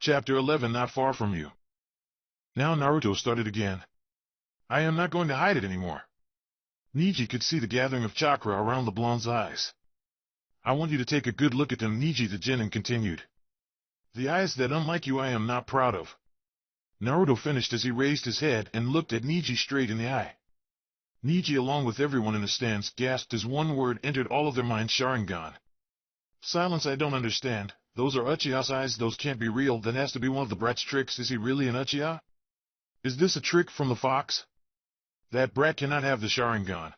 Chapter 11 Not Far From You. Now Naruto started again. I am not going to hide it anymore. Neji could see the gathering of chakra around the blonde's eyes. I want you to take a good look at them, Neji the Genin continued. The eyes that, unlike you, I am not proud of. Naruto finished as he raised his head and looked at Neji straight in the eye. Neji, along with everyone in the stands, gasped as one word entered all of their minds: Sharingan. Silence. I don't understand. Those are Uchiha's eyes. Those can't be real. That has to be one of the brat's tricks. Is he really an Uchiha? Is this a trick from the fox? That brat cannot have the Sharingan.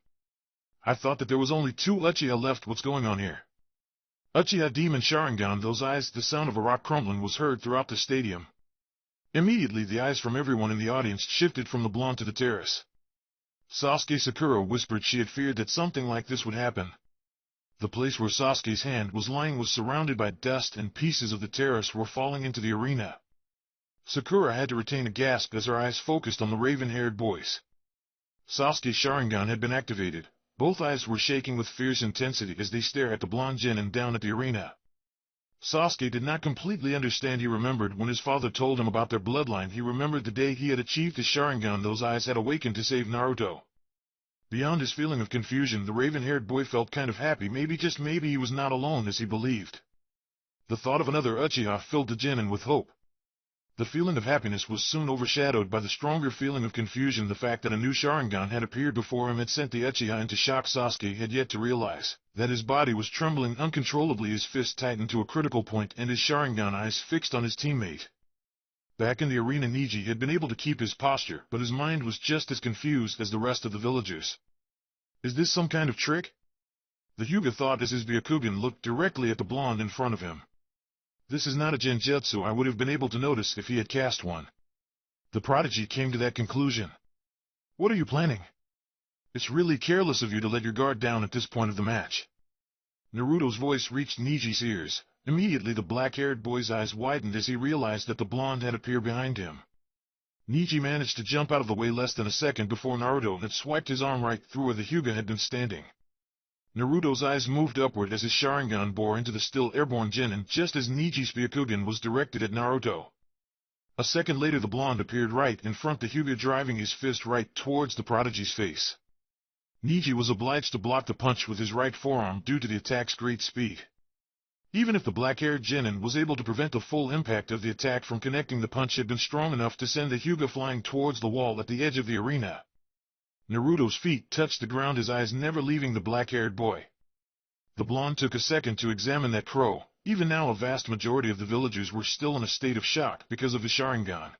I thought that there was only 2 Uchiha left. What's going on here? Uchiha Demon Sharingan. Those eyes. The sound of a rock crumbling was heard throughout the stadium. Immediately the eyes from everyone in the audience shifted from the blonde to the terrace. Sasuke. Sakura whispered she had feared that something like this would happen. The place where Sasuke's hand was lying was surrounded by dust, and pieces of the terrace were falling into the arena. Sakura had to retain a gasp as her eyes focused on the raven-haired boys. Sasuke's Sharingan had been activated. Both eyes were shaking with fierce intensity as they stared at the blonde genin down at the arena. Sasuke did not completely understand. He remembered when his father told him about their bloodline. He remembered the day he had achieved his Sharingan. Those eyes had awakened to save Naruto. Beyond his feeling of confusion, the raven-haired boy felt kind of happy. Maybe, just maybe, he was not alone as he believed. The thought of another Uchiha filled the genin with hope. The feeling of happiness was soon overshadowed by the stronger feeling of confusion. The fact that a new Sharingan had appeared before him had sent the Uchiha into shock. Sasuke had yet to realize that his body was trembling uncontrollably. His fist tightened to a critical point and his Sharingan eyes fixed on his teammate. Back in the arena, Neji had been able to keep his posture, but his mind was just as confused as the rest of the villagers. Is this some kind of trick? The Hyuga thought as his Byakugan looked directly at the blonde in front of him. This is not a genjutsu. I would have been able to notice if he had cast one. The prodigy came to that conclusion. What are you planning? It's really careless of you to let your guard down at this point of the match. Naruto's voice reached Neji's ears. Immediately the black-haired boy's eyes widened as he realized that the blonde had appeared behind him. Neji managed to jump out of the way less than a second before Naruto had swiped his arm right through where the Hyuga had been standing. Naruto's eyes moved upward as his Sharingan bore into the still airborne genin just as Neji's Byakugan was directed at Naruto. A second later the blonde appeared right in front, the Hyuga driving his fist right towards the prodigy's face. Neji was obliged to block the punch with his right forearm due to the attack's great speed. Even if the black-haired genin was able to prevent the full impact of the attack from connecting, the punch had been strong enough to send the Hyuga flying towards the wall at the edge of the arena. Naruto's feet touched the ground, his eyes never leaving the black-haired boy. The blonde took a second to examine that crow. Even now a vast majority of the villagers were still in a state of shock because of his Sharingan.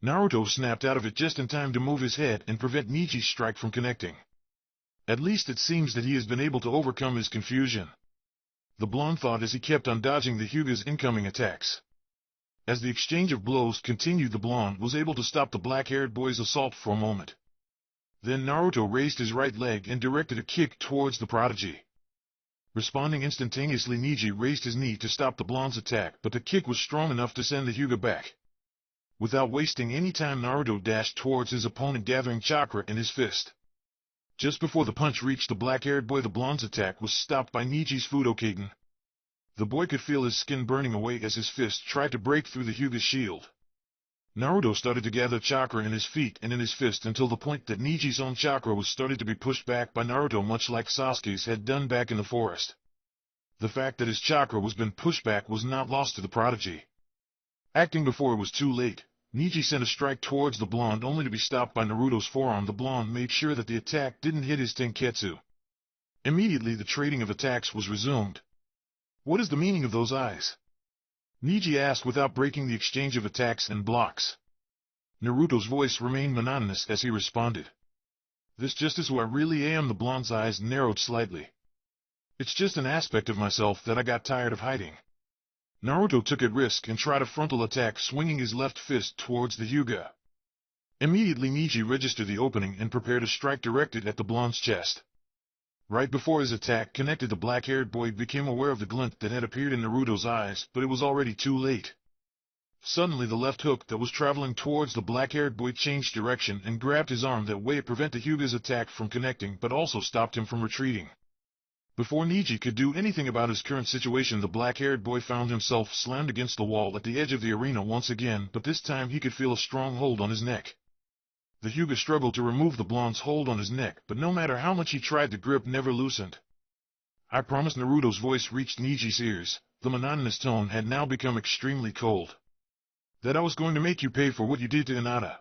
Naruto snapped out of it just in time to move his head and prevent Neji's strike from connecting. At least it seems that he has been able to overcome his confusion. The blonde thought as he kept on dodging the Hyuga's incoming attacks. As the exchange of blows continued, the blonde was able to stop the black-haired boy's assault for a moment. Then Naruto raised his right leg and directed a kick towards the prodigy. Responding instantaneously, Neji raised his knee to stop the blonde's attack, but the kick was strong enough to send the Hyuga back. Without wasting any time, Naruto dashed towards his opponent, gathering chakra in his fist. Just before the punch reached the black-haired boy, the blonde's attack was stopped by Neji's Fudokaden. The boy could feel his skin burning away as his fist tried to break through the Hyuga's shield. Naruto started to gather chakra in his feet and in his fist until the point that Neji's own chakra was started to be pushed back by Naruto, much like Sasuke's had done back in the forest. The fact that his chakra was being pushed back was not lost to the prodigy. Acting before it was too late, Neji sent a strike towards the blonde only to be stopped by Naruto's forearm. The blonde made sure that the attack didn't hit his tenketsu. Immediately the trading of attacks was resumed. What is the meaning of those eyes? Neji asked without breaking the exchange of attacks and blocks. Naruto's voice remained monotonous as he responded. This just is who I really am. The blonde's eyes narrowed slightly. It's just an aspect of myself that I got tired of hiding. Naruto took a risk and tried a frontal attack, swinging his left fist towards the Hyuga. Immediately Neji registered the opening and prepared a strike directed at the blonde's chest. Right before his attack connected, the black-haired boy became aware of the glint that had appeared in Naruto's eyes, but it was already too late. Suddenly the left hook that was traveling towards the black-haired boy changed direction and grabbed his arm. That way it prevented Hyuga's attack from connecting, but also stopped him from retreating. Before Niji could do anything about his current situation, the black-haired boy found himself slammed against the wall at the edge of the arena once again, but this time he could feel a strong hold on his neck. The Hyuga struggled to remove the blonde's hold on his neck, but no matter how much he tried, the grip never loosened. "I promise." Naruto's voice reached Niji's ears. The monotonous tone had now become extremely cold. "That I was going to make you pay for what you did to Hinata."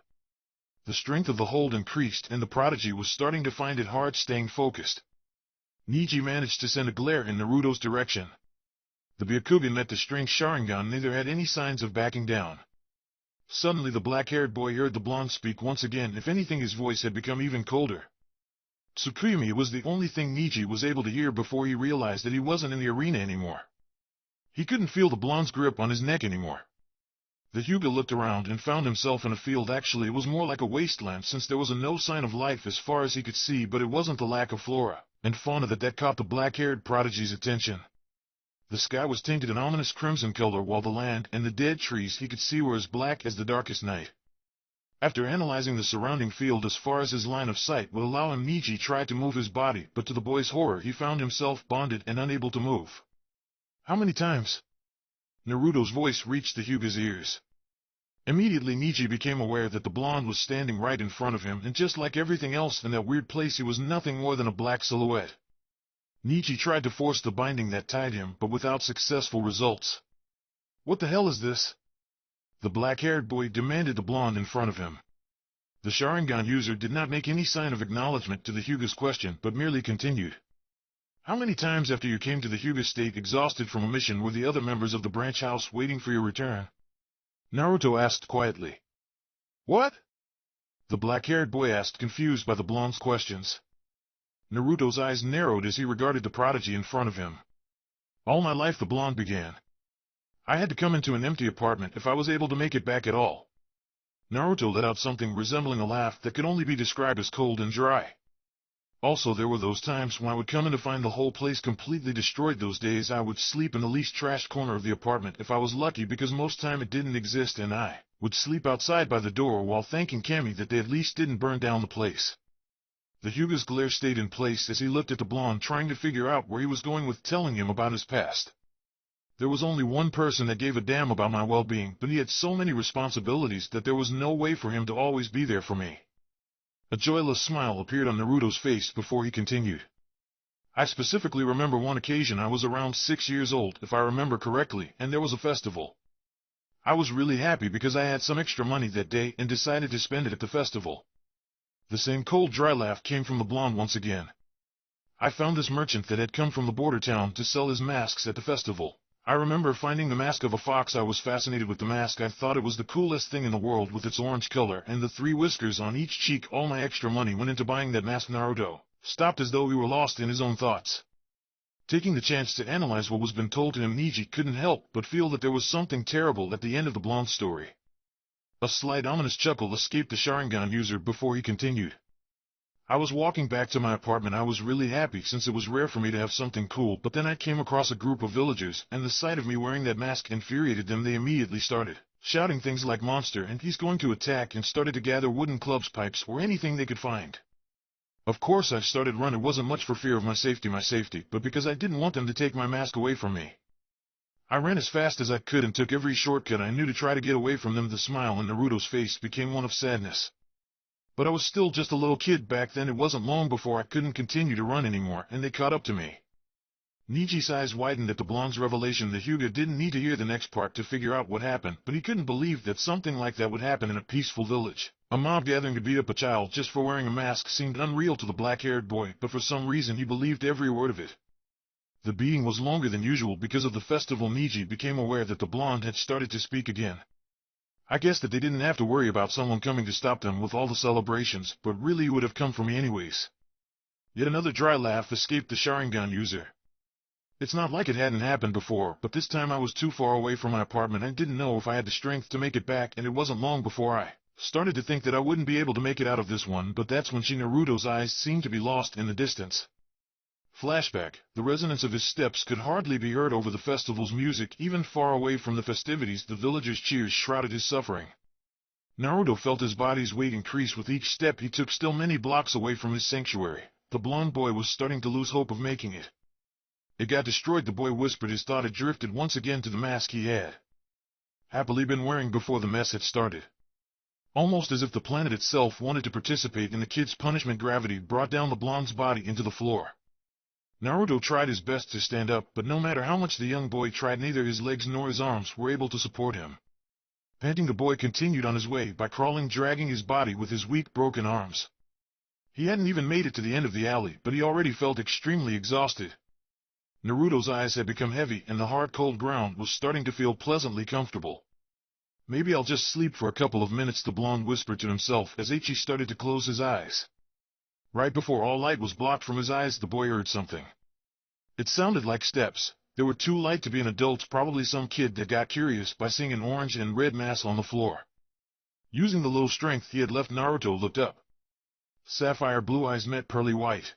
The strength of the hold increased, and the prodigy was starting to find it hard staying focused. Niji managed to send a glare in Naruto's direction. The Byakugan met the strange Sharingan, neither had any signs of backing down. Suddenly the black-haired boy heard the blonde speak once again. If anything, his voice had become even colder. Tsukuyumi was the only thing Niji was able to hear before he realized that he wasn't in the arena anymore. He couldn't feel the blonde's grip on his neck anymore. The Hyuga looked around and found himself in a field. Actually, it was more like a wasteland, since there was no sign of life as far as he could see, but it wasn't the lack of flora and fauna that caught the black-haired prodigy's attention. The sky was tinted an ominous crimson color, while the land and the dead trees he could see were as black as the darkest night. After analyzing the surrounding field as far as his line of sight would allow him, Niji tried to move his body, but to the boy's horror he found himself bonded and unable to move. "How many times?" Naruto's voice reached the Hyuga's ears. Immediately Niji became aware that the blonde was standing right in front of him, and just like everything else in that weird place, he was nothing more than a black silhouette. Niji tried to force the binding that tied him, but without successful results. "What the hell is this?" the black-haired boy demanded the blonde in front of him. The Sharingan user did not make any sign of acknowledgement to the Hyuga's question, but merely continued. "How many times after you came to the Hyuga state exhausted from a mission were the other members of the branch house waiting for your return?" Naruto asked quietly. "What?" the black-haired boy asked, confused by the blonde's questions. Naruto's eyes narrowed as he regarded the prodigy in front of him. "All my life," the blonde began. "I had to come into an empty apartment if I was able to make it back at all." Naruto let out something resembling a laugh that could only be described as cold and dry. "Also, there were those times when I would come in to find the whole place completely destroyed. Those days I would sleep in the least trashed corner of the apartment if I was lucky, because most time it didn't exist, and I would sleep outside by the door while thanking Kami that they at least didn't burn down the place." The Hyuga's glare stayed in place as he looked at the blonde, trying to figure out where he was going with telling him about his past. "There was only one person that gave a damn about my well-being, but he had so many responsibilities that there was no way for him to always be there for me." A joyless smile appeared on Naruto's face before he continued. "I specifically remember one occasion. I was around 6 years old, if I remember correctly, and there was a festival. I was really happy because I had some extra money that day and decided to spend it at the festival." The same cold, dry laugh came from the blonde once again. "I found this merchant that had come from the border town to sell his masks at the festival. I remember finding the mask of a fox. I was fascinated with the mask. I thought it was the coolest thing in the world, with its orange color and the 3 whiskers on each cheek. All my extra money went into buying that mask." Naruto stopped as though he were lost in his own thoughts. Taking the chance to analyze what was been told to him, Niji couldn't help but feel that there was something terrible at the end of the blonde's story. A slight ominous chuckle escaped the Sharingan user before he continued. "I was walking back to my apartment. I was really happy, since it was rare for me to have something cool, but then I came across a group of villagers, and the sight of me wearing that mask infuriated them. They immediately started shouting things like 'monster' and 'he's going to attack,' and started to gather wooden clubs, pipes, or anything they could find. Of course I started running. It wasn't much for fear of my safety, but because I didn't want them to take my mask away from me. I ran as fast as I could and took every shortcut I knew to try to get away from them." The smile on Naruto's face became one of sadness. "But I was still just a little kid back then. It wasn't long before I couldn't continue to run anymore, and they caught up to me." Niji's eyes widened at the blonde's revelation. The Hyuga didn't need to hear the next part to figure out what happened, but he couldn't believe that something like that would happen in a peaceful village. A mob gathering to beat up a child just for wearing a mask seemed unreal to the black-haired boy, but for some reason he believed every word of it. The beating was longer than usual because of the festival. Niji became aware that the blonde had started to speak again. "I guess that they didn't have to worry about someone coming to stop them with all the celebrations, but really it would have come for me anyways." Yet another dry laugh escaped the Sharingan user. "It's not like it hadn't happened before, but this time I was too far away from my apartment and didn't know if I had the strength to make it back, and it wasn't long before I started to think that I wouldn't be able to make it out of this one, but that's when Naruto's eyes seemed to be lost in the distance." Flashback. The resonance of his steps could hardly be heard over the festival's music. Even far away from the festivities, the villagers' cheers shrouded his suffering. Naruto felt his body's weight increase with each step he took. Still many blocks away from his sanctuary, the blonde boy was starting to lose hope of making it. It got destroyed, the boy whispered. His thought had drifted once again to the mask he had happily been wearing before the mess had started. Almost as if the planet itself wanted to participate in the kid's punishment, gravity brought down the blonde's body into the floor. Naruto tried his best to stand up, but no matter how much the young boy tried, neither his legs nor his arms were able to support him. Panting, the boy continued on his way by crawling, dragging his body with his weak, broken arms. He hadn't even made it to the end of the alley, but he already felt extremely exhausted. Naruto's eyes had become heavy, and the hard, cold ground was starting to feel pleasantly comfortable. Maybe I'll just sleep for a couple of minutes, the blonde whispered to himself as Ichi started to close his eyes. Right before all light was blocked from his eyes, the boy heard something. It sounded like steps. They were too light to be an adult's, probably some kid that got curious by seeing an orange and red mass on the floor. Using the little strength he had left, Naruto looked up. Sapphire blue eyes met pearly white.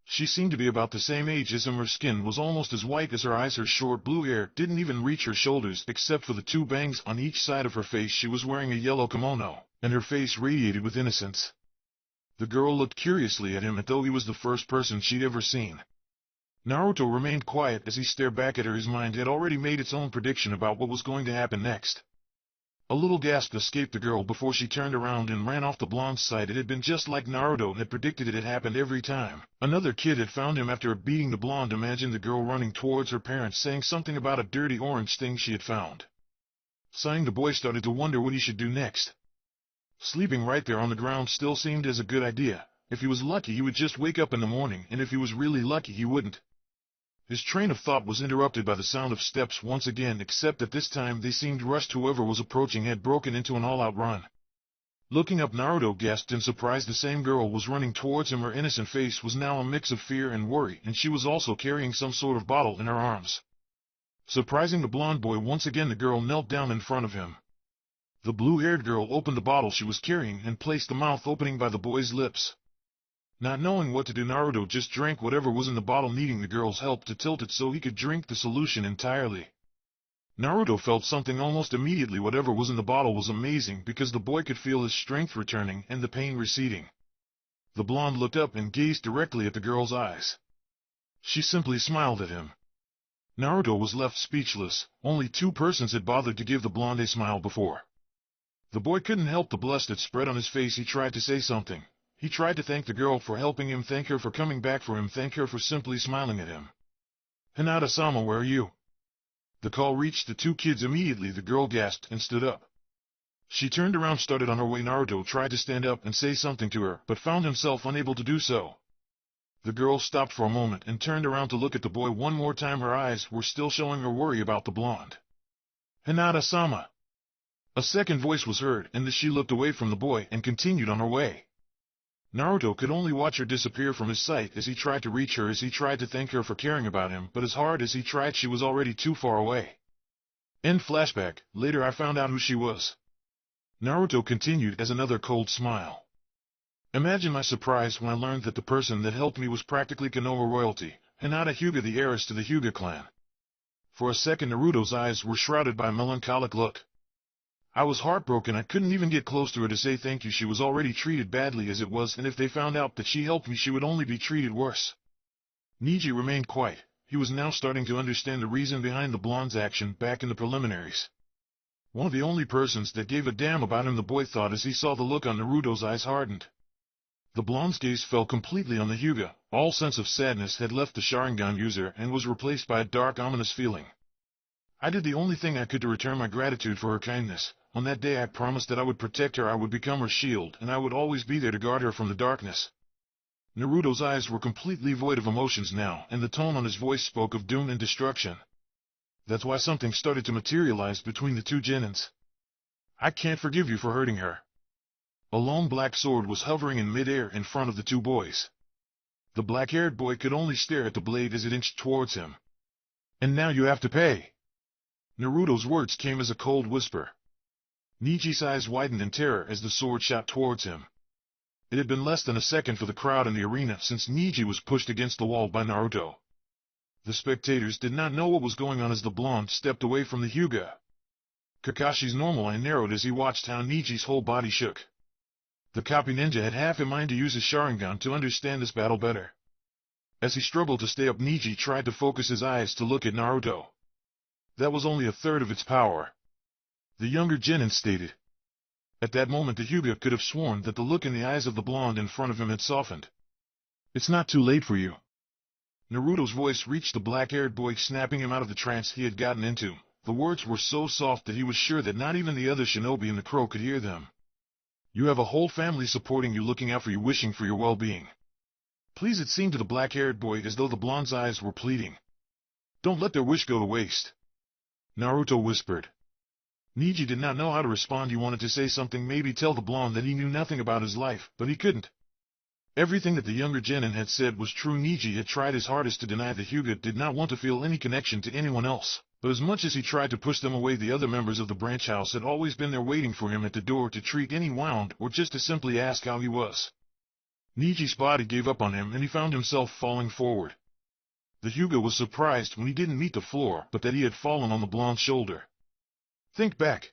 She seemed to be about the same age as him. Her skin was almost as white as her eyes. Her short blue hair didn't even reach her shoulders, except for the two bangs on each side of her face. She was wearing a yellow kimono, and her face radiated with innocence. The girl looked curiously at him as though he was the first person she'd ever seen. Naruto remained quiet as he stared back at her. His mind had already made its own prediction about what was going to happen next. A little gasp escaped the girl before she turned around and ran off the blonde's side. It had been just like Naruto had predicted. It had happened every time another kid had found him after beating the blonde. Imagine the girl running towards her parents, saying something about a dirty orange thing she had found. Sighing, the boy started to wonder what he should do next. Sleeping right there on the ground still seemed as a good idea. If he was lucky, he would just wake up in the morning, and if he was really lucky, he wouldn't. His train of thought was interrupted by the sound of steps once again, except that this time they seemed rushed. Whoever was approaching had broken into an all-out run. Looking up, Naruto gasped in surprise. The same girl was running towards him. Her innocent face was now a mix of fear and worry, and she was also carrying some sort of bottle in her arms. Surprising the blonde boy once again, the girl knelt down in front of him. The blue-haired girl opened the bottle she was carrying and placed the mouth opening by the boy's lips. Not knowing what to do, Naruto just drank whatever was in the bottle, needing the girl's help to tilt it so he could drink the solution entirely. Naruto felt something almost immediately. Whatever was in the bottle was amazing, because the boy could feel his strength returning and the pain receding. The blonde looked up and gazed directly at the girl's eyes. She simply smiled at him. Naruto was left speechless. Only two persons had bothered to give the blonde a smile before. The boy couldn't help the blush that spread on his face. He tried to say something. He tried to thank the girl for helping him, thank her for coming back for him, thank her for simply smiling at him. "Hinata-sama, where are you?" The call reached the two kids immediately. The girl gasped and stood up. She turned around, started on her way. Naruto tried to stand up and say something to her, but found himself unable to do so. The girl stopped for a moment and turned around to look at the boy one more time. Her eyes were still showing her worry about the blonde. "Hinata-sama." A second voice was heard, and she looked away from the boy and continued on her way. Naruto could only watch her disappear from his sight as he tried to reach her, as he tried to thank her for caring about him, but as hard as he tried, she was already too far away. End flashback. Later I found out who she was. Naruto continued as another cold smile. Imagine my surprise when I learned that the person that helped me was practically Konoha royalty, Hinata Hyuga, the heiress to the Hyuga clan. For a second Naruto's eyes were shrouded by a melancholic look. I was heartbroken. I couldn't even get close to her to say thank you. She was already treated badly as it was, and if they found out that she helped me, she would only be treated worse. Niji remained quiet. He was now starting to understand the reason behind the blonde's action back in the preliminaries. One of the only persons that gave a damn about him, the boy thought as he saw the look on Naruto's eyes hardened. The blonde's gaze fell completely on the Hyuga. All sense of sadness had left the Sharingan user and was replaced by a dark, ominous feeling. I did the only thing I could to return my gratitude for her kindness. On that day I promised that I would protect her, I would become her shield, and I would always be there to guard her from the darkness. Naruto's eyes were completely void of emotions now, and the tone on his voice spoke of doom and destruction. That's why something started to materialize between the two genins. I can't forgive you for hurting her. A long black sword was hovering in midair in front of the two boys. The black-haired boy could only stare at the blade as it inched towards him. And now you have to pay. Naruto's words came as a cold whisper. Niji's eyes widened in terror as the sword shot towards him. It had been less than a second for the crowd in the arena since Niji was pushed against the wall by Naruto. The spectators did not know what was going on as the blonde stepped away from the Hyuga. Kakashi's normal eye narrowed as he watched how Niji's whole body shook. The copy ninja had half in mind to use his Sharingan to understand this battle better. As he struggled to stay up, Niji tried to focus his eyes to look at Naruto. That was only a third of its power, the younger genin stated. At that moment the Hyuga could have sworn that the look in the eyes of the blonde in front of him had softened. It's not too late for you. Naruto's voice reached the black-haired boy, snapping him out of the trance he had gotten into. The words were so soft that he was sure that not even the other shinobi in the crow could hear them. You have a whole family supporting you, looking out for you, wishing for your well-being. Please, it seemed to the black-haired boy as though the blonde's eyes were pleading. Don't let their wish go to waste. Naruto whispered. Niji did not know how to respond. He wanted to say something, maybe tell the blonde that he knew nothing about his life, but he couldn't. Everything that the younger genin had said was true. Niji had tried his hardest to deny the Hyuga did not want to feel any connection to anyone else, but as much as he tried to push them away, the other members of the branch house had always been there waiting for him at the door to treat any wound or just to simply ask how he was. Niji's body gave up on him and he found himself falling forward. The Hyuga was surprised when he didn't meet the floor, but that he had fallen on the blonde's shoulder. Think back.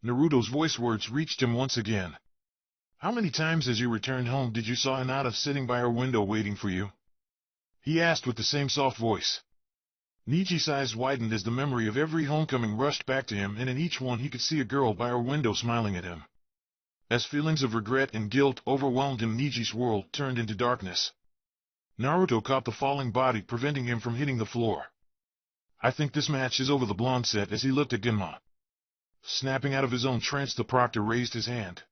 Naruto's voice words reached him once again. How many times as you returned home did you saw Hinata sitting by her window waiting for you? He asked with the same soft voice. Niji's eyes widened as the memory of every homecoming rushed back to him, and in each one he could see a girl by her window smiling at him. As feelings of regret and guilt overwhelmed him, Niji's world turned into darkness. Naruto caught the falling body, preventing him from hitting the floor. I think this match is over, the blonde said as he looked at Genma. Snapping out of his own trance, the proctor raised his hand.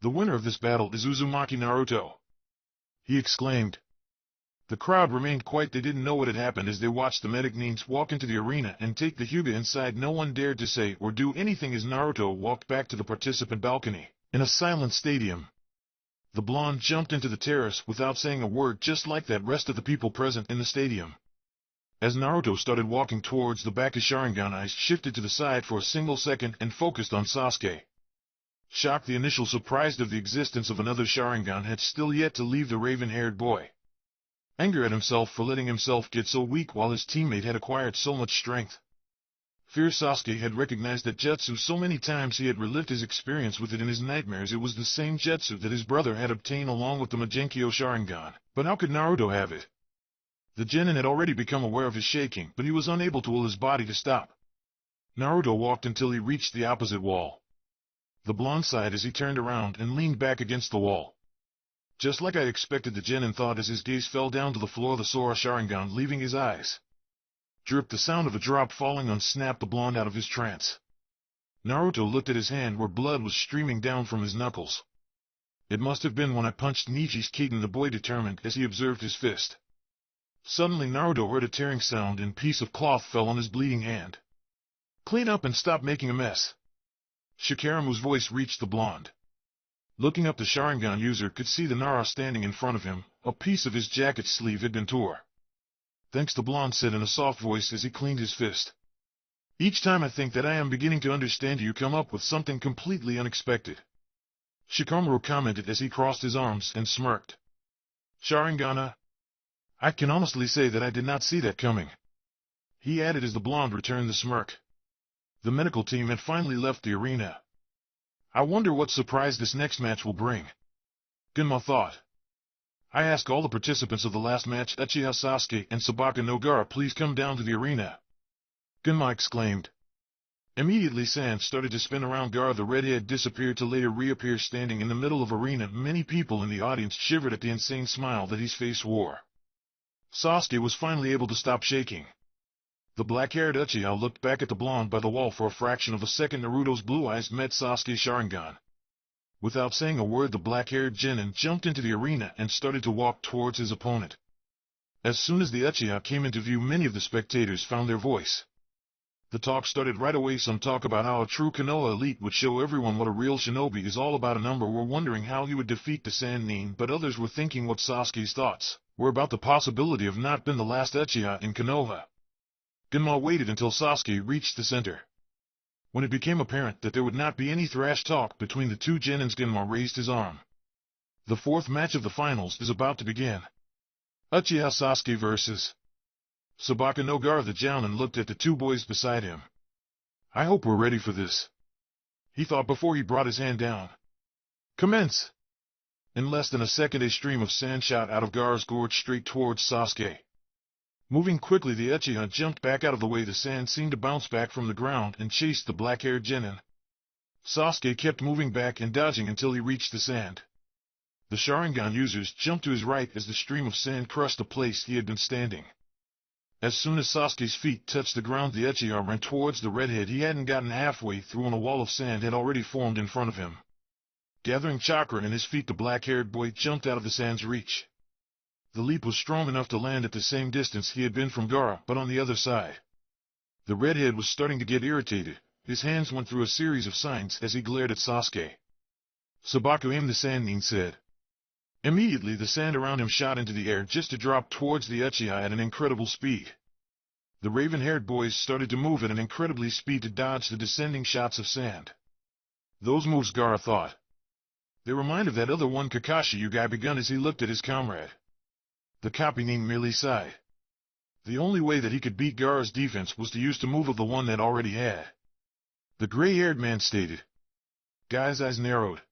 The winner of this battle is Uzumaki Naruto, he exclaimed. The crowd remained quiet. They didn't know what had happened as they watched the medic Nines walk into the arena and take the Hyuga inside. No one dared to say or do anything as Naruto walked back to the participant balcony. In a silent stadium, the blonde jumped into the terrace without saying a word, just like that rest of the people present in the stadium. As Naruto started walking towards the back, his Sharingan eyes shifted to the side for a single second and focused on Sasuke. Shocked, the initial surprise of the existence of another Sharingan had still yet to leave the raven-haired boy. Anger at himself for letting himself get so weak while his teammate had acquired so much strength. Fear. Sasuke had recognized that jutsu so many times he had relived his experience with it in his nightmares. It was the same jutsu that his brother had obtained along with the Magenkyo Sharingan. But how could Naruto have it? The genin had already become aware of his shaking, but he was unable to will his body to stop. Naruto walked until he reached the opposite wall. The blonde sighed as he turned around and leaned back against the wall. Just like I expected, the genin thought as his gaze fell down to the floor, the Sora Sharingan leaving his eyes. Drip, the sound of a drop falling on snapped the blonde out of his trance. Naruto looked at his hand where blood was streaming down from his knuckles. It must have been when I punched Niji's Keaton, the boy determined as he observed his fist. Suddenly Naruto heard a tearing sound and a piece of cloth fell on his bleeding hand. Clean up and stop making a mess. Shikaramu's voice reached the blonde. Looking up, the Sharingan user could see the Nara standing in front of him. A piece of his jacket sleeve had been torn. Thanks, the blonde said in a soft voice as he cleaned his fist. Each time I think that I am beginning to understand you come up with something completely unexpected. Shikamaru commented as he crossed his arms and smirked. Sharingana? I can honestly say that I did not see that coming. He added as the blonde returned the smirk. The medical team had finally left the arena. I wonder what surprise this next match will bring. Genma thought. I ask all the participants of the last match, Uchiha Sasuke and Sabaka no Gaara, please come down to the arena. Genma exclaimed. Immediately sand started to spin around Gaara. The redhead disappeared to later reappear standing in the middle of arena. Many people in the audience shivered at the insane smile that his face wore. Sasuke was finally able to stop shaking. The black-haired Uchiha looked back at the blonde by the wall for a fraction of a second. Naruto's blue eyes met Sasuke's Sharingan. Without saying a word, the black-haired genin jumped into the arena and started to walk towards his opponent. As soon as the Uchiha came into view, many of the spectators found their voice. The talk started right away. Some talk about how a true Konoha elite would show everyone what a real shinobi is all about. A number were wondering how he would defeat the Sand Nin, but others were thinking what Sasuke's thoughts were about the possibility of not being the last Uchiha in Konoha. Genma waited until Sasuke reached the center. When it became apparent that there would not be any thrash talk between the two genins, Genma raised his arm. The fourth match of the finals is about to begin. Uchiha Sasuke vs. Sabaka no Gaara. The Jounin looked at the two boys beside him. I hope we're ready for this, he thought before he brought his hand down. Commence! In less than a second a stream of sand shot out of Gaara's gorge straight towards Sasuke. Moving quickly, the Uchiha jumped back out of the way. The sand seemed to bounce back from the ground and chased the black-haired genin. Sasuke kept moving back and dodging until he reached the sand. The Sharingan users jumped to his right as the stream of sand crushed the place he had been standing. As soon as Sasuke's feet touched the ground, the Uchiha ran towards the redhead. He hadn't gotten halfway through when a wall of sand had already formed in front of him. Gathering chakra in his feet, the black-haired boy jumped out of the sand's reach. The leap was strong enough to land at the same distance he had been from Gaara, but on the other side. The redhead was starting to get irritated. His hands went through a series of signs as he glared at Sasuke. "Sabaku, aim the sand," Nin said. Immediately the sand around him shot into the air just to drop towards the Uchiha at an incredible speed. The raven-haired boys started to move at an incredibly speed to dodge the descending shots of sand. Those moves, Gaara thought. They reminded that other one Kakashi you guy begun as he looked at his comrade. The copy Nin merely sighed. The only way that he could beat Gaara's defense was to use the move of the one that already had. The gray-haired man stated. Guy's eyes narrowed.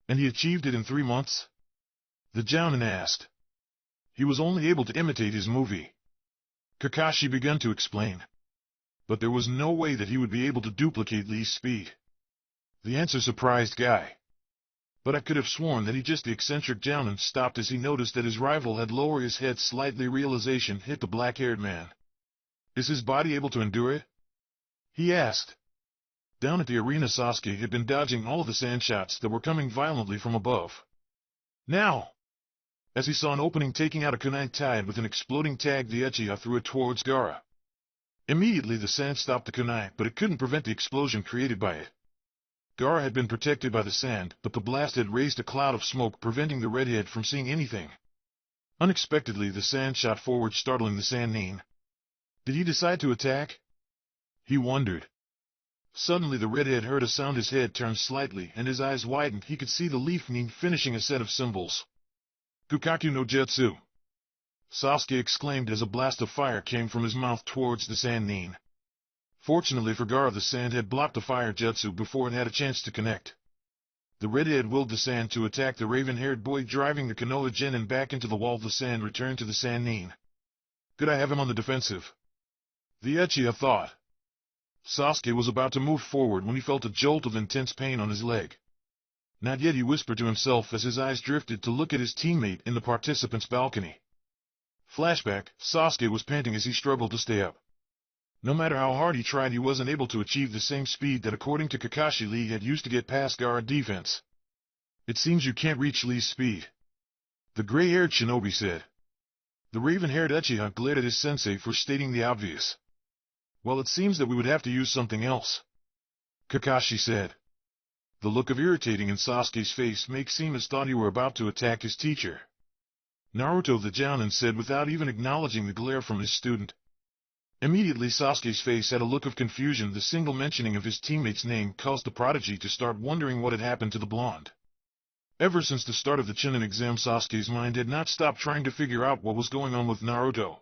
And he achieved it in 3 months? The Jounin asked. He was only able to imitate his movie. Kakashi began to explain. But there was no way that he would be able to duplicate Lee's speed. The answer surprised Guy. But I could have sworn that the eccentric Jounin stopped as he noticed that his rival had lowered his head slightly. Realization hit the black-haired man. Is his body able to endure it? He asked. Down at the arena, Sasuke had been dodging all of the sand shots that were coming violently from above. Now! As he saw an opening taking out a kunai tied with an exploding tag, the Uchiha threw it towards Gaara. Immediately the sand stopped the kunai, but it couldn't prevent the explosion created by it. Gaara had been protected by the sand, but the blast had raised a cloud of smoke, preventing the redhead from seeing anything. Unexpectedly, the sand shot forward, startling the Sand Nin. Did he decide to attack? He wondered. Suddenly the redhead heard a sound. His head turned slightly, and his eyes widened. He could see the Leaf Nin finishing a set of symbols. Kukaku no Jutsu! Sasuke exclaimed as a blast of fire came from his mouth towards the Sand Nin. Fortunately for Gaara, the sand had blocked the fire jutsu before it had a chance to connect. The redhead willed the sand to attack the raven-haired boy, driving the Konoha genin back into the wall. The sand returned to the Sand Nin. Could I have him on the defensive? The Uchiha thought. Sasuke was about to move forward when he felt a jolt of intense pain on his leg. Not yet, he whispered to himself as his eyes drifted to look at his teammate in the participants' balcony. Flashback, Sasuke was panting as he struggled to stay up. No matter how hard he tried, he wasn't able to achieve the same speed that, according to Kakashi, Lee had used to get past Gaara defense. It seems you can't reach Lee's speed. The gray-haired shinobi said. The raven-haired Uchiha glared at his sensei for stating the obvious. Well, it seems that we would have to use something else, Kakashi said. The look of irritating in Sasuke's face made seem as though he were about to attack his teacher. Naruto, the Jounin said without even acknowledging the glare from his student. Immediately Sasuke's face had a look of confusion. The single mentioning of his teammate's name caused the prodigy to start wondering what had happened to the blonde. Ever since the start of the Chunin exam, Sasuke's mind had not stopped trying to figure out what was going on with Naruto.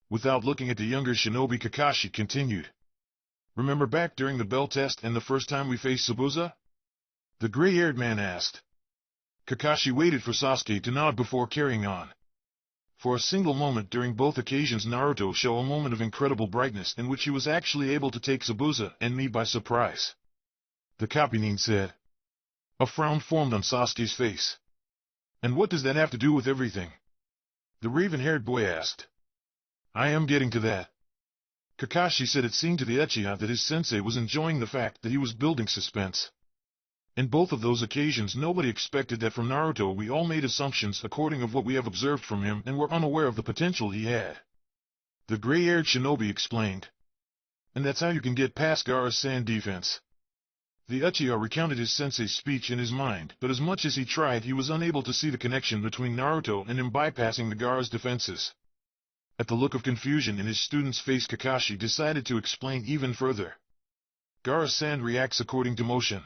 Without looking at the younger shinobi, Kakashi continued. Remember back during the bell test and the first time we faced Zabuza? The gray-haired man asked. Kakashi waited for Sasuke to nod before carrying on. For a single moment during both occasions, Naruto showed a moment of incredible brightness in which he was actually able to take Zabuza and me by surprise. The copy Nin said. A frown formed on Sasuke's face. And what does that have to do with everything? The raven-haired boy asked. I am getting to that. Kakashi said it seemed to the Uchiha that his sensei was enjoying the fact that he was building suspense. In both of those occasions, nobody expected that from Naruto. We all made assumptions according of what we have observed from him and were unaware of the potential he had. The gray-haired shinobi explained. And that's how you can get past Gaara's sand defense. The Uchiha recounted his sensei's speech in his mind, but as much as he tried, he was unable to see the connection between Naruto and him bypassing the Gaara's defenses. At the look of confusion in his student's face, Kakashi decided to explain even further. Gaara's sand reacts according to motion.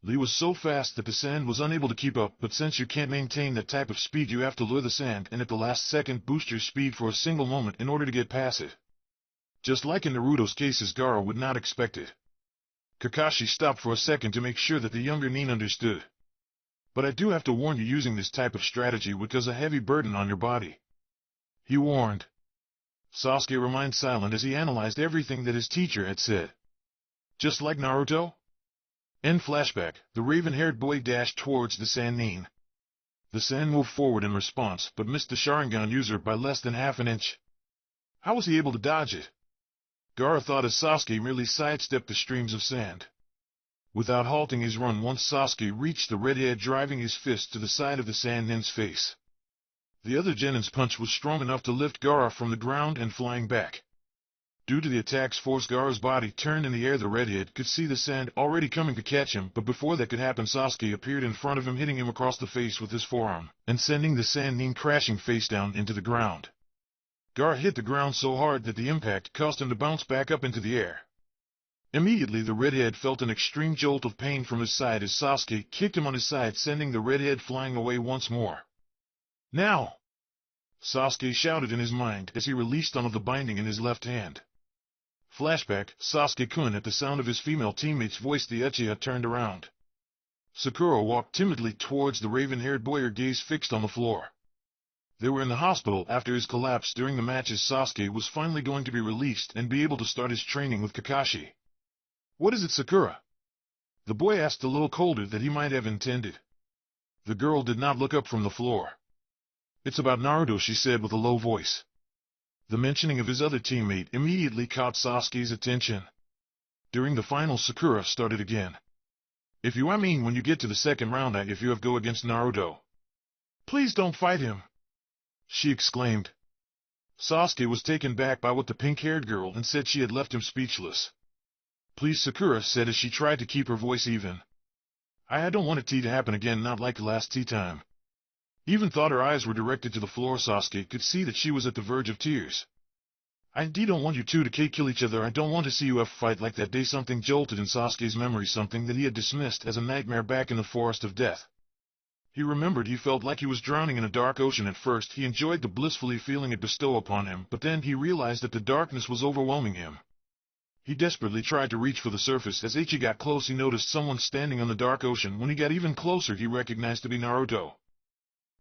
Lee was so fast that the sand was unable to keep up, but since you can't maintain that type of speed, you have to lure the sand and at the last second boost your speed for a single moment in order to get past it. Just like in Naruto's cases, Gaara would not expect it. Kakashi stopped for a second to make sure that the younger Nin understood. But I do have to warn you, using this type of strategy would cause a heavy burden on your body," he warned. Sasuke remained silent as he analyzed everything that his teacher had said. Just like Naruto? End flashback, the raven-haired boy dashed towards the Sannin. The Sand moved forward in response, but missed the Sharingan user by less than half an inch. How was he able to dodge it? Gaara thought as Sasuke merely sidestepped the streams of sand. Without halting his run, once Sasuke reached the redhead, driving his fist to the side of the Sannin's face. The other Genin's punch was strong enough to lift Gaara from the ground and flying back. Due to the attack's force, Gaara's body turned in the air. The redhead could see the sand already coming to catch him, but before that could happen, Sasuke appeared in front of him, hitting him across the face with his forearm, and sending the Sannin crashing face down into the ground. Gaara hit the ground so hard that the impact caused him to bounce back up into the air. Immediately the redhead felt an extreme jolt of pain from his side as Sasuke kicked him on his side, sending the redhead flying away once more. "Now!" Sasuke shouted in his mind as he released on of the binding in his left hand. Flashback, Sasuke-kun. At the sound of his female teammate's voice, the Uchiha turned around. Sakura walked timidly towards the raven-haired boy, her gaze fixed on the floor. They were in the hospital after his collapse during the matches. Sasuke was finally going to be released and be able to start his training with Kakashi. "What is it, Sakura?" the boy asked, a little colder than he might have intended. The girl did not look up from the floor. "It's about Naruto," she said with a low voice. The mentioning of his other teammate immediately caught Sasuke's attention. During the final, Sakura started again. "If you, I mean when you get to the second round, if you have go against Naruto, please don't fight him," she exclaimed. Sasuke was taken back by what the pink-haired girl and said she had left him speechless. "Please," Sakura said as she tried to keep her voice even. I don't want it to happen again, not like last tea time." Even thought her eyes were directed to the floor. Sasuke could see that she was at the verge of tears. "I don't want you two to kill each other. I don't want to see you have fight like that day." Something jolted in Sasuke's memory, something that he had dismissed as a nightmare back in the forest of death. He remembered he felt like he was drowning in a dark ocean. At first he enjoyed the blissfully feeling it bestowed upon him, but then he realized that the darkness was overwhelming him. He desperately tried to reach for the surface. As Ichi got close, he noticed someone standing on the dark ocean. When he got even closer, he recognized to be Naruto.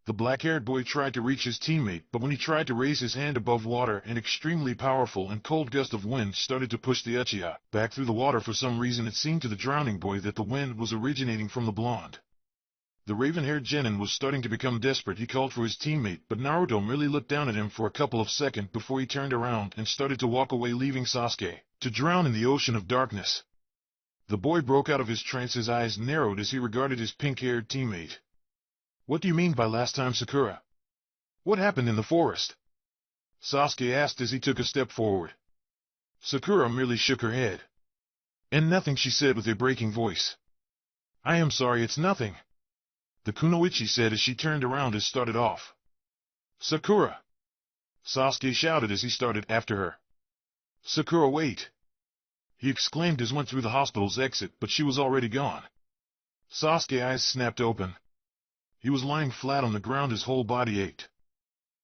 The black-haired boy tried to reach his teammate, but when he tried to raise his hand above water, an extremely powerful and cold gust of wind started to push the Uchiha back through the water. For some reason, it seemed to the drowning boy that the wind was originating from the blonde. The raven-haired genin was starting to become desperate. He called for his teammate, but Naruto merely looked down at him for a couple of seconds before he turned around and started to walk away, leaving Sasuke to drown in the ocean of darkness. The boy broke out of his trance. His eyes narrowed as he regarded his pink-haired teammate. "What do you mean by last time, Sakura? What happened in the forest?" Sasuke asked as he took a step forward. Sakura merely shook her head. "And nothing," she said with a breaking voice. "I am sorry, it's nothing," the kunoichi said as she turned around and started off. "Sakura!" Sasuke shouted as he started after her. "Sakura, wait!" he exclaimed as went through the hospital's exit, but she was already gone. Sasuke's eyes snapped open. He was lying flat on the ground. His whole body ached.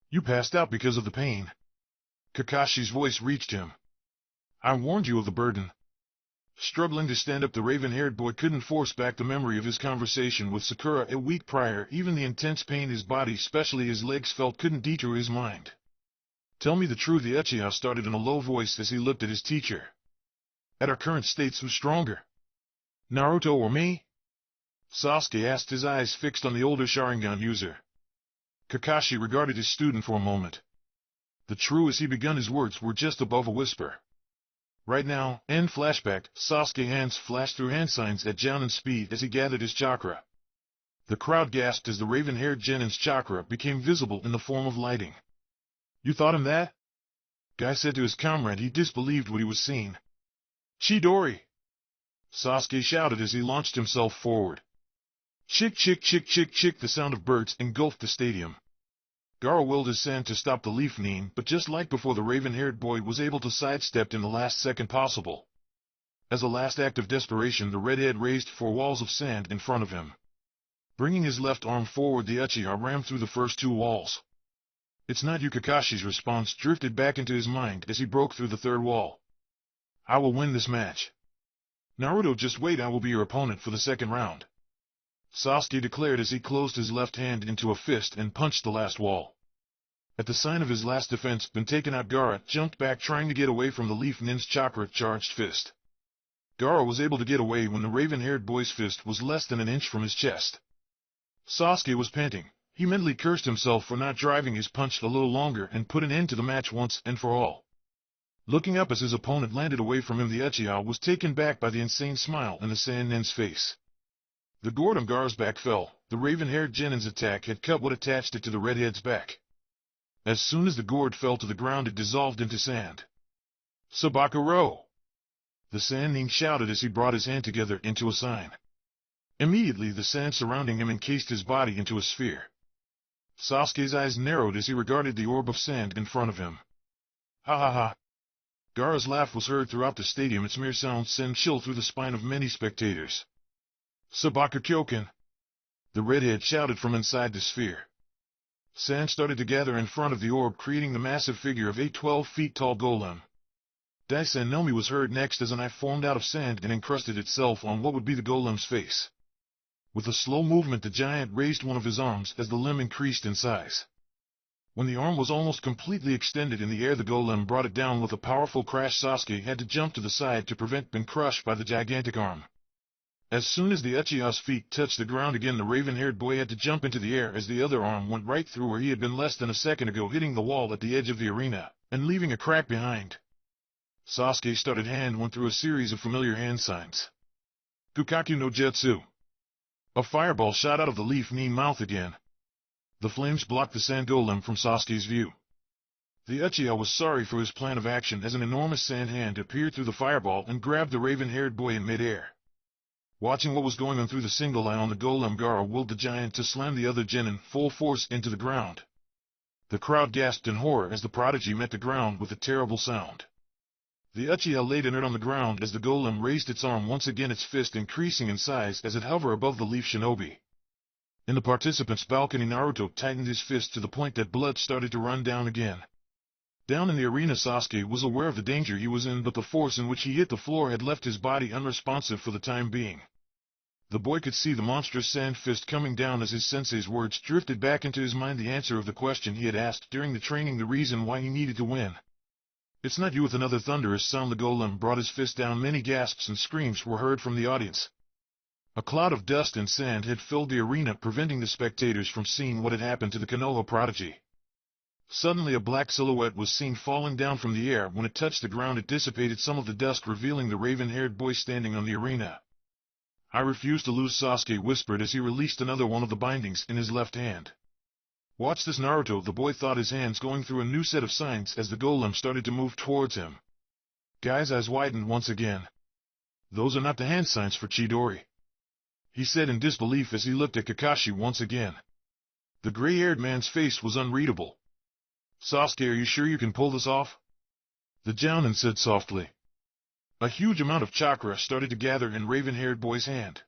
"You passed out because of the pain." Kakashi's voice reached him. "I warned you of the burden." Struggling to stand up, the raven-haired boy couldn't force back the memory of his conversation with Sakura a week prior. Even the intense pain his body, especially his legs, felt couldn't detour his mind. "Tell me the truth," the Uchiha started in a low voice as he looked at his teacher. "At our current states, who's stronger, Naruto or me?" Sasuke asked, his eyes fixed on the older Sharingan user. Kakashi regarded his student for a moment. The true as he begun his words were just above a whisper. Right now, end flashback, Sasuke's hands flashed through hand signs at Jounin speed as he gathered his chakra. The crowd gasped as the raven-haired genin's chakra became visible in the form of lighting. "You thought him that?" Guy said to his comrade. He disbelieved what he was seeing. "Chidori!" Sasuke shouted as he launched himself forward. Chick, chick, chick, chick, chick, the sound of birds engulfed the stadium. Gaara willed his sand to stop the leaf ning, but just like before, the raven-haired boy was able to sidestep in the last second possible. As a last act of desperation, the redhead raised 4 walls of sand in front of him. Bringing his left arm forward, the Uchiha rammed through the first 2 walls. "It's not you." Kakashi's response drifted back into his mind as he broke through the 3rd wall. "I will win this match. Naruto, just wait, I will be your opponent for the 2nd round." Sasuke declared as he closed his left hand into a fist and punched the last wall. At the sign of his last defense been taken out, Gaara jumped back trying to get away from the Leaf Nin's chakra-charged fist. Gaara was able to get away when the raven-haired boy's fist was less than an inch from his chest. Sasuke was panting. He mentally cursed himself for not driving his punch a little longer and put an end to the match once and for all. Looking up as his opponent landed away from him, the Uchiha was taken back by the insane smile in the Sand Nin's face. The gourd on Gaara's back fell. The raven-haired Genin's attack had cut what attached it to the redhead's back. As soon as the gourd fell to the ground, it dissolved into sand. Sabakuro! The Sand Nin shouted as he brought his hand together into a sign. Immediately the sand surrounding him encased his body into a sphere. Sasuke's eyes narrowed as he regarded the orb of sand in front of him. Ha ha ha! Gaara's laugh was heard throughout the stadium. Its mere sound sent chill through the spine of many spectators. Sabakakyoken! The redhead shouted from inside the sphere. Sand started to gather in front of the orb, creating the massive figure of a 12-feet-tall golem. Daisen Nomi was heard next as a knife formed out of sand and encrusted itself on what would be the golem's face. With a slow movement, the giant raised one of his arms as the limb increased in size. When the arm was almost completely extended in the air, the golem brought it down with a powerful crash. Sasuke had to jump to the side to prevent being crushed by the gigantic arm. As soon as the Uchiha's feet touched the ground again, the raven-haired boy had to jump into the air as the other arm went right through where he had been less than a second ago, hitting the wall at the edge of the arena, and leaving a crack behind. Sasuke's started hand went through a series of familiar hand signs. Kukaku no Jutsu. A fireball shot out of the Leaf Nin mouth again. The flames blocked the sand golem from Sasuke's view. The Uchiha was sorry for his plan of action as an enormous sand hand appeared through the fireball and grabbed the raven-haired boy in mid-air. Watching what was going on through the single eye on the golem, Gaara willed the giant to slam the other Genin full force into the ground. The crowd gasped in horror as the prodigy met the ground with a terrible sound. The Uchiha laid inert on the ground as the golem raised its arm once again, its fist increasing in size as it hovered above the Leaf Shinobi. In the participants' balcony, Naruto tightened his fist to the point that blood started to run down again. Down in the arena, Sasuke was aware of the danger he was in, but the force in which he hit the floor had left his body unresponsive for the time being. The boy could see the monstrous sand fist coming down as his sensei's words drifted back into his mind, the answer of the question he had asked during the training, the reason why he needed to win. It's not you. With another thunderous sound, the golem brought his fist down. Many gasps and screams were heard from the audience. A cloud of dust and sand had filled the arena, preventing the spectators from seeing what had happened to the Konoha prodigy. Suddenly a black silhouette was seen falling down from the air. When it touched the ground, it dissipated some of the dust, revealing the raven-haired boy standing on the arena. I refuse to lose, Sasuke whispered as he released another one of the bindings in his left hand. Watch this, Naruto, the boy thought, his hands going through a new set of signs as the golem started to move towards him. Guy's eyes widened once again. Those are not the hand signs for Chidori, he said in disbelief as he looked at Kakashi once again. The gray-haired man's face was unreadable. Sasuke, are you sure you can pull this off? The Jounin said softly. A huge amount of chakra started to gather in raven-haired boy's hand.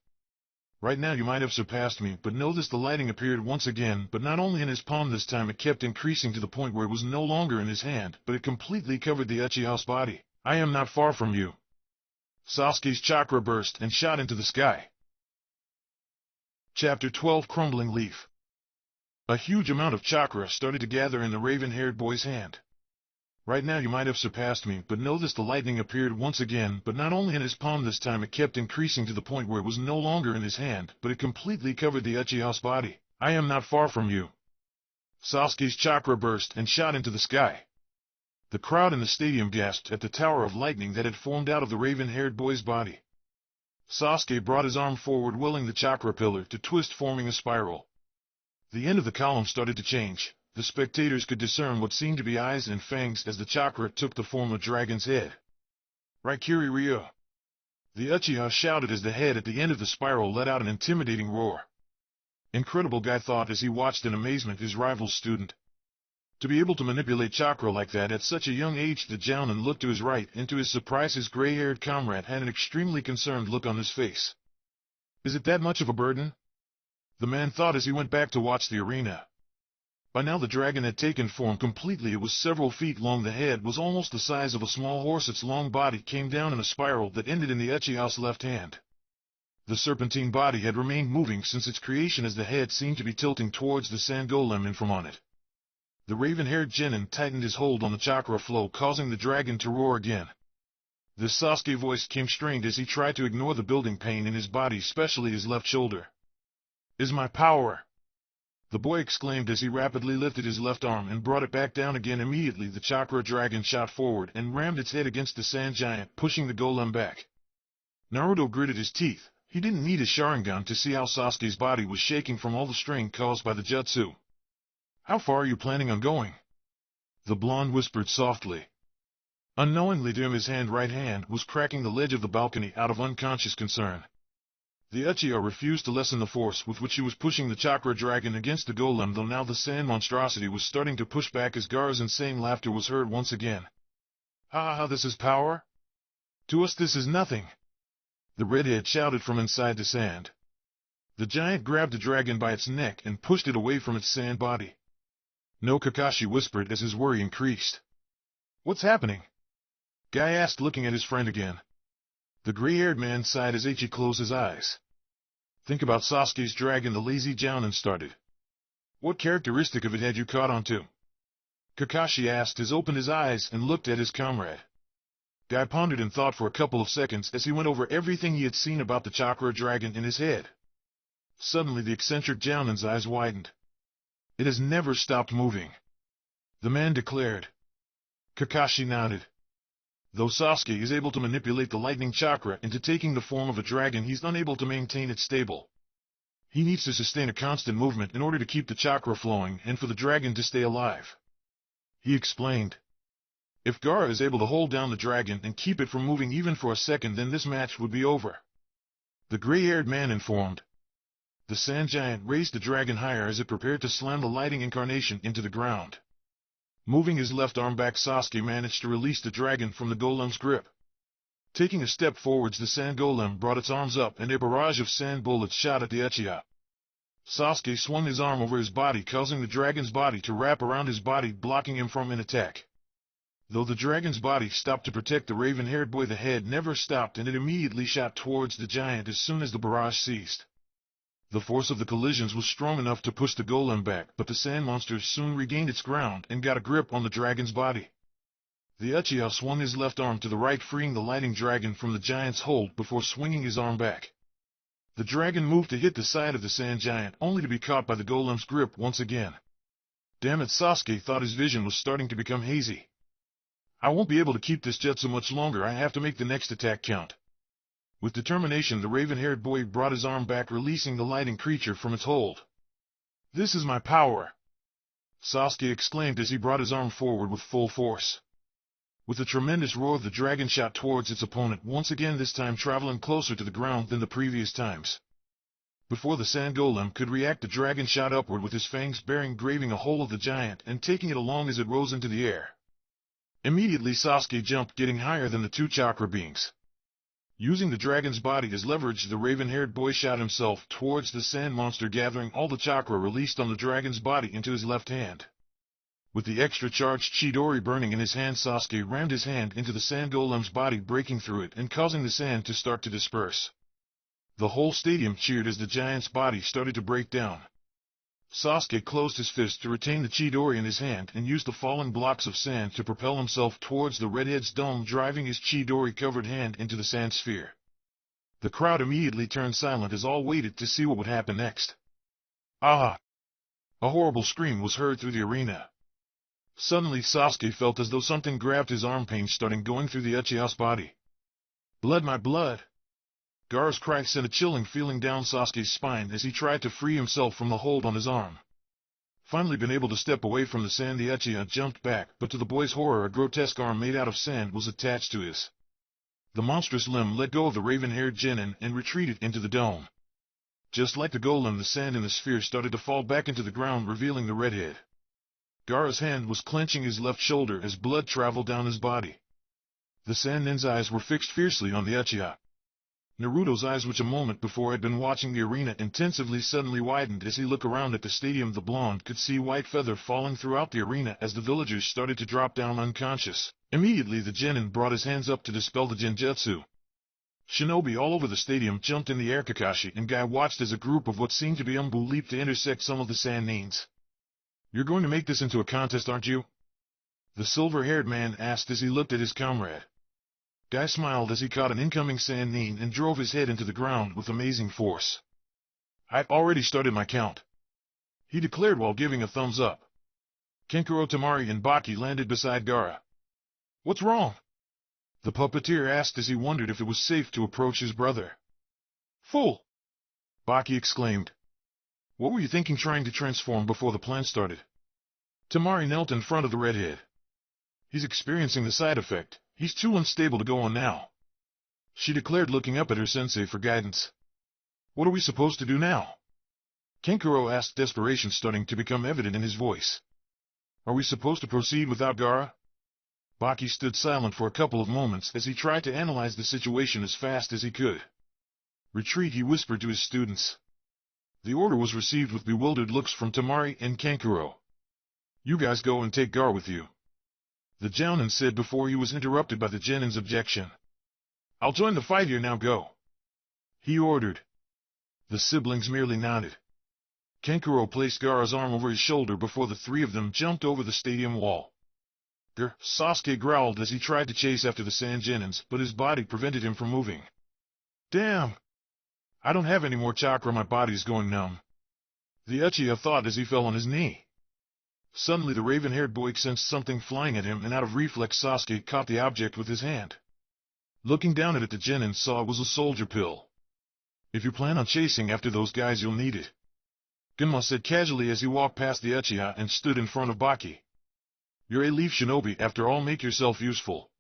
Right now you might have surpassed me, but know this, the lighting appeared once again, but not only in his palm this time. It kept increasing to the point where it was no longer in his hand, but it completely covered the Uchiha's body. I am not far from you. Sasuke's chakra burst and shot into the sky. Chapter 12, Crumbling Leaf. A huge amount of chakra started to gather in the raven-haired boy's hand. Right now you might have surpassed me, but know this, the lightning appeared once again, but not only in his palm this time. It kept increasing to the point where it was no longer in his hand, but it completely covered the Uchiha's body. I am not far from you. Sasuke's chakra burst and shot into the sky. The crowd in the stadium gasped at the tower of lightning that had formed out of the raven-haired boy's body. Sasuke brought his arm forward, willing the chakra pillar to twist, forming a spiral. The end of the column started to change. The spectators could discern what seemed to be eyes and fangs as the chakra took the form of dragon's head. Raikiri Ryo! The Uchiha shouted as the head at the end of the spiral let out an intimidating roar. Incredible, Guy thought as he watched in amazement his rival's student. To be able to manipulate chakra like that at such a young age. The Jounin looked to his right, and to his surprise his gray-haired comrade had an extremely concerned look on his face. Is it that much of a burden? The man thought as he went back to watch the arena. By now the dragon had taken form completely. It was several feet long. The head was almost the size of a small horse. Its long body came down in a spiral that ended in the Uchiha's left hand. The serpentine body had remained moving since its creation, as the head seemed to be tilting towards the sand golem in from on it. The raven-haired genin tightened his hold on the chakra flow, causing the dragon to roar again. The Sasuke voice came strained as he tried to ignore the building pain in his body, especially his left shoulder. "Is my power!" the boy exclaimed as he rapidly lifted his left arm and brought it back down again. Immediately the chakra dragon shot forward and rammed its head against the sand giant, pushing the golem back. Naruto gritted his teeth. He didn't need his Sharingan to see how Sasuke's body was shaking from all the strain caused by the jutsu. "How far are you planning on going?" the blonde whispered softly. Unknowingly to him, his right hand was cracking the ledge of the balcony out of unconscious concern. The Uchiha refused to lessen the force with which he was pushing the chakra dragon against the golem, though now the sand monstrosity was starting to push back as Gaara's insane laughter was heard once again. "Ha ha, this is power? To us this is nothing!" the redhead shouted from inside the sand. The giant grabbed the dragon by its neck and pushed it away from its sand body. "No," Kakashi whispered as his worry increased. "What's happening?" Guy asked, looking at his friend again. The gray-haired man sighed as Ichi closed his eyes. "Think about Sasuke's dragon," the lazy Jounin started. "What characteristic of it had you caught on to?" Kakashi asked as he opened his eyes and looked at his comrade. Guy pondered in thought for a couple of seconds as he went over everything he had seen about the chakra dragon in his head. Suddenly the eccentric Jounin's eyes widened. "It has never stopped moving," the man declared. Kakashi nodded. "Though Sasuke is able to manipulate the lightning chakra into taking the form of a dragon, he's unable to maintain it stable. He needs to sustain a constant movement in order to keep the chakra flowing and for the dragon to stay alive," he explained. "If Gaara is able to hold down the dragon and keep it from moving even for a second, then this match would be over," the gray-haired man informed. The sand giant raised the dragon higher as it prepared to slam the lighting incarnation into the ground. Moving his left arm back, Sasuke managed to release the dragon from the golem's grip. Taking a step forwards, the sand golem brought its arms up and a barrage of sand bullets shot at the Uchiha. Sasuke swung his arm over his body, causing the dragon's body to wrap around his body, blocking him from an attack. Though the dragon's body stopped to protect the raven-haired boy, the head never stopped, and it immediately shot towards the giant as soon as the barrage ceased. The force of the collisions was strong enough to push the golem back, but the sand monster soon regained its ground and got a grip on the dragon's body. The Uchiha swung his left arm to the right, freeing the lightning dragon from the giant's hold before swinging his arm back. The dragon moved to hit the side of the sand giant, only to be caught by the golem's grip once again. Damn it, Sasuke thought his vision was starting to become hazy. "I won't be able to keep this jutsu much longer. I have to make the next attack count." With determination, the raven-haired boy brought his arm back, releasing the lightning creature from its hold. "This is my power!" Sasuke exclaimed as he brought his arm forward with full force. With a tremendous roar, the dragon shot towards its opponent once again, this time traveling closer to the ground than the previous times. Before the sand golem could react, the dragon shot upward with his fangs baring, grazing a hole of the giant and taking it along as it rose into the air. Immediately Sasuke jumped, getting higher than the two chakra beings. Using the dragon's body as leverage, the raven-haired boy shot himself towards the sand monster, gathering all the chakra released on the dragon's body into his left hand. With the extra charged Chidori burning in his hand, Sasuke rammed his hand into the sand golem's body, breaking through it and causing the sand to start to disperse. The whole stadium cheered as the giant's body started to break down. Sasuke closed his fist to retain the Chidori in his hand and used the falling blocks of sand to propel himself towards the redhead's dome, driving his Chidori-covered hand into the sand sphere. The crowd immediately turned silent as all waited to see what would happen next. "Ah!" A horrible scream was heard through the arena. Suddenly Sasuke felt as though something grabbed his arm, pain starting going through the Uchiha's body. "Blood, my blood!" Gaara's cry sent a chilling feeling down Sasuke's spine as he tried to free himself from the hold on his arm. Finally been able to step away from the sand, the Uchiha jumped back, but to the boy's horror, a grotesque arm made out of sand was attached to his. The monstrous limb let go of the raven-haired genin and retreated into the dome. Just like the golem, the sand in the sphere started to fall back into the ground, revealing the redhead. Gaara's hand was clenching his left shoulder as blood traveled down his body. The sand nin's eyes were fixed fiercely on the Uchiha. Naruto's eyes, which a moment before had been watching the arena intensively, suddenly widened as he looked around at the stadium. The blonde could see white feather falling throughout the arena as the villagers started to drop down unconscious. Immediately the genin brought his hands up to dispel the genjutsu. Shinobi all over the stadium jumped in the air. Kakashi and Guy watched as a group of what seemed to be Umbu leaped to intersect some of the Sanins. You're going to make this into a contest, aren't you? The silver-haired man asked as he looked at his comrade. Guy smiled as he caught an incoming Sannin and drove his head into the ground with amazing force. I've already started my count, he declared while giving a thumbs up. Kenkuro, Tamari, and Baki landed beside Gaara. What's wrong? The puppeteer asked as he wondered if it was safe to approach his brother. Fool! Baki exclaimed. What were you thinking trying to transform before the plan started? Tamari knelt in front of the redhead. He's experiencing the side effect. He's too unstable to go on now, she declared, looking up at her sensei for guidance. What are we supposed to do now? Kenkuro asked, desperation starting to become evident in his voice. Are we supposed to proceed without Gaara? Baki stood silent for a couple of moments as he tried to analyze the situation as fast as he could. Retreat, he whispered to his students. The order was received with bewildered looks from Tamari and Kenkuro. You guys go and take Gaara with you, the Jounin said before he was interrupted by the Genin's objection. I'll join the fight here, now go, he ordered. The siblings merely nodded. Kenkuro placed Gaara's arm over his shoulder before the three of them jumped over the stadium wall. Sasuke growled as he tried to chase after the Sand Genins, but his body prevented him from moving. Damn! I don't have any more chakra, my body's going numb, the Uchiha thought as he fell on his knee. Suddenly the raven-haired boy sensed something flying at him, and out of reflex Sasuke caught the object with his hand. Looking down at it, the Genin saw it was a soldier pill. If you plan on chasing after those guys, you'll need it, Genma said casually as he walked past the Uchiha and stood in front of Baki. You're a leaf shinobi, after all, make yourself useful.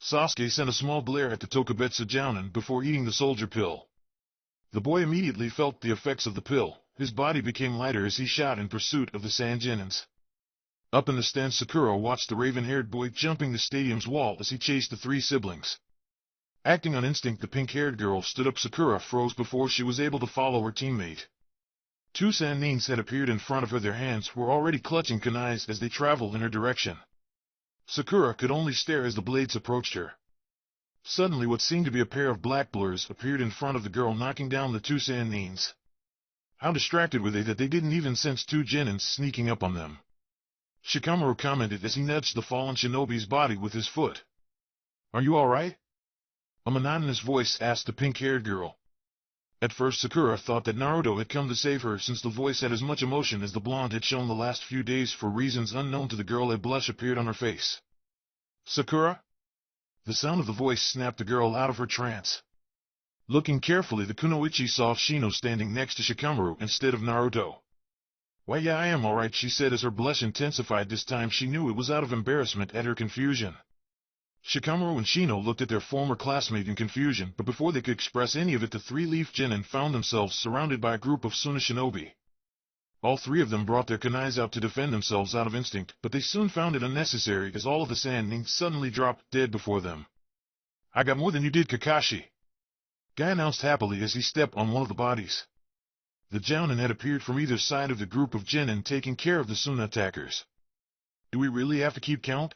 Sasuke sent a small glare at the Tokubetsu Jounin before eating the soldier pill. The boy immediately felt the effects of the pill. His body became lighter as he shot in pursuit of the Sand Genins. Up in the stand, Sakura watched the raven-haired boy jumping the stadium's wall as he chased the three siblings. Acting on instinct, the pink-haired girl stood up. Sakura froze before she was able to follow her teammate. Two Sannins had appeared in front of her. Their hands were already clutching kunais as they traveled in her direction. Sakura could only stare as the blades approached her. Suddenly what seemed to be a pair of black blurs appeared in front of the girl, knocking down the two Sannins. How distracted were they that they didn't even sense two Genins sneaking up on them? Shikamaru commented as he nudged the fallen shinobi's body with his foot. Are you alright? A monotonous voice asked the pink-haired girl. At first Sakura thought that Naruto had come to save her, since the voice had as much emotion as the blonde had shown the last few days. For reasons unknown to the girl, a blush appeared on her face. Sakura? The sound of the voice snapped the girl out of her trance. Looking carefully, the kunoichi saw Shino standing next to Shikamaru instead of Naruto. Why, yeah, I am alright, she said as her blush intensified. This time she knew it was out of embarrassment at her confusion. Shikamaru and Shino looked at their former classmate in confusion, but before they could express any of it, the three-leaf Genin found themselves surrounded by a group of Suna shinobi. All three of them brought their kunais out to defend themselves out of instinct, but they soon found it unnecessary as all of the Sannin suddenly dropped dead before them. I got more than you did, Kakashi, Guy announced happily as he stepped on one of the bodies. The Jounin had appeared from either side of the group of Genin, taking care of the Suna attackers. Do we really have to keep count?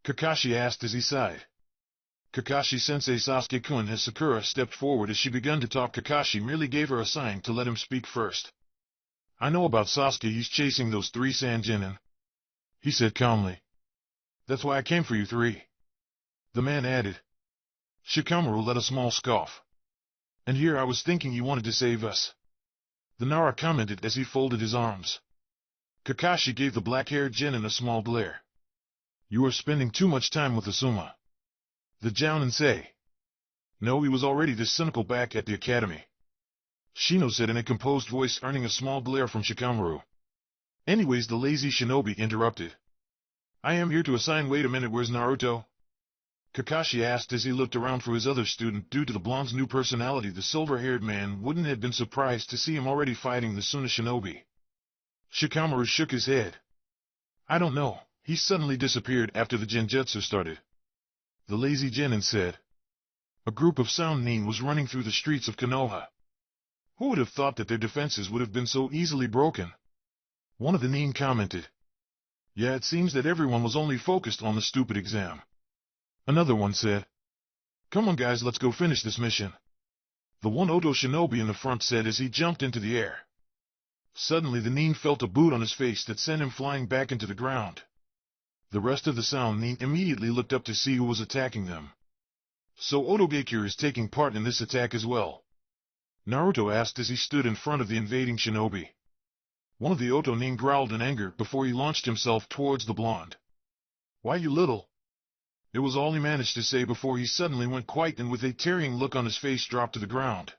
Kakashi asked as he sighed. Kakashi-sensei, Sasuke-kun, as Sakura stepped forward as she began to talk. Kakashi merely gave her a sign to let him speak first. I know about Sasuke, he's chasing those three Sand Genin, he said calmly. That's why I came for you three, the man added. Shikamaru let a small scoff. And here I was thinking you wanted to save us, the Nara commented as he folded his arms. Kakashi gave the black-haired Genin a small glare. You are spending too much time with Asuma, the Jounin say. No, he was already this cynical back at the academy, Shino said in a composed voice, earning a small glare from Shikamaru. Anyways, the lazy shinobi interrupted. I am here to assign. Wait a minute, where's Naruto? Kakashi asked as he looked around for his other student. Due to the blonde's new personality, the silver-haired man wouldn't have been surprised to see him already fighting the Suna shinobi. Shikamaru shook his head. I don't know, he suddenly disappeared after the genjutsu started, the lazy Genin said. A group of Sannin was running through the streets of Konoha. Who would have thought that their defenses would have been so easily broken? One of the Nin commented. Yeah, it seems that everyone was only focused on the stupid exam, another one said. Come on guys, let's go finish this mission. The one Oto shinobi in the front said as he jumped into the air. Suddenly the nin felt a boot on his face that sent him flying back into the ground. The rest of the sound nin immediately looked up to see who was attacking them. So Otogakure is taking part in this attack as well? Naruto asked as he stood in front of the invading shinobi. One of the Oto nin growled in anger before he launched himself towards the blonde. Why you little? It was all he managed to say before he suddenly went quiet and with a tearing look on his face dropped to the ground.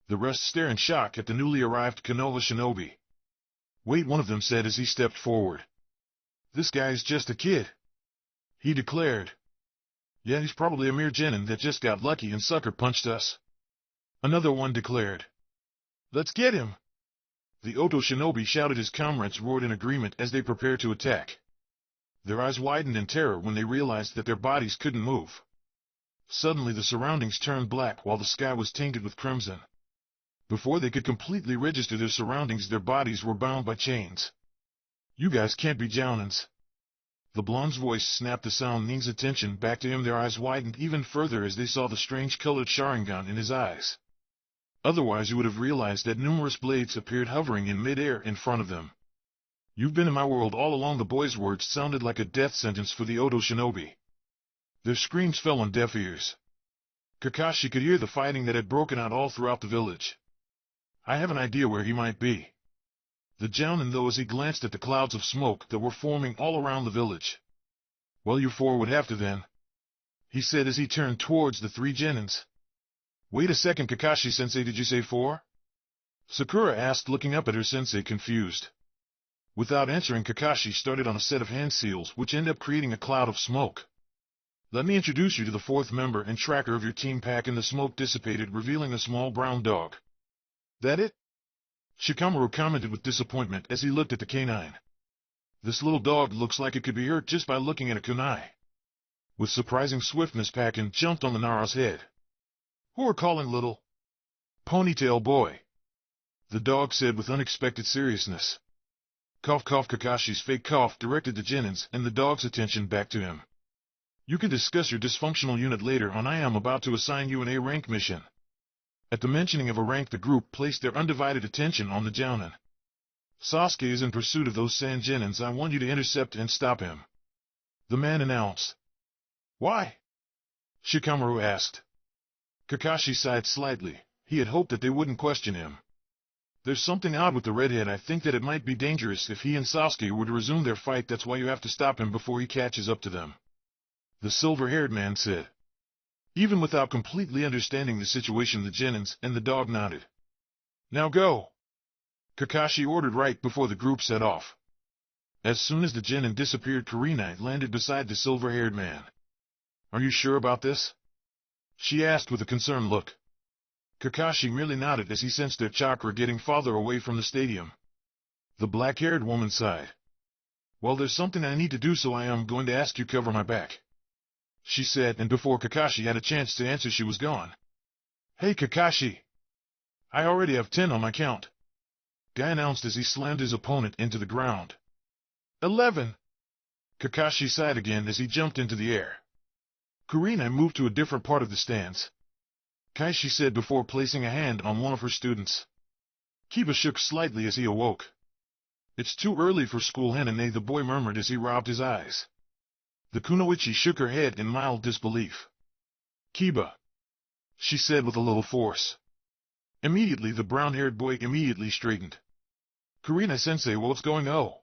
The rest stare in shock at the newly arrived Konoha shinobi. Wait, one of them said as he stepped forward. This guy is just a kid, he declared. Yeah, he's probably a mere genin that just got lucky and sucker punched us. Another one declared. Let's get him! The Oto shinobi shouted, his comrades roared in agreement as they prepared to attack. Their eyes widened in terror when they realized that their bodies couldn't move. Suddenly the surroundings turned black while the sky was tainted with crimson. Before they could completely register their surroundings, their bodies were bound by chains. You guys can't be jounins. The blonde's voice snapped the sound nin's attention back to him. Their eyes widened even further as they saw the strange colored Sharingan in his eyes. Otherwise you would have realized that numerous blades appeared hovering in mid-air in front of them. You've been in my world all along. The boy's words sounded like a death sentence for the Oto shinobi. Their screams fell on deaf ears. Kakashi could hear the fighting that had broken out all throughout the village. I have an idea where he might be. The jounin though as he glanced at the clouds of smoke that were forming all around the village. Well, you four would have to then, he said as he turned towards the three genins. Wait a second, Kakashi-sensei, did you say four? Sakura asked, looking up at her sensei confused. Without answering, Kakashi started on a set of hand seals which ended up creating a cloud of smoke. Let me introduce you to the fourth member and tracker of your team pack, and the smoke dissipated, revealing a small brown dog. That it? Shikamaru commented with disappointment as he looked at the canine. This little dog looks like it could be hurt just by looking at a kunai. With surprising swiftness, Pakin jumped on the Nara's head. Who are calling little? Ponytail boy, the dog said with unexpected seriousness. Cough cough. Kakashi's fake cough directed the genins and the dog's attention back to him. You can discuss your dysfunctional unit later on. I am about to assign you an A-rank mission. At the mentioning of a rank, the group placed their undivided attention on the jounin. Sasuke is in pursuit of those sand genins. I want you to intercept and stop him, the man announced. Why? Shikamaru asked. Kakashi sighed slightly. He had hoped that they wouldn't question him. There's something odd with the redhead. I think that it might be dangerous if he and Sasuke were to resume their fight. That's why you have to stop him before he catches up to them, the silver-haired man said. Even without completely understanding the situation, the genins and the dog nodded. Now go, Kakashi ordered right before the group set off. As soon as the genin disappeared, Kurenai landed beside the silver-haired man. Are you sure about this? She asked with a concerned look. Kakashi merely nodded as he sensed their chakra getting farther away from the stadium. The black-haired woman sighed. Well, there's something I need to do, so I am going to ask you to cover my back, she said, and before Kakashi had a chance to answer, she was gone. Hey Kakashi, I already have 10 on my count, Guy announced as he slammed his opponent into the ground. 11. Kakashi sighed again as he jumped into the air. Kurenai moved to a different part of the stands. Kai, she said before placing a hand on one of her students. Kiba shook slightly as he awoke. It's too early for school, Hanane, the boy murmured as he rubbed his eyes. The kunoichi shook her head in mild disbelief. Kiba, she said with a little force. Immediately the brown-haired boy immediately straightened. Kurenai-sensei, what's going on?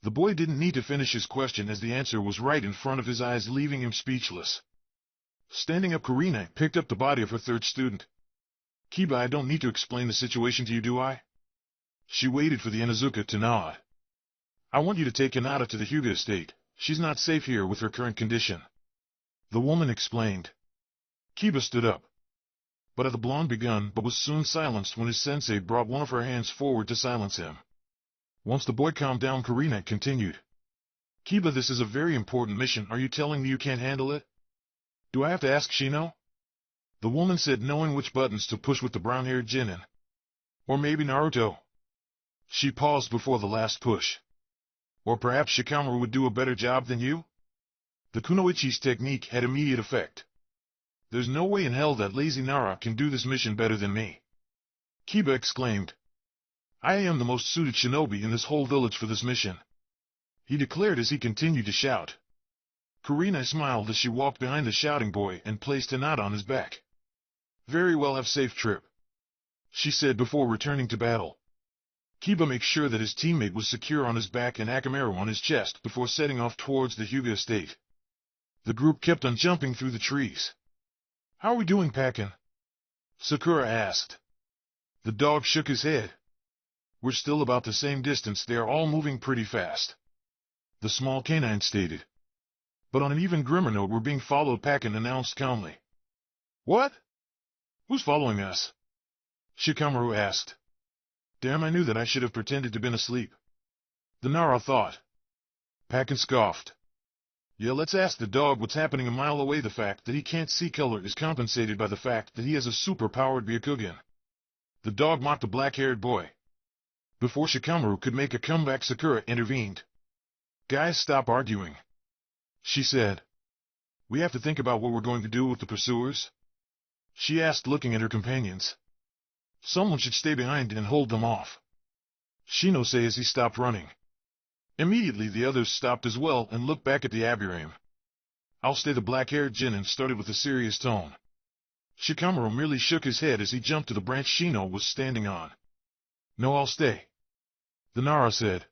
The boy didn't need to finish his question as the answer was right in front of his eyes, leaving him speechless. Standing up, Kurenai picked up the body of her third student. Kiba, I don't need to explain the situation to you, do I? She waited for the Inuzuka to nod. I want you to take Hinata to the Hyuga estate. She's not safe here with her current condition, the woman explained. Kiba stood up. But the blonde begun but was soon silenced when his sensei brought one of her hands forward to silence him. Once the boy calmed down, Kurenai continued. Kiba, this is a very important mission. Are you telling me you can't handle it? Do I have to ask Shino? The woman said, knowing which buttons to push with the brown-haired genin. Or maybe Naruto. She paused before the last push. Or perhaps Shikamaru would do a better job than you? The kunoichi's technique had immediate effect. There's no way in hell that lazy Nara can do this mission better than me. Kiba exclaimed. I am the most suited shinobi in this whole village for this mission, he declared as he continued to shout. Kurenai smiled as she walked behind the shouting boy and placed Hinata on his back. Very well, have safe trip, she said before returning to battle. Kiba makes sure that his teammate was secure on his back and Akamaru on his chest before setting off towards the Hyuga estate. The group kept on jumping through the trees. How are we doing, Pakin? Sakura asked. The dog shook his head. We're still about the same distance, they are all moving pretty fast, the small canine stated. But on an even grimmer note, we're being followed, Pakin announced calmly. What? Who's following us? Shikamaru asked. Damn, I knew that. I should have pretended to been asleep, the Nara thought. Pakin scoffed. Yeah, let's ask the dog what's happening a mile away. The fact that he can't see color is compensated by the fact that he has a super-powered Byakugan. The dog mocked the black-haired boy. Before Shikamaru could make a comeback, Sakura intervened. Guys, stop arguing, she said. We have to think about what we're going to do with the pursuers, she asked, looking at her companions. Someone should stay behind and hold them off, Shino said as he stopped running. Immediately the others stopped as well and looked back at the Aburame. I'll stay, the black-haired Genin started with a serious tone. Shikamaru merely shook his head as he jumped to the branch Shino was standing on. No, I'll stay, the Nara said.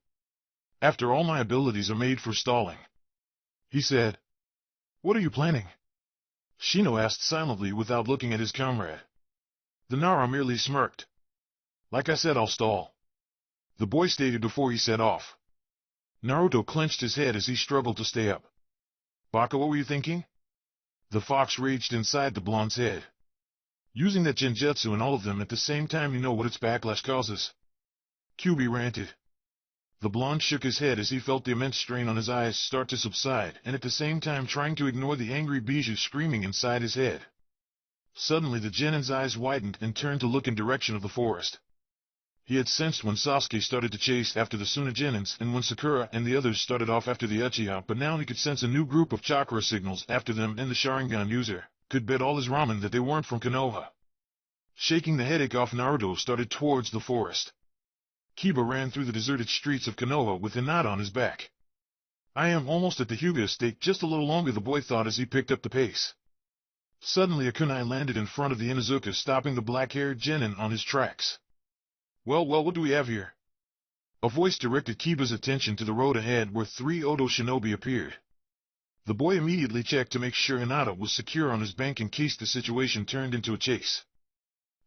After all, my abilities are made for stalling, he said. What are you planning? Shino asked silently without looking at his comrade. The Nara merely smirked. Like I said, I'll stall, the boy stated before he set off. Naruto clenched his head as he struggled to stay up. Baka, what were you thinking? The fox raged inside the blonde's head. Using that genjutsu and all of them at the same time, you know what its backlash causes, Kyuubi ranted. The blonde shook his head as he felt the immense strain on his eyes start to subside, and at the same time trying to ignore the angry Bijou screaming inside his head. Suddenly the Genin's eyes widened and turned to look in direction of the forest. He had sensed when Sasuke started to chase after the Suna Genins and when Sakura and the others started off after the Uchiha, but now he could sense a new group of chakra signals after them, and the Sharingan user could bet all his ramen that they weren't from Konoha. Shaking the headache off, Naruto started towards the forest. Kiba ran through the deserted streets of Konoha with Hinata on his back. I am almost at the Hyuga estate, just a little longer, the boy thought as he picked up the pace. Suddenly a kunai landed in front of the Inuzuka, stopping the black-haired Genin on his tracks. Well, what do we have here? A voice directed Kiba's attention to the road ahead where 3 Odo shinobi appeared. The boy immediately checked to make sure Hinata was secure on his bank in case the situation turned into a chase.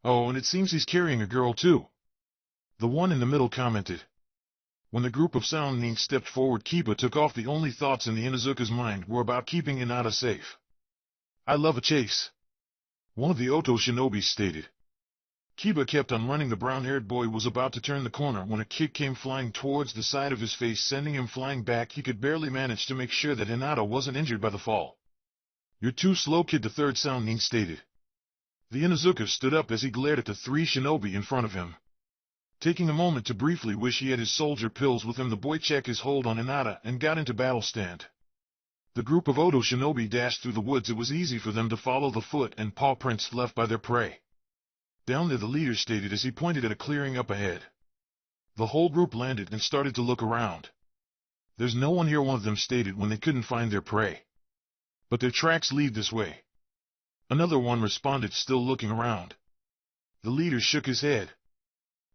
Oh, and it seems he's carrying a girl too, the one in the middle commented. When the group of sound ninjas stepped forward, Kiba took off. The only thoughts in the Inuzuka's mind were about keeping Hinata safe. I love a chase, one of the Oto shinobi stated. Kiba kept on running. The brown-haired boy was about to turn the corner when a kick came flying towards the side of his face, sending him flying back. He could barely manage to make sure that Hinata wasn't injured by the fall. You're too slow, kid, the third sound ninja stated. The Inuzuka stood up as he glared at the 3 shinobi in front of him. Taking a moment to briefly wish he had his soldier pills with him, the boy checked his hold on Hinata and got into battle stand. The group of Odo shinobi dashed through the woods. It was easy for them to follow the foot and paw prints left by their prey. Down there, the leader stated as he pointed at a clearing up ahead. The whole group landed and started to look around. There's no one here, one of them stated when they couldn't find their prey. But their tracks lead this way, another one responded, still looking around. The leader shook his head.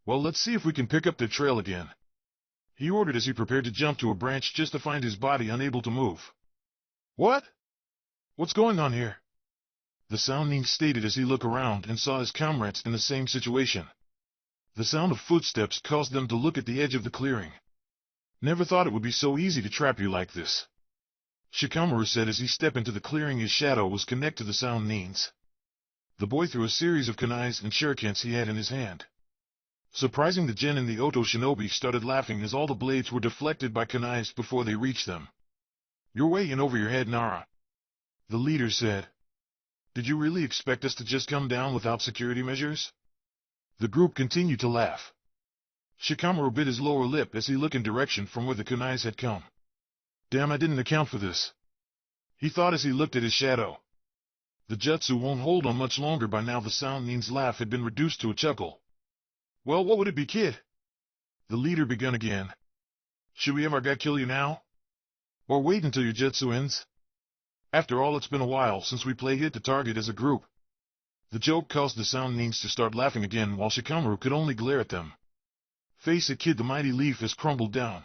Well, let's see if we can pick up their trail again, he ordered as he prepared to jump to a branch just to find his body unable to move. What? What's going on here? The sound ninja stated as he looked around and saw his comrades in the same situation. The sound of footsteps caused them to look at the edge of the clearing. Never thought it would be so easy to trap you like this, Shikamaru said as he stepped into the clearing. His shadow was connected to the sound ninja. The boy threw a series of kunais and shurikens he had in his hand. Surprising the Genin, the Oto shinobi started laughing as all the blades were deflected by kunais before they reached them. You're way in over your head, Nara, the leader said. Did you really expect us to just come down without security measures? The group continued to laugh. Shikamaru bit his lower lip as he looked in direction from where the kunais had come. Damn, I didn't account for this, he thought as he looked at his shadow. The jutsu won't hold on much longer. By now the sound nin's laugh had been reduced to a chuckle. Well, what would it be, kid? The leader began again. Should we have our guy kill you now? Or wait until your jutsu ends? After all, it's been a while since we played Hit the Target as a group. The joke caused the sound nins to start laughing again while Shikamaru could only glare at them. Face it, kid, the mighty leaf has crumbled down.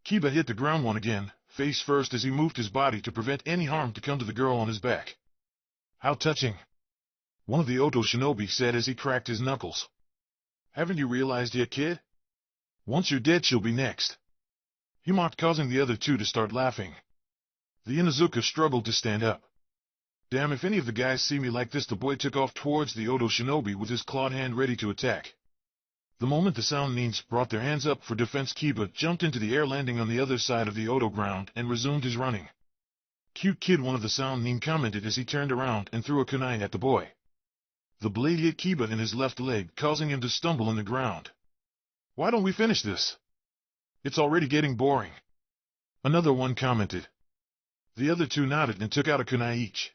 Kiba hit the ground one again, face first, as he moved his body to prevent any harm to come to the girl on his back. How touching, one of the Oto shinobi said as he cracked his knuckles. Haven't you realized yet, kid? Once you're dead, she'll be next. He mocked, causing the other two to start laughing. The Inuzuka struggled to stand up. Damn, if any of the guys see me like this. The boy took off towards the Oto shinobi with his clawed hand ready to attack. The moment the sound nins brought their hands up for defense, Kiba jumped into the air, landing on the other side of the Oto ground, and resumed his running. Cute kid, one of the sound nin commented as he turned around and threw a kunai at the boy. The blade hit Kiba in his left leg, causing him to stumble on the ground. Why don't we finish this? It's already getting boring, another one commented. The other two nodded and took out a kunai each.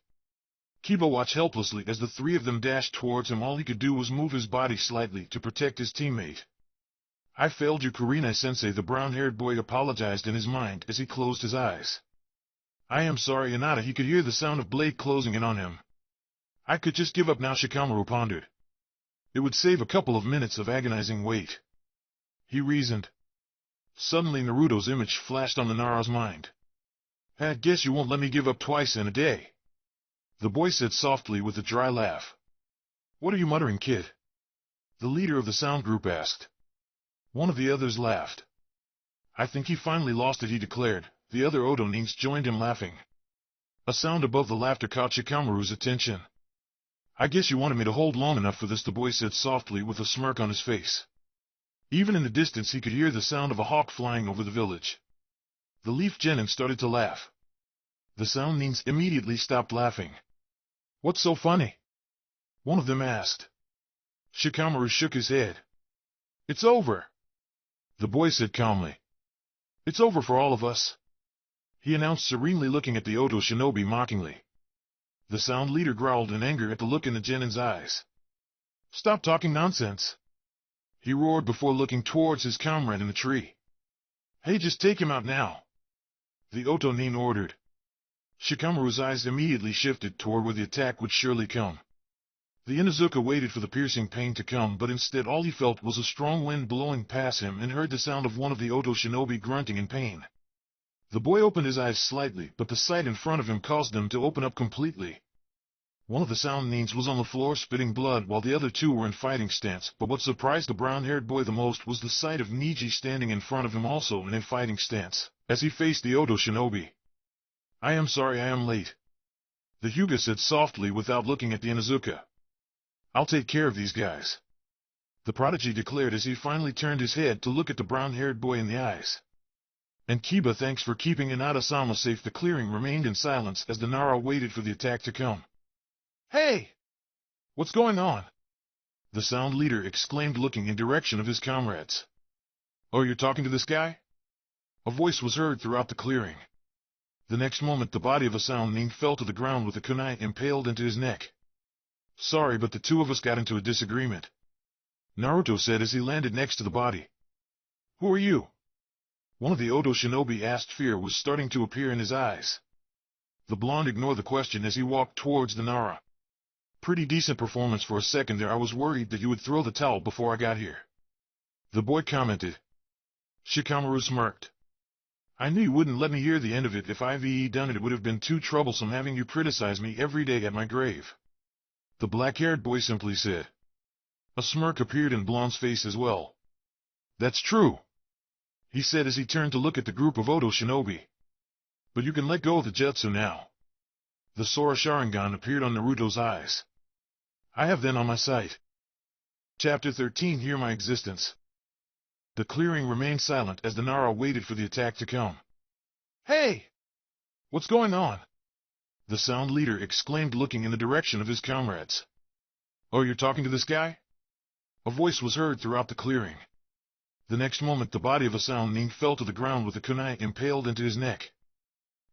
Kiba watched helplessly as the three of them dashed towards him. All he could do was move his body slightly to protect his teammate. I failed you, Kurenai-sensei, the brown-haired boy apologized in his mind as he closed his eyes. I am sorry, Inada. He could hear the sound of blade closing in on him. I could just give up now, Shikamaru pondered. It would save a couple of minutes of agonizing wait. He reasoned. Suddenly Naruto's image flashed on the Nara's mind. I guess you won't let me give up twice in a day, the boy said softly with a dry laugh. What are you muttering, kid? The leader of the sound group asked. One of the others laughed. I think he finally lost it, he declared. The other Oto nins joined him, laughing. A sound above the laughter caught Shikamaru's attention. I guess you wanted me to hold long enough for this, the boy said softly with a smirk on his face. Even in the distance he could hear the sound of a hawk flying over the village. The leaf genin started to laugh. The sound nins immediately stopped laughing. What's so funny? One of them asked. Shikamaru shook his head. It's over, the boy said calmly. It's over for all of us, he announced serenely, looking at the Oto shinobi mockingly. The sound leader growled in anger at the look in the genin's eyes. Stop talking nonsense, he roared before looking towards his comrade in the tree. Hey, just take him out now, the Oto nin ordered. Shikamaru's eyes immediately shifted toward where the attack would surely come. The Inuzuka waited for the piercing pain to come, but instead all he felt was a strong wind blowing past him and heard the sound of one of the Oto shinobi grunting in pain. The boy opened his eyes slightly, but the sight in front of him caused them to open up completely. One of the sound nins was on the floor spitting blood while the other two were in fighting stance, but what surprised the brown-haired boy the most was the sight of Niji standing in front of him also in a fighting stance, as he faced the Oto shinobi. I am sorry I am late, the Hyuga said softly without looking at the Inuzuka. I'll take care of these guys, the prodigy declared as he finally turned his head to look at the brown-haired boy in the eyes. And Kiba, thanks for keeping Inada-sama safe. The clearing remained in silence as the Nara waited for the attack to come. Hey! What's going on? The sound leader exclaimed, looking in direction of his comrades. Oh, you're talking to this guy? A voice was heard throughout the clearing. The next moment the body of a sound nin fell to the ground with a kunai impaled into his neck. Sorry, but the two of us got into a disagreement, Naruto said as he landed next to the body. Who are you? One of the Oto shinobi asked. Fear was starting to appear in his eyes. The blonde ignored the question as he walked towards the Nara. Pretty decent performance for a second there. I was worried that you would throw the towel before I got here, the boy commented. Shikamaru smirked. I knew you wouldn't let me hear the end of it. If I've done it, it would have been too troublesome having you criticize me every day at my grave, the black-haired boy simply said. A smirk appeared in Blonde's face as well. That's true, he said as he turned to look at the group of Oto shinobi. But you can let go of the jutsu now. The Sora Sharingan appeared on Naruto's eyes. I have then on my sight. Chapter 13. Hear my existence. The clearing remained silent as the Nara waited for the attack to come. Hey! What's going on? The sound leader exclaimed, looking in the direction of his comrades. Oh, you're talking to this guy? A voice was heard throughout the clearing. The next moment the body of a sound nin fell to the ground with a kunai impaled into his neck.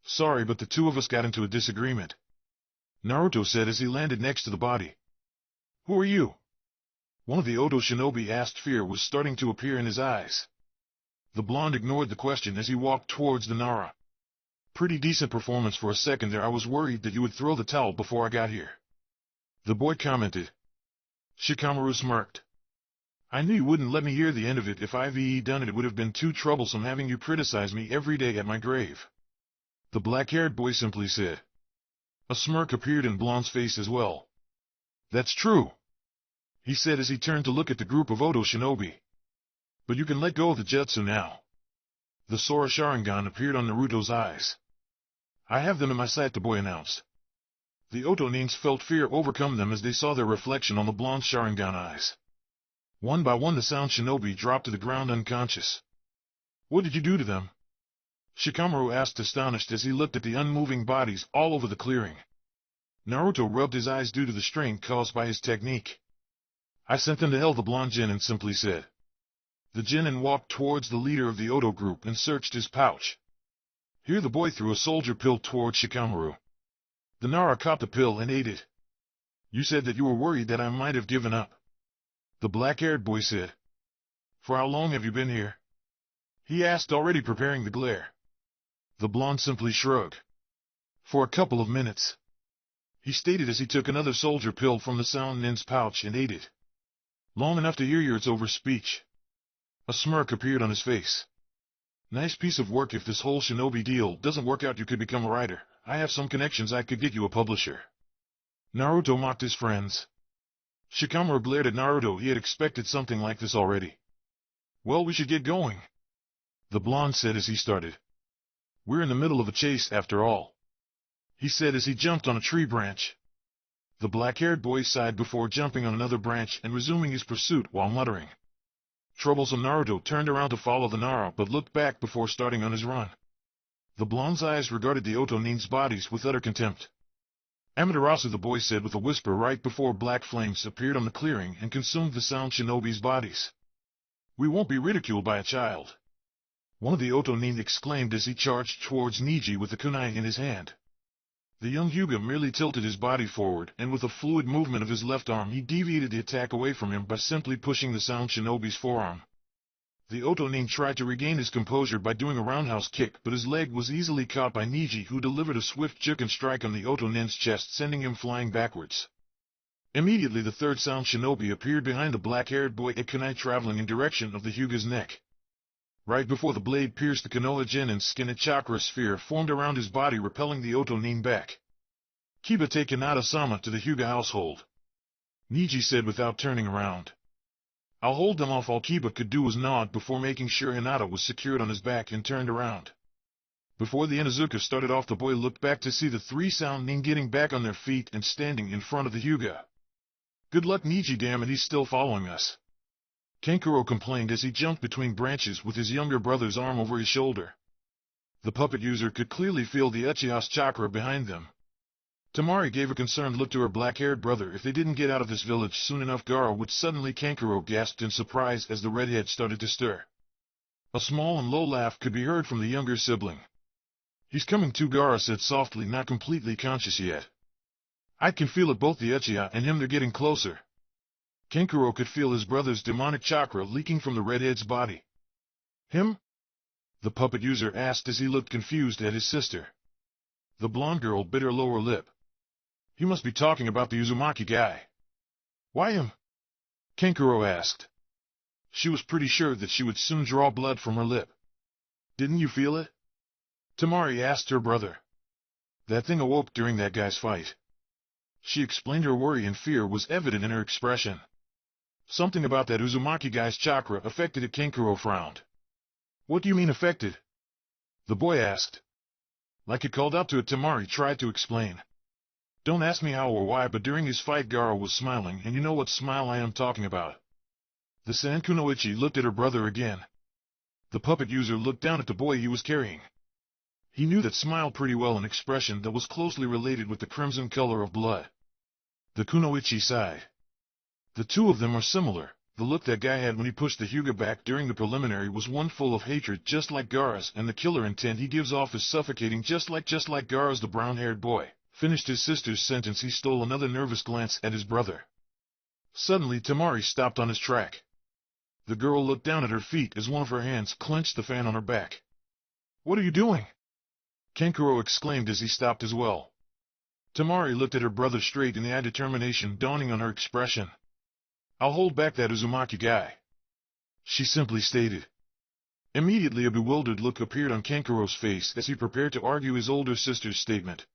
Sorry, but the two of us got into a disagreement, Naruto said as he landed next to the body. Who are you? One of the Oto shinobi asked. Fear was starting to appear in his eyes. The blonde ignored the question as he walked towards the Nara. Pretty decent performance for a second there. I was worried that you would throw the towel before I got here. The boy commented. Shikamaru smirked. I knew you wouldn't let me hear the end of it. If I've done it, it would have been too troublesome having you criticize me every day at my grave. The black-haired boy simply said. A smirk appeared in Blonde's face as well. That's true, he said as he turned to look at the group of Oto shinobi. But you can let go of the jutsu now. The Sora Sharingan appeared on Naruto's eyes. I have them in my sight, the boy announced. The Oto ninjas felt fear overcome them as they saw their reflection on the blonde's Sharingan eyes. One by one the sound shinobi dropped to the ground unconscious. What did you do to them? Shikamaru asked, astonished as he looked at the unmoving bodies all over the clearing. Naruto rubbed his eyes due to the strain caused by his technique. I sent them to hell, the blonde genin simply said. The genin walked towards the leader of the Oto group and searched his pouch. Here the boy threw a soldier pill towards Shikamaru. The Nara caught the pill and ate it. You said that you were worried that I might have given up, the black-haired boy said. For how long have you been here? He asked, already preparing the glare. The blonde simply shrugged. For a couple of minutes, he stated as he took another soldier pill from the sound nin's pouch and ate it. Long enough to hear your it's over speech. A smirk appeared on his face. Nice piece of work. If this whole shinobi deal doesn't work out, you could become a writer. I have some connections. I could get you a publisher. Naruto mocked his friends. Shikamaru glared at Naruto. He had expected something like this already. Well, we should get going, the blonde said as he started. We're in the middle of a chase after all, he said as he jumped on a tree branch. The black-haired boy sighed before jumping on another branch and resuming his pursuit while muttering. Troublesome Naruto turned around to follow the Nara but looked back before starting on his run. The blonde's eyes regarded the Oto ninjas' bodies with utter contempt. Amaterasu, the boy said with a whisper right before black flames appeared on the clearing and consumed the sound shinobi's bodies. We won't be ridiculed by a child, one of the Oto ninjas exclaimed as he charged towards Niji with the kunai in his hand. The young Hyuga merely tilted his body forward, and with a fluid movement of his left arm he deviated the attack away from him by simply pushing the sound shinobi's forearm. The Oto ninja tried to regain his composure by doing a roundhouse kick, but his leg was easily caught by Niji, who delivered a swift juken strike on the Oto ninja's chest, sending him flying backwards. Immediately the third sound shinobi appeared behind the black-haired boy, a kunai traveling in direction of the Hyuga's neck. Right before the blade pierced the Konoha genin's skin, a chakra sphere formed around his body, repelling the Oto ninja back. Kibate Kanata-sama to the Hyuga household, Niji said without turning around. I'll hold them off. All Kiba could do was nod before making sure Hinata was secured on his back and turned around. Before the Inuzuka started off, the boy looked back to see the three sound nin getting back on their feet and standing in front of the Hyuga. Good luck, Niji, damn it, he's still following us, Kankuro complained as he jumped between branches with his younger brother's arm over his shoulder. The puppet user could clearly feel the Uchiha's chakra behind them. Tamari gave a concerned look to her black-haired brother. If they didn't get out of this village soon enough, Gaara would suddenly. Kankuro gasped in surprise as the redhead started to stir. A small and low laugh could be heard from the younger sibling. He's coming too, Gaara said softly, not completely conscious yet. I can feel it, both the Uchiha and him, they're getting closer. Kankuro could feel his brother's demonic chakra leaking from the redhead's body. Him? The puppet user asked as he looked confused at his sister. The blonde girl bit her lower lip. He must be talking about the Uzumaki guy. Why him? Kankuro asked. She was pretty sure that she would soon draw blood from her lip. Didn't you feel it? Tamari asked her brother. That thing awoke during that guy's fight. She explained. Her worry and fear was evident in her expression. Something about that Uzumaki guy's chakra affected it. Kankuro frowned. What do you mean affected? The boy asked. Like it called out to it, Tamari tried to explain. Don't ask me how or why, but during his fight Gaara was smiling, and you know what smile I am talking about. The Sankunoichi looked at her brother again. The puppet user looked down at the boy he was carrying. He knew that smile pretty well, an expression that was closely related with the crimson color of blood. The Kunoichi sighed. The two of them are similar. The look that guy had when he pushed the Hyuga back during the preliminary was one full of hatred, just like Gaara's, and the killer intent he gives off is suffocating, just like Gaara's. The brown-haired boy Finished his sister's sentence, he stole another nervous glance at his brother. Suddenly Tamari stopped on his track. The girl looked down at her feet as one of her hands clenched the fan on her back. "What are you doing?" Kankuro exclaimed as he stopped as well. Tamari looked at her brother straight in the eye, determination dawning on her expression. "I'll hold back that Uzumaki guy," she simply stated. Immediately a bewildered look appeared on Kankuro's face as he prepared to argue his older sister's statement.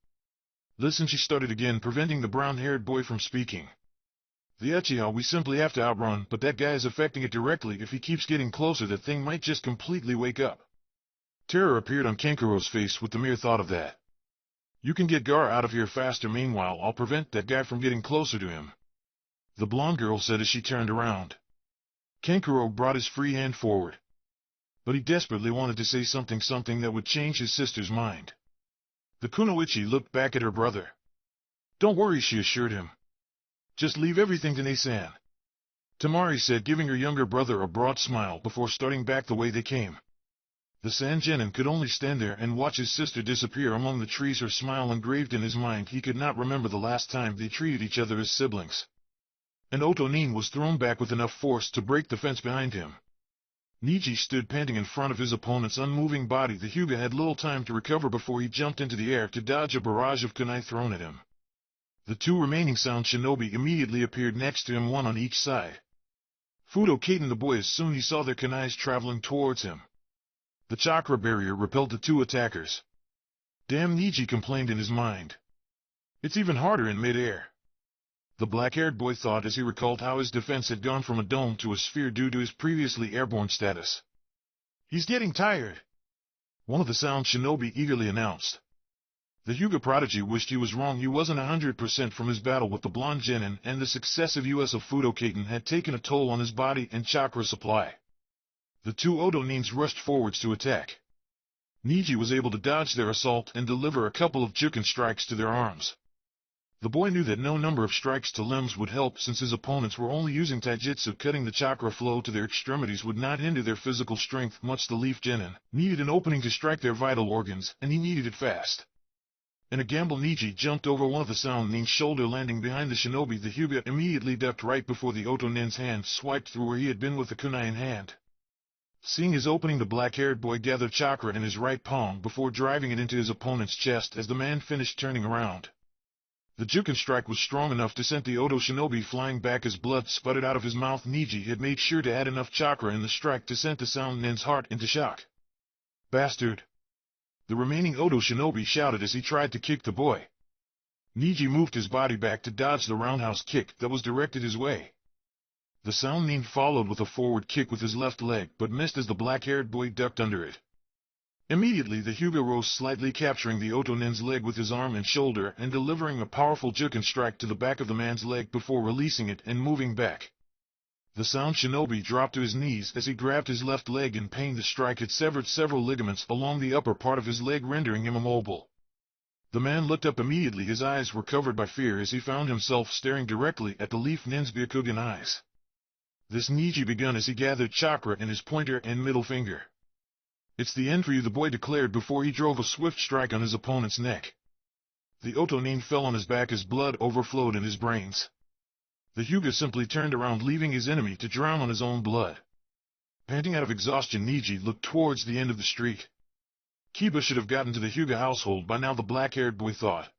"Listen," she started again, preventing the brown-haired boy from speaking. "The Uchiha we simply have to outrun, but that guy is affecting it directly. If he keeps getting closer, that thing might just completely wake up." Terror appeared on Kankuro's face with the mere thought of that. "You can get Gar out of here faster, meanwhile I'll prevent that guy from getting closer to him," the blonde girl said as she turned around. Kankuro brought his free hand forward. But he desperately wanted to say something that would change his sister's mind. The Kunoichi looked back at her brother. "Don't worry," she assured him. "Just leave everything to Ne-san," Tamari said, giving her younger brother a broad smile before starting back the way they came. The Sangenin could only stand there and watch his sister disappear among the trees, her smile engraved in his mind. He could not remember the last time they treated each other as siblings. And Otonin was thrown back with enough force to break the fence behind him. Niji stood panting in front of his opponent's unmoving body. The Hyuga had little time to recover before he jumped into the air to dodge a barrage of kunai thrown at him. The two remaining sound shinobi immediately appeared next to him, one on each side. Fudo Katen the boy as soon he saw their kunais traveling towards him. The chakra barrier repelled the two attackers. "Damn," Niji complained in his mind. "It's even harder in mid-air." The black-haired boy thought as he recalled how his defense had gone from a dome to a sphere due to his previously airborne status. "He's getting tired," one of the sound shinobi eagerly announced. The Hyuga prodigy wished he was wrong. He wasn't 100% from his battle with the blonde genin, and the successive use of Fudo Katen had taken a toll on his body and chakra supply. The two Otonins rushed forwards to attack. Niji was able to dodge their assault and deliver a couple of Juken strikes to their arms. The boy knew that no number of strikes to limbs would help, since his opponents were only using taijutsu. Cutting the chakra flow to their extremities would not hinder their physical strength much. The leaf genin needed an opening to strike their vital organs, and he needed it fast. In a gamble, Niji jumped over one of the sound nin's shoulder, landing behind the shinobi. The Hyuga immediately ducked right before the Otonin's hand swiped through where he had been with the kunai in hand. Seeing his opening, the black-haired boy gathered chakra in his right palm before driving it into his opponent's chest as the man finished turning around. The Juken strike was strong enough to send the Oto shinobi flying back as blood sputtered out of his mouth. Niji had made sure to add enough chakra in the strike to send the sound nin's heart into shock. "Bastard!" the remaining Oto shinobi shouted as he tried to kick the boy. Niji moved his body back to dodge the roundhouse kick that was directed his way. The sound nin followed with a forward kick with his left leg, but missed as the black-haired boy ducked under it. Immediately the Hyuga rose slightly, capturing the Otonin's leg with his arm and shoulder and delivering a powerful Juken strike to the back of the man's leg before releasing it and moving back. The sound shinobi dropped to his knees as he grabbed his left leg in pain. The strike had severed several ligaments along the upper part of his leg, rendering him immobile. The man looked up immediately. His eyes were covered by fear as he found himself staring directly at the leaf nin's Byakugan eyes. This Niji begun as he gathered chakra in his pointer and middle finger. "It's the end for you," the boy declared before he drove a swift strike on his opponent's neck. The Otonin fell on his back as blood overflowed in his brains. The Hyuga simply turned around, leaving his enemy to drown on his own blood. Panting out of exhaustion, Niji looked towards the end of the street. Kiba should have gotten to the Hyuga household by now, the black-haired boy thought.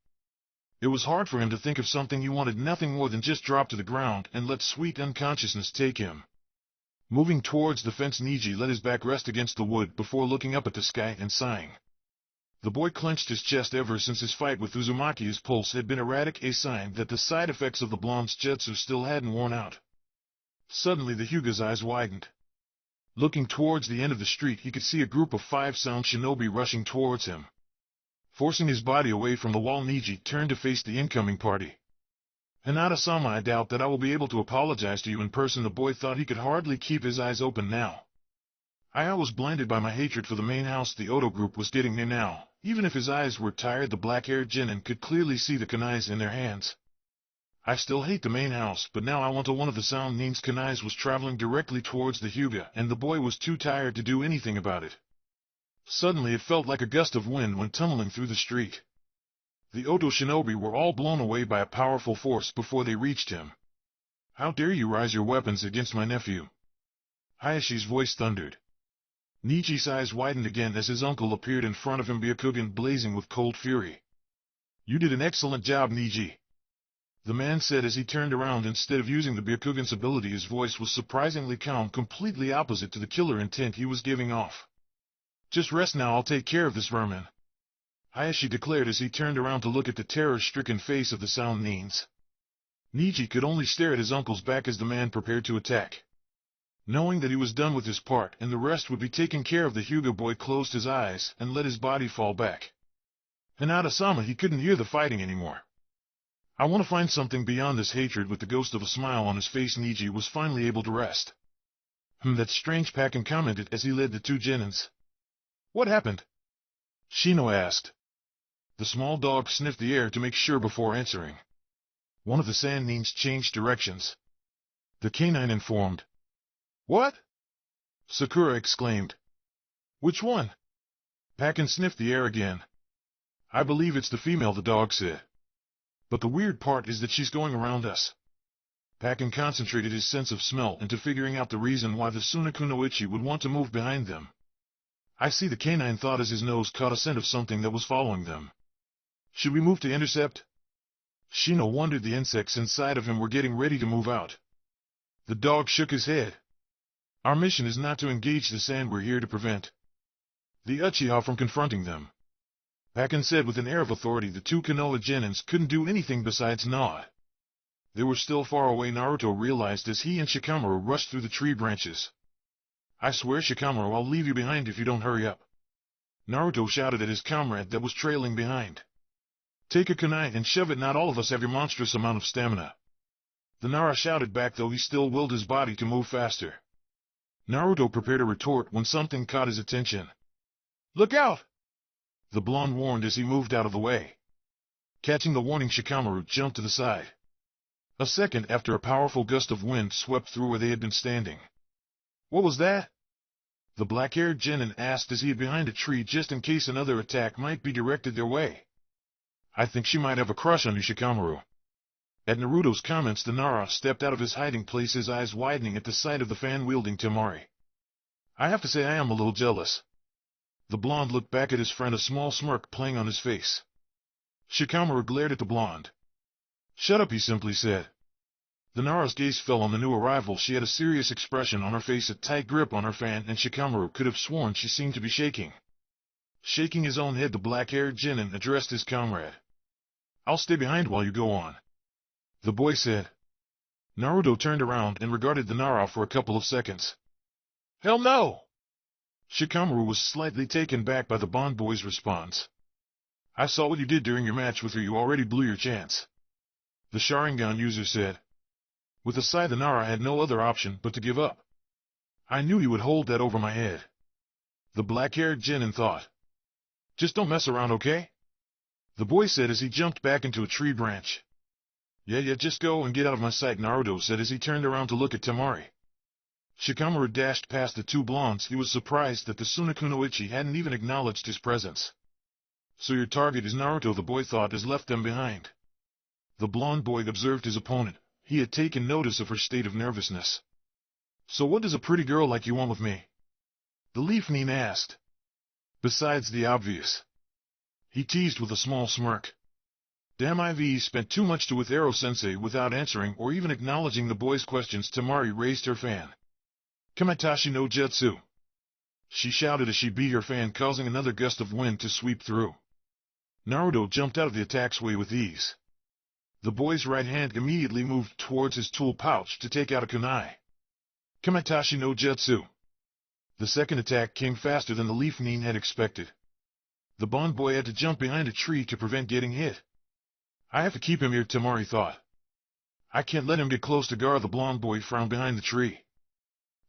It was hard for him to think of something he wanted nothing more than just drop to the ground and let sweet unconsciousness take him. Moving towards the fence, Niji let his back rest against the wood before looking up at the sky and sighing. The boy clenched his chest. Ever since his fight with Uzumaki, his pulse had been erratic, a sign that the side effects of the blonde's jutsu still hadn't worn out. Suddenly the Hyuga's eyes widened. Looking towards the end of the street, he could see a group of 5 sound shinobi rushing towards him. Forcing his body away from the wall, Niji turned to face the incoming party. "Hinata-sama, I doubt that I will be able to apologize to you in person." The boy thought he could hardly keep his eyes open now. I was blinded by my hatred for the main house the Oto group was getting near now. Even if his eyes were tired, the black-haired genin could clearly see the kunais in their hands. I still hate the main house, but now I want to. One of the sound nin's kunais was traveling directly towards the Hyuga, and the boy was too tired to do anything about it. Suddenly it felt like a gust of wind went tumbling through the street. The Oto shinobi were all blown away by a powerful force before they reached him. "How dare you raise your weapons against my nephew?" Hayashi's voice thundered. Niji's eyes widened again as his uncle appeared in front of him, Byakugan blazing with cold fury. "You did an excellent job, Niji," the man said as he turned around. Instead of using the Byakugan's ability, his voice was surprisingly calm, completely opposite to the killer intent he was giving off. "Just rest now, I'll take care of this vermin," Hayashi declared as he turned around to look at the terror-stricken face of the Sound Nines. Niji could only stare at his uncle's back as the man prepared to attack. Knowing that he was done with his part and the rest would be taken care of, the Hyuga boy closed his eyes and let his body fall back. Hinata-sama, he couldn't hear the fighting anymore. "I want to find something beyond this hatred." With the ghost of a smile on his face, Niji was finally able to rest. That's strange," Pakken commented as he led the two genins. "What happened?" Shino asked. The small dog sniffed the air to make sure before answering. "One of the Sand Nines changed directions," the canine informed. "What?" Sakura exclaimed. "Which one?" Pakken sniffed the air again. "I believe it's the female," the dog said. "But the weird part is that she's going around us." Pakken concentrated his sense of smell into figuring out the reason why the Sunakunoichi would want to move behind them. "I see," the canine thought as his nose caught a scent of something that was following them. "Should we move to intercept?" Shino wondered. The insects inside of him were getting ready to move out. The dog shook his head. "Our mission is not to engage the sand, we're here to prevent the Uchiha from confronting them," Pakken said with an air of authority. The two Konoha genins couldn't do anything besides nod. They were still far away, Naruto realized as he and Shikamaru rushed through the tree branches. "I swear, Shikamaru, I'll leave you behind if you don't hurry up," Naruto shouted at his comrade that was trailing behind. "Take a kunai and shove it, not all of us have your monstrous amount of stamina," the Nara shouted back, though he still willed his body to move faster. Naruto prepared a retort when something caught his attention. "Look out!" the blonde warned as he moved out of the way. Catching the warning, Shikamaru jumped to the side. A second after, a powerful gust of wind swept through where they had been standing. "What was that?" the black-haired genin asked as he hid behind a tree just in case another attack might be directed their way. "I think she might have a crush on you, Shikamaru." At Naruto's comments, the Nara stepped out of his hiding place, his eyes widening at the sight of the fan-wielding Temari. "I have to say I am a little jealous." The blonde looked back at his friend, a small smirk playing on his face. Shikamaru glared at the blonde. "Shut up," he simply said. The Nara's gaze fell on the new arrival. She had a serious expression on her face, a tight grip on her fan, and Shikamaru could have sworn she seemed to be shaking. Shaking his own head, the black-haired genin addressed his comrade. "I'll stay behind while you go on," the boy said. Naruto turned around and regarded the Nara for a couple of seconds. "Hell no!" Shikamaru was slightly taken back by the Bond boy's response. "I saw what you did during your match with her. You already blew your chance," the Sharingan user said. With a sigh, the Nara had no other option but to give up. "I knew he would hold that over my head," the black-haired genin thought. "Just don't mess around, okay?" the boy said as he jumped back into a tree branch. Yeah, just go and get out of my sight," Naruto said as he turned around to look at Temari. Shikamaru dashed past the two blondes. He was surprised that the Sunakunoichi hadn't even acknowledged his presence. "So your target is Naruto," the boy thought, has left them behind. The blonde boy observed his opponent. He had taken notice of her state of nervousness. "So what does a pretty girl like you want with me?" the Leaf Nin asked. "Besides the obvious," he teased with a small smirk. Damn, IV spent too much to with Ero-sensei. Without answering or even acknowledging the boy's questions, Temari raised her fan. "Kamitashi no Jutsu," she shouted as she beat her fan, causing another gust of wind to sweep through. Naruto jumped out of the attack's way with ease. The boy's right hand immediately moved towards his tool pouch to take out a kunai. "Kamitashi no Jutsu." The second attack came faster than the Leaf Nin had expected. The Bond boy had to jump behind a tree to prevent getting hit. "I have to keep him here," Temari thought. "I can't let him get close to Gar." The blonde boy frowned behind the tree.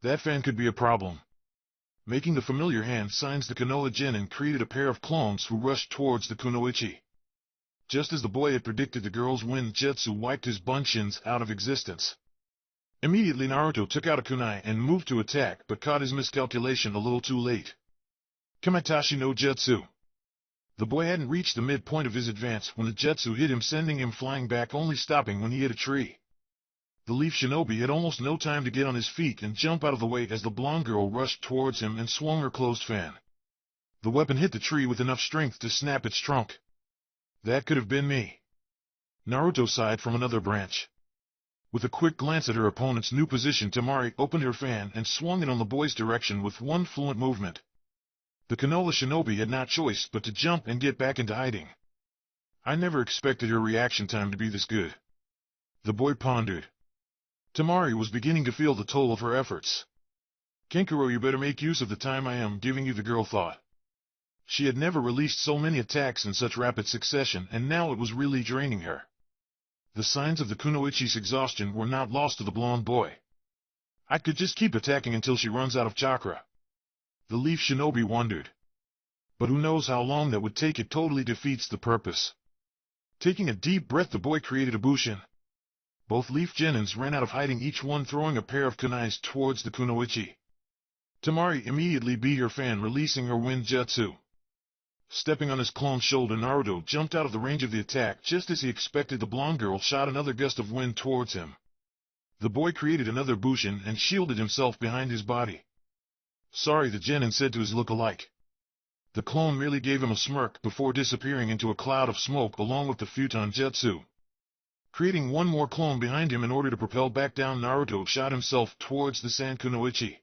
That fan could be a problem. Making the familiar hand signs, the Konoha genin created a pair of clones who rushed towards the Kunoichi. Just as the boy had predicted, the girl's wind jutsu wiped his bunshins out of existence. Immediately, Naruto took out a kunai and moved to attack, but caught his miscalculation a little too late. "Kamitashi no Jutsu." The boy hadn't reached the midpoint of his advance when the jutsu hit him, sending him flying back, only stopping when he hit a tree. The leaf shinobi had almost no time to get on his feet and jump out of the way as the blonde girl rushed towards him and swung her closed fan. The weapon hit the tree with enough strength to snap its trunk. That could have been me. Naruto sighed from another branch. With a quick glance at her opponent's new position, Temari opened her fan and swung it on the boy's direction with one fluent movement. The Konoha shinobi had not choice but to jump and get back into hiding. I never expected her reaction time to be this good. The boy pondered. Temari was beginning to feel the toll of her efforts. Kenkuro, you better make use of the time I am giving you, the girl thought. She had never released so many attacks in such rapid succession, and now it was really draining her. The signs of the kunoichi's exhaustion were not lost to the blonde boy. I could just keep attacking until she runs out of chakra. The leaf shinobi wondered. But who knows how long that would take? It totally defeats the purpose. Taking a deep breath, the boy created a bushin. Both leaf genins ran out of hiding, each one throwing a pair of kunais towards the kunoichi. Temari immediately beat her fan, releasing her wind jutsu. Stepping on his clone's shoulder, Naruto jumped out of the range of the attack. Just as he expected, the blonde girl shot another gust of wind towards him. The boy created another bushin and shielded himself behind his body. Sorry, the genin said to his look-alike. The clone merely gave him a smirk before disappearing into a cloud of smoke along with the futon jutsu. Creating one more clone behind him in order to propel back down, Naruto shot himself towards the sand kunoichi.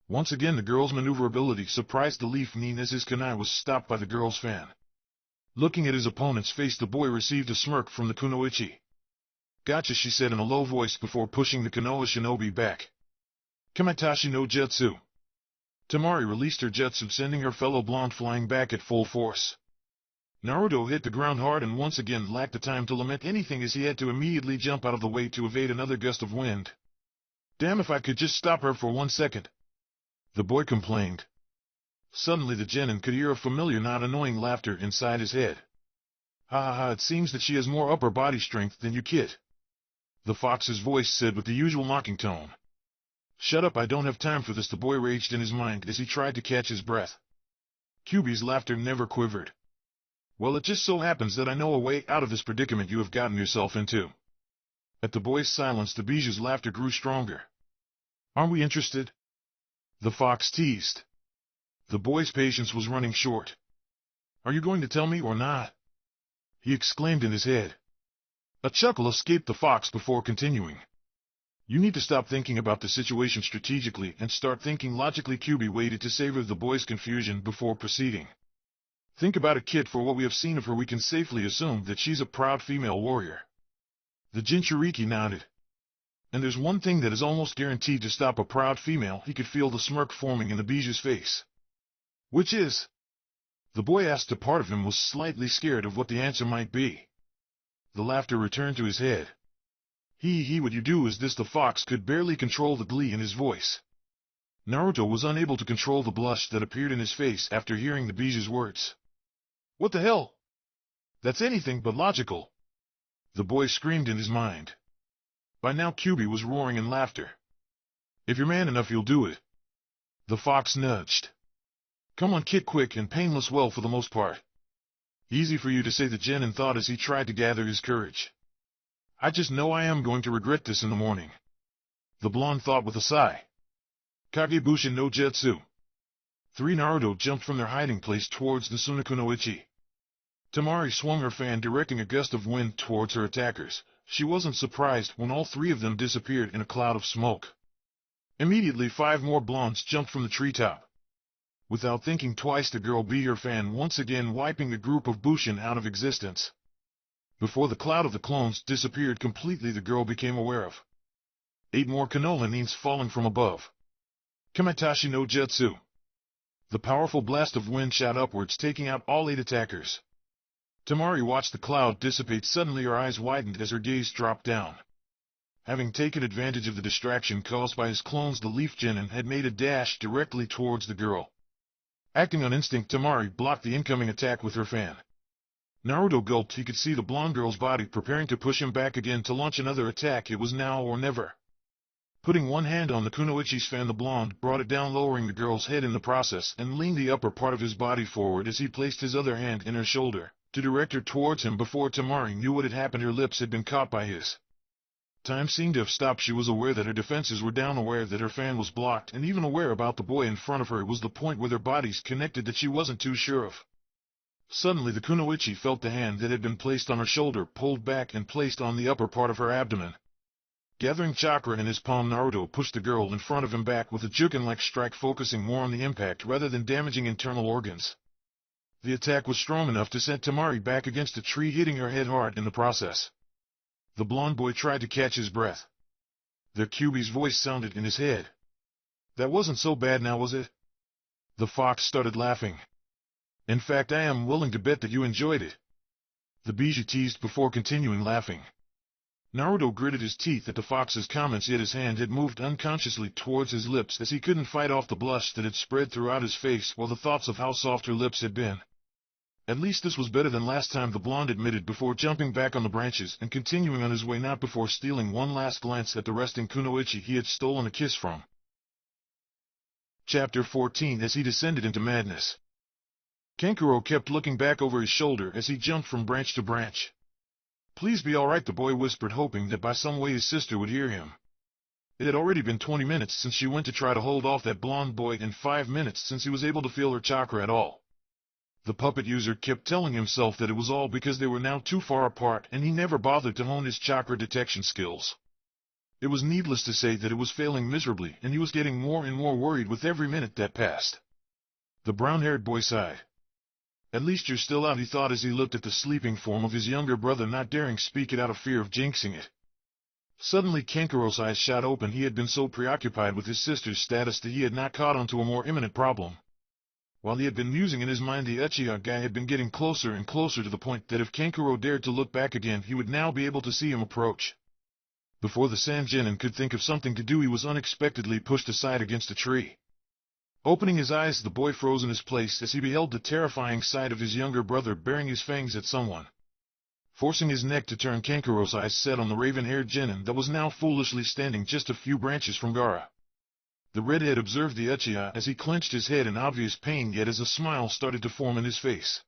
Once again, the girl's maneuverability surprised the leaf nin as his kunai was stopped by the girl's fan. Looking at his opponent's face, the boy received a smirk from the kunoichi. Gotcha, she said in a low voice before pushing the Konoha shinobi back. Kamitachi no jutsu. Temari released her jutsu, sending her fellow blonde flying back at full force. Naruto hit the ground hard and once again lacked the time to lament anything as he had to immediately jump out of the way to evade another gust of wind. Damn, if I could just stop her for 1 second. The boy complained. Suddenly the genin could hear a familiar, not annoying laughter inside his head. Ha ha ha, it seems that she has more upper body strength than you, kid. The fox's voice said with the usual mocking tone. Shut up, I don't have time for this, the boy raged in his mind as he tried to catch his breath. Kyubi's laughter never quivered. Well, it just so happens that I know a way out of this predicament you have gotten yourself into. At the boy's silence, the Biju's laughter grew stronger. Aren't we interested? The fox teased. The boy's patience was running short. Are you going to tell me or not? He exclaimed in his head. A chuckle escaped the fox before continuing. You need to stop thinking about the situation strategically and start thinking logically. Kyubi waited to savor the boy's confusion before proceeding. Think about it, kid. For what we have seen of her, we can safely assume that she's a proud female warrior. The Jinchuriki nodded. And there's one thing that is almost guaranteed to stop a proud female. He could feel the smirk forming in the Biju's face. Which is? The boy asked. A part of him was slightly scared of what the answer might be. The laughter returned to his head. What you do is this. The fox could barely control the glee in his voice. Naruto was unable to control the blush that appeared in his face after hearing the Biju's words. What the hell? That's anything but logical. The boy screamed in his mind. By now Kyubi was roaring in laughter. If you're man enough, you'll do it. The fox nudged. Come on, kid, quick and painless. Well, for the most part. Easy for you to say, the genin thought as he tried to gather his courage. I just know I am going to regret this in the morning. The blonde thought with a sigh. Kagebushin no Jutsu. 3. Naruto jumped from their hiding place towards the Sunakunoichi. Temari swung her fan, directing a gust of wind towards her attackers. She wasn't surprised when all 3 of them disappeared in a cloud of smoke. Immediately 5 more blondes jumped from the treetop. Without thinking twice, the girl beat her fan, once again wiping the group of Bushin out of existence. Before the cloud of the clones disappeared completely, the girl became aware of 8 more Konoha nins falling from above. Kamitachi no Jutsu. The powerful blast of wind shot upwards, taking out all 8 attackers. Temari watched the cloud dissipate. Suddenly her eyes widened as her gaze dropped down. Having taken advantage of the distraction caused by his clones, the leaf genin had made a dash directly towards the girl. Acting on instinct, Temari blocked the incoming attack with her fan. Naruto gulped. He could see the blonde girl's body preparing to push him back again to launch another attack. It was now or never. Putting one hand on the kunoichi's fan, the blonde brought it down, lowering the girl's head in the process, and leaned the upper part of his body forward as he placed his other hand in her shoulder, to direct her towards him. Before Temari knew what had happened, her lips had been caught by his. Time seemed to have stopped. She was aware that her defenses were down, aware that her fan was blocked, and even aware about the boy in front of her. It was the point where their bodies connected that she wasn't too sure of. Suddenly the kunoichi felt the hand that had been placed on her shoulder pulled back and placed on the upper part of her abdomen. Gathering chakra in his palm, Naruto pushed the girl in front of him back with a Juken-like strike, focusing more on the impact rather than damaging internal organs. The attack was strong enough to send Temari back against a tree, hitting her head hard in the process. The blonde boy tried to catch his breath. The Kyuubi's voice sounded in his head. "That wasn't so bad now, was it?" The fox started laughing. "In fact, I am willing to bet that you enjoyed it." The Bijou teased before continuing laughing. Naruto gritted his teeth at the fox's comments, yet his hand had moved unconsciously towards his lips as he couldn't fight off the blush that had spread throughout his face while the thoughts of how soft her lips had been. At least this was better than last time, the blonde admitted before jumping back on the branches and continuing on his way, not before stealing one last glance at the resting kunoichi he had stolen a kiss from. Chapter 14. As he descended into madness. Kankuro kept looking back over his shoulder as he jumped from branch to branch. "Please be all right," the boy whispered, hoping that by some way his sister would hear him. It had already been 20 minutes since she went to try to hold off that blonde boy, and 5 minutes since he was able to feel her chakra at all. The puppet user kept telling himself that it was all because they were now too far apart, and he never bothered to hone his chakra detection skills. It was needless to say that it was failing miserably, and he was getting more and more worried with every minute that passed. The brown-haired boy sighed. "At least you're still out," he thought as he looked at the sleeping form of his younger brother, not daring speak it out of fear of jinxing it. Suddenly Kankuro's eyes shot open. He had been so preoccupied with his sister's status that he had not caught on to a more imminent problem. While he had been musing in his mind, the Uchiha guy had been getting closer and closer, to the point that if Kankuro dared to look back again, he would now be able to see him approach. Before the Sanjinin could think of something to do, he was unexpectedly pushed aside against a tree. Opening his eyes, the boy froze in his place as he beheld the terrifying sight of his younger brother baring his fangs at someone. Forcing his neck to turn, Kankuro's eyes set on the raven-haired genin that was now foolishly standing just a few branches from Gaara. The redhead observed the Uchiha as he clenched his head in obvious pain, yet as a smile started to form in his face.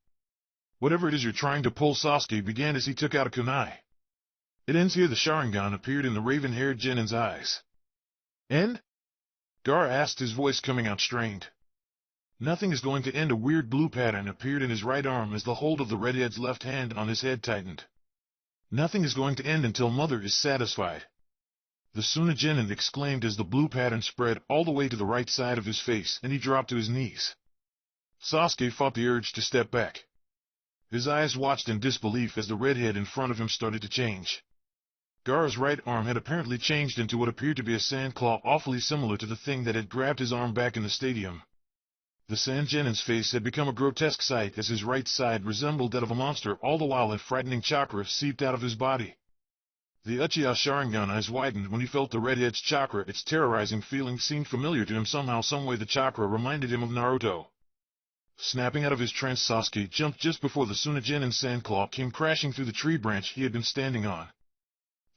"Whatever it is you're trying to pull," Sasuke began as he took out a kunai. "It ends here." The Sharingan appeared in the raven-haired genin's eyes. "End?" Gaara asked, his voice coming out strained. "Nothing is going to end." A weird blue pattern appeared in his right arm as the hold of the redhead's left hand on his head tightened. "Nothing is going to end until Mother is satisfied," the Tsunajinin exclaimed as the blue pattern spread all the way to the right side of his face and he dropped to his knees. Sasuke fought the urge to step back. His eyes watched in disbelief as the redhead in front of him started to change. Gaara's right arm had apparently changed into what appeared to be a sand claw, awfully similar to the thing that had grabbed his arm back in the stadium. The Sanjinin's face had become a grotesque sight as his right side resembled that of a monster, all the while a frightening chakra seeped out of his body. The Uchiha Sharingan eyes widened when he felt the redhead's chakra. Its terrorizing feeling seemed familiar to him somehow, someway. The chakra reminded him of Naruto. Snapping out of his trance, Sasuke jumped just before the Tsunajinin's sandclaw came crashing through the tree branch he had been standing on.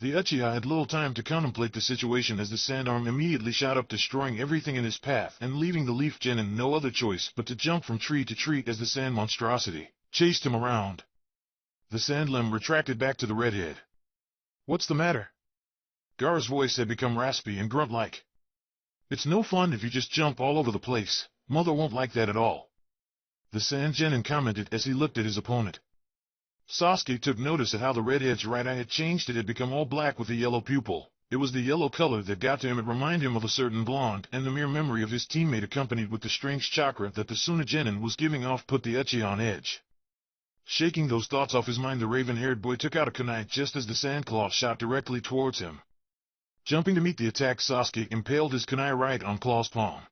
The Uchiha had little time to contemplate the situation as the sandarm immediately shot up, destroying everything in his path and leaving the leaf genin no other choice but to jump from tree to tree as the sand monstrosity chased him around. The sand limb retracted back to the redhead. "What's the matter?" Gaara's voice had become raspy and grunt-like. "It's no fun if you just jump all over the place. Mother won't like that at all," the Sanjinin commented as he looked at his opponent. Sasuke took notice at how the redhead's right eye had changed. It had become all black with a yellow pupil. It was the yellow color that got to him. It reminded him of a certain blonde, and the mere memory of his teammate accompanied with the strange chakra that the Tsunajinin was giving off put the Uchiha on edge. Shaking those thoughts off his mind, the raven-haired boy took out a kunai just as the sandclaw shot directly towards him. Jumping to meet the attack, Sasuke impaled his kunai right on Claw's palm.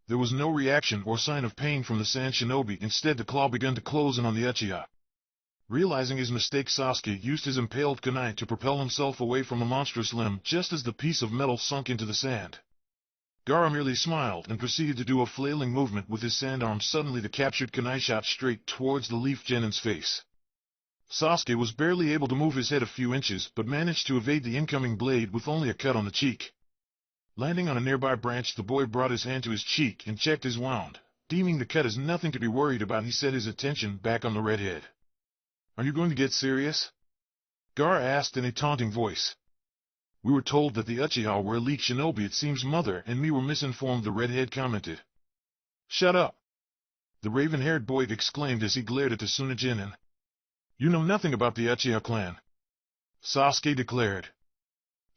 There was no reaction or sign of pain from the sand shinobi. Instead, the claw began to close in on the Uchiha. Realizing his mistake, Sasuke used his impaled kunai to propel himself away from the monstrous limb just as the piece of metal sunk into the sand. Gaara merely smiled and proceeded to do a flailing movement with his sandarm. Suddenly the captured kunai shot straight towards the leaf genin's face. Sasuke was barely able to move his head a few inches, but managed to evade the incoming blade with only a cut on the cheek. Landing on a nearby branch, the boy brought his hand to his cheek and checked his wound. Deeming the cut as nothing to be worried about, he set his attention back on the redhead. "Are you going to get serious?" Gaara asked in a taunting voice. "We were told that the Uchiha were elite shinobi. It seems Mother and me were misinformed," the redhead commented. "Shut up!" the raven-haired boy exclaimed as he glared at the Tsunejinin. "You know nothing about the Uchiha clan," Sasuke declared.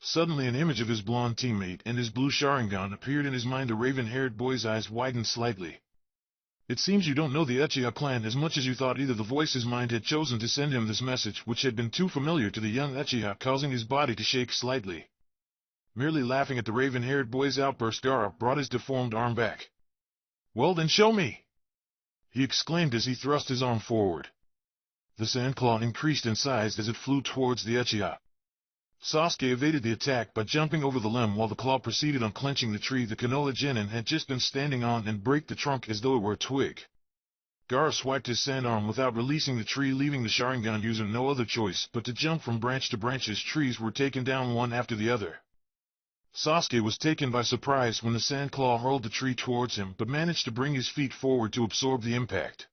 Suddenly an image of his blonde teammate and his blue Sharingan appeared in his mind. The raven-haired boy's eyes widened slightly. "It seems you don't know the Uchiha clan as much as you thought." Either the voice his mind had chosen to send him this message, which had been too familiar to the young Uchiha, causing his body to shake slightly. Merely laughing at the raven-haired boy's outburst, Gaara brought his deformed arm back. "Well then, show me!" he exclaimed as he thrust his arm forward. The sand claw increased in size as it flew towards the Uchiha. Sasuke evaded the attack by jumping over the limb while the claw proceeded on clenching the tree the Konoha Genin had just been standing on and break the trunk as though it were a twig. Gaara swiped his sand arm without releasing the tree, leaving the Sharingan user no other choice but to jump from branch to branch as trees were taken down one after the other. Sasuke was taken by surprise when the sand claw hurled the tree towards him, but managed to bring his feet forward to absorb the impact.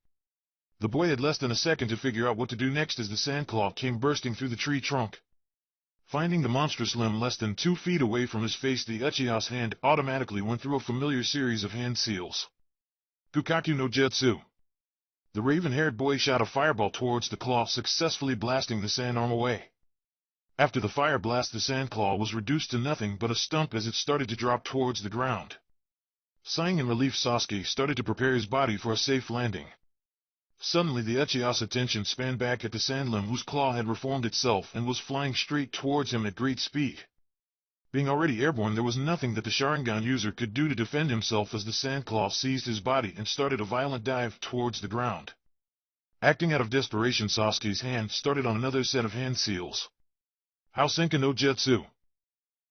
The boy had less than a second to figure out what to do next as the sand claw came bursting through the tree trunk. Finding the monstrous limb less than 2 feet away from his face, the Uchiha's hand automatically went through a familiar series of hand seals. Gukaku no Jutsu. The raven-haired boy shot a fireball towards the claw, successfully blasting the sand arm away. After the fire blast, the sand claw was reduced to nothing but a stump as it started to drop towards the ground. Sighing in relief, Sasuke started to prepare his body for a safe landing. Suddenly the Uchiha's attention span back at the sand limb whose claw had reformed itself and was flying straight towards him at great speed. Being already airborne, there was nothing that the Sharingan user could do to defend himself as the sand claw seized his body and started a violent dive towards the ground. Acting out of desperation, Sasuke's hand started on another set of hand seals. Housenka no Jutsu.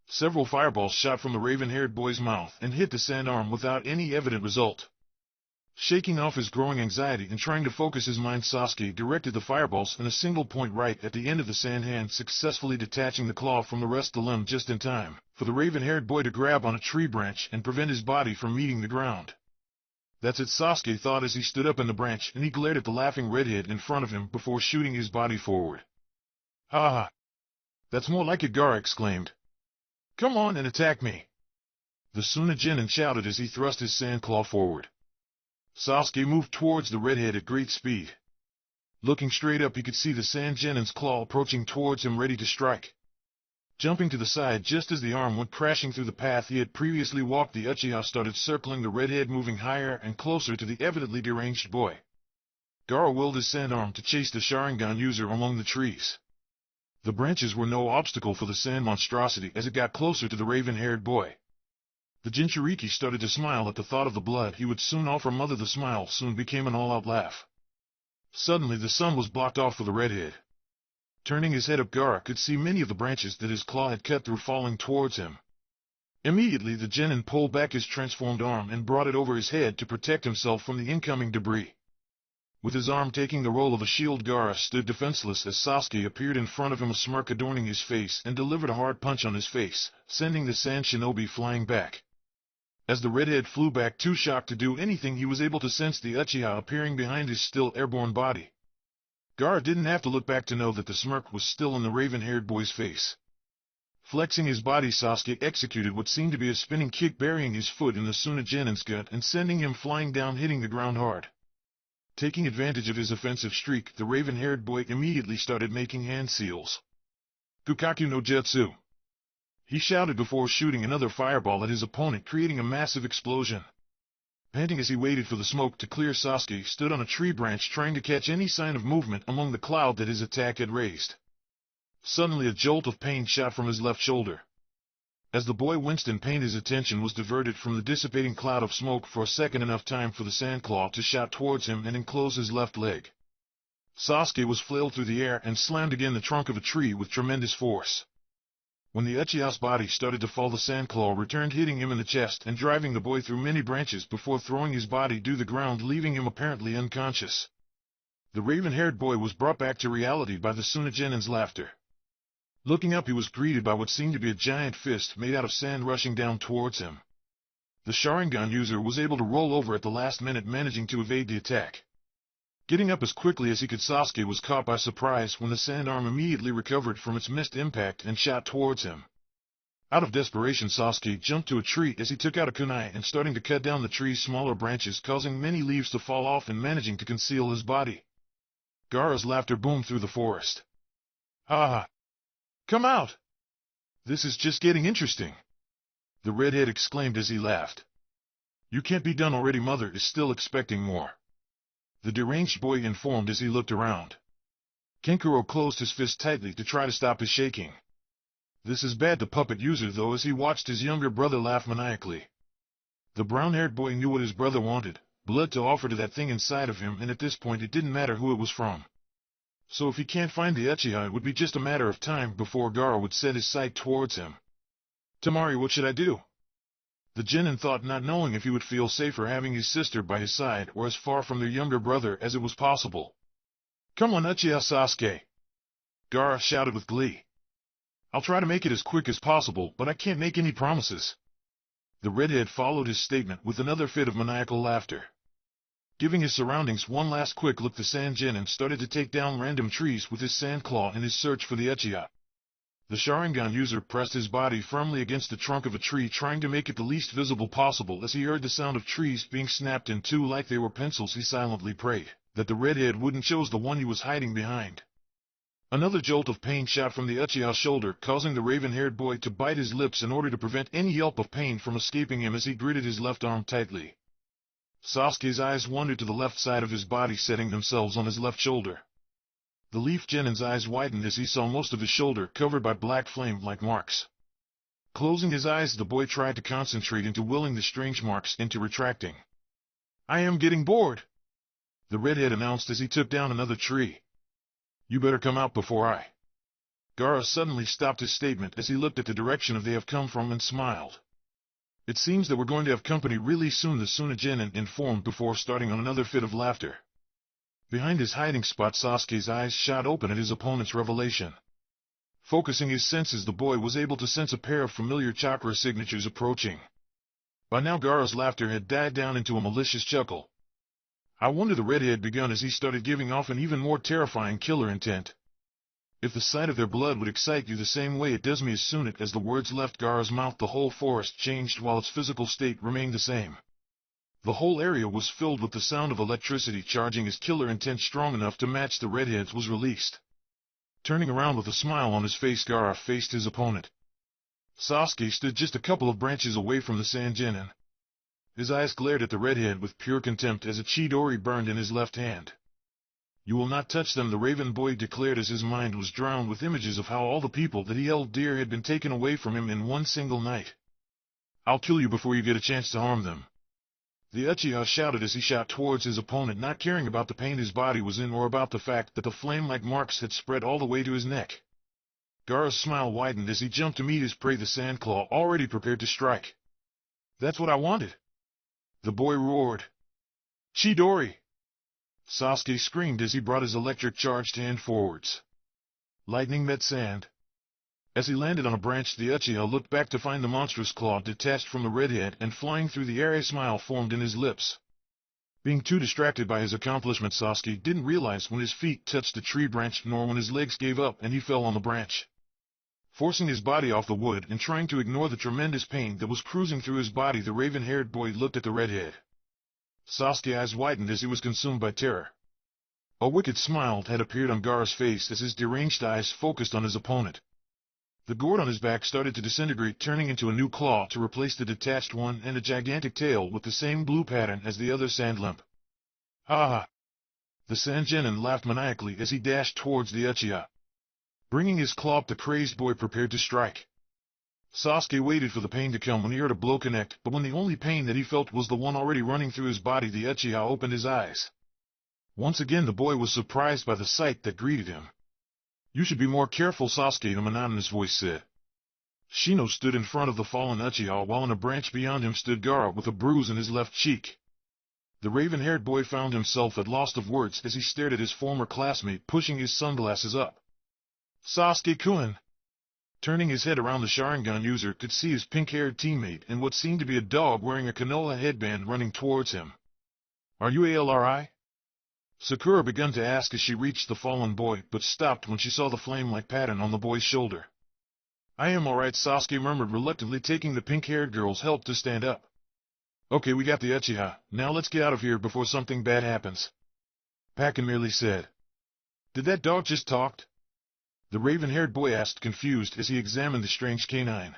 Several fireballs shot from the raven-haired boy's mouth and hit the sand arm without any evident result. Shaking off his growing anxiety and trying to focus his mind, Sasuke directed the fireballs in a single point right at the end of the sand hand, successfully detaching the claw from the rest of the limb just in time for the raven-haired boy to grab on a tree branch and prevent his body from meeting the ground. "That's it," Sasuke thought as he stood up in the branch, and he glared at the laughing redhead in front of him before shooting his body forward. "Ha ha! That's more like it," Gaara exclaimed. "Come on and attack me!" the Tsunejinin shouted as he thrust his sand claw forward. Sasuke moved towards the redhead at great speed. Looking straight up, he could see the Sand Genin's claw approaching towards him, ready to strike. Jumping to the side just as the arm went crashing through the path he had previously walked, the Uchiha started circling the redhead, moving higher and closer to the evidently deranged boy. Gaara willed his sand arm to chase the Sharingan user among the trees. The branches were no obstacle for the sand monstrosity as it got closer to the raven-haired boy. The Jinchuriki started to smile at the thought of the blood he would soon offer Mother. The smile soon became an all-out laugh. Suddenly the sun was blocked off for the redhead. Turning his head up, Gaara could see many of the branches that his claw had cut through falling towards him. Immediately the Genin pulled back his transformed arm and brought it over his head to protect himself from the incoming debris. With his arm taking the role of a shield, Gaara stood defenseless as Sasuke appeared in front of him, a smirk adorning his face, and delivered a hard punch on his face, sending the Sand Shinobi flying back. As the redhead flew back, too shocked to do anything, he was able to sense the Uchiha appearing behind his still airborne body. Gaara didn't have to look back to know that the smirk was still on the raven-haired boy's face. Flexing his body, Sasuke executed what seemed to be a spinning kick, burying his foot in the Tsunejinin's gut and sending him flying down, hitting the ground hard. Taking advantage of his offensive streak, the raven-haired boy immediately started making hand seals. "Gukaku no Jutsu!" he shouted before shooting another fireball at his opponent, creating a massive explosion. Panting as he waited for the smoke to clear, Sasuke stood on a tree branch trying to catch any sign of movement among the cloud that his attack had raised. Suddenly a jolt of pain shot from his left shoulder. As the boy winced in pain, his attention was diverted from the dissipating cloud of smoke for a second, enough time for the sand claw to shoot towards him and enclose his left leg. Sasuke was flailed through the air and slammed against the trunk of a tree with tremendous force. When the Uchiha's body started to fall, the sand claw returned, hitting him in the chest and driving the boy through many branches before throwing his body to the ground, leaving him apparently unconscious. The raven-haired boy was brought back to reality by the Tsunejinin's laughter. Looking up, he was greeted by what seemed to be a giant fist made out of sand rushing down towards him. The Sharingan user was able to roll over at the last minute, managing to evade the attack. Getting up as quickly as he could, Sasuke was caught by surprise when the sand arm immediately recovered from its missed impact and shot towards him. Out of desperation, Sasuke jumped to a tree as he took out a kunai and starting to cut down the tree's smaller branches, causing many leaves to fall off and managing to conceal his body. Gaara's laughter boomed through the forest. "Ah! Come out! This is just getting interesting," the redhead exclaimed as he laughed. "You can't be done already, mother is still expecting more," the deranged boy informed as he looked around. Kenkuro closed his fist tightly to try to stop his shaking. This is bad, the puppet user though, as he watched his younger brother laugh maniacally. The brown-haired boy knew what his brother wanted, blood to offer to that thing inside of him, and at this point it didn't matter who it was from. So if he can't find the Uchiha, it would be just a matter of time before Gaara would set his sight towards him. "Temari, what should I do?" the genin thought, not knowing if he would feel safer having his sister by his side or as far from their younger brother as it was possible. "Come on, Uchiha Sasuke!" Gaara shouted with glee. "I'll try to make it as quick as possible, but I can't make any promises." The redhead followed his statement with another fit of maniacal laughter. Giving his surroundings one last quick look, the Sand Genin started to take down random trees with his sand claw in his search for the Uchiha. The Sharingan user pressed his body firmly against the trunk of a tree, trying to make it the least visible possible. As he heard the sound of trees being snapped in two like they were pencils, he silently prayed that the redhead wouldn't choose the one he was hiding behind. Another jolt of pain shot from the Uchiha's shoulder, causing the raven-haired boy to bite his lips in order to prevent any yelp of pain from escaping him as he gritted his left arm tightly. Sasuke's eyes wandered to the left side of his body, setting themselves on his left shoulder. The Leaf Genin's eyes widened as he saw most of his shoulder covered by black flame-like marks. Closing his eyes, the boy tried to concentrate into willing the strange marks into retracting. "I am getting bored," the redhead announced as he took down another tree. "You better come out before I..." Gaara suddenly stopped his statement as he looked at the direction they have come from and smiled. "It seems that we're going to have company really soon," the Suna Genin informed before starting on another fit of laughter. Behind his hiding spot, Sasuke's eyes shot open at his opponent's revelation. Focusing his senses, the boy was able to sense a pair of familiar chakra signatures approaching. By now Gaara's laughter had died down into a malicious chuckle. "I wonder," the redhead begun as he started giving off an even more terrifying killer intent. "If the sight of their blood would excite you the same way it does me." As soon as the words left Gaara's mouth, the whole forest changed while its physical state remained the same. The whole area was filled with the sound of electricity charging his killer intent strong enough to match the redhead's was released. Turning around with a smile on his face, Gaara faced his opponent. Sasuke stood just a couple of branches away from the Sand Genin. His eyes glared at the redhead with pure contempt as a Chidori burned in his left hand. "You will not touch them," the raven boy declared as his mind was drowned with images of how all the people that he held dear had been taken away from him in one single night. "I'll kill you before you get a chance to harm them," the Uchiha shouted as he shot towards his opponent, not caring about the pain his body was in or about the fact that the flame-like marks had spread all the way to his neck. Gaara's smile widened as he jumped to meet his prey, the Sandclaw, already prepared to strike. "That's what I wanted," the boy roared. "Chidori!" Sasuke screamed as he brought his electric-charged hand forwards. Lightning met sand. As he landed on a branch, the Uchiha looked back to find the monstrous claw detached from the redhead and flying through the air. A smile formed in his lips. Being too distracted by his accomplishment, Sasuke didn't realize when his feet touched the tree branch nor when his legs gave up and he fell on the branch. Forcing his body off the wood and trying to ignore the tremendous pain that was cruising through his body, the raven-haired boy looked at the redhead. Sasuke's eyes widened as he was consumed by terror. A wicked smile had appeared on Gaara's face as his deranged eyes focused on his opponent. The gourd on his back started to disintegrate, turning into a new claw to replace the detached one and a gigantic tail with the same blue pattern as the other sand limp. "Ah!" the Sand Genin laughed maniacally as he dashed towards the Uchiha. Bringing his claw up, the crazed boy prepared to strike. Sasuke waited for the pain to come when he heard a blow connect, but when the only pain that he felt was the one already running through his body, the Uchiha opened his eyes. Once again the boy was surprised by the sight that greeted him. "You should be more careful, Sasuke," the monotonous voice said. Shino stood in front of the fallen Uchiha while on a branch beyond him stood Gaara with a bruise in his left cheek. The raven-haired boy found himself at loss of words as he stared at his former classmate pushing his sunglasses up. "Sasuke-kun!" Turning his head around, the Sharingan user could see his pink-haired teammate and what seemed to be a dog wearing a canola headband running towards him. "Are you ALRI?" Sakura began to ask as she reached the fallen boy, but stopped when she saw the flame-like pattern on the boy's shoulder. "I am alright," Sasuke murmured reluctantly, taking the pink-haired girl's help to stand up. "Okay, we got the Uchiha. Now let's get out of here before something bad happens," Pakken merely said. "Did that dog just talk?" the raven-haired boy asked, confused as he examined the strange canine.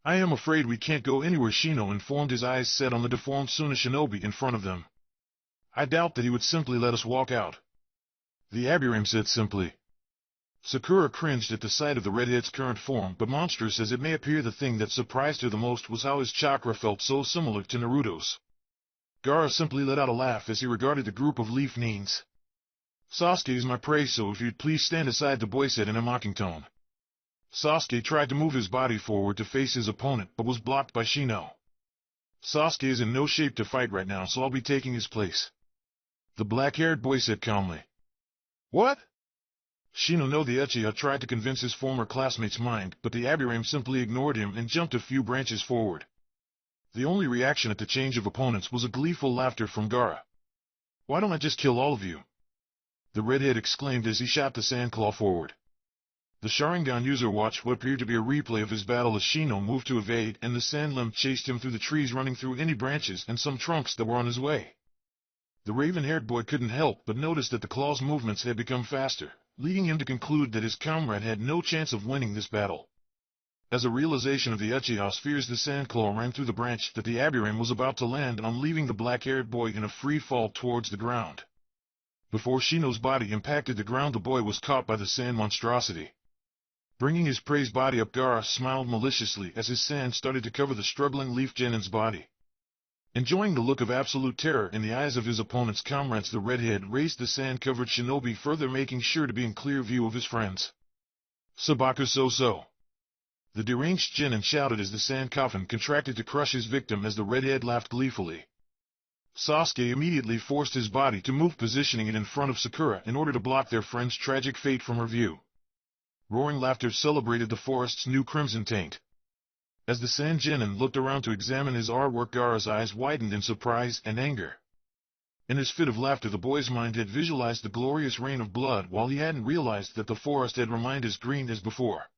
"I am afraid we can't go anywhere," Shino informed, his eyes set on the deformed Suna shinobi in front of them. "I doubt that he would simply let us walk out," the Aburame said simply. Sakura cringed at the sight of the redhead's current form, but monstrous as it may appear, the thing that surprised her the most was how his chakra felt so similar to Naruto's. Gaara simply let out a laugh as he regarded the group of leaf neens. "Sasuke is my prey, so if you'd please stand aside," the boy said in a mocking tone. Sasuke tried to move his body forward to face his opponent, but was blocked by Shino. "Sasuke is in no shape to fight right now, so I'll be taking his place," the black-haired boy said calmly. "What?" Shino no the Uchiha tried to convince his former classmate's mind, but the Aburame simply ignored him and jumped a few branches forward. The only reaction at the change of opponents was a gleeful laughter from Gaara. "Why don't I just kill all of you?" the redhead exclaimed as he shot the Sandclaw forward. The Sharingan user watched what appeared to be a replay of his battle as Shino moved to evade, and the Sandlim chased him through the trees, running through any branches and some trunks that were on his way. The raven-haired boy couldn't help but notice that the claw's movements had become faster, leading him to conclude that his comrade had no chance of winning this battle. As a realization of the Uchiha's fears, the Sandclaw ran through the branch that the Aburame was about to land on, leaving the black-haired boy in a free fall towards the ground. Before Shino's body impacted the ground, the boy was caught by the sand monstrosity. Bringing his prey's body up, Gaara smiled maliciously as his sand started to cover the struggling Leaf Genin's body. Enjoying the look of absolute terror in the eyes of his opponent's comrades, the redhead raised the sand-covered shinobi further, making sure to be in clear view of his friends. "Sabaku so-so!" the deranged Genin shouted as the sand coffin contracted to crush his victim as the redhead laughed gleefully. Sasuke immediately forced his body to move, positioning it in front of Sakura in order to block their friend's tragic fate from her view. Roaring laughter celebrated the forest's new crimson taint. As the Sand Genin looked around to examine his artwork, Gaara's eyes widened in surprise and anger. In his fit of laughter, the boy's mind had visualized the glorious rain of blood, while he hadn't realized that the forest had remained as green as before.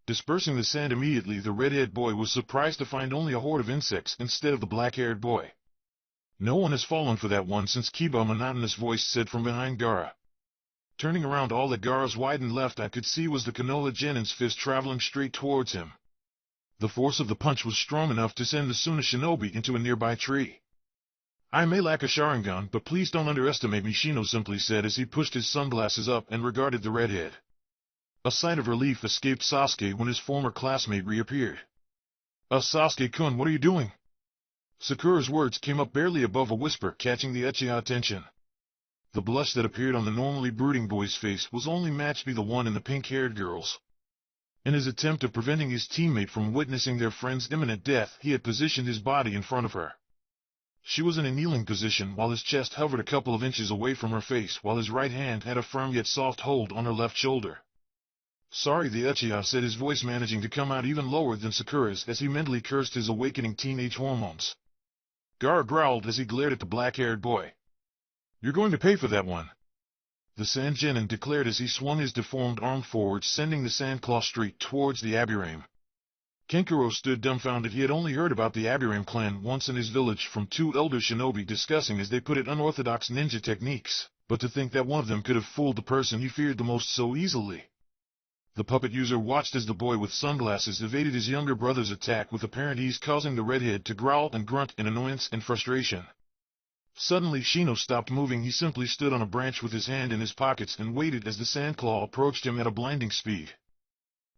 Dispersing the sand immediately, the red-haired boy was surprised to find only a horde of insects instead of the black-haired boy. "No one has fallen for that one since Kiba," a monotonous voice said from behind Gaara. Turning around, all that Gaara's widened left eye could see was the Canola Genin's fist traveling straight towards him. The force of the punch was strong enough to send the Suna shinobi into a nearby tree. "I may lack a Sharingan, but please don't underestimate me," Shino simply said as he pushed his sunglasses up and regarded the redhead. A sigh of relief escaped Sasuke when his former classmate reappeared. Sasuke-kun, what are you doing?" Sakura's words came up barely above a whisper, catching the Uchiha attention. The blush that appeared on the normally brooding boy's face was only matched by the one in the pink-haired girl's. In his attempt of preventing his teammate from witnessing their friend's imminent death, he had positioned his body in front of her. She was in a kneeling position, while his chest hovered a couple of inches away from her face, while his right hand had a firm yet soft hold on her left shoulder. "Sorry," the Uchiha said, his voice managing to come out even lower than Sakura's as he mentally cursed his awakening teenage hormones. Gaara growled as he glared at the black-haired boy. "You're going to pay for that one," the Sand Genin declared as he swung his deformed arm forward, sending the Sandclaw straight towards the Aburame. Kenkuro stood dumbfounded. He had only heard about the Aburame clan once in his village from two elder shinobi discussing, as they put it, unorthodox ninja techniques, but to think that one of them could have fooled the person he feared the most so easily. The puppet user watched as the boy with sunglasses evaded his younger brother's attack with apparent ease, causing the redhead to growl and grunt in annoyance and frustration. Suddenly Shino stopped moving. He simply stood on a branch with his hand in his pockets and waited as the Sandclaw approached him at a blinding speed.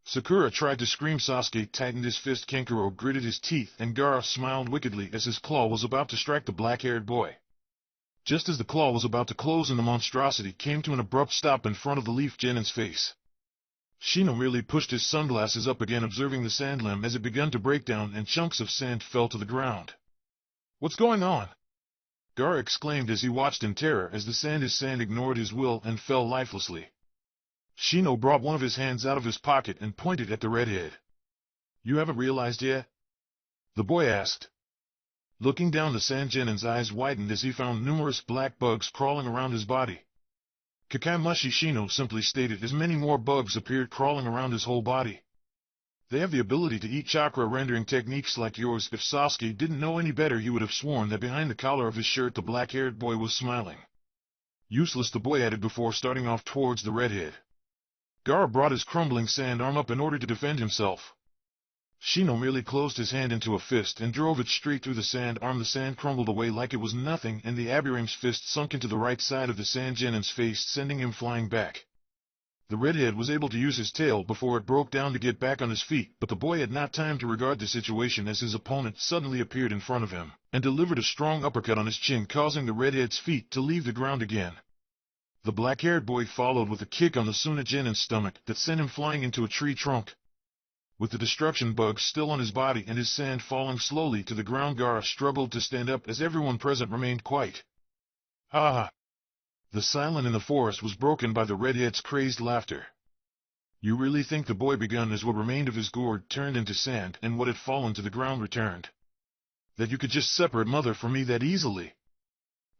Sakura tried to scream. Sasuke tightened his fist. Kenkuro gritted his teeth, and Gaara smiled wickedly as his claw was about to strike the black-haired boy. Just as the claw was about to close and the monstrosity came to an abrupt stop in front of the Leaf Genin's face, Shino merely pushed his sunglasses up again, observing the sand limb as it began to break down and chunks of sand fell to the ground. "What's going on?" Gaara exclaimed as he watched in terror as the sand ignored his will and fell lifelessly. Shino brought one of his hands out of his pocket and pointed at the redhead. You haven't realized yet? The boy asked. Looking down, the Sangenin's eyes widened as he found numerous black bugs crawling around his body. Kakamushi, Shino simply stated, as many more bugs appeared crawling around his whole body. They have the ability to eat chakra rendering techniques like yours. If Sasuke didn't know any better, he would have sworn that behind the collar of his shirt the black-haired boy was smiling. Useless, the boy added before starting off towards the redhead. Gaara brought his crumbling sand arm up in order to defend himself. Shino merely closed his hand into a fist and drove it straight through the sand arm. The sand crumbled away like it was nothing, and the Aburame's fist sunk into the right side of the Sangenin's face, sending him flying back. The redhead was able to use his tail before it broke down to get back on his feet, but the boy had not time to regard the situation as his opponent suddenly appeared in front of him, and delivered a strong uppercut on his chin, causing the redhead's feet to leave the ground again. The black-haired boy followed with a kick on the Tsunagenin's stomach that sent him flying into a tree trunk. With the destruction bug still on his body and his sand falling slowly to the ground, Gaara struggled to stand up as everyone present remained quiet. Ha ha! The silence in the forest was broken by the redhead's crazed laughter. You really think the boy begun as what remained of his gourd turned into sand and what had fallen to the ground returned? That you could just separate mother from me that easily?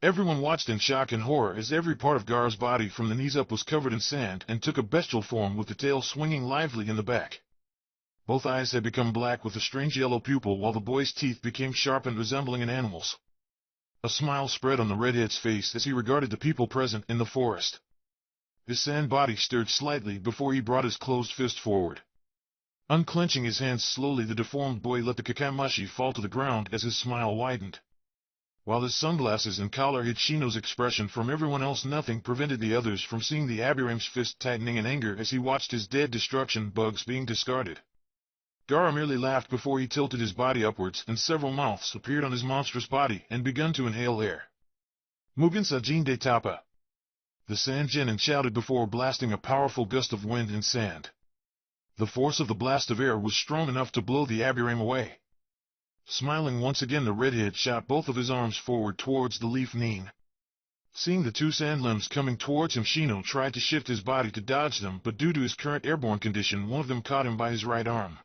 Everyone watched in shock and horror as every part of Gaara's body from the knees up was covered in sand and took a bestial form, with the tail swinging lively in the back. Both eyes had become black with a strange yellow pupil, while the boy's teeth became sharpened, resembling an animal's. A smile spread on the redhead's face as he regarded the people present in the forest. His sand body stirred slightly before he brought his closed fist forward. Unclenching his hands slowly, the deformed boy let the Kakamushi fall to the ground as his smile widened. While his sunglasses and collar hid Shino's expression from everyone else, nothing prevented the others from seeing the Aburame's fist tightening in anger as he watched his dead destruction bugs being discarded. Gaara merely laughed before he tilted his body upwards, and several mouths appeared on his monstrous body and begun to inhale air. Mugen Sajin de Tapa! The Sangenin shouted before blasting a powerful gust of wind and sand. The force of the blast of air was strong enough to blow the Aburame away. Smiling once again, the redhead shot both of his arms forward towards the leaf Nin. Seeing the two sand limbs coming towards him, Shino tried to shift his body to dodge them, but due to his current airborne condition, one of them caught him by his right arm.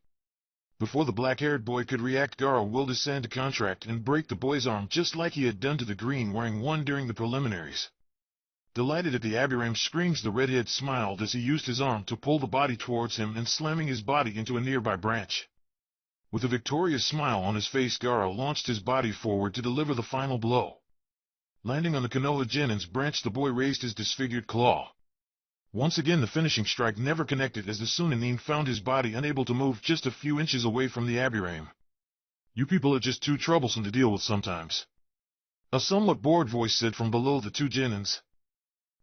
Before the black-haired boy could react, Gaara willed his sand to contract and break the boy's arm just like he had done to the green-wearing one during the preliminaries. Delighted at the Aburame's screams, the redhead smiled as he used his arm to pull the body towards him and slamming his body into a nearby branch. With a victorious smile on his face, Gaara launched his body forward to deliver the final blow. Landing on the Konoha Genin's branch, the boy raised his disfigured claw. Once again, the finishing strike never connected as the Tsunagenin found his body unable to move just a few inches away from the Aburame. You people are just too troublesome to deal with sometimes. A somewhat bored voice said from below the two Genins.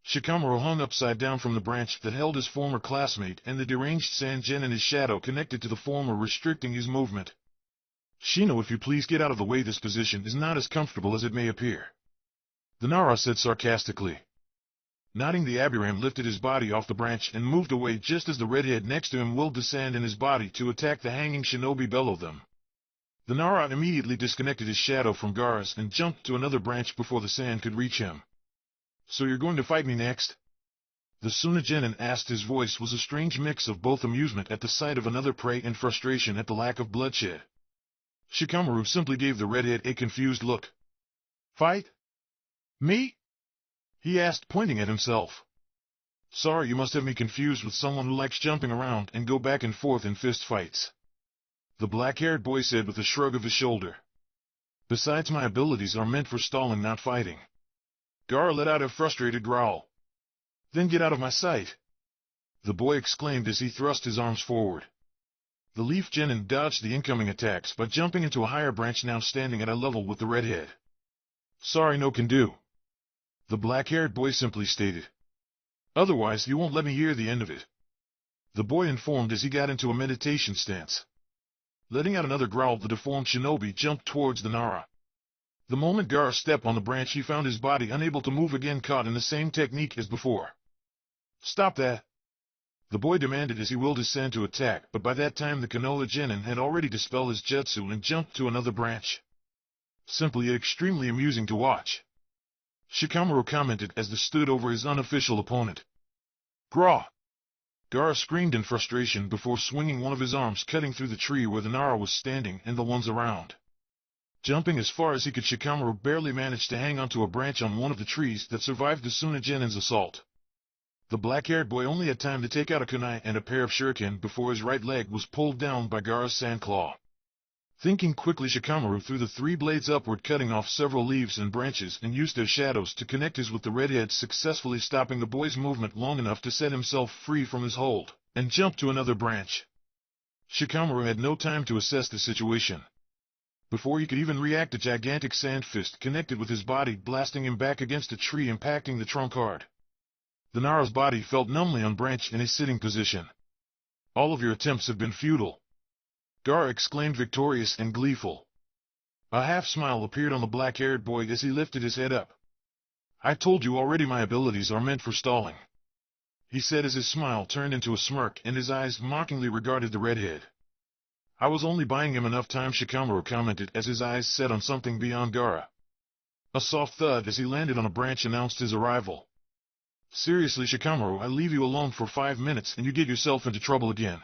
Shikamaru hung upside down from the branch that held his former classmate, and the deranged Sangenin, his shadow connected to the former, restricting his movement. Shino, if you please get out of the way, this position is not as comfortable as it may appear. The Nara said sarcastically. Nodding, the Aburame lifted his body off the branch and moved away just as the redhead next to him willed the sand in his body to attack the hanging shinobi below them. The Nara immediately disconnected his shadow from Gaara's and jumped to another branch before the sand could reach him. So you're going to fight me next? The Tsunagenin asked. His voice was a strange mix of both amusement at the sight of another prey and frustration at the lack of bloodshed. Shikamaru simply gave the redhead a confused look. Fight? Me? He asked, pointing at himself. Sorry, you must have me confused with someone who likes jumping around and go back and forth in fist fights. The black-haired boy said with a shrug of his shoulder. Besides, my abilities are meant for stalling, not fighting. Gaara let out a frustrated growl. Then get out of my sight! The boy exclaimed as he thrust his arms forward. The Leaf Genin dodged the incoming attacks by jumping into a higher branch, now standing at a level with the redhead. Sorry, no can do. The black-haired boy simply stated. Otherwise, you won't let me hear the end of it. The boy informed as he got into a meditation stance. Letting out another growl, the deformed shinobi jumped towards the Nara. The moment Gaara stepped on the branch, he found his body unable to move again, caught in the same technique as before. Stop that! The boy demanded as he willed his sand to attack, but by that time the Konoha Genin had already dispelled his jutsu and jumped to another branch. Simply yet extremely amusing to watch. Shikamaru commented as they stood over his unofficial opponent. Graw! Gaara screamed in frustration before swinging one of his arms, cutting through the tree where the Nara was standing and the ones around. Jumping as far as he could, Shikamaru barely managed to hang onto a branch on one of the trees that survived the Tsunagenin's assault. The black-haired boy only had time to take out a kunai and a pair of shuriken before his right leg was pulled down by Gaara's sand claw. Thinking quickly, Shikamaru threw the 3 blades upward, cutting off several leaves and branches, and used their shadows to connect his with the redhead, successfully stopping the boy's movement long enough to set himself free from his hold, and jump to another branch. Shikamaru had no time to assess the situation. Before he could even react, a gigantic sand fist connected with his body, blasting him back against a tree, impacting the trunk hard. The Nara's body felt numbly on branch in a sitting position. "All of your attempts have been futile," Gaara exclaimed, victorious and gleeful. A half-smile appeared on the black-haired boy as he lifted his head up. "I told you already, my abilities are meant for stalling," he said as his smile turned into a smirk and his eyes mockingly regarded the redhead. "I was only buying him enough time," Shikamaru commented as his eyes set on something beyond Gaara. A soft thud as he landed on a branch announced his arrival. "Seriously, Shikamaru, I leave you alone for 5 minutes and you get yourself into trouble again,"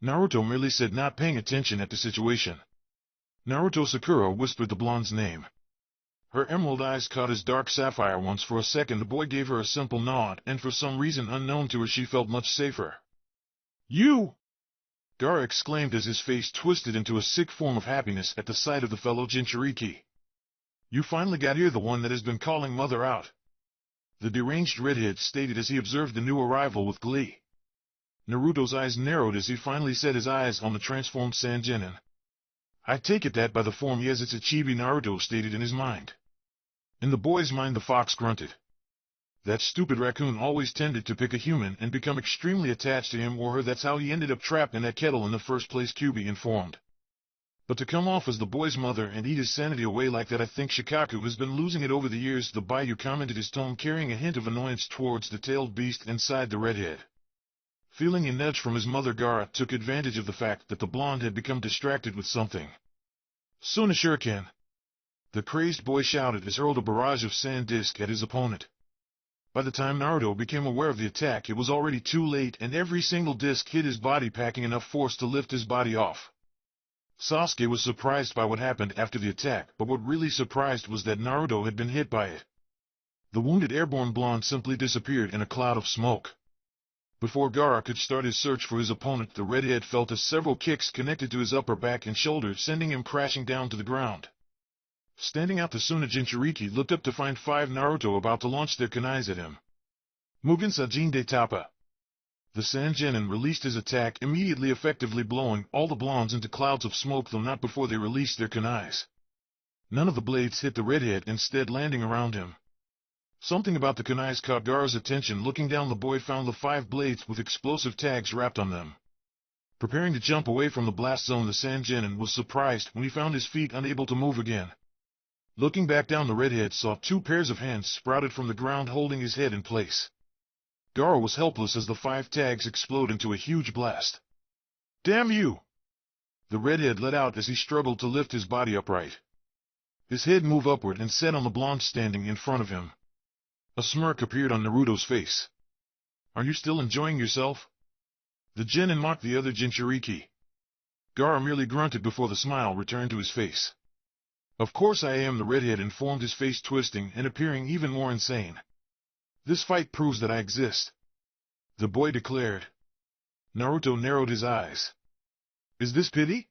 Naruto merely said, not paying attention at the situation. "Naruto." Sakura whispered the blonde's name. Her emerald eyes caught his dark sapphire ones. For a second the boy gave her a simple nod, and for some reason unknown to her she felt much safer. "You!" Gaara exclaimed as his face twisted into a sick form of happiness at the sight of the fellow Jinchuriki. "You finally got here, the one that has been calling mother out," the deranged redhead stated as he observed the new arrival with glee. Naruto's eyes narrowed as he finally set his eyes on the transformed Sangenin. "I take it that by the form he has it's a chibi," Naruto stated in his mind. In the boy's mind the fox grunted. That stupid raccoon always tended to pick a human and become extremely attached to him or her. That's how he ended up trapped in that kettle in the first place, Kyubi informed. But to come off as the boy's mother and eat his sanity away like that, I think Shikaku has been losing it over the years, the Bayou commented, his tone carrying a hint of annoyance towards the tailed beast inside the redhead. Feeling a nudge from his mother, Gaara took advantage of the fact that the blonde had become distracted with something. "Soon a shuriken!" the crazed boy shouted as he hurled a barrage of sand disc at his opponent. By the time Naruto became aware of the attack, it was already too late, and every single disc hit his body, packing enough force to lift his body off. Sasuke was surprised by what happened after the attack, but what really surprised was that Naruto had been hit by it. The wounded airborne blonde simply disappeared in a cloud of smoke. Before Gaara could start his search for his opponent, the redhead felt as several kicks connected to his upper back and shoulder, sending him crashing down to the ground. Standing out, the Suna Jinchuriki looked up to find 5 Naruto about to launch their kunais at him. "Mugen Sajin de Tapa." The Sangenin released his attack immediately, effectively blowing all the blondes into clouds of smoke, though not before they released their kunais. None of the blades hit the redhead, instead landing around him. Something about the kunais caught Gaara's attention. Looking down, the boy found the 5 blades with explosive tags wrapped on them. Preparing to jump away from the blast zone, the Sangenin was surprised when he found his feet unable to move again. Looking back down, the redhead saw 2 pairs of hands sprouted from the ground holding his head in place. Gaara was helpless as the 5 tags exploded into a huge blast. "Damn you!" the redhead let out as he struggled to lift his body upright. His head moved upward and set on the blonde standing in front of him. A smirk appeared on Naruto's face. "Are you still enjoying yourself?" the genin mocked the other Jinchuriki. Gaara merely grunted before the smile returned to his face. "Of course I am," the redhead informed, his face twisting and appearing even more insane. "This fight proves that I exist," the boy declared. Naruto narrowed his eyes. "Is this pity?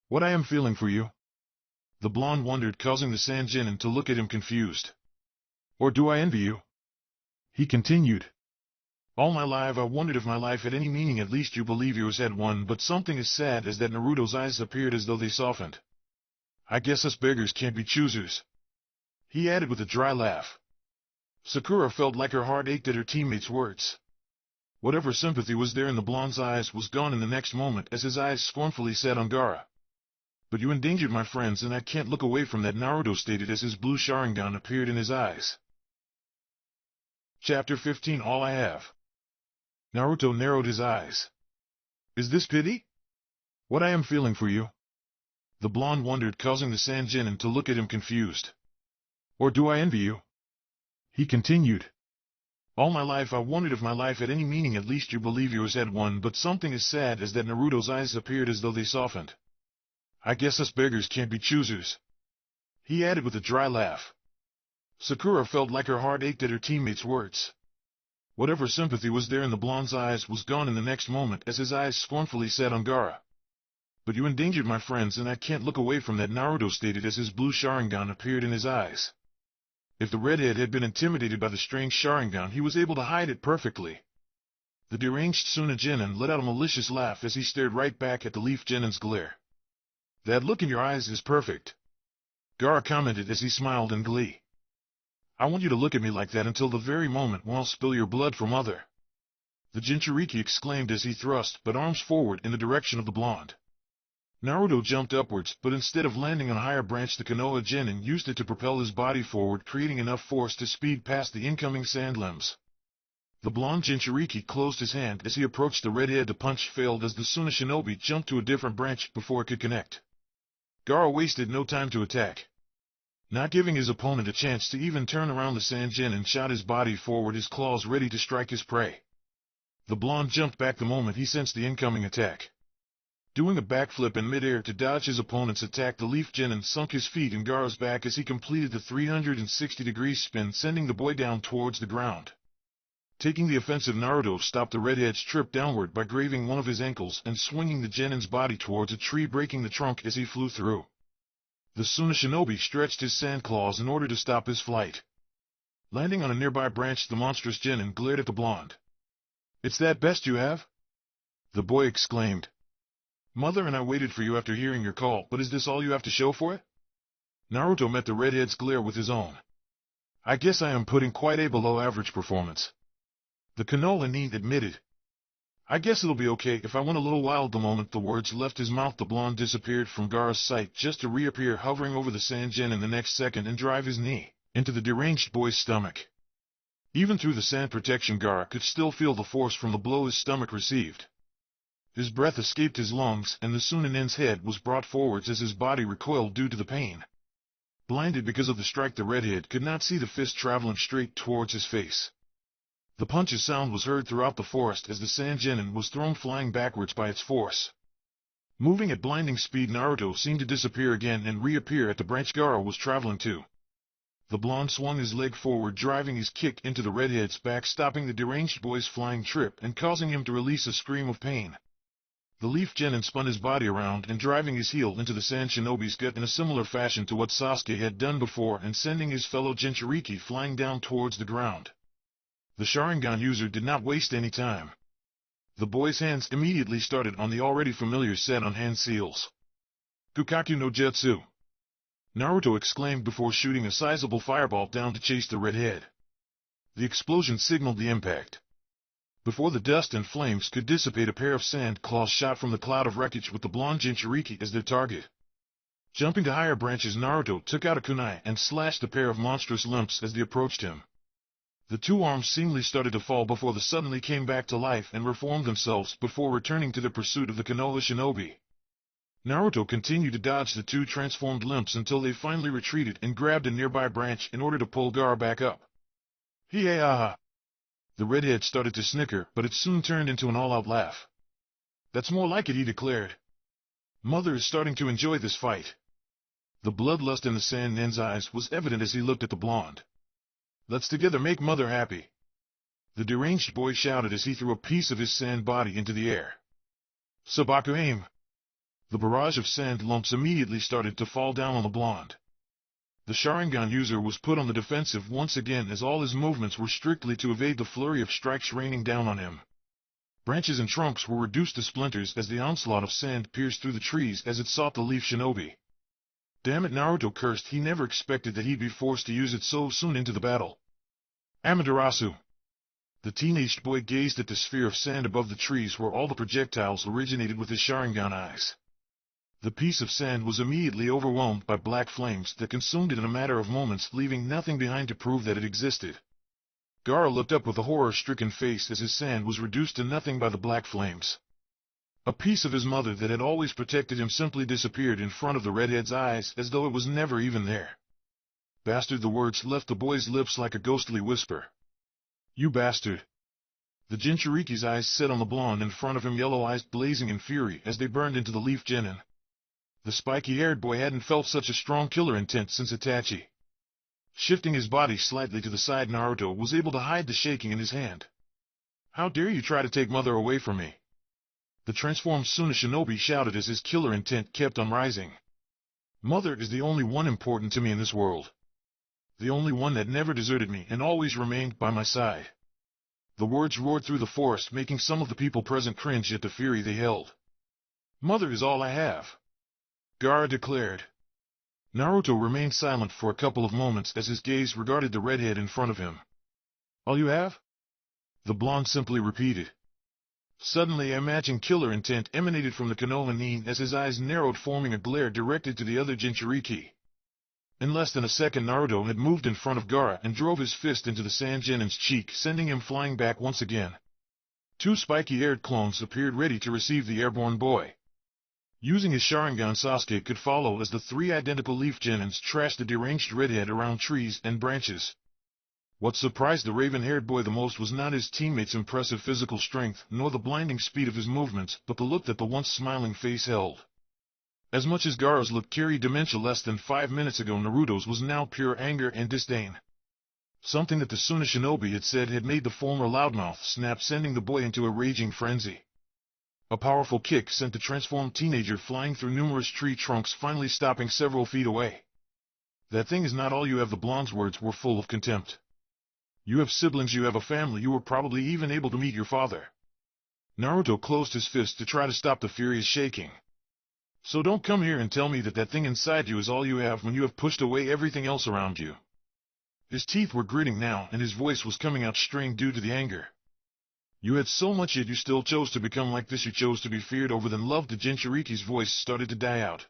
What I am feeling for you?" the blonde wondered, causing the Sangenin to look at him confused. "Or do I envy you?" he continued. "All my life I wondered if my life had any meaning. At least you believe yours had one, but something as sad as that." Naruto's eyes appeared as though they softened. "I guess us beggars can't be choosers," he added with a dry laugh. Sakura felt like her heart ached at her teammates' words. Whatever sympathy was there in the blonde's eyes was gone in the next moment as his eyes scornfully set on Gaara. "But you endangered my friends and I can't look away from that," Naruto stated as his blue Sharingan appeared in his eyes. Chapter 15 All I Have. Naruto narrowed his eyes. "Is this pity? What I am feeling for you?" the blonde wondered, causing the Sangenin to look at him confused. "Or do I envy you?" he continued. All my life I wondered if my life had any meaning. At least you believe yours had one, but something as sad as that. Naruto's eyes appeared as though they softened. I guess us beggars can't be choosers, he added with a dry laugh. Sakura felt like her heart ached at her teammate's words. Whatever sympathy was there in the blonde's eyes was gone in the next moment as his eyes scornfully set on Gaara. But you endangered my friends and I can't look away from that, Naruto stated as his blue Sharingan appeared in his eyes. If the redhead had been intimidated by the strange Sharingan, he was able to hide it perfectly. The deranged Suna Genin let out a malicious laugh as he stared right back at the Leaf Genin's glare. That look in your eyes is perfect, Gaara commented as he smiled in glee. I want you to look at me like that until the very moment when I'll spill your blood for mother, the Jinchuriki exclaimed as he thrust both arms forward in the direction of the blonde. Naruto jumped upwards, but instead of landing on a higher branch, the Konoha Genin used it to propel his body forward, creating enough force to speed past the incoming sand limbs. The blonde Jinchuriki closed his hand as he approached the redhead. The punch failed as the Suna Shinobi jumped to a different branch before it could connect. Gaara wasted no time to attack. Not giving his opponent a chance to even turn around, the Sand Genin shot his body forward, his claws ready to strike his prey. The blonde jumped back the moment he sensed the incoming attack. Doing a backflip in midair to dodge his opponent's attack, the Leaf Genin sunk his feet in Gaara's back as he completed the 360-degree spin, sending the boy down towards the ground. Taking the offensive, Naruto stopped the redhead's trip downward by grazing one of his ankles and swinging the Genin's body towards a tree, breaking the trunk as he flew through. The Suna Shinobi stretched his sand claws in order to stop his flight. Landing on a nearby branch, the monstrous Genin glared at the blonde. It's that best you have? The boy exclaimed. Mother and I waited for you after hearing your call, but is this all you have to show for it? Naruto met the redhead's glare with his own. I guess I am putting quite a below-average performance, the Konoha Nin admitted. I guess it'll be okay if I win a little while. The moment the words left his mouth, the blonde disappeared from Gaara's sight, just to reappear hovering over the Sand Genin the next second and drive his knee into the deranged boy's stomach. Even through the sand protection, Gaara could still feel the force from the blow his stomach received. His breath escaped his lungs, and the Suna Nin's head was brought forwards as his body recoiled due to the pain. Blinded because of the strike, the redhead could not see the fist traveling straight towards his face. The punch's sound was heard throughout the forest as the Sand Genin was thrown flying backwards by its force. Moving at blinding speed, Naruto seemed to disappear again and reappear at the branch Gaara was traveling to. The blonde swung his leg forward, driving his kick into the redhead's back, stopping the deranged boy's flying trip and causing him to release a scream of pain. The Leaf Genin spun his body around and driving his heel into the Sand Shinobi's gut in a similar fashion to what Sasuke had done before, and sending his fellow Jinchuriki flying down towards the ground. The Sharingan user did not waste any time. The boy's hands immediately started on the already familiar set on hand seals. Kukaku no Jutsu, Naruto exclaimed before shooting a sizable fireball down to chase the redhead. The explosion signaled the impact. Before the dust and flames could dissipate, a pair of sand claws shot from the cloud of wreckage with the blonde Jinchuriki as their target. Jumping to higher branches, Naruto took out a kunai and slashed a pair of monstrous limbs as they approached him. The two arms seemingly started to fall before they suddenly came back to life and reformed themselves before returning to the pursuit of the Konoha Shinobi. Naruto continued to dodge the two transformed limbs until they finally retreated and grabbed a nearby branch in order to pull Gaara back up. Hee-ha! The redhead started to snicker, but it soon turned into an all-out laugh. That's more like it, he declared. Mother is starting to enjoy this fight. The bloodlust in the Sand Nin's eyes was evident as he looked at the blonde. Let's together make mother happy, the deranged boy shouted as he threw a piece of his sand body into the air. Sabaku aim! The barrage of sand lumps immediately started to fall down on the blonde. The Sharingan user was put on the defensive once again as all his movements were strictly to evade the flurry of strikes raining down on him. Branches and trunks were reduced to splinters as the onslaught of sand pierced through the trees as it sought the Leaf Shinobi. Damn it, Naruto cursed. He never expected that he'd be forced to use it so soon into the battle. Amaterasu! The teenaged boy gazed at the sphere of sand above the trees where all the projectiles originated with his Sharingan eyes. The piece of sand was immediately overwhelmed by black flames that consumed it in a matter of moments, leaving nothing behind to prove that it existed. Gaara looked up with a horror-stricken face as his sand was reduced to nothing by the black flames. A piece of his mother that had always protected him simply disappeared in front of the redhead's eyes as though it was never even there. Bastard! The words left the boy's lips like a ghostly whisper. You bastard! The Jinchuriki's eyes set on the blonde in front of him, yellow eyes blazing in fury as they burned into the leaf genin. The spiky-haired boy hadn't felt such a strong killer intent since Itachi. Shifting his body slightly to the side, Naruto was able to hide the shaking in his hand. How dare you try to take mother away from me? The transformed Suna Shinobi shouted as his killer intent kept on rising. Mother is the only one important to me in this world. The only one that never deserted me and always remained by my side. The words roared through the forest, making some of the people present cringe at the fury they held. Mother is all I have, Gaara declared. Naruto remained silent for a couple of moments as his gaze regarded the redhead in front of him. All you have? The blonde simply repeated. Suddenly a matching killer intent emanated from the Konoha Nin as his eyes narrowed, forming a glare directed to the other Jinchuriki. In less than a second, Naruto had moved in front of Gaara and drove his fist into the Sand Genin's cheek, sending him flying back once again. Two spiky-haired clones appeared ready to receive the airborne boy. Using his Sharingan, Sasuke could follow as the three identical leaf genins trashed the deranged redhead around trees and branches. What surprised the raven-haired boy the most was not his teammates' impressive physical strength, nor the blinding speed of his movements, but the look that the once smiling face held. As much as Gaara's look carried dementia less than 5 minutes ago, Naruto's was now pure anger and disdain. Something that the Suna Shinobi had said had made the former loudmouth snap, sending the boy into a raging frenzy. A powerful kick sent the transformed teenager flying through numerous tree trunks, finally stopping several feet away. That thing is not all you have. The blonde's words were full of contempt. You have siblings, you have a family, you were probably even able to meet your father. Naruto closed his fist to try to stop the furious shaking. So don't come here and tell me that that thing inside you is all you have when you have pushed away everything else around you. His teeth were gritting now, and his voice was coming out strained due to the anger. You had so much yet you still chose to become like this. You chose to be feared over than loved. The Jinchuriki's voice started to die out.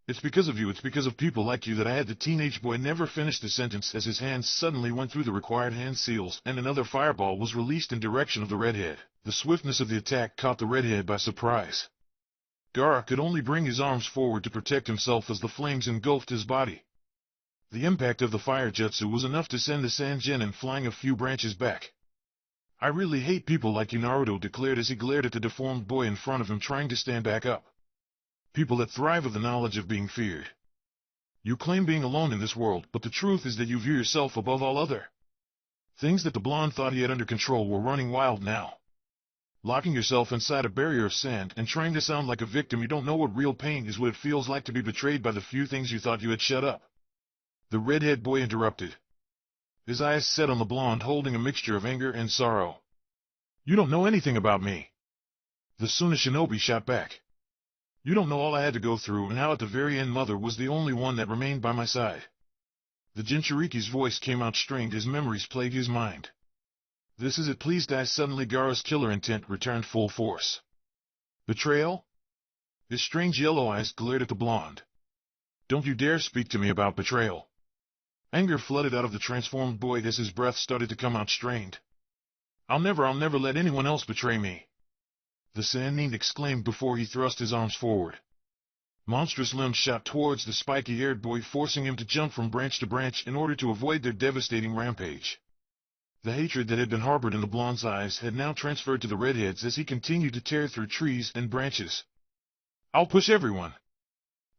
It's because of you, it's because of people like you that I had. The teenage boy never finished the sentence as his hands suddenly went through the required hand seals, and another fireball was released in direction of the redhead. The swiftness of the attack caught the redhead by surprise. Gaara could only bring his arms forward to protect himself as the flames engulfed his body. The impact of the fire jutsu was enough to send the Sand Genin flying a few branches back. I really hate people like you, Naruto declared as he glared at the deformed boy in front of him, trying to stand back up. People that thrive with the knowledge of being feared. You claim being alone in this world, but the truth is that you view yourself above all other things. That the blonde thought he had under control were running wild now. Locking yourself inside a barrier of sand and trying to sound like a victim. You don't know what real pain is, what it feels like to be betrayed by the few things you thought you had. Shut up, the redhead boy interrupted. His eyes set on the blonde, holding a mixture of anger and sorrow. You don't know anything about me, the Suna Shinobi shot back. You don't know all I had to go through and how at the very end mother was the only one that remained by my side. The Jinchuriki's voice came out strained as memories plagued his mind. This is it, please die. Suddenly Gaara's killer intent returned full force. Betrayal? His strange yellow eyes glared at the blonde. Don't you dare speak to me about betrayal. Anger flooded out of the transformed boy as his breath started to come out strained. I'll never let anyone else betray me, the Sannin exclaimed before he thrust his arms forward. Monstrous limbs shot towards the spiky-haired boy, forcing him to jump from branch to branch in order to avoid their devastating rampage. The hatred that had been harbored in the blonde's eyes had now transferred to the redhead's as he continued to tear through trees and branches. I'll push everyone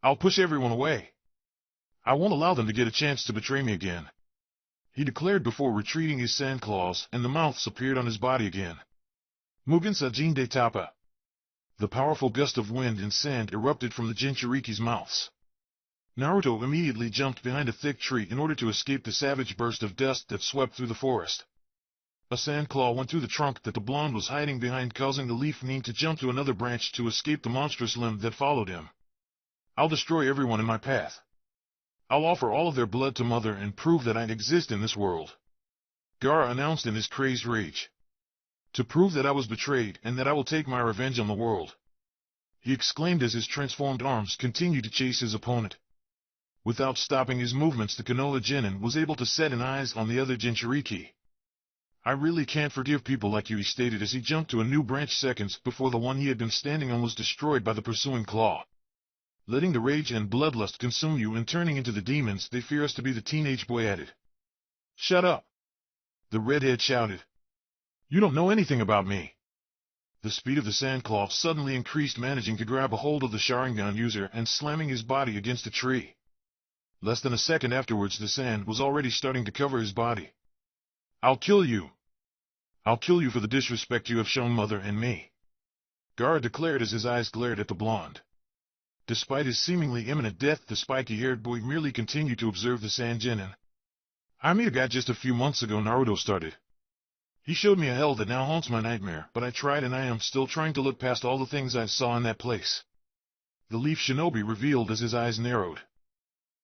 away. I won't allow them to get a chance to betray me again, he declared before retreating his sand claws, and the mouths appeared on his body again. Mugen Sajin de Tapa. The powerful gust of wind and sand erupted from the Jinchuriki's mouths. Naruto immediately jumped behind a thick tree in order to escape the savage burst of dust that swept through the forest. A sand claw went through the trunk that the blonde was hiding behind, causing the leaf nin to jump to another branch to escape the monstrous limb that followed him. I'll destroy everyone in my path. I'll offer all of their blood to mother and prove that I exist in this world, Gaara announced in his crazed rage. To prove that I was betrayed and that I will take my revenge on the world, he exclaimed as his transformed arms continued to chase his opponent. Without stopping his movements, the Konoha Genin was able to set an eyes on the other Jinchuriki. I really can't forgive people like you, he stated as he jumped to a new branch seconds before the one he had been standing on was destroyed by the pursuing claw. Letting the rage and bloodlust consume you and turning into the demons they fear us to be, the teenage boy added. Shut up. The redhead shouted. You don't know anything about me. The speed of the Sandclaw suddenly increased, managing to grab a hold of the Sharingan user and slamming his body against a tree. Less than a second afterwards, the sand was already starting to cover his body. I'll kill you. I'll kill you for the disrespect you have shown Mother and me, Gaara declared as his eyes glared at the blonde. Despite his seemingly imminent death, the spiky-haired boy merely continued to observe the Sand Genin. I met a guy just a few months ago, Naruto started. He showed me a hell that now haunts my nightmare, but I tried and I am still trying to look past all the things I saw in that place. The Leaf Shinobi revealed as his eyes narrowed.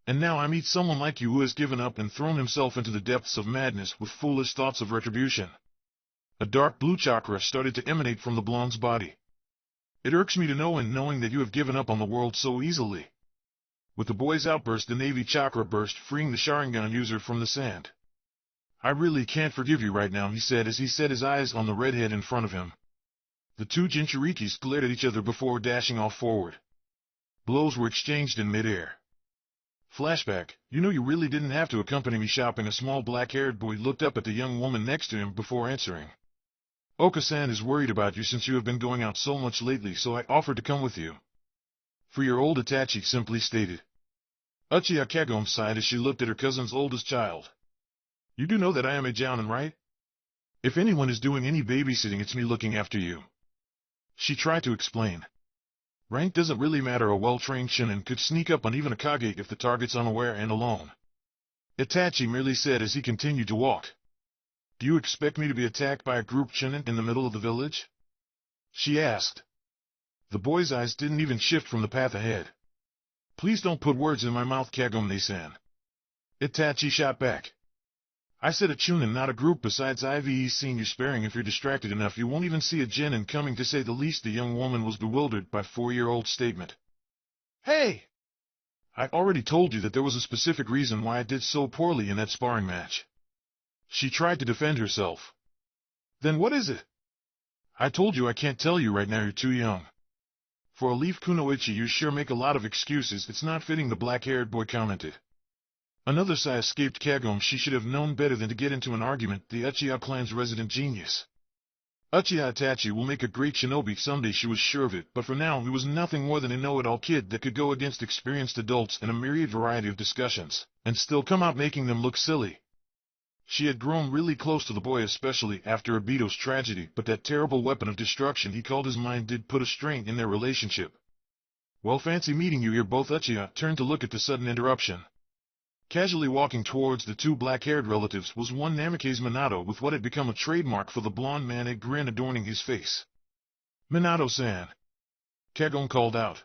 And now I meet someone like you who has given up and thrown himself into the depths of madness with foolish thoughts of retribution. A dark blue chakra started to emanate from the blonde's body. It irks me to know and knowing that you have given up on the world so easily. With the boy's outburst, the Navy chakra burst, freeing the Sharingan user from the sand. I really can't forgive you right now, he said as he set his eyes on the redhead in front of him. The two Jinchurikis glared at each other before dashing off forward. Blows were exchanged in midair. Flashback, you know you really didn't have to accompany me shopping. A small black-haired boy looked up at the young woman next to him before answering. Oka-san is worried about you since you have been going out so much lately, so I offered to come with you. For your old Itachi, simply stated. Uchiha Kagome sighed as she looked at her cousin's oldest child. You do know that I am a jounin, right? If anyone is doing any babysitting, it's me looking after you. She tried to explain. Rank doesn't really matter. A well-trained shinin could sneak up on even a Kage if the target's unaware and alone. Itachi merely said as he continued to walk. Do you expect me to be attacked by a group shinin in the middle of the village? She asked. The boy's eyes didn't even shift from the path ahead. Please don't put words in my mouth, Kagome-san. Itachi shot back. I said a chunin, not a group. Besides, I've seen you sparing. If you're distracted enough, you won't even see a genin coming, to say the least. The young woman was bewildered by 4-year-old statement. Hey! I already told you that there was a specific reason why I did so poorly in that sparring match. She tried to defend herself. Then what is it? I told you I can't tell you right now, you're too young. For a Leaf Kunoichi, you sure make a lot of excuses. It's not fitting, the black-haired boy commented. Another sigh escaped Kagome. She should have known better than to get into an argument. The Uchiha clan's resident genius. Uchiha Itachi will make a great shinobi someday, she was sure of it, but for now he was nothing more than a know-it-all kid that could go against experienced adults in a myriad variety of discussions, and still come out making them look silly. She had grown really close to the boy, especially after Obito's tragedy, but that terrible weapon of destruction he called his mind did put a strain in their relationship. Well, fancy meeting you here. Both Uchiha turned to look at the sudden interruption. Casually walking towards the two black-haired relatives was one Namikaze Minato, with what had become a trademark for the blonde man, a grin adorning his face. Minato-san, Kagome called out.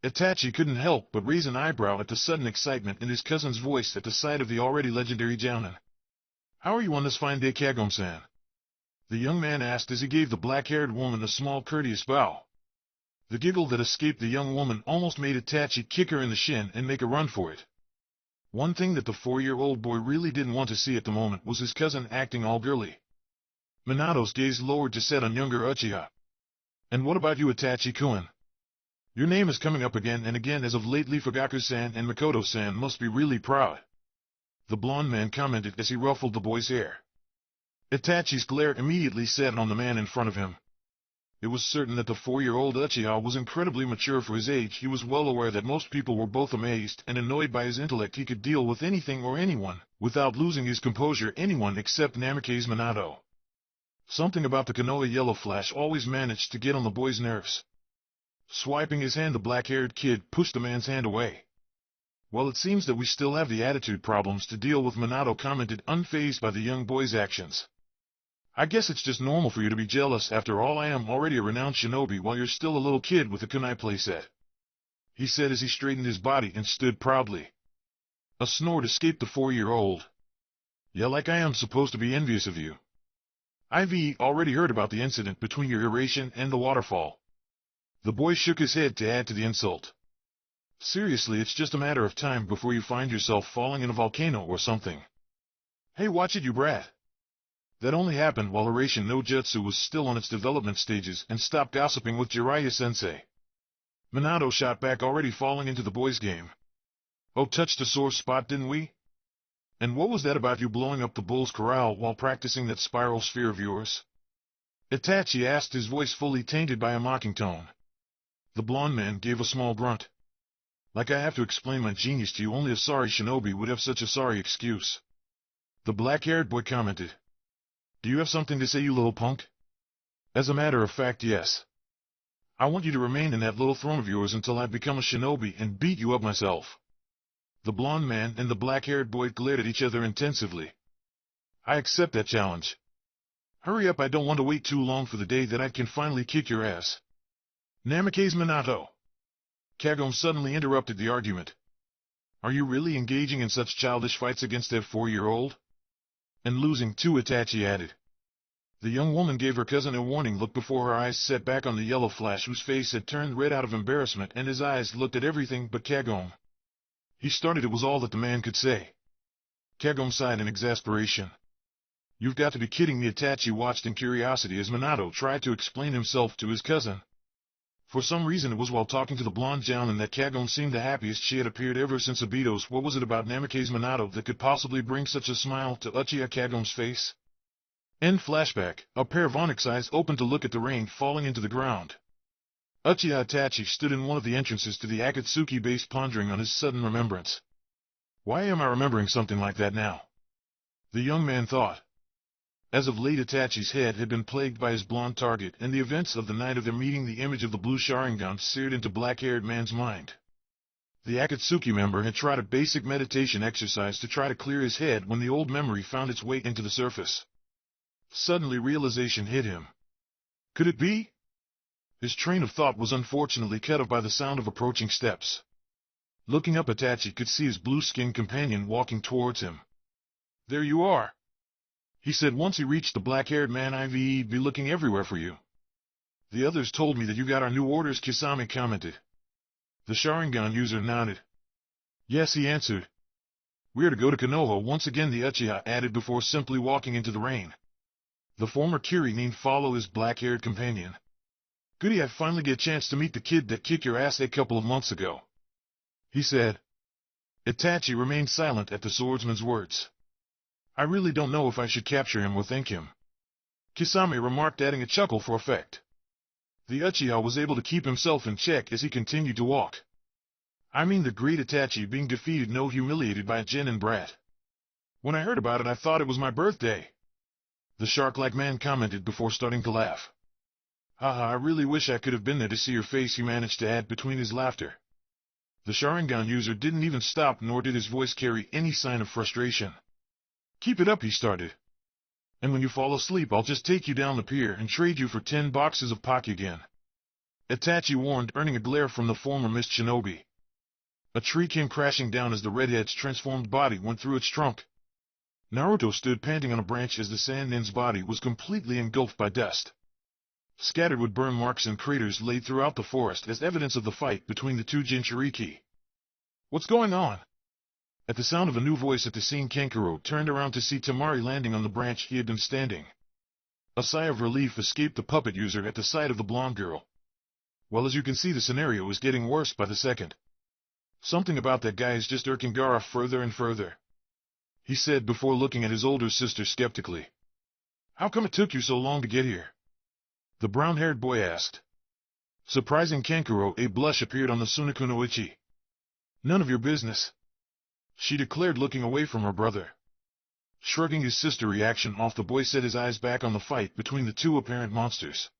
Itachi couldn't help but raise an eyebrow at the sudden excitement in his cousin's voice at the sight of the already legendary jounin. How are you on this fine day, Kagome-san? The young man asked as he gave the black-haired woman a small courteous bow. The giggle that escaped the young woman almost made Itachi kick her in the shin and make a run for it. One thing that the 4-year-old boy really didn't want to see at the moment was his cousin acting all girly. Minato's gaze lowered to set on younger Uchiha. And what about you, Itachi-kun? Your name is coming up again and again as of lately. Fugaku-san and Makoto-san must be really proud. The blonde man commented as he ruffled the boy's hair. Itachi's glare immediately set on the man in front of him. It was certain that the 4-year-old Uchiha was incredibly mature for his age. He was well aware that most people were both amazed and annoyed by his intellect. He could deal with anything or anyone, without losing his composure, anyone except Namikaze Minato. Something about the Konoha yellow flash always managed to get on the boy's nerves. Swiping his hand, the black-haired kid pushed the man's hand away. Well, it seems that we still have the attitude problems to deal with, Minato commented, unfazed by the young boy's actions. I guess it's just normal for you to be jealous. After all, I am already a renowned shinobi while you're still a little kid with a kunai playset, he said as he straightened his body and stood proudly. A snort escaped the 4-year-old. Yeah, like I am supposed to be envious of you. I've already heard about the incident between your Eurasian and the waterfall. The boy shook his head to add to the insult. Seriously, it's just a matter of time before you find yourself falling in a volcano or something. Hey, watch it, you brat. That only happened while Eurasian no Jutsu was still on its development stages, and stop gossiping with Jiraiya-sensei. Minato shot back, already falling into the boy's game. Oh, touched a sore spot, didn't we? And what was that about you blowing up the bull's corral while practicing that spiral sphere of yours? Itachi asked, his voice fully tainted by a mocking tone. The blonde man gave a small grunt. Like I have to explain my genius to you, only a sorry shinobi would have such a sorry excuse. The black-haired boy commented. Do you have something to say, you little punk? As a matter of fact, yes. I want you to remain in that little throne of yours until I become a shinobi and beat you up myself. The blonde man and the black-haired boy glared at each other intensively. I accept that challenge. Hurry up, I don't want to wait too long for the day that I can finally kick your ass. Namikaze Minato. Kagome suddenly interrupted the argument. Are you really engaging in such childish fights against that 4-year-old? And losing too, Itachi added. The young woman gave her cousin a warning look before her eyes set back on the yellow flash, whose face had turned red out of embarrassment, and his eyes looked at everything but Kagome. He started, it was all that the man could say. Kagome sighed in exasperation. You've got to be kidding me. Itachi watched in curiosity as Minato tried to explain himself to his cousin. For some reason it was while talking to the blonde gentleman that Kagome seemed the happiest she had appeared ever since Obito's. What was it about Namikaze Minato that could possibly bring such a smile to Uchiha Kagome's face? End flashback. A pair of onyx eyes opened to look at the rain falling into the ground. Uchiha Itachi stood in one of the entrances to the Akatsuki base, pondering on his sudden remembrance. Why am I remembering something like that now? The young man thought. As of late, Itachi's head had been plagued by his blonde target, and the events of the night of their meeting, the image of the blue Sharingan seared into black-haired man's mind. The Akatsuki member had tried a basic meditation exercise to try to clear his head when the old memory found its way into the surface. Suddenly realization hit him. Could it be? His train of thought was unfortunately cut off by the sound of approaching steps. Looking up, Itachi could see his blue-skinned companion walking towards him. There you are, he said once he reached the black-haired man. I've be looking everywhere for you. The others told me that you got our new orders, Kisame commented. The Sharingan user nodded. Yes, he answered. We're to go to Konoha once again, the Uchiha added before simply walking into the rain. The former Kirin followed his black-haired companion. Goody, I finally get a chance to meet the kid that kicked your ass a couple of months ago, he said. Itachi remained silent at the swordsman's words. I really don't know if I should capture him or thank him, Kisame remarked, adding a chuckle for effect. The Uchiha was able to keep himself in check as he continued to walk. I mean, the great Itachi being defeated, no, humiliated by a genin brat. When I heard about it, I thought it was my birthday, the shark-like man commented before starting to laugh. Haha, I really wish I could have been there to see your face, he managed to add between his laughter. The Sharingan user didn't even stop, nor did his voice carry any sign of frustration. Keep it up, he started. And when you fall asleep, I'll just take you down the pier and trade you for 10 boxes of Pocky again, Itachi warned, earning a glare from the former Mist Shinobi. A tree came crashing down as the redhead's transformed body went through its trunk. Naruto stood panting on a branch as the Sand-Nin's body was completely engulfed by dust. Scattered wood burn marks and craters lay throughout the forest as evidence of the fight between the two Jinchuriki. What's going on? At the sound of a new voice at the scene, Kankuro turned around to see Tamari landing on the branch he had been standing. A sigh of relief escaped the puppet user at the sight of the blonde girl. Well, as you can see, the scenario is getting worse by the second. Something about that guy is just irking Gaara further and further, he said before looking at his older sister skeptically. How come it took you so long to get here? The brown-haired boy asked. Surprising Kankuro, a blush appeared on the Sunaku no Ichi. None of your business, she declared, looking away from her brother. Shrugging his sister reaction off, the boy set his eyes back on the fight between the two apparent monsters.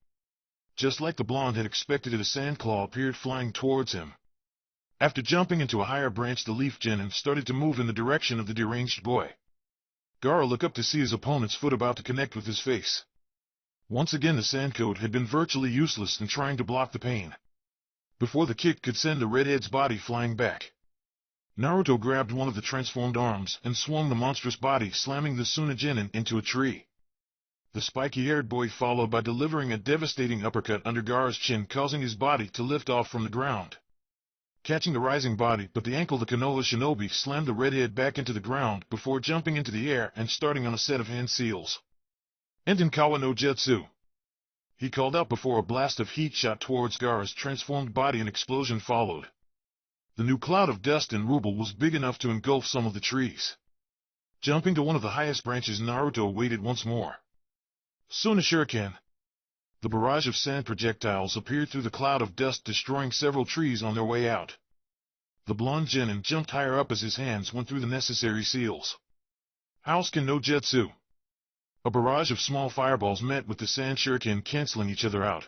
Just like the blonde had expected, a Sandclaw appeared flying towards him. After jumping into a higher branch, the Leaf Genin started to move in the direction of the deranged boy. Gaara looked up to see his opponent's foot about to connect with his face. Once again, the Sandcode had been virtually useless in trying to block the pain. Before the kick could send the redhead's body flying back, Naruto grabbed one of the transformed arms and swung the monstrous body, slamming the Suna Genin into a tree. The spiky-haired boy followed by delivering a devastating uppercut under Gaara's chin, causing his body to lift off from the ground. Catching the rising body, but the ankle, the Konoha shinobi slammed the redhead back into the ground before jumping into the air and starting on a set of hand seals. Entenkawa no Jutsu, he called out before a blast of heat shot towards Gaara's transformed body. An explosion followed. The new cloud of dust and rubble was big enough to engulf some of the trees. Jumping to one of the highest branches, Naruto waited once more. Soon a shuriken. The barrage of sand projectiles appeared through the cloud of dust, destroying several trees on their way out. The blonde genin jumped higher up as his hands went through the necessary seals. Houseken no Jutsu. A barrage of small fireballs met with the sand shuriken, canceling each other out.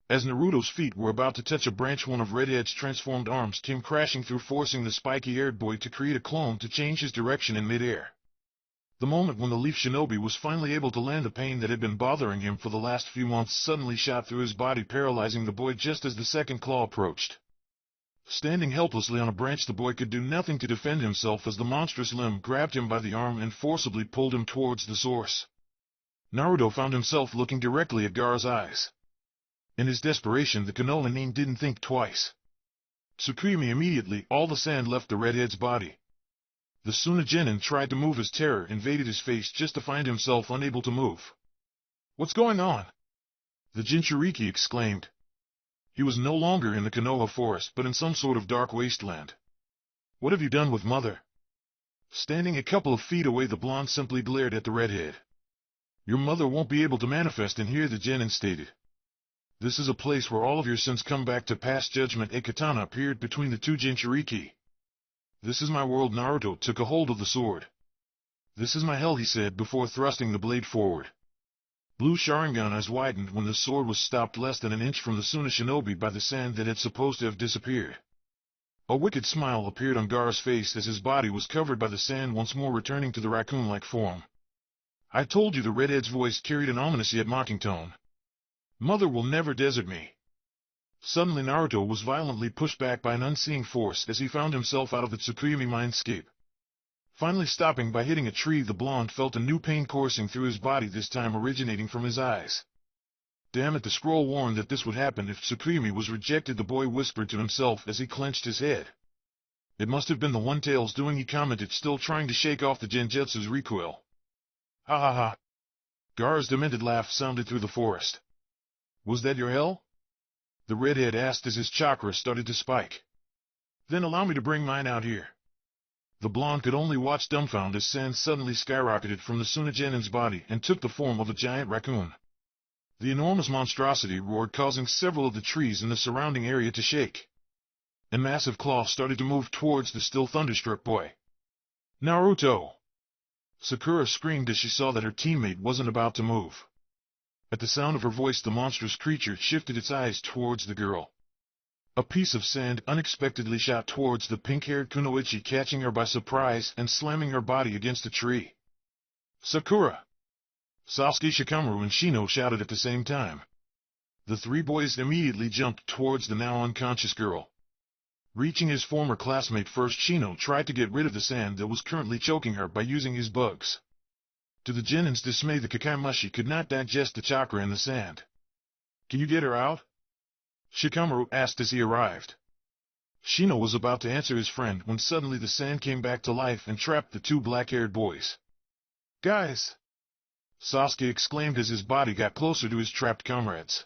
As Naruto's feet were about to touch a branch, one of Redhead's transformed arms came crashing through, forcing the spiky-haired boy to create a clone to change his direction in midair. The moment when the Leaf Shinobi was finally able to land, the pain that had been bothering him for the last few months suddenly shot through his body, paralyzing the boy just as the second claw approached. Standing helplessly on a branch, the boy could do nothing to defend himself as the monstrous limb grabbed him by the arm and forcibly pulled him towards the source. Naruto found himself looking directly at Gaara's eyes. In his desperation, the Konoha Nin didn't think twice. Tsukuyomi immediately, all the sand left the redhead's body. The Tsunade tried to move as terror invaded his face, just to find himself unable to move. "What's going on?" the Jinchuriki exclaimed. He was no longer in the Konoha forest, but in some sort of dark wasteland. "What have you done with mother?" Standing a couple of feet away, the blonde simply glared at the redhead. "Your mother won't be able to manifest in here," the genin stated. "This is a place where all of your sins come back to pass judgment." A katana appeared between the two Jinchuriki. "This is my world." Naruto took a hold of the sword. "This is my hell," he said before thrusting the blade forward. Blue Sharingan eyes widened when the sword was stopped less than an inch from the Tsunade Shinobi by the sand that had supposed to have disappeared. A wicked smile appeared on Gaara's face as his body was covered by the sand, once more returning to the raccoon-like form. "I told you," the redhead's voice carried an ominous yet mocking tone. "Mother will never desert me." Suddenly Naruto was violently pushed back by an unseeing force as he found himself out of the Tsukuyomi mindscape. Finally stopping by hitting a tree, the blonde felt a new pain coursing through his body, this time originating from his eyes. "Damn it, the scroll warned that this would happen if Tsukuyomi was rejected," the boy whispered to himself as he clenched his head. "It must have been the one Tails doing," he commented, still trying to shake off the Genjutsu's recoil. "Ha ha ha." Gaara's demented laugh sounded through the forest. "Was that your hell?" the redhead asked as his chakra started to spike. "Then allow me to bring mine out here." The blonde could only watch dumbfounded as sand suddenly skyrocketed from the Tsunagenin's body and took the form of a giant raccoon. The enormous monstrosity roared, causing several of the trees in the surrounding area to shake. A massive claw started to move towards the still thunderstruck boy. "Naruto!" Sakura screamed as she saw that her teammate wasn't about to move. At the sound of her voice, the monstrous creature shifted its eyes towards the girl. A piece of sand unexpectedly shot towards the pink-haired kunoichi, catching her by surprise and slamming her body against a tree. "Sakura!" Sasuke, Shikamaru, and Shino shouted at the same time. The three boys immediately jumped towards the now unconscious girl. Reaching his former classmate first, Shino tried to get rid of the sand that was currently choking her by using his bugs. To the genin's dismay, the Kakamushi could not digest the chakra in the sand. "Can you get her out?" Shikamaru asked as he arrived. Shino was about to answer his friend when suddenly the sand came back to life and trapped the two black-haired boys. "Guys!" Sasuke exclaimed as his body got closer to his trapped comrades.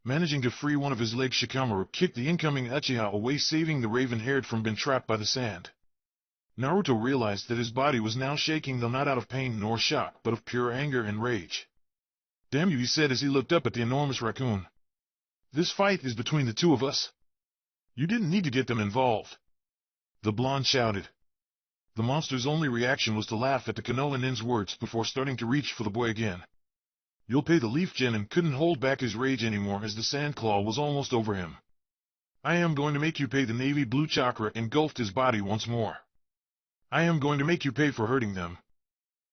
Managing to free one of his legs, Shikamaru kicked the incoming Uchiha away, saving the raven-haired from being trapped by the sand. Naruto realized that his body was now shaking, though not out of pain nor shock, but of pure anger and rage. "Damn you," he said as he looked up at the enormous raccoon. "This fight is between the two of us. You didn't need to get them involved." The blonde shouted. The monster's only reaction was to laugh at the Konoha Nin's words before starting to reach for the boy again. "You'll pay." The Leaf Genin couldn't hold back his rage anymore as the sand claw was almost over him. "I am going to make you pay." The navy blue chakra engulfed his body once more. "I am going to make you pay for hurting them,"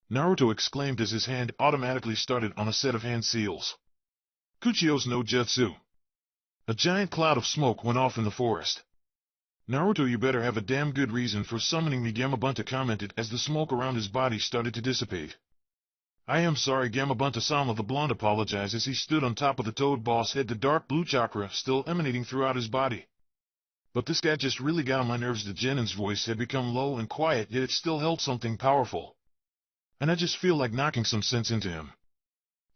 Naruto exclaimed as his hand automatically started on a set of hand seals. "Kuchiyos no Jutsu." A giant cloud of smoke went off in the forest. "Naruto, you better have a damn good reason for summoning me," Gamabunta commented as the smoke around his body started to dissipate. "I am sorry, Gamabunta-sama," the blonde apologized as he stood on top of the Toad Boss head, the dark blue chakra still emanating throughout his body. "But this guy just really got on my nerves." The genin's voice had become low and quiet, yet it still held something powerful. "And I just feel like knocking some sense into him."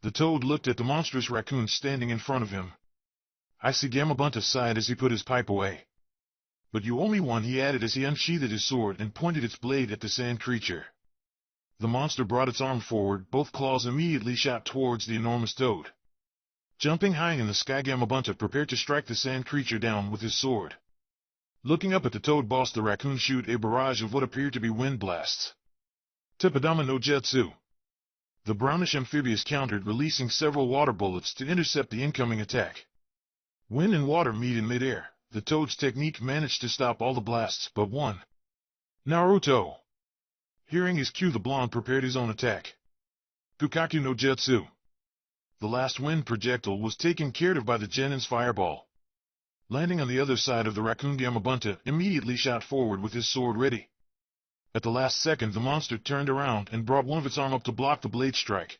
The Toad looked at the monstrous raccoon standing in front of him. "I see." Gamabunta sighed as he put his pipe away. "But you owe me one," he added as he unsheathed his sword and pointed its blade at the sand creature. The monster brought its arm forward, both claws immediately shot towards the enormous toad. Jumping high in the sky, Gamabunta prepared to strike the sand creature down with his sword. Looking up at the toad boss, the raccoon shoot a barrage of what appeared to be wind blasts. Teppadama no Jutsu. The brownish amphibious countered, releasing several water bullets to intercept the incoming attack. Wind and water meet in midair. The toad's technique managed to stop all the blasts but one. Naruto. Hearing his cue, the blonde prepared his own attack. Kukaku no Jutsu. The last wind projectile was taken care of by the Genin's fireball. Landing on the other side of the raccoon, Gamabunta immediately shot forward with his sword ready. At the last second, the monster turned around and brought one of its arm up to block the blade strike.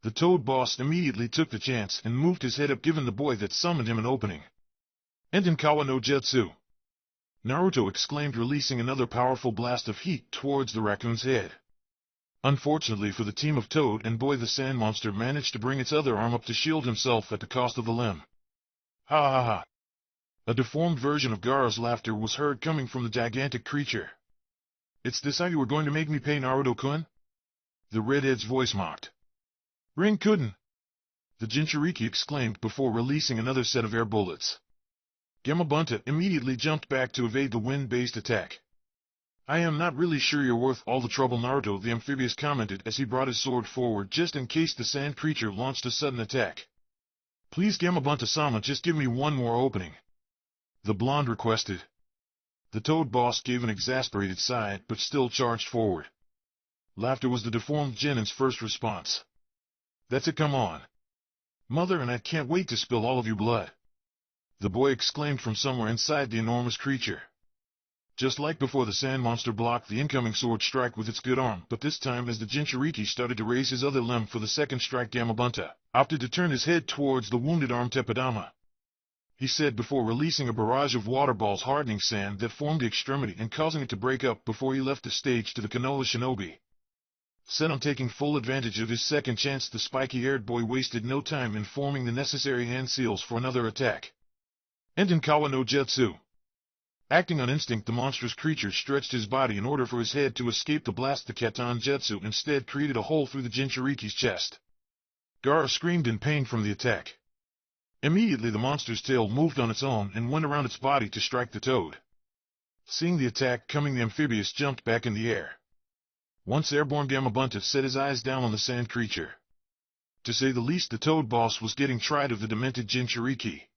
The toad boss immediately took the chance and moved his head up, giving the boy that summoned him an opening. Entenkawa no Jutsu. Naruto exclaimed, releasing another powerful blast of heat towards the raccoon's head. Unfortunately for the team of Toad and Boy, the sand monster managed to bring its other arm up to shield himself at the cost of the limb. Ha ha ha! A deformed version of Gaara's laughter was heard coming from the gigantic creature. "It's this how you were going to make me pay, Naruto-kun?" The redhead's voice mocked. "Rin-kun!" the Jinchuriki exclaimed before releasing another set of air bullets. Gamabunta immediately jumped back to evade the wind-based attack. "I am not really sure you're worth all the trouble, Naruto," the amphibious commented as he brought his sword forward just in case the sand creature launched a sudden attack. "Please, Gamabunta-sama, just give me one more opening," the blonde requested. The toad boss gave an exasperated sigh but still charged forward. Laughter was the deformed Genin's first response. "That's it, come on, mother, and I can't wait to spill all of your blood," the boy exclaimed from somewhere inside the enormous creature. Just like before, the sand monster blocked the incoming sword strike with its good arm, but this time as the Jinchuriki started to raise his other limb for the second strike, Gamabunta opted to turn his head towards the wounded arm. "Teppadama," he said before releasing a barrage of water balls, hardening sand that formed the extremity and causing it to break up before he left the stage to the Konoha Shinobi. Set on taking full advantage of his second chance, the spiky-haired boy wasted no time in forming the necessary hand seals for another attack. Entenkawa no Jutsu. Acting on instinct, the monstrous creature stretched his body in order for his head to escape the blast. The Katon Jutsu instead created a hole through the Jinchuriki's chest. Gaara screamed in pain from the attack. Immediately the monster's tail moved on its own and went around its body to strike the toad. Seeing the attack coming, the amphibious jumped back in the air. Once airborne, Gamabunta set his eyes down on the sand creature. To say the least, the toad boss was getting tried of the demented Jinchuriki.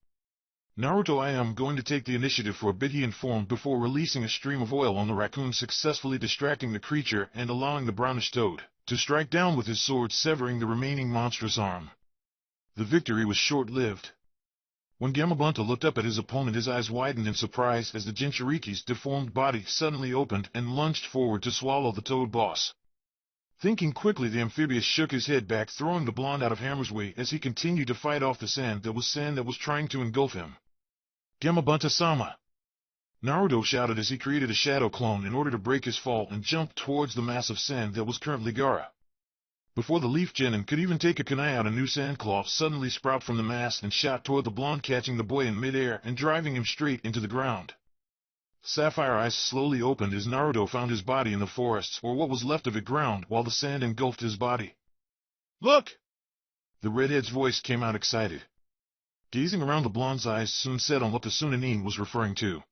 "Naruto, I am going to take the initiative for a bit," he informed before releasing a stream of oil on the raccoon, successfully distracting the creature and allowing the brownish toad to strike down with his sword, severing the remaining monstrous arm. The victory was short-lived. When Gamabunta looked up at his opponent, his eyes widened in surprise as the Jinchuriki's deformed body suddenly opened and lunged forward to swallow the toad boss. Thinking quickly, the amphibious shook his head back, throwing the blonde out of Hammer's way as he continued to fight off the sand that was trying to engulf him. "Gamabunta-sama!" Naruto shouted as he created a shadow clone in order to break his fall and jumped towards the mass of sand that was currently Gaara. Before the Leaf Genin could even take a kunai out, a new sandclaw suddenly sprouted from the mass and shot toward the blonde, catching the boy in midair and driving him straight into the ground. Sapphire eyes slowly opened as Naruto found his body in the forests, or what was left of it, ground, while the sand engulfed his body. "Look!" the redhead's voice came out, excited. Gazing around, the blonde's eyes soon set on what the Sunanin was referring to.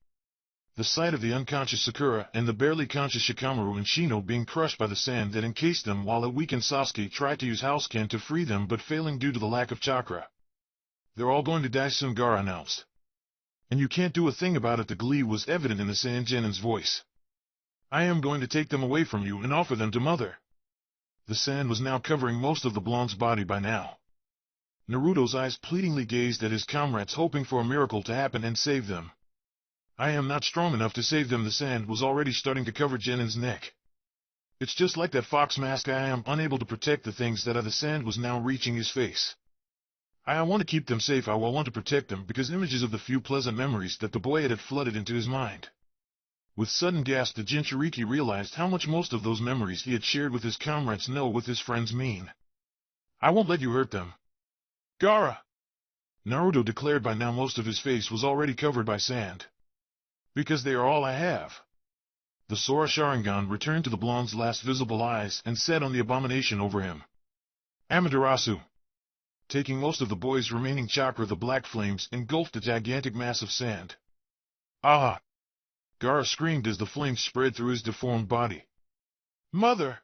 The sight of the unconscious Sakura and the barely conscious Shikamaru and Shino being crushed by the sand that encased them, while a weakened Sasuke tried to use Housecan to free them but failing due to the lack of chakra. "They're all going to die soon," Gaara announced. "And you can't do a thing about it." The glee was evident in the Sand Genin's voice. "I am going to take them away from you and offer them to Mother." The sand was now covering most of the blonde's body by now. Naruto's eyes pleadingly gazed at his comrades, hoping for a miracle to happen and save them. "I am not strong enough to save them." The sand was already starting to cover Genin's neck. "It's just like that fox mask. I am unable to protect the things that are." The sand was now reaching his face. "I want to keep them safe. I want to protect them," because images of the few pleasant memories that the boy had flooded into his mind. With sudden gasp, the Jinchuriki realized how much most of those memories he had shared with his comrades know what his friends mean. "I won't let you hurt them, Gaara," Naruto declared. By now most of his face was already covered by sand. "Because they are all I have." The Sora Sharingan returned to the blonde's last visible eyes and set on the abomination over him. Amaterasu. Taking most of the boy's remaining chakra, the black flames engulfed a gigantic mass of sand. Ah! Gaara screamed as the flames spread through his deformed body. Mother!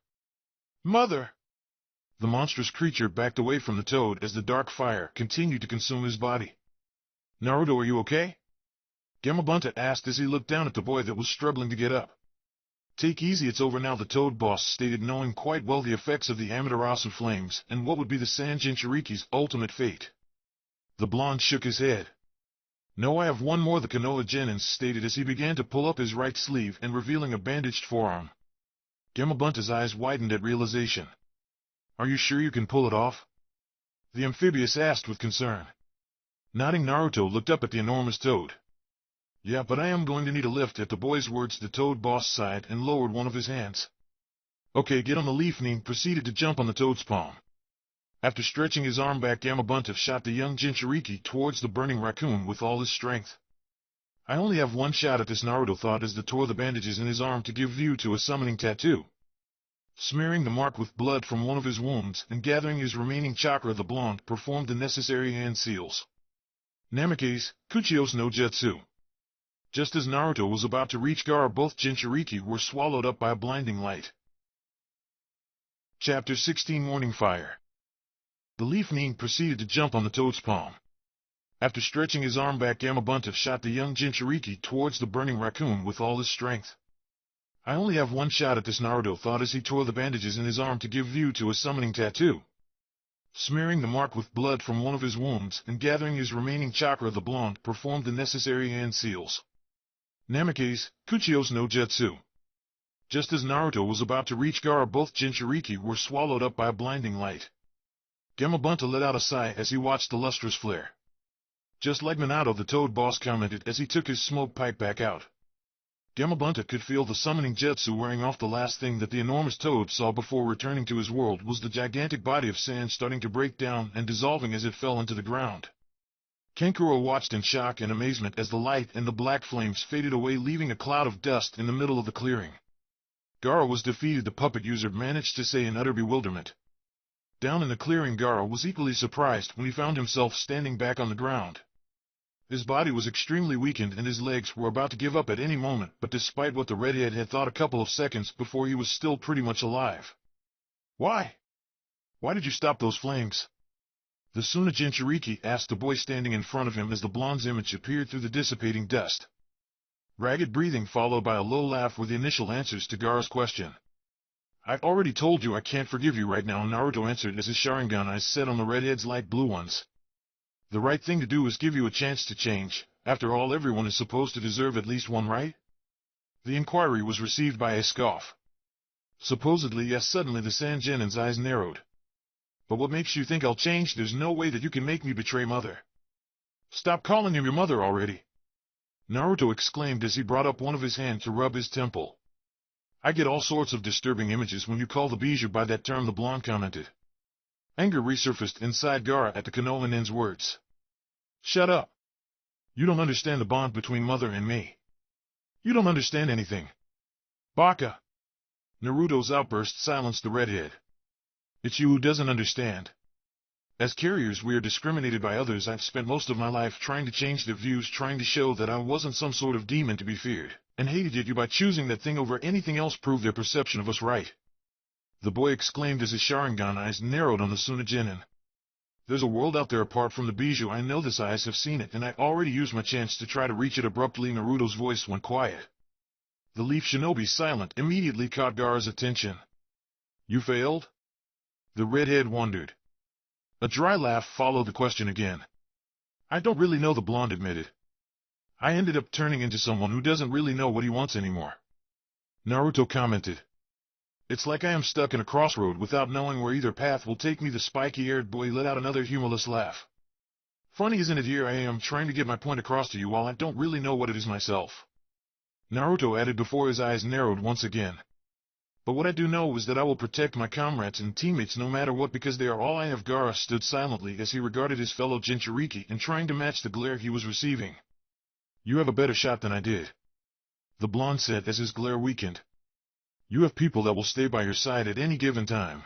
Mother! The monstrous creature backed away from the toad as the dark fire continued to consume his body. Naruto, are you okay? Gamabunta asked as he looked down at the boy that was struggling to get up. Take easy, it's over now, the toad boss stated, knowing quite well the effects of the Amaterasu flames and what would be the Sand Jinchuriki's ultimate fate. The blonde shook his head. No, I have one more, the Konoha Genin stated as he began to pull up his right sleeve and revealing a bandaged forearm. Gamabunta's eyes widened at realization. Are you sure you can pull it off? The amphibious asked with concern. Nodding, Naruto looked up at the enormous toad. Yeah, but I am going to need a lift. At the boy's words, the toad boss sighed and lowered one of his hands. Okay, get on the leaf. Nin proceeded to jump on the toad's palm. After stretching his arm back, Gamabunta shot the young Jinchuriki towards the burning raccoon with all his strength. I only have one shot at this, Naruto thought as he tore the bandages in his arm to give view to a summoning tattoo. Smearing the mark with blood from one of his wounds and gathering his remaining chakra, the blonde performed the necessary hand seals. Namikaze, Kuchios no Jutsu. Just as Naruto was about to reach Gaara, both Jinchuriki were swallowed up by a blinding light. Chapter 16 Morning Fire. The leaf Nin proceeded to jump on the toad's palm. After stretching his arm back, Gamabunta shot the young Jinchuriki towards the burning raccoon with all his strength. I only have one shot at this, Naruto thought as he tore the bandages in his arm to give view to a summoning tattoo. Smearing the mark with blood from one of his wounds and gathering his remaining chakra, the blonde performed the necessary hand seals. Namikaze, Kuchios no Jutsu. Just as Naruto was about to reach Gaara, both Jinchuriki were swallowed up by a blinding light. Gamabunta let out a sigh as he watched the lustrous flare. Just like Minato, the toad boss commented as he took his smoke pipe back out. Gamabunta could feel the summoning jutsu wearing off. The last thing that the enormous toad saw before returning to his world was the gigantic body of sand starting to break down and dissolving as it fell into the ground. Kankuro watched in shock and amazement as the light and the black flames faded away, leaving a cloud of dust in the middle of the clearing. Gaara was defeated, the puppet user managed to say in utter bewilderment. Down in the clearing, Gaara was equally surprised when he found himself standing back on the ground. His body was extremely weakened and his legs were about to give up at any moment, but despite what the redhead had thought a couple of seconds before, he was still pretty much alive. Why? Why did you stop those flames? The Suna Jinchuriki asked the boy standing in front of him as the blonde's image appeared through the dissipating dust. Ragged breathing followed by a low laugh were the initial answers to Gaara's question. I've already told you I can't forgive you right now, Naruto answered as his Sharingan eyes set on the redhead's light blue ones. The right thing to do is give you a chance to change. After all, everyone is supposed to deserve at least one, right? The inquiry was received by a scoff. Supposedly, yes. Suddenly the Sand Genin's eyes narrowed. But what makes you think I'll change? There's no way that you can make me betray Mother. Stop calling him your mother already, Naruto exclaimed as he brought up one of his hands to rub his temple. I get all sorts of disturbing images when you call the Bijou by that term, the blonde commented. Anger resurfaced inside Gaara at the Konoha Nin's words. Shut up. You don't understand the bond between Mother and me. You don't understand anything. Baka. Naruto's outburst silenced the redhead. It's you who doesn't understand. As carriers, we are discriminated by others. I've spent most of my life trying to change their views, trying to show that I wasn't some sort of demon to be feared, and hated you by choosing that thing over anything else proved their perception of us right. The boy exclaimed as his Sharingan eyes narrowed on the Suna Genin. There's a world out there apart from the Bijou. I know this, eyes have seen it, and I already used my chance to try to reach it. Abruptly, Naruto's voice went quiet. The Leaf Shinobi, silent, immediately caught Gaara's attention. You failed? The redhead wondered. A dry laugh followed the question again. I don't really know, the blonde admitted. I ended up turning into someone who doesn't really know what he wants anymore. Naruto commented. It's like I am stuck in a crossroad without knowing where either path will take me. The spiky-haired boy let out another humorless laugh. Funny, isn't it? Here I am trying to get my point across to you while I don't really know what it is myself. Naruto added before his eyes narrowed once again. But what I do know is that I will protect my comrades and teammates no matter what, because they are all I have. Gaara stood silently as he regarded his fellow Jinchuriki and trying to match the glare he was receiving. You have a better shot than I did. the blonde said as his glare weakened. You have people that will stay by your side at any given time.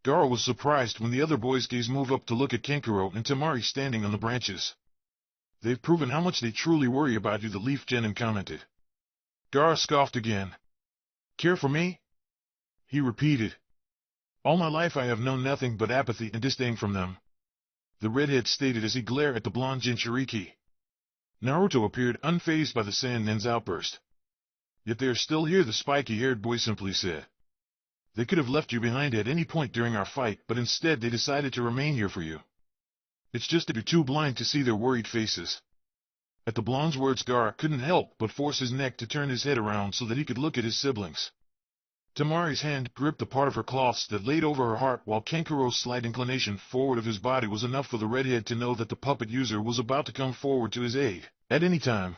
Gaara was surprised when the other boys' gaze moved up to look at Kankuro and Temari standing on the branches. They've proven how much they truly worry about you, the Leaf Genin commented. Gaara scoffed again. Care for me? He repeated. All my life I have known nothing but apathy and disdain from them, the redhead stated as he glared at the blonde Jinchuriki. Naruto appeared unfazed by the Sand Nin's outburst. Yet they are still here, the spiky-haired boy simply said. They could have left you behind at any point during our fight, but instead they decided to remain here for you. It's just that you're too blind to see their worried faces. At the blonde's words, Gaara couldn't help but force his neck to turn his head around so that he could look at his siblings. Temari's hand gripped the part of her cloths that laid over her heart, while Kankuro's slight inclination forward of his body was enough for the redhead to know that the puppet user was about to come forward to his aid, at any time.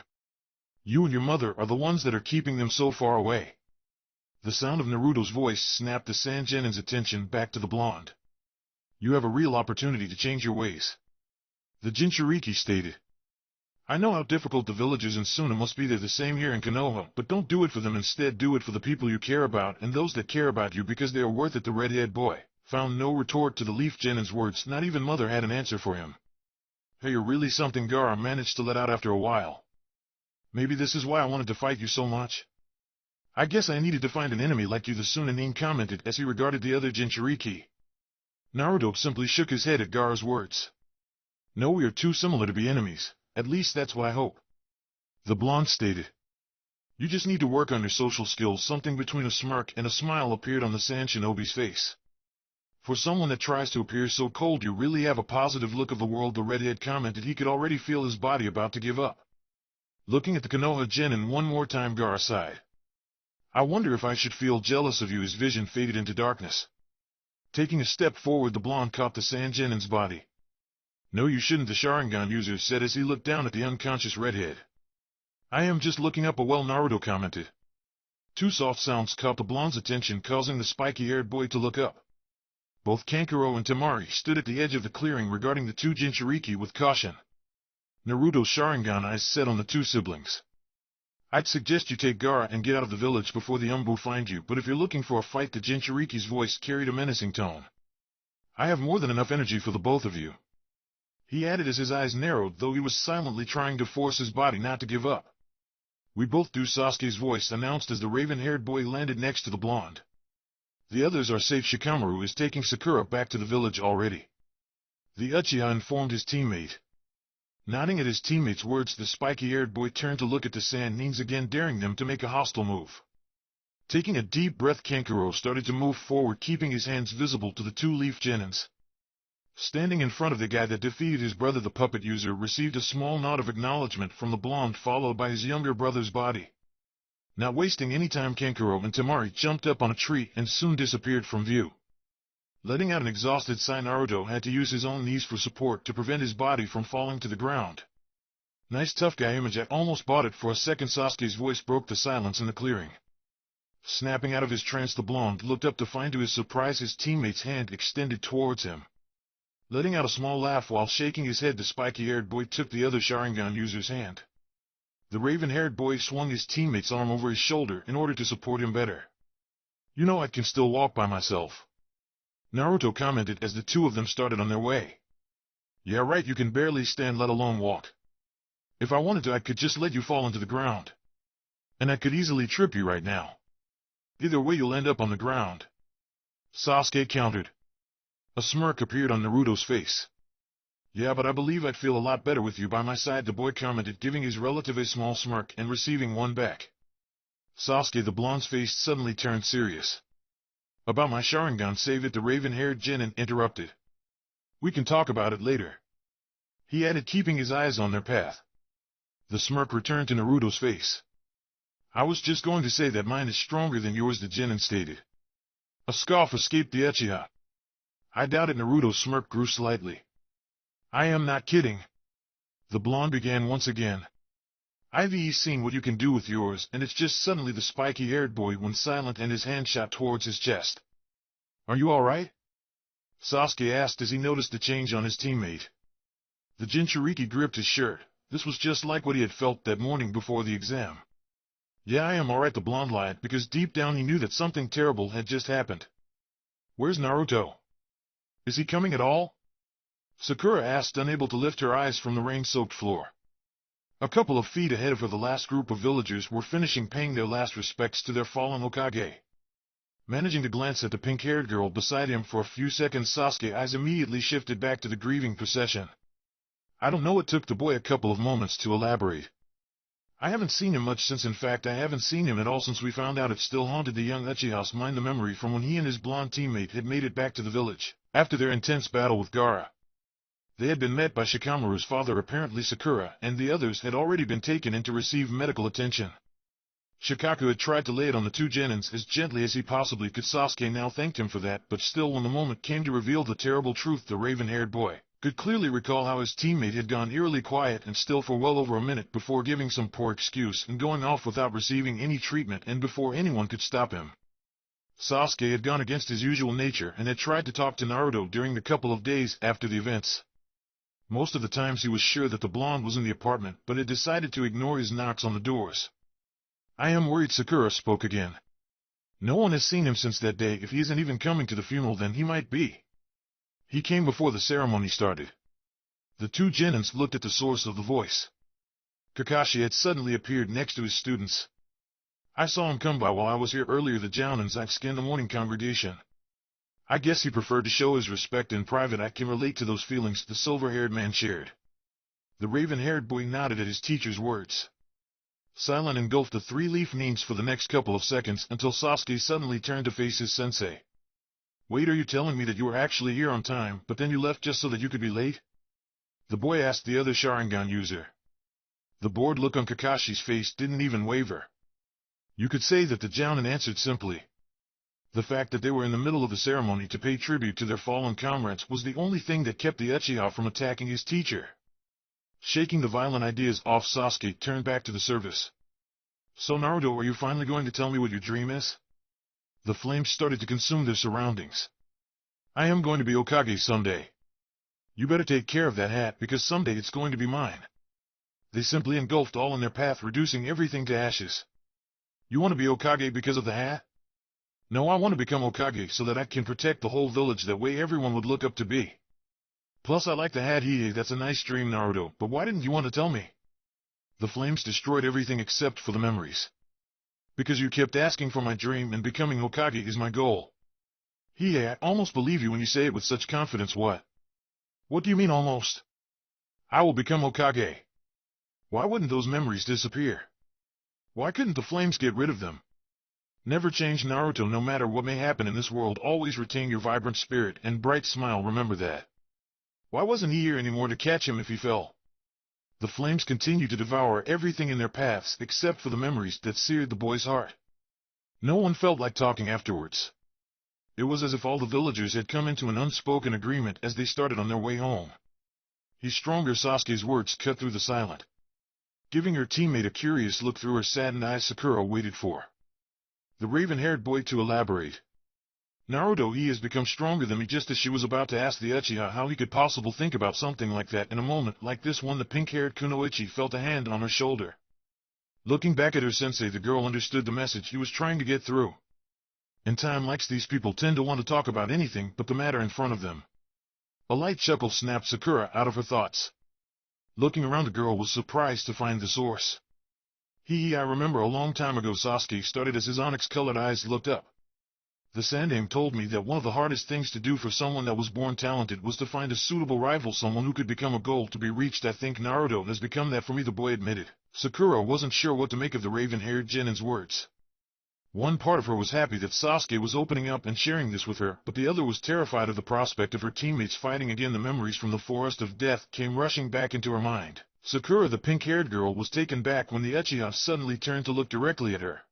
You and your mother are the ones that are keeping them so far away. The sound of Naruto's voice snapped the Sand Genin's attention back to the blonde. You have a real opportunity to change your ways, the Jinchuriki stated. I know how difficult the villagers in Suna must be. They're the same here in Konoha, but don't do it for them. Instead, do it for the people you care about and those that care about you, because they are worth it. The redhead boy found no retort to the Leaf Genin's words. Not even Mother had an answer for him. Hey, you're really something, Gaara managed to let out after a while. Maybe this is why I wanted to fight you so much. I guess I needed to find an enemy like you, the Sunanin commented as he regarded the other Jinchuriki. Naruto simply shook his head at Gaara's words. No, we are too similar to be enemies. At least that's what I hope, the blonde stated. You just need to work on your social skills. Something between a smirk and a smile appeared on the Sand Shinobi's face. For someone that tries to appear so cold, you really have a positive look of the world, the redhead commented. He could already feel his body about to give up. Looking at the Konoha Genin one more time, Gaara sighed. I wonder if I should feel jealous of you. His vision faded into darkness. Taking a step forward, the blonde caught the Sand Genin's body. No, you shouldn't, the Sharingan user said as he looked down at the unconscious redhead. I am just looking up a well, Naruto commented. Two soft sounds caught the blonde's attention, causing the spiky-haired boy to look up. Both Kankuro and Temari stood at the edge of the clearing, regarding the two Jinchuriki with caution. Naruto's Sharingan eyes set on the two siblings. I'd suggest you take Gaara and get out of the village before the Umbu find you, but if you're looking for a fight, the Jinchuriki's voice carried a menacing tone. I have more than enough energy for the both of you, he added as his eyes narrowed, though he was silently trying to force his body not to give up. We both do, Sasuke's voice announced as the raven-haired boy landed next to the blonde. The others are safe. Shikamaru is taking Sakura back to the village already, the Uchiha informed his teammate. Nodding at his teammate's words, the spiky-haired boy turned to look at the Sand Nins again, daring them to make a hostile move. Taking a deep breath, Kankuro started to move forward, keeping his hands visible to the two Leaf Genins. Standing in front of the guy that defeated his brother, the puppet user received a small nod of acknowledgement from the blonde, followed by his younger brother's body. Not wasting any time, Kankuro and Temari jumped up on a tree and soon disappeared from view. Letting out an exhausted sigh, Naruto had to use his own knees for support to prevent his body from falling to the ground. Nice tough guy image, I almost bought it for a second. Sasuke's voice broke the silence in the clearing. Snapping out of his trance, the blonde looked up to find to his surprise his teammate's hand extended towards him. Letting out a small laugh while shaking his head, the spiky-haired boy took the other Sharingan user's hand. The raven-haired boy swung his teammate's arm over his shoulder in order to support him better. You know, I can still walk by myself, Naruto commented as the two of them started on their way. Yeah, right, you can barely stand, let alone walk. If I wanted to, I could just let you fall into the ground. And I could easily trip you right now. Either way, you'll end up on the ground, Sasuke countered. A smirk appeared on Naruto's face. Yeah, but I believe I'd feel a lot better with you by my side, the boy commented, giving his relative a small smirk and receiving one back. Sasuke, the blonde's face suddenly turned serious. About my Sharingan, save it, the raven-haired Genin interrupted. We can talk about it later, he added, keeping his eyes on their path. The smirk returned to Naruto's face. I was just going to say that mine is stronger than yours, the Genin stated. A scoff escaped the Uchiha. I doubt it. Naruto's smirk grew slightly. I am not kidding, the blonde began once again. I've seen what you can do with yours, and it's just suddenly the spiky-haired boy went silent and his hand shot towards his chest. Are you alright? Sasuke asked as he noticed the change on his teammate. The Jinchuriki gripped his shirt. This was just like what he had felt that morning before the exam. Yeah, I am alright, the blonde lied, because deep down he knew that something terrible had just happened. Where's Naruto? Is he coming at all? Sakura asked, unable to lift her eyes from the rain-soaked floor. A couple of feet ahead of her, the last group of villagers were finishing paying their last respects to their fallen Hokage. Managing to glance at the pink-haired girl beside him for a few seconds, Sasuke's eyes immediately shifted back to the grieving procession. I don't know, it took the boy a couple of moments to elaborate. I haven't seen him much since, in fact I haven't seen him at all since we found out it still haunted the young Uchiha's mind, the memory from when he and his blonde teammate had made it back to the village, after their intense battle with Gaara. They had been met by Shikamaru's father, apparently Sakura, and the others had already been taken in to receive medical attention. Shikaku had tried to lay it on the two genins as gently as he possibly could. Sasuke now thanked him for that, but still, when the moment came to reveal the terrible truth, the raven-haired boy could clearly recall how his teammate had gone eerily quiet and still for well over a minute before giving some poor excuse and going off without receiving any treatment, and before anyone could stop him. Sasuke had gone against his usual nature and had tried to talk to Naruto during the couple of days after the events. Most of the times he was sure that the blonde was in the apartment, but had decided to ignore his knocks on the doors. I am worried, Sakura spoke again. No one has seen him since that day. If he isn't even coming to the funeral, then he might be. He came before the ceremony started. The two genins looked at the source of the voice. Kakashi had suddenly appeared next to his students. I saw him come by while I was here earlier. The Jounins I've skinned the morning congregation. I guess he preferred to show his respect in private. I can relate to those feelings the silver-haired man shared. The raven-haired boy nodded at his teacher's words. Silent engulfed the three-leaf names for the next couple of seconds until Sasuke suddenly turned to face his sensei. Wait, are you telling me that you were actually here on time, but then you left just so that you could be late? The boy asked the other Sharingan user. The bored look on Kakashi's face didn't even waver. You could say that the Jounin answered simply. The fact that they were in the middle of the ceremony to pay tribute to their fallen comrades was the only thing that kept the Uchiha from attacking his teacher. Shaking the violent ideas off, Sasuke turned back to the service. So Naruto, are you finally going to tell me what your dream is? The flames started to consume their surroundings. I am going to be Hokage someday. You better take care of that hat, because someday it's going to be mine. They simply engulfed all in their path, reducing everything to ashes. You want to be Hokage because of the hat? No, I want to become Hokage so that I can protect the whole village. That way everyone would look up to me. Plus I like the hat. That's a nice dream, Naruto, but why didn't you want to tell me? The flames destroyed everything except for the memories. Because you kept asking for my dream, and becoming Hokage is my goal. I almost believe you when you say it with such confidence. What? What do you mean almost? I will become Hokage. Why wouldn't those memories disappear? Why couldn't the flames get rid of them? Never change, Naruto. No matter what may happen in this world, always retain your vibrant spirit and bright smile. Remember that. Why wasn't he here anymore to catch him if he fell? The flames continued to devour everything in their paths except for the memories that seared the boy's heart. No one felt like talking afterwards. It was as if all the villagers had come into an unspoken agreement as they started on their way home. He's stronger, Sasuke's words cut through the silence. Giving her teammate a curious look through her saddened eyes, Sakura waited for the raven-haired boy to elaborate. Naruto, he has become stronger than me. Just as she was about to ask the Uchiha how he could possibly think about something like that in a moment like this one, the pink-haired Kunoichi felt a hand on her shoulder. Looking back at her sensei, the girl understood the message he was trying to get through. In time like these, people tend to want to talk about anything but the matter in front of them. A light chuckle snapped Sakura out of her thoughts. Looking around, the girl was surprised to find the source. I remember a long time ago, Sasuke started as his onyx-colored eyes looked up. The Sandaime told me that one of the hardest things to do for someone that was born talented was to find a suitable rival, someone who could become a goal to be reached. I think Naruto has become that for me, the boy admitted. Sakura wasn't sure what to make of the raven-haired genin's words. One part of her was happy that Sasuke was opening up and sharing this with her, but the other was terrified of the prospect of her teammates fighting again. The memories from the Forest of Death came rushing back into her mind. Sakura, the pink-haired girl, was taken back when the Uchiha suddenly turned to look directly at her.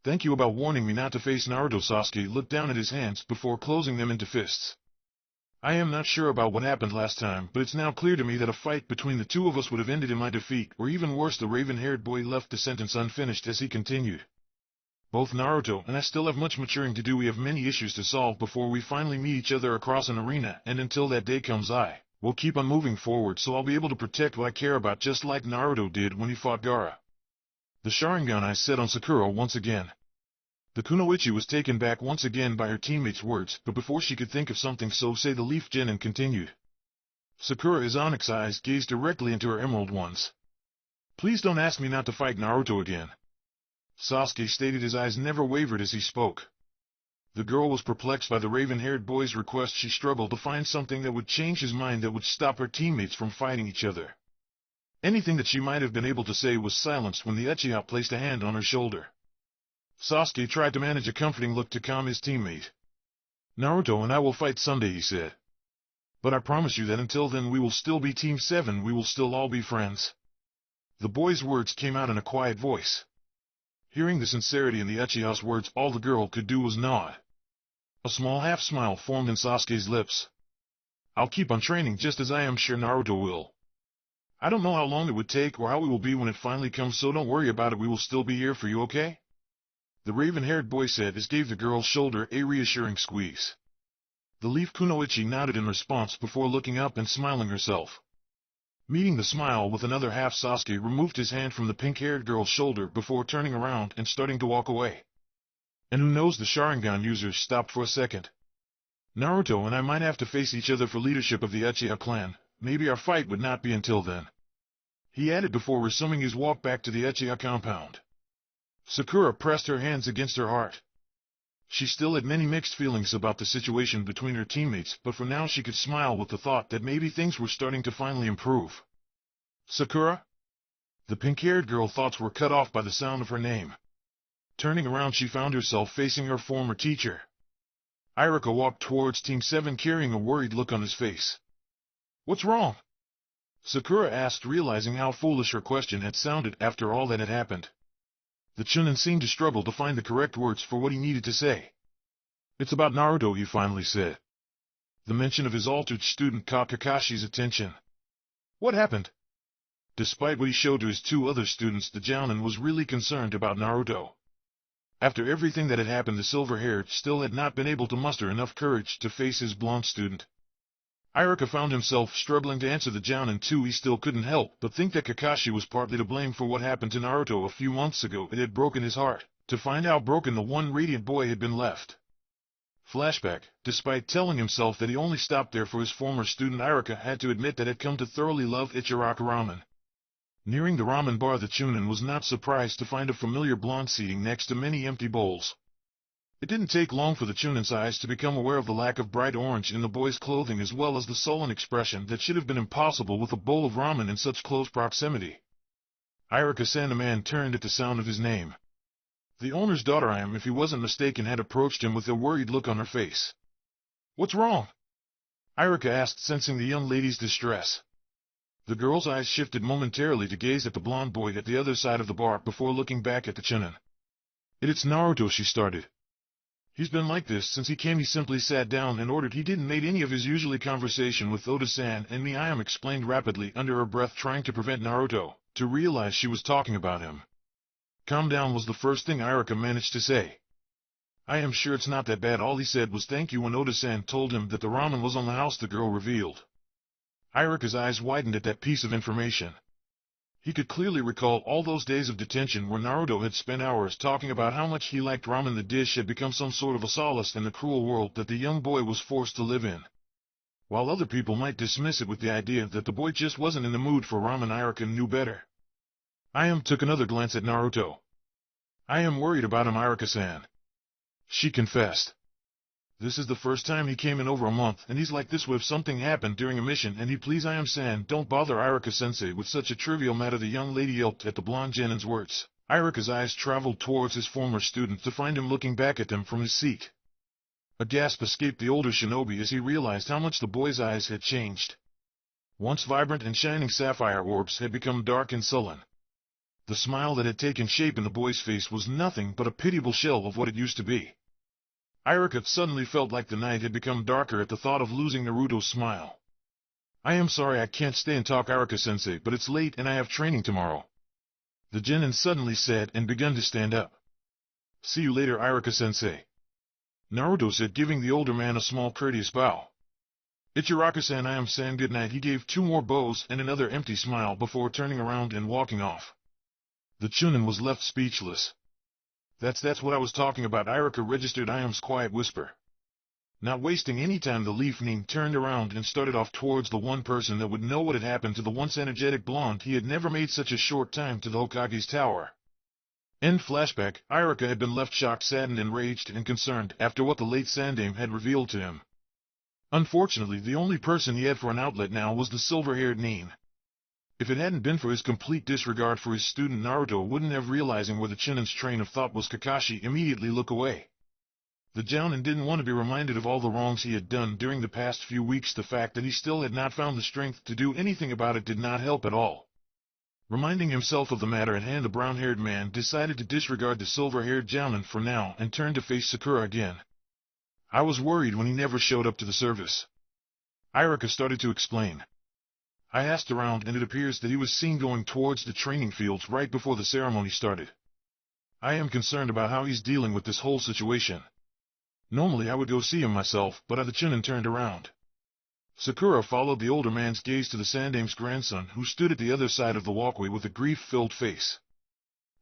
Thank you about warning me not to face Naruto. Sasuke looked down at his hands before closing them into fists. I am not sure about what happened last time, but it's now clear to me that a fight between the two of us would have ended in my defeat, or even worse. The raven-haired boy left the sentence unfinished as he continued. Both Naruto and I still have much maturing to do. We have many issues to solve before we finally meet each other across an arena, and until that day comes, I will keep on moving forward so I'll be able to protect what I care about, just like Naruto did when he fought Gaara. The Sharingan eyes set on Sakura once again. The kunoichi was taken back once again by her teammates' words, but before she could think of something so say the Leaf Genin continued. Sakura's onyx eyes gazed directly into her emerald ones. Please don't ask me not to fight Naruto again. Sasuke stated, his eyes never wavered as he spoke. The girl was perplexed by the raven-haired boy's request. She struggled to find something that would change his mind, that would stop her teammates from fighting each other. Anything that she might have been able to say was silenced when the Uchiha placed a hand on her shoulder. Sasuke tried to manage a comforting look to calm his teammate. Naruto and I will fight someday, he said. But I promise you that until then we will still be Team 7, we will still all be friends. The boy's words came out in a quiet voice. Hearing the sincerity in the Uchiha's words, all the girl could do was nod. A small half-smile formed in Sasuke's lips. I'll keep on training just as I am sure Naruto will. I don't know how long it would take or how we will be when it finally comes, so don't worry about it, we will still be here for you, okay? The raven-haired boy said as gave the girl's shoulder a reassuring squeeze. The Leaf Kunoichi nodded in response before looking up and smiling herself. Meeting the smile with another half, Sasuke removed his hand from the pink-haired girl's shoulder before turning around and starting to walk away. And who knows, the Sharingan users stopped for a second. Naruto and I might have to face each other for leadership of the Uchiha clan. Maybe our fight would not be until then. He added before resuming his walk back to the Uchiha compound. Sakura pressed her hands against her heart. She still had many mixed feelings about the situation between her teammates, but for now she could smile with the thought that maybe things were starting to finally improve. Sakura? The pink-haired girl's thoughts were cut off by the sound of her name. Turning around, she found herself facing her former teacher. Iruka walked towards Team 7 carrying a worried look on his face. What's wrong? Sakura asked, realizing how foolish her question had sounded after all that had happened. The Chunin seemed to struggle to find the correct words for what he needed to say. It's about Naruto, he finally said. The mention of his altered student caught Kakashi's attention. What happened? Despite what he showed to his two other students, the Jounin was really concerned about Naruto. After everything that had happened, the silver-haired still had not been able to muster enough courage to face his blonde student. Iruka found himself struggling to answer the Jounin too. He still couldn't help but think that Kakashi was partly to blame for what happened to Naruto a few months ago. It had broken his heart to find how broken the one radiant boy had been left. Flashback. Despite telling himself that he only stopped there for his former student, Iruka had to admit that had come to thoroughly love Ichiraku ramen. Nearing the ramen bar, the Chunin was not surprised to find a familiar blonde seating next to many empty bowls. It didn't take long for the Chunin's eyes to become aware of the lack of bright orange in the boy's clothing, as well as the sullen expression that should have been impossible with a bowl of ramen in such close proximity. Iruka-san, the man turned at the sound of his name. The owner's daughter, I am, if he wasn't mistaken, had approached him with a worried look on her face. What's wrong? Iruka asked, sensing the young lady's distress. The girl's eyes shifted momentarily to gaze at the blonde boy at the other side of the bar before looking back at the Chunin. It's Naruto, she started. He's been like this since he came. He simply sat down and ordered. He didn't make any of his usually conversation with Oda-san and me. I am, explained rapidly under her breath, trying to prevent Naruto to realize she was talking about him. Calm down, was the first thing Iruka managed to say. I am sure it's not that bad. All he said was thank you when Oda-san told him that the ramen was on the house, the girl revealed. Iruka's eyes widened at that piece of information. He could clearly recall all those days of detention where Naruto had spent hours talking about how much he liked ramen. The dish had become some sort of a solace in the cruel world that the young boy was forced to live in. While other people might dismiss it with the idea that the boy just wasn't in the mood for ramen, Iruka knew better. Took another glance at Naruto. I am worried about him, Iruka-san. She confessed. This is the first time he came in over a month, and he's like this. If something happened during a mission and he please san, don't bother Iruka-sensei with such a trivial matter. The young lady yelped at the blonde Genin's words. Iruka's eyes traveled towards his former student to find him looking back at them from his seat. A gasp escaped the older shinobi as he realized how much the boy's eyes had changed. Once vibrant and shining sapphire orbs had become dark and sullen. The smile that had taken shape in the boy's face was nothing but a pitiable shell of what it used to be. Iruka suddenly felt like the night had become darker at the thought of losing Naruto's smile. I am sorry I can't stay and talk, Iruka-sensei, but it's late and I have training tomorrow. The Genin suddenly said and began to stand up. See you later, Iruka-sensei. Naruto said, giving the older man a small courteous bow. Ichiraku-san, I am saying good night. He gave two more bows and another empty smile before turning around and walking off. The Chunin was left speechless. That's what I was talking about, Irika registered Iam's quiet whisper. Not wasting any time, the Leaf Ning turned around and started off towards the one person that would know what had happened to the once energetic blonde. He had never made such a short time to the Hokage's tower. End flashback. Irika had been left shocked, saddened, enraged, and concerned after what the late Sandame had revealed to him. Unfortunately, the only person he had for an outlet now was the silver-haired Nin. If it hadn't been for his complete disregard for his student, Naruto wouldn't have realizing where the Chunin's train of thought was. Kakashi immediately looked away. The Jounin didn't want to be reminded of all the wrongs he had done during the past few weeks. The fact that he still had not found the strength to do anything about it did not help at all. Reminding himself of the matter at hand, the brown-haired man decided to disregard the silver-haired Jounin for now and turned to face Sakura again. I was worried when he never showed up to the service. Irika started to explain. I asked around and it appears that he was seen going towards the training fields right before the ceremony started. I am concerned about how he's dealing with this whole situation. Normally I would go see him myself, but the Chunin turned around. Sakura followed the older man's gaze to the Sandame's grandson, who stood at the other side of the walkway with a grief-filled face.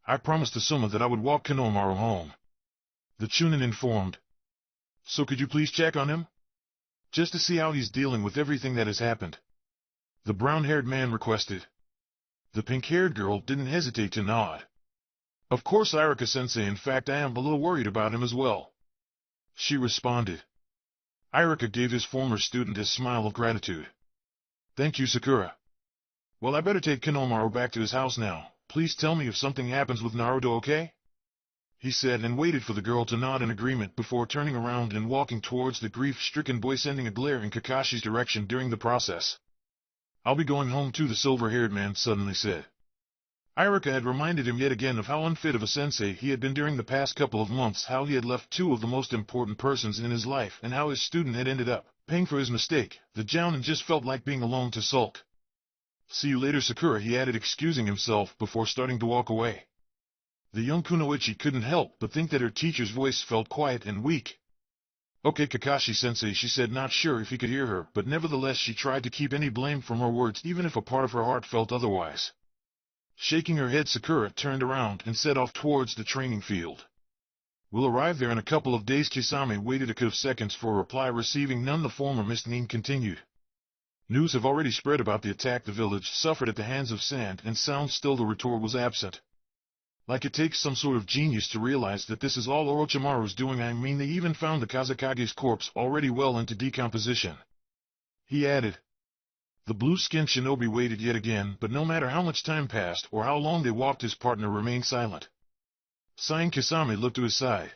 I promised Asuma that I would walk Konohamaru home. The Chunin informed. So could you please check on him? Just to see how he's dealing with everything that has happened. The brown-haired man requested. The pink-haired girl didn't hesitate to nod. Of course, Irika-sensei, in fact I am a little worried about him as well. She responded. Irika gave his former student a smile of gratitude. Thank you, Sakura. Well, I better take Konohamaru back to his house now. Please tell me if something happens with Naruto, okay? He said, and waited for the girl to nod in agreement before turning around and walking towards the grief-stricken boy, sending a glare in Kakashi's direction during the process. I'll be going home too, the silver-haired man suddenly said. Irika had reminded him yet again of how unfit of a sensei he had been during the past couple of months, how he had left two of the most important persons in his life, and how his student had ended up paying for his mistake. The Jounin just felt like being alone to sulk. See you later, Sakura, he added, excusing himself before starting to walk away. The young Kunoichi couldn't help but think that her teacher's voice felt quiet and weak. Okay, Kakashi-sensei, she said, not sure if he could hear her, but nevertheless she tried to keep any blame from her words, even if a part of her heart felt otherwise. Shaking her head, Sakura turned around and set off towards the training field. We'll arrive there in a couple of days. Kisame waited a couple of seconds for a reply, receiving none. The former Miss Nin continued. News have already spread about the attack. The village suffered at the hands of Sand and Sound. Still the retort was absent. Like it takes some sort of genius to realize that this is all Orochimaru's doing. I mean, they even found the Kazekage's corpse already well into decomposition. He added. The blue-skinned shinobi waited yet again, but no matter how much time passed or how long they walked, his partner remained silent. Sighing, Kisame looked to his side.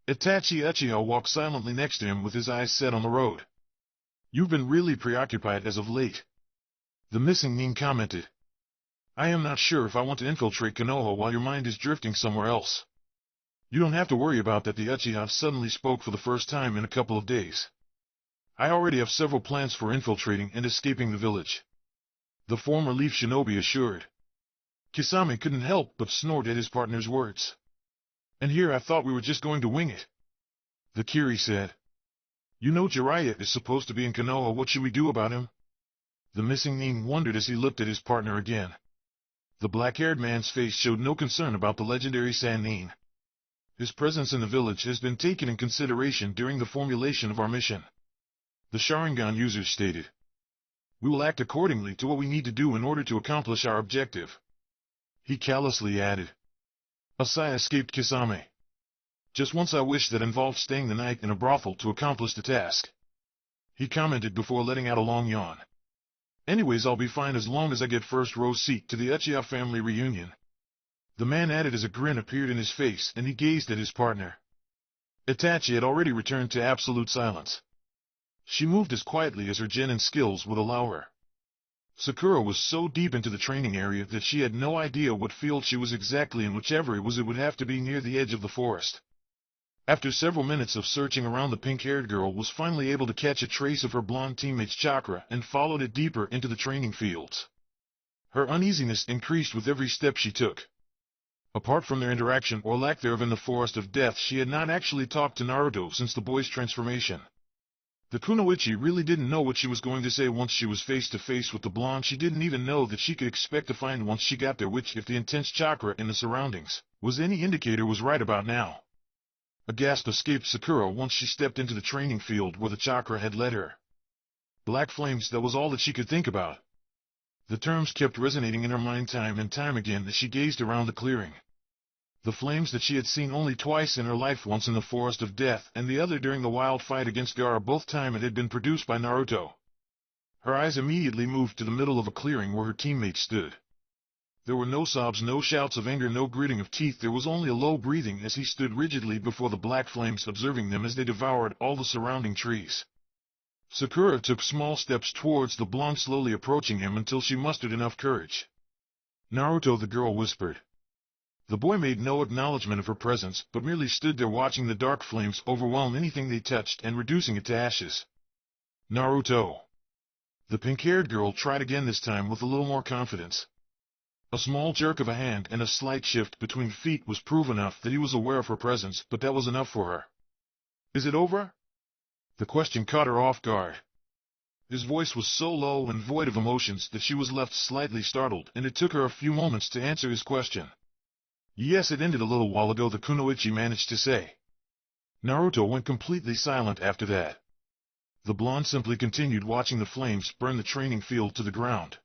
Itachi Uchiha walked silently next to him with his eyes set on the road. You've been really preoccupied as of late. The missing Nin commented. I am not sure if I want to infiltrate Konoha while your mind is drifting somewhere else. You don't have to worry about that. The Uchiha suddenly spoke for the first time in a couple of days. I already have several plans for infiltrating and escaping the village. The former Leaf Shinobi assured. Kisame couldn't help but snort at his partner's words. And here I thought we were just going to wing it. The Kiri said. You know Jiraiya is supposed to be in Konoha. What should we do about him? The missing Nin wondered as he looked at his partner again. The black-haired man's face showed no concern about the legendary Sannin. His presence in the village has been taken in consideration during the formulation of our mission. The Sharingan user stated. We will act accordingly to what we need to do in order to accomplish our objective. He callously added. A sigh escaped Kisame. Just once I wish that involved staying the night in a brothel to accomplish the task. He commented before letting out a long yawn. Anyways, I'll be fine as long as I get first row seat to the Uchiha family reunion. The man added as a grin appeared in his face and he gazed at his partner. Itachi had already returned to absolute silence. She moved as quietly as her genin skills would allow her. Sakura was so deep into the training area that she had no idea what field she was exactly in. Whichever it would have to be near the edge of the forest. After several minutes of searching around, the pink-haired girl was finally able to catch a trace of her blonde teammate's chakra and followed it deeper into the training fields. Her uneasiness increased with every step she took. Apart from their interaction or lack thereof in the Forest of Death, she had not actually talked to Naruto since the boy's transformation. The kunoichi really didn't know what she was going to say once she was face to face with the blonde. She didn't even know that she could expect to find once she got there, which, if the intense chakra in the surroundings was any indicator, was right about now. A gasp escaped Sakura once she stepped into the training field where the chakra had led her. Black flames, that was all that she could think about. The terms kept resonating in her mind time and time again as she gazed around the clearing. The flames that she had seen only twice in her life, once in the Forest of Death and the other during the wild fight against Gaara, both time it had been produced by Naruto. Her eyes immediately moved to the middle of a clearing where her teammates stood. There were no sobs, no shouts of anger, no gritting of teeth. There was only a low breathing as he stood rigidly before the black flames, observing them as they devoured all the surrounding trees. Sakura took small steps towards the blonde, slowly approaching him until she mustered enough courage. "Naruto," the girl whispered. The boy made no acknowledgement of her presence, but merely stood there watching the dark flames overwhelm anything they touched and reducing it to ashes. "Naruto." The pink-haired girl tried again, this time with a little more confidence. A small jerk of a hand and a slight shift between feet was proof enough that he was aware of her presence, but that was enough for her. "Is it over?" The question caught her off guard. His voice was so low and void of emotions that she was left slightly startled, and it took her a few moments to answer his question. "Yes, it ended a little while ago," the kunoichi managed to say. Naruto went completely silent after that. The blonde simply continued watching the flames burn the training field to the ground.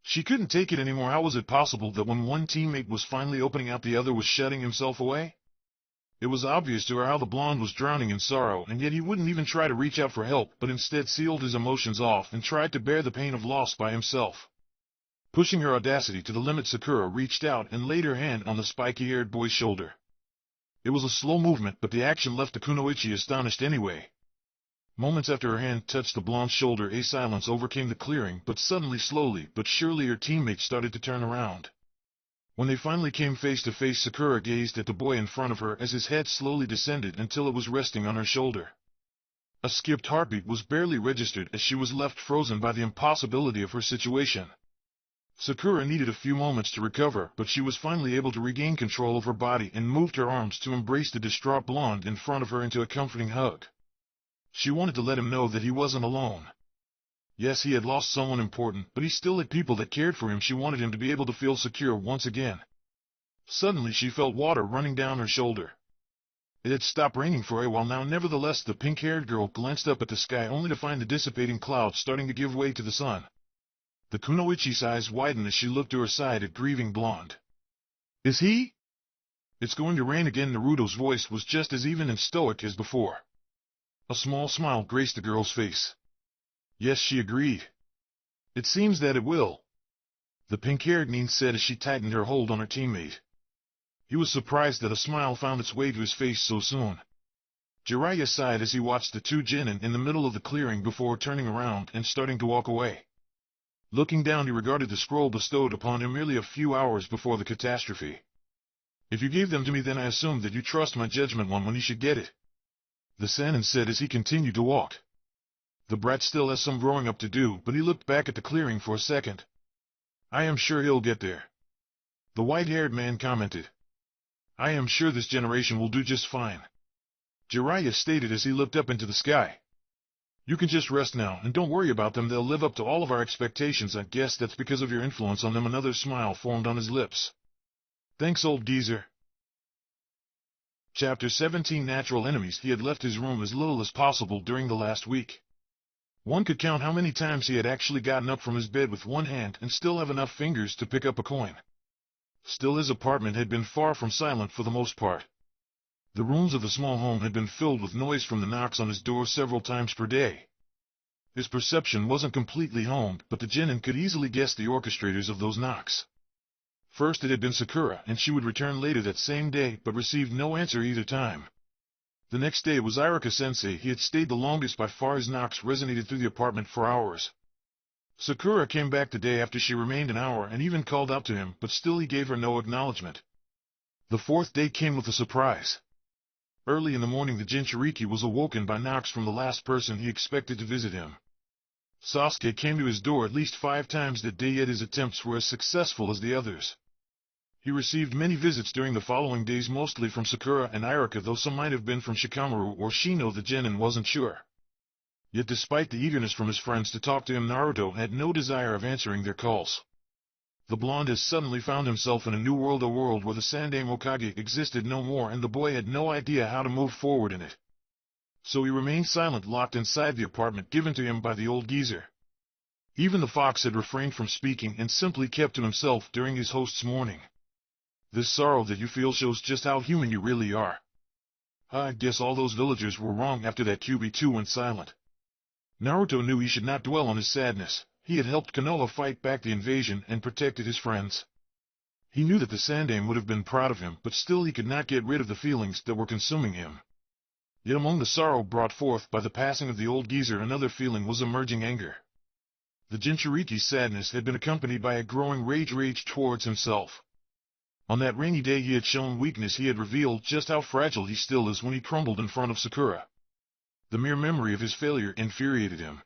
She couldn't take it anymore. How was it possible that when one teammate was finally opening out, the other was shutting himself away? It was obvious to her how the blonde was drowning in sorrow, and yet he wouldn't even try to reach out for help, but instead sealed his emotions off and tried to bear the pain of loss by himself. Pushing her audacity to the limit, Sakura reached out and laid her hand on the spiky-haired boy's shoulder. It was a slow movement, but the action left the kunoichi astonished anyway. Moments after her hand touched the blonde's shoulder, a silence overcame the clearing, but suddenly, slowly but surely, her teammates started to turn around. When they finally came face to face, Sakura gazed at the boy in front of her as his head slowly descended until it was resting on her shoulder. A skipped heartbeat was barely registered as she was left frozen by the impossibility of her situation. Sakura needed a few moments to recover, but she was finally able to regain control of her body and moved her arms to embrace the distraught blonde in front of her into a comforting hug. She wanted to let him know that he wasn't alone. Yes, he had lost someone important, but he still had people that cared for him. She wanted him to be able to feel secure once again. Suddenly she felt water running down her shoulder. It had stopped raining for a while now. Nevertheless, the pink-haired girl glanced up at the sky only to find the dissipating clouds starting to give way to the sun. The kunoichi's eyes widened as she looked to her side at grieving blonde. "Is he?" "It's going to rain again." Naruto's voice was just as even and stoic as before. A small smile graced the girl's face. "Yes," she agreed. "It seems that it will," the pink-haired nin said as she tightened her hold on her teammate. He was surprised that a smile found its way to his face so soon. Jiraiya sighed as he watched the two genin in the middle of the clearing before turning around and starting to walk away. Looking down, he regarded the scroll bestowed upon him merely a few hours before the catastrophe. "If you gave them to me, then I assumed that you trust my judgment when you should get it," the Sannin said as he continued to walk. "The brat still has some growing up to do," but he looked back at the clearing for a second. "I am sure he'll get there," the white-haired man commented. "I am sure this generation will do just fine," Jiraiya stated as he looked up into the sky. "You can just rest now, and don't worry about them. They'll live up to all of our expectations. I guess that's because of your influence on them." Another smile formed on his lips. "Thanks, old geezer." Chapter 17 Natural Enemies. He had left his room as little as possible during the last week. One could count how many times he had actually gotten up from his bed with one hand and still have enough fingers to pick up a coin. Still, his apartment had been far from silent for the most part. The rooms of the small home had been filled with noise from the knocks on his door several times per day. His perception wasn't completely honed, but the genin could easily guess the orchestrators of those knocks. First it had been Sakura, and she would return later that same day, but received no answer either time. The next day was Iruka-sensei. He had stayed the longest by far. His knocks resonated through the apartment for hours. Sakura came back the day after. She remained an hour and even called out to him, but still he gave her no acknowledgement. The fourth day came with a surprise. Early in the morning, the Jinchuriki was awoken by knocks from the last person he expected to visit him. Sasuke came to his door at least 5 times that day, yet his attempts were as successful as the others. He received many visits during the following days, mostly from Sakura and Iruka, though some might have been from Shikamaru or Shino the genin wasn't sure. Yet despite the eagerness from his friends to talk to him, Naruto had no desire of answering their calls. The blonde has suddenly found himself in a new world, a world where the Sandaime Hokage existed no more, and the boy had no idea how to move forward in it. So he remained silent, locked inside the apartment given to him by the old geezer. Even the fox had refrained from speaking and simply kept to himself during his host's mourning. This sorrow that you feel shows just how human you really are. I guess all those villagers were wrong after that QB too went silent. Naruto knew he should not dwell on his sadness. He had helped Konoha fight back the invasion and protected his friends. He knew that the Sandaime would have been proud of him, but still he could not get rid of the feelings that were consuming him. Yet among the sorrow brought forth by the passing of the old geezer, another feeling was emerging: anger. The Jinchuriki's sadness had been accompanied by a growing rage towards himself. On that rainy day he had shown weakness, he had revealed just how fragile he still is when he crumbled in front of Sakura. The mere memory of his failure infuriated him.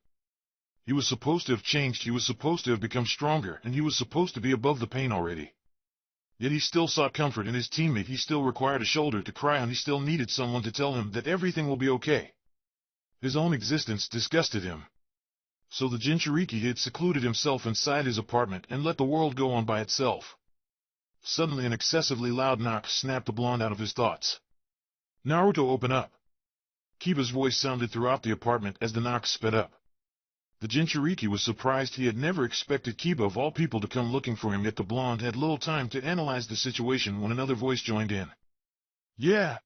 He was supposed to have changed, he was supposed to have become stronger, and he was supposed to be above the pain already. Yet he still sought comfort in his teammate, he still required a shoulder to cry on, he still needed someone to tell him that everything will be okay. His own existence disgusted him. So the Jinchuriki had secluded himself inside his apartment and let the world go on by itself. Suddenly an excessively loud knock snapped the blonde out of his thoughts. "Naruto, open up!" Kiba's voice sounded throughout the apartment as the knock sped up. The Jinchuriki was surprised. He had never expected Kiba of all people to come looking for him, yet the blonde had little time to analyze the situation when another voice joined in. "Yeah!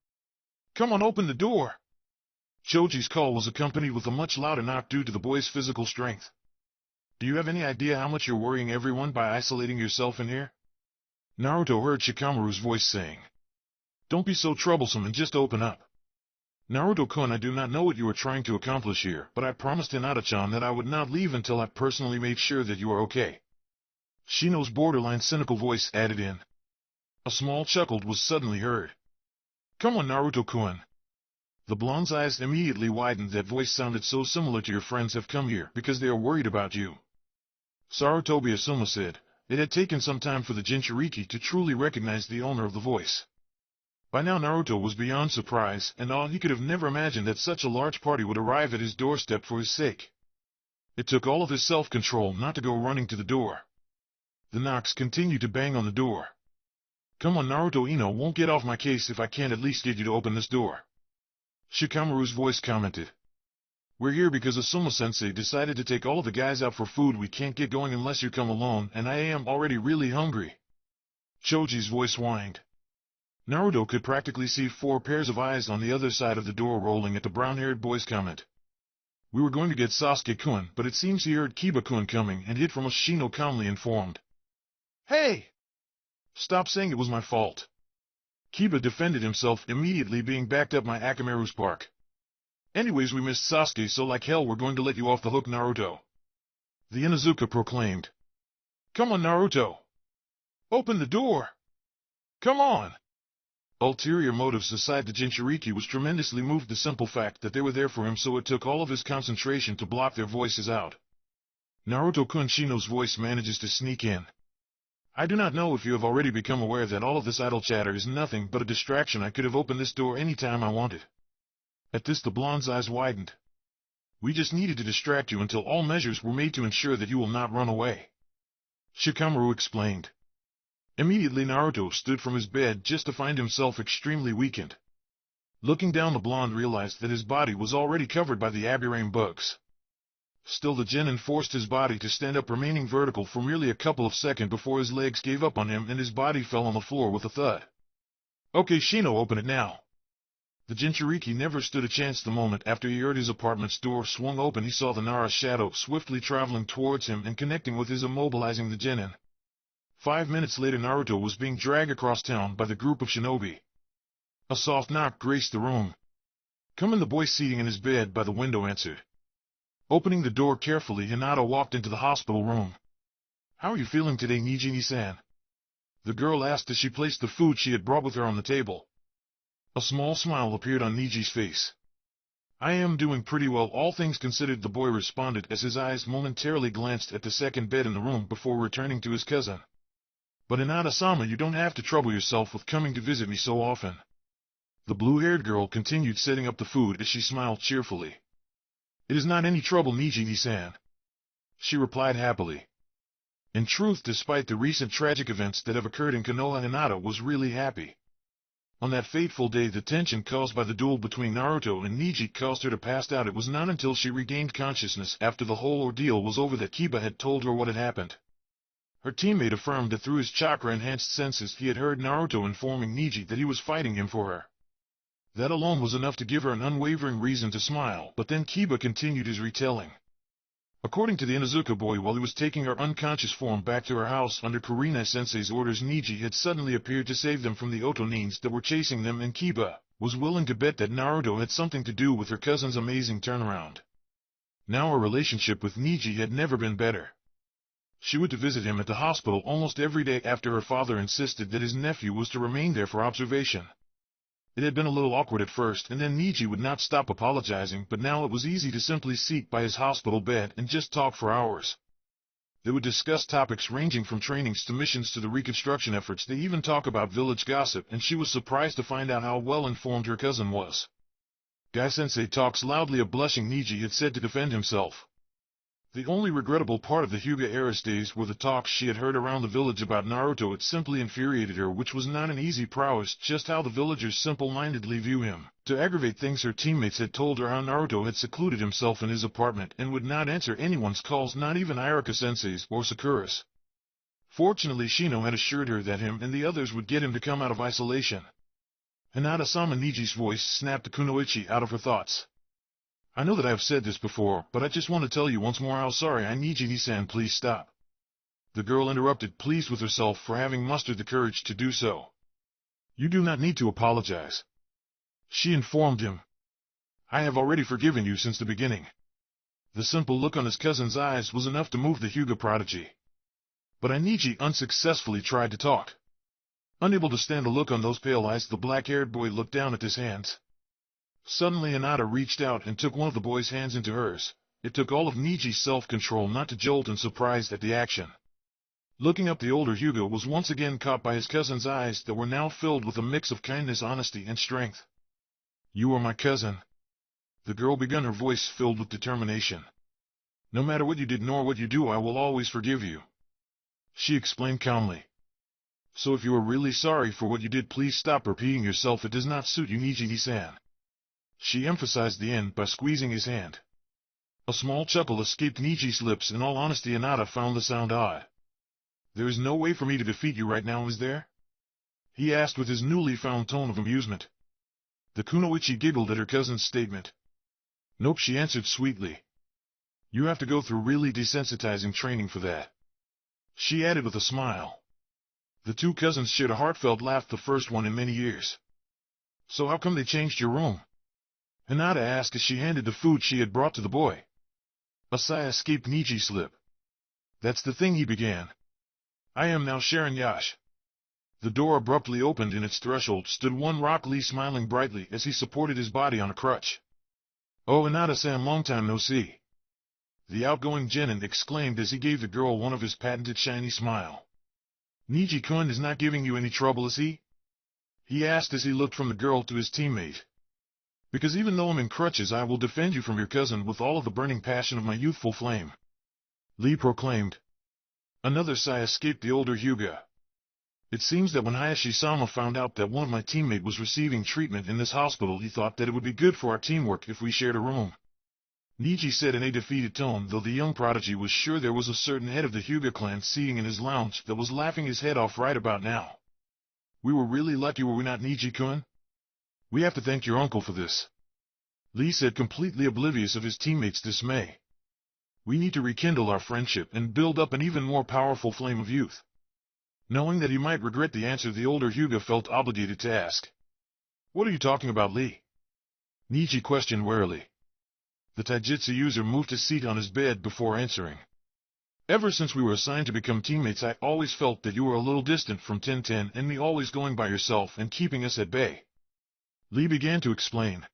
Come on, open the door!" Choji's call was accompanied with a much louder knock due to the boy's physical strength. "Do you have any idea how much you're worrying everyone by isolating yourself in here?" Naruto heard Shikamaru's voice saying. "Don't be so troublesome and just open up." "Naruto-kun, I do not know what you are trying to accomplish here, but I promised Hinata-chan that I would not leave until I personally made sure that you are okay." Shino's borderline cynical voice added in. A small chuckle was suddenly heard. "Come on, Naruto-kun." The blonde's eyes immediately widened. That voice sounded so similar to your friends have come here because they are worried about you. Sarutobi Asuma said. It had taken some time for the Jinchuriki to truly recognize the owner of the voice. By now Naruto was beyond surprise and awe. He could have never imagined that such a large party would arrive at his doorstep for his sake. It took all of his self-control not to go running to the door. The knocks continued to bang on the door. "Come on, Naruto, Ino won't get off my case if I can't at least get you to open this door." Shikamaru's voice commented. "We're here because Asuma-sensei decided to take all of the guys out for food. We can't get going unless you come alone, and I am already really hungry." Choji's voice whined. Naruto could practically see 4 pairs of eyes on the other side of the door rolling at the brown-haired boy's comment. "We were going to get Sasuke-kun, but it seems he heard Kiba-kun coming and hid from us," Shino calmly informed. "Hey! Stop saying it was my fault." Kiba defended himself, immediately being backed up by Akamaru's bark. "Anyways, we missed Sasuke, so like hell we're going to let you off the hook, Naruto." The Inuzuka proclaimed. "Come on, Naruto! Open the door! Come on!" Ulterior motives aside, the Jinchuriki was tremendously moved. The simple fact that they were there for him, so it took all of his concentration to block their voices out. "Naruto-kun," Shino's voice manages to sneak in. "I do not know if you have already become aware that all of this idle chatter is nothing but a distraction. I could have opened this door any time I wanted." At this the blonde's eyes widened. "We just needed to distract you until all measures were made to ensure that you will not run away," Shikamaru explained. Immediately Naruto stood from his bed just to find himself extremely weakened. Looking down, the blonde realized that his body was already covered by the aburame bugs. Still, the genin forced his body to stand up, remaining vertical for merely a couple of seconds before his legs gave up on him and his body fell on the floor with a thud. "Okay, Shino, open it now." The Jinchuriki never stood a chance. The moment after he heard his apartment's door swung open, he saw the Nara shadow swiftly traveling towards him and connecting with his, immobilizing the genin. 5 minutes later, Naruto was being dragged across town by the group of shinobi. A soft knock graced the room. "Come in," the boy seating in his bed by the window answered. Opening the door carefully, Hinata walked into the hospital room. "How are you feeling today, Nijini-san?" the girl asked as she placed the food she had brought with her on the table. A small smile appeared on Niji's face. "I am doing pretty well, all things considered," the boy responded as his eyes momentarily glanced at the second bed in the room before returning to his cousin. "But Hinata-sama, you don't have to trouble yourself with coming to visit me so often." The blue-haired girl continued setting up the food as she smiled cheerfully. It is not any trouble, Nijigi-san, she replied happily. In truth, despite the recent tragic events that have occurred in Konoha, Hinata was really happy. On that fateful day, the tension caused by the duel between Naruto and Niji caused her to pass out. It was not until she regained consciousness after the whole ordeal was over that Kiba had told her what had happened. Her teammate affirmed that through his chakra-enhanced senses he had heard Naruto informing Niji that he was fighting him for her. That alone was enough to give her an unwavering reason to smile, but then Kiba continued his retelling. According to the Inuzuka boy, while he was taking her unconscious form back to her house under Kurenai-sensei's orders, Niji had suddenly appeared to save them from the Otonins that were chasing them, and Kiba was willing to bet that Naruto had something to do with her cousin's amazing turnaround. Now her relationship with Niji had never been better. She went to visit him at the hospital almost every day after her father insisted that his nephew was to remain there for observation. It had been a little awkward at first, and then Niji would not stop apologizing, but now it was easy to simply sit by his hospital bed and just talk for hours. They would discuss topics ranging from trainings to missions to the reconstruction efforts. They even talk about village gossip, and she was surprised to find out how well informed her cousin was. Gai-sensei talks loudly. A blushing Niji had said to defend himself. The only regrettable part of the Hyuga era's days were the talks she had heard around the village about Naruto. It simply infuriated her, which was not an easy prowess, just how the villagers simple-mindedly view him. To aggravate things, her teammates had told her how Naruto had secluded himself in his apartment and would not answer anyone's calls, not even Iruka-sensei's or Sakura's. Fortunately, Shino had assured her that him and the others would get him to come out of isolation. Hinata-sama, Niji's voice snapped the kunoichi out of her thoughts. I know that I have said this before, but I just want to tell you once more how sorry I am. Niji-san, please stop. The girl interrupted, pleased with herself for having mustered the courage to do so. You do not need to apologize, she informed him. I have already forgiven you since the beginning. The simple look on his cousin's eyes was enough to move the Hyuga prodigy. But Niji unsuccessfully tried to talk. Unable to stand the look on those pale eyes, the black-haired boy looked down at his hands. Suddenly Hinata reached out and took one of the boy's hands into hers. It took all of Niji's self-control not to jolt in surprise at the action. Looking up, the older Hyuga was once again caught by his cousin's eyes that were now filled with a mix of kindness, honesty, and strength. You are my cousin, the girl began, her voice filled with determination. No matter what you did nor what you do, I will always forgive you, she explained calmly. So if you are really sorry for what you did, please stop repeating yourself. It does not suit you, Niji-san. She emphasized the end by squeezing his hand. A small chuckle escaped Niji's lips. In all honesty, Hinata found the sound odd. There is no way for me to defeat you right now, is there? He asked with his newly found tone of amusement. The kunoichi giggled at her cousin's statement. Nope, she answered sweetly. You have to go through really desensitizing training for that, she added with a smile. The two cousins shared a heartfelt laugh, the first one in many years. So how come they changed your room? Hinata asked as she handed the food she had brought to the boy. A sigh escaped Niji's lip. That's the thing, he began. I am now Sharon Yash. The door abruptly opened. In its threshold stood one Rock Lee, smiling brightly as he supported his body on a crutch. Oh, Hinata-san, long time no see, the outgoing genin exclaimed as he gave the girl one of his patented shiny smile. Niji-kun is not giving you any trouble, is he? He asked as he looked from the girl to his teammate. Because even though I'm in crutches, I will defend you from your cousin with all of the burning passion of my youthful flame, Lee proclaimed. Another sigh escaped the older Hyuga. It seems that when Hayashi-sama found out that one of my teammates was receiving treatment in this hospital, he thought that it would be good for our teamwork if we shared a room, Niji said in a defeated tone, though the young prodigy was sure there was a certain head of the Hyuga clan sitting in his lounge that was laughing his head off right about now. We were really lucky, were we not, Niji-kun? We have to thank your uncle for this, Lee said, completely oblivious of his teammates' dismay. We need to rekindle our friendship and build up an even more powerful flame of youth. Knowing that he might regret the answer, the older Hyuga felt obligated to ask. What are you talking about, Lee? Niji questioned warily. The taijutsu user moved his seat on his bed before answering. Ever since we were assigned to become teammates, I always felt that you were a little distant from Ten and me, always going by yourself and keeping us at bay, Lee began to explain.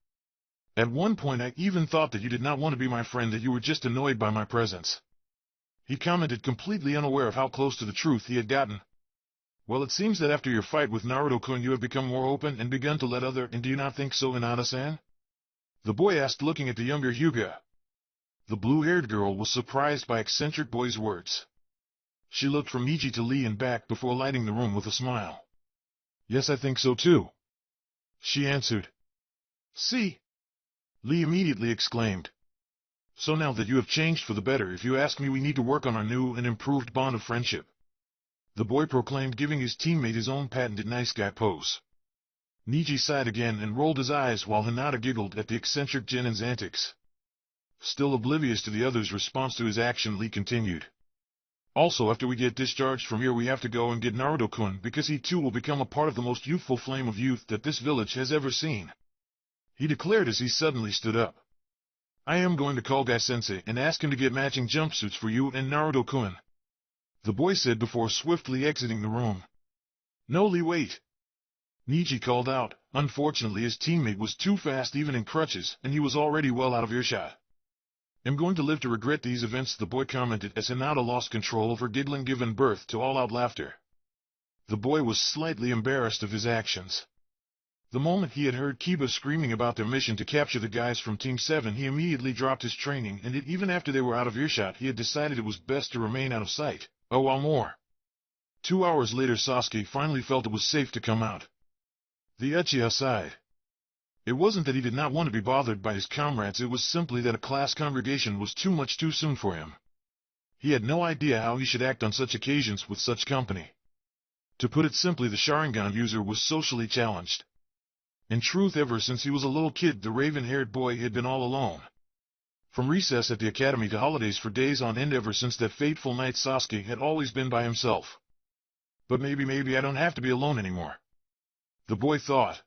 At one point I even thought that you did not want to be my friend, that you were just annoyed by my presence, he commented, completely unaware of how close to the truth he had gotten. Well, it seems that after your fight with Naruto-kun you have become more open and begun to let other, and do you not think so, Hinata-san? The boy asked, looking at the younger Hyuga. The blue-haired girl was surprised by eccentric boy's words. She looked from Niji to Lee and back before lighting the room with a smile. Yes, I think so too, she answered. See? Lee immediately exclaimed. So now that you have changed for the better, if you ask me, we need to work on our new and improved bond of friendship, the boy proclaimed, giving his teammate his own patented nice guy pose. Niji sighed again and rolled his eyes while Hinata giggled at the eccentric Jinin's antics. Still oblivious to the other's response to his action, Lee continued. Also, after we get discharged from here, we have to go and get Naruto-kun, because he too will become a part of the most youthful flame of youth that this village has ever seen, he declared as he suddenly stood up. I am going to call Guy-sensei and ask him to get matching jumpsuits for you and Naruto-kun, the boy said before swiftly exiting the room. No, Lee, wait, Niji called out. Unfortunately, his teammate was too fast even in crutches, and he was already well out of earshot. I'm going to live to regret these events, the boy commented as Hinata lost control of her giggling, giving birth to all-out laughter. The boy was slightly embarrassed of his actions. The moment he had heard Kiba screaming about their mission to capture the guys from Team 7, he immediately dropped his training, and even after they were out of earshot, he had decided it was best to remain out of sight. A while more. 2 hours later, Sasuke finally felt it was safe to come out. The Uchiha sighed. It wasn't that he did not want to be bothered by his comrades, it was simply that a class congregation was too much too soon for him. He had no idea how he should act on such occasions with such company. To put it simply, the Sharingan user was socially challenged. In truth, ever since he was a little kid, the raven-haired boy had been all alone. From recess at the academy to holidays for days on end, ever since that fateful night, Sasuke had always been by himself. But maybe I don't have to be alone anymore, the boy thought.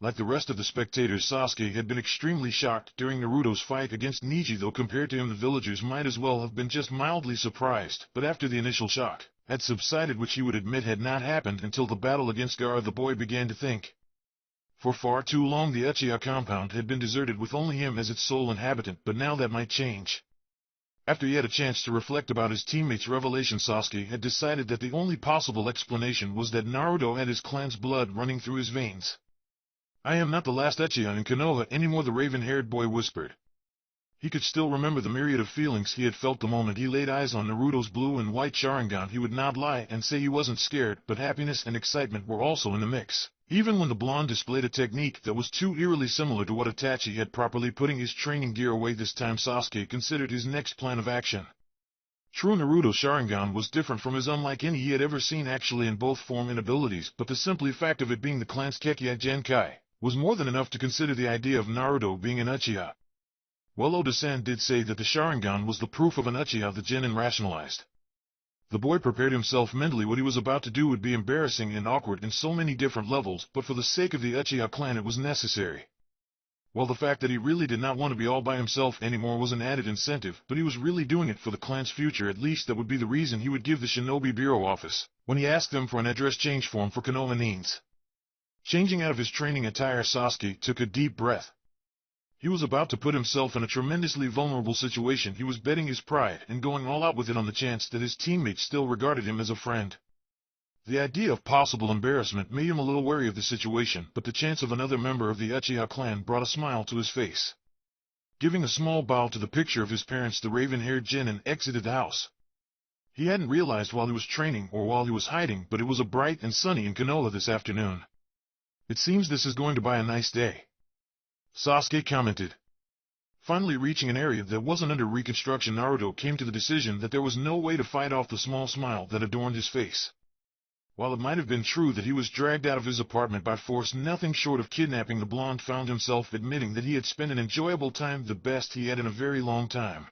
Like the rest of the spectators, Sasuke had been extremely shocked during Naruto's fight against Niji, though compared to him the villagers might as well have been just mildly surprised. But after the initial shock had subsided, which he would admit had not happened until the battle against Gaara, the boy began to think. For far too long the Uchiha compound had been deserted with only him as its sole inhabitant, but now that might change. After he had a chance to reflect about his teammates' revelation, Sasuke had decided that the only possible explanation was that Naruto had his clan's blood running through his veins. I am not the last Uchiha in Konoha anymore, the raven-haired boy whispered. He could still remember the myriad of feelings he had felt the moment he laid eyes on Naruto's blue and white Sharingan. He would not lie and say he wasn't scared, but happiness and excitement were also in the mix, even when the blonde displayed a technique that was too eerily similar to what Itachi had, properly putting his training gear away. This time Sasuke considered his next plan of action. True, Naruto's Sharingan was different from his unlike any he had ever seen, actually in both form and abilities, but the simple fact of it being the clan's Kekkei Genkai was more than enough to consider the idea of Naruto being an Uchiha. Well, Oda-san did say that the Sharingan was the proof of an Uchiha, the Genin rationalized. The boy prepared himself mentally. What he was about to do would be embarrassing and awkward in so many different levels, but for the sake of the Uchiha clan it was necessary. Well, the fact that he really did not want to be all by himself anymore was an added incentive, but he was really doing it for the clan's future. At least that would be the reason he would give the Shinobi Bureau office when he asked them for an address change form for Konoha needs. Changing out of his training attire, Sasuke took a deep breath. He was about to put himself in a tremendously vulnerable situation. He was betting his pride and going all out with it on the chance that his teammates still regarded him as a friend. The idea of possible embarrassment made him a little wary of the situation, but the chance of another member of the Uchiha clan brought a smile to his face. Giving a small bow to the picture of his parents, the raven-haired Genin exited the house. He hadn't realized while he was training or while he was hiding, but it was a bright and sunny in Konoha this afternoon. It seems this is going to be a nice day, Sasuke commented. Finally reaching an area that wasn't under reconstruction, Naruto came to the decision that there was no way to fight off the small smile that adorned his face. While it might have been true that he was dragged out of his apartment by force, nothing short of kidnapping, the blonde found himself admitting that he had spent an enjoyable time, the best he had in a very long time.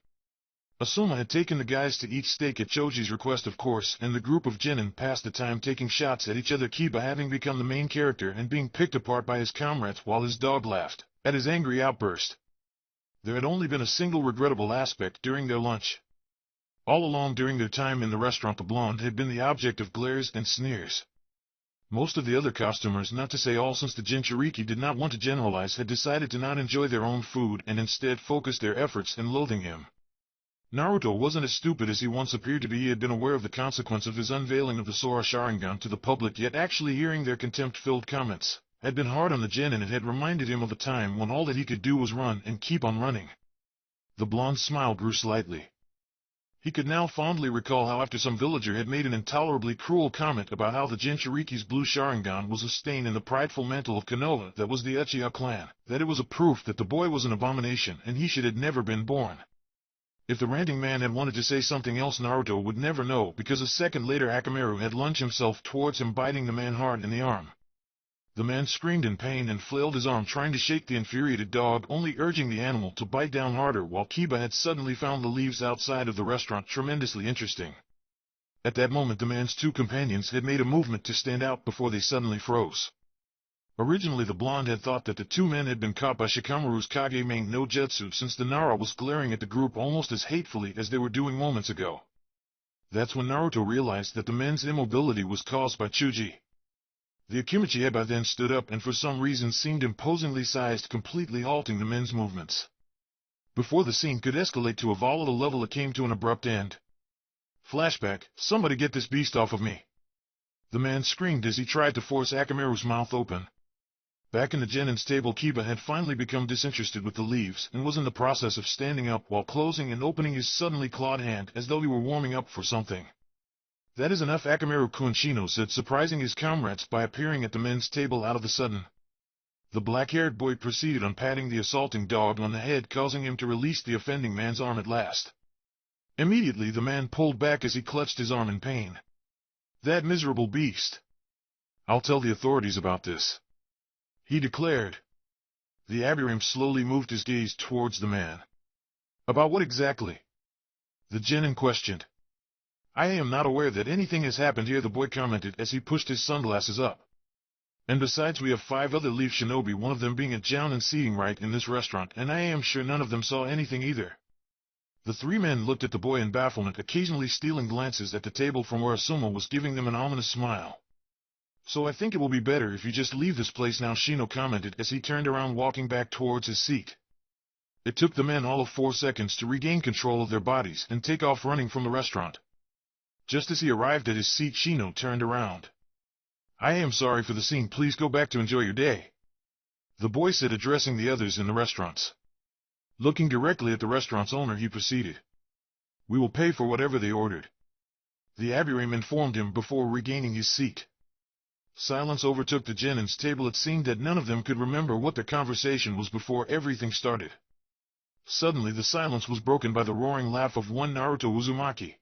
Asuma had taken the guys to eat steak at Choji's request, of course, and the group of Genin passed the time taking shots at each other, Kiba having become the main character and being picked apart by his comrades while his dog laughed at his angry outburst. There had only been a single regrettable aspect during their lunch. All along during their time in the restaurant, the blonde had been the object of glares and sneers. Most of the other costumers, not to say all, since the Jinchuriki did not want to generalize, had decided to not enjoy their own food and instead focus their efforts in loathing him. Naruto wasn't as stupid as he once appeared to be. He had been aware of the consequence of his unveiling of the Sora Sharingan to the public, yet actually hearing their contempt-filled comments had been hard on the Genin. It had reminded him of a time when all that he could do was run and keep on running. The blonde's smile grew slightly. He could now fondly recall how after some villager had made an intolerably cruel comment about how the Jinchuriki's blue Sharingan was a stain in the prideful mantle of Konoha that was the Uchiha clan, that it was a proof that the boy was an abomination and he should have never been born. If the ranting man had wanted to say something else, Naruto would never know, because a second later Akamaru had lunged himself towards him, biting the man hard in the arm. The man screamed in pain and flailed his arm, trying to shake the infuriated dog, only urging the animal to bite down harder, while Kiba had suddenly found the leaves outside of the restaurant tremendously interesting. At that moment the man's two companions had made a movement to stand out before they suddenly froze. Originally the blonde had thought that the two men had been caught by Shikamaru's Kage-main no Jutsu, since the Nara was glaring at the group almost as hatefully as they were doing moments ago. That's when Naruto realized that the men's immobility was caused by Chuji. The Akimichi had by then stood up and for some reason seemed imposingly sized, completely halting the men's movements. Before the scene could escalate to a volatile level, it came to an abrupt end. Flashback, somebody get this beast off of me. The man screamed as he tried to force Akamaru's mouth open. Back in the Genin's table, Kiba had finally become disinterested with the leaves and was in the process of standing up while closing and opening his suddenly clawed hand as though he were warming up for something. That is enough, Akamaru-kun, Shino said, surprising his comrades by appearing at the men's table out of the sudden. The black-haired boy proceeded on patting the assaulting dog on the head, causing him to release the offending man's arm at last. Immediately the man pulled back as he clutched his arm in pain. That miserable beast! I'll tell the authorities about this, he declared. The Abiram slowly moved his gaze towards the man. About what exactly? The Genin questioned. I am not aware that anything has happened here, the boy commented as he pushed his sunglasses up. And besides, we have 5 other Leaf Shinobi, one of them being a Jounin seating right in this restaurant, and I am sure none of them saw anything either. The 3 men looked at the boy in bafflement, occasionally stealing glances at the table from where Asuma was giving them an ominous smile. So I think it will be better if you just leave this place now, Shino commented as he turned around, walking back towards his seat. It took the men all of 4 seconds to regain control of their bodies and take off running from the restaurant. Just as he arrived at his seat, Shino turned around. I am sorry for the scene, please go back to enjoy your day, the boy said, addressing the others in the restaurants. Looking directly at the restaurant's owner, he proceeded. We will pay for whatever they ordered, the Abiram informed him before regaining his seat. Silence overtook the Genin's table. It seemed that none of them could remember what their conversation was before everything started. Suddenly the silence was broken by the roaring laugh of one Naruto Uzumaki.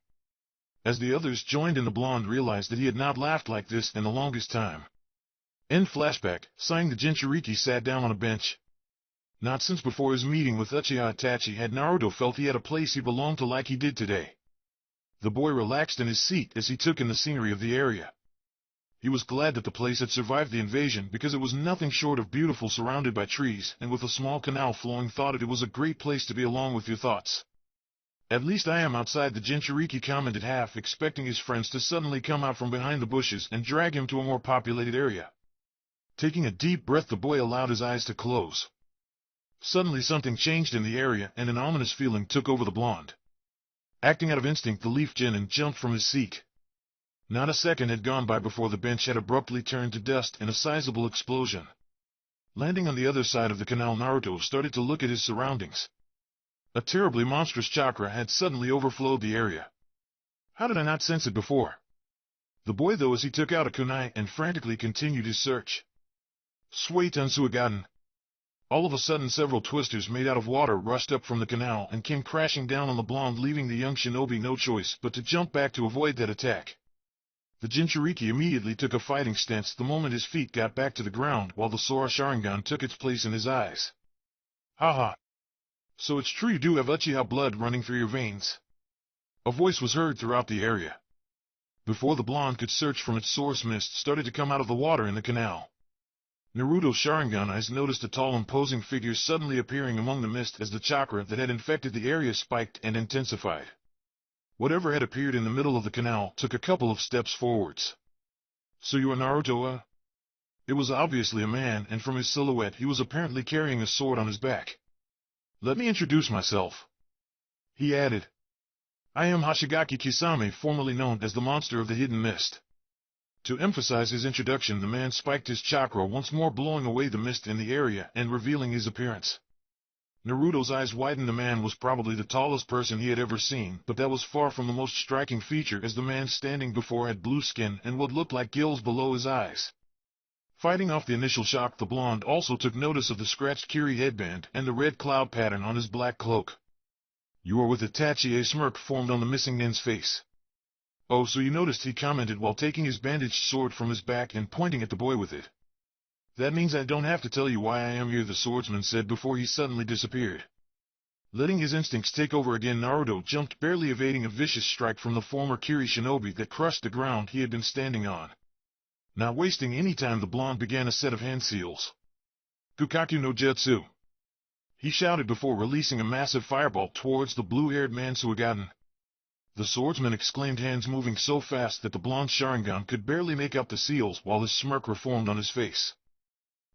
As the others joined in, the blonde realized that he had not laughed like this in the longest time. End flashback. Sighing, the Jinchuriki sat down on a bench. Not since before his meeting with Uchiha Itachi had Naruto felt he had a place he belonged to like he did today. The boy relaxed in his seat as he took in the scenery of the area. He was glad that the place had survived the invasion, because it was nothing short of beautiful, surrounded by trees and with a small canal flowing. Thought it was a great place to be along with your thoughts. At least I am outside, the Jinchuriki commented, half expecting his friends to suddenly come out from behind the bushes and drag him to a more populated area. Taking a deep breath, the boy allowed his eyes to close. Suddenly something changed in the area, and an ominous feeling took over the blonde. Acting out of instinct, the Leaf Genin jumped from his seat. Not a second had gone by before the bench had abruptly turned to dust in a sizable explosion. Landing on the other side of the canal, Naruto started to look at his surroundings. A terribly monstrous chakra had suddenly overflowed the area. How did I not sense it before? The boy, though, as he took out a kunai and frantically continued his search. Suitan Suigaden. All of a sudden several twisters made out of water rushed up from the canal and came crashing down on the blonde, leaving the young shinobi no choice but to jump back to avoid that attack. The Jinchuriki immediately took a fighting stance the moment his feet got back to the ground, while the Sora Sharingan took its place in his eyes. Haha. So it's true you do have Uchiha blood running through your veins? A voice was heard throughout the area. Before the blonde could search from its source, mist started to come out of the water in the canal. Naruto's Sharingan eyes noticed a tall, imposing figure suddenly appearing among the mist as the chakra that had infected the area spiked and intensified. Whatever had appeared in the middle of the canal took a couple of steps forwards. So you are Naruto, It was obviously a man, and from his silhouette he was apparently carrying a sword on his back. Let me introduce myself, he added. I am Hoshigaki Kisame, formerly known as the Monster of the Hidden Mist. To emphasize his introduction, the man spiked his chakra once more, blowing away the mist in the area and revealing his appearance. Naruto's eyes widened. The man was probably the tallest person he had ever seen, but that was far from the most striking feature, as the man standing before had blue skin and what looked like gills below his eyes. Fighting off the initial shock, the blonde also took notice of the scratched Kiri headband and the red cloud pattern on his black cloak. "You are with Itachi." A smirk formed on the missing nin's face. "Oh, so you noticed," he commented while taking his bandaged sword from his back and pointing at the boy with it. "That means I don't have to tell you why I am here," the swordsman said before he suddenly disappeared. Letting his instincts take over again, Naruto jumped, barely evading a vicious strike from the former Kiri shinobi that crushed the ground he had been standing on. Not wasting any time, the blonde began a set of hand seals. "Kukaku no Jutsu," he shouted before releasing a massive fireball towards the blue-haired man Suigaten. The swordsman exclaimed, hands moving so fast that the blonde Sharingan could barely make out the seals, while his smirk reformed on his face.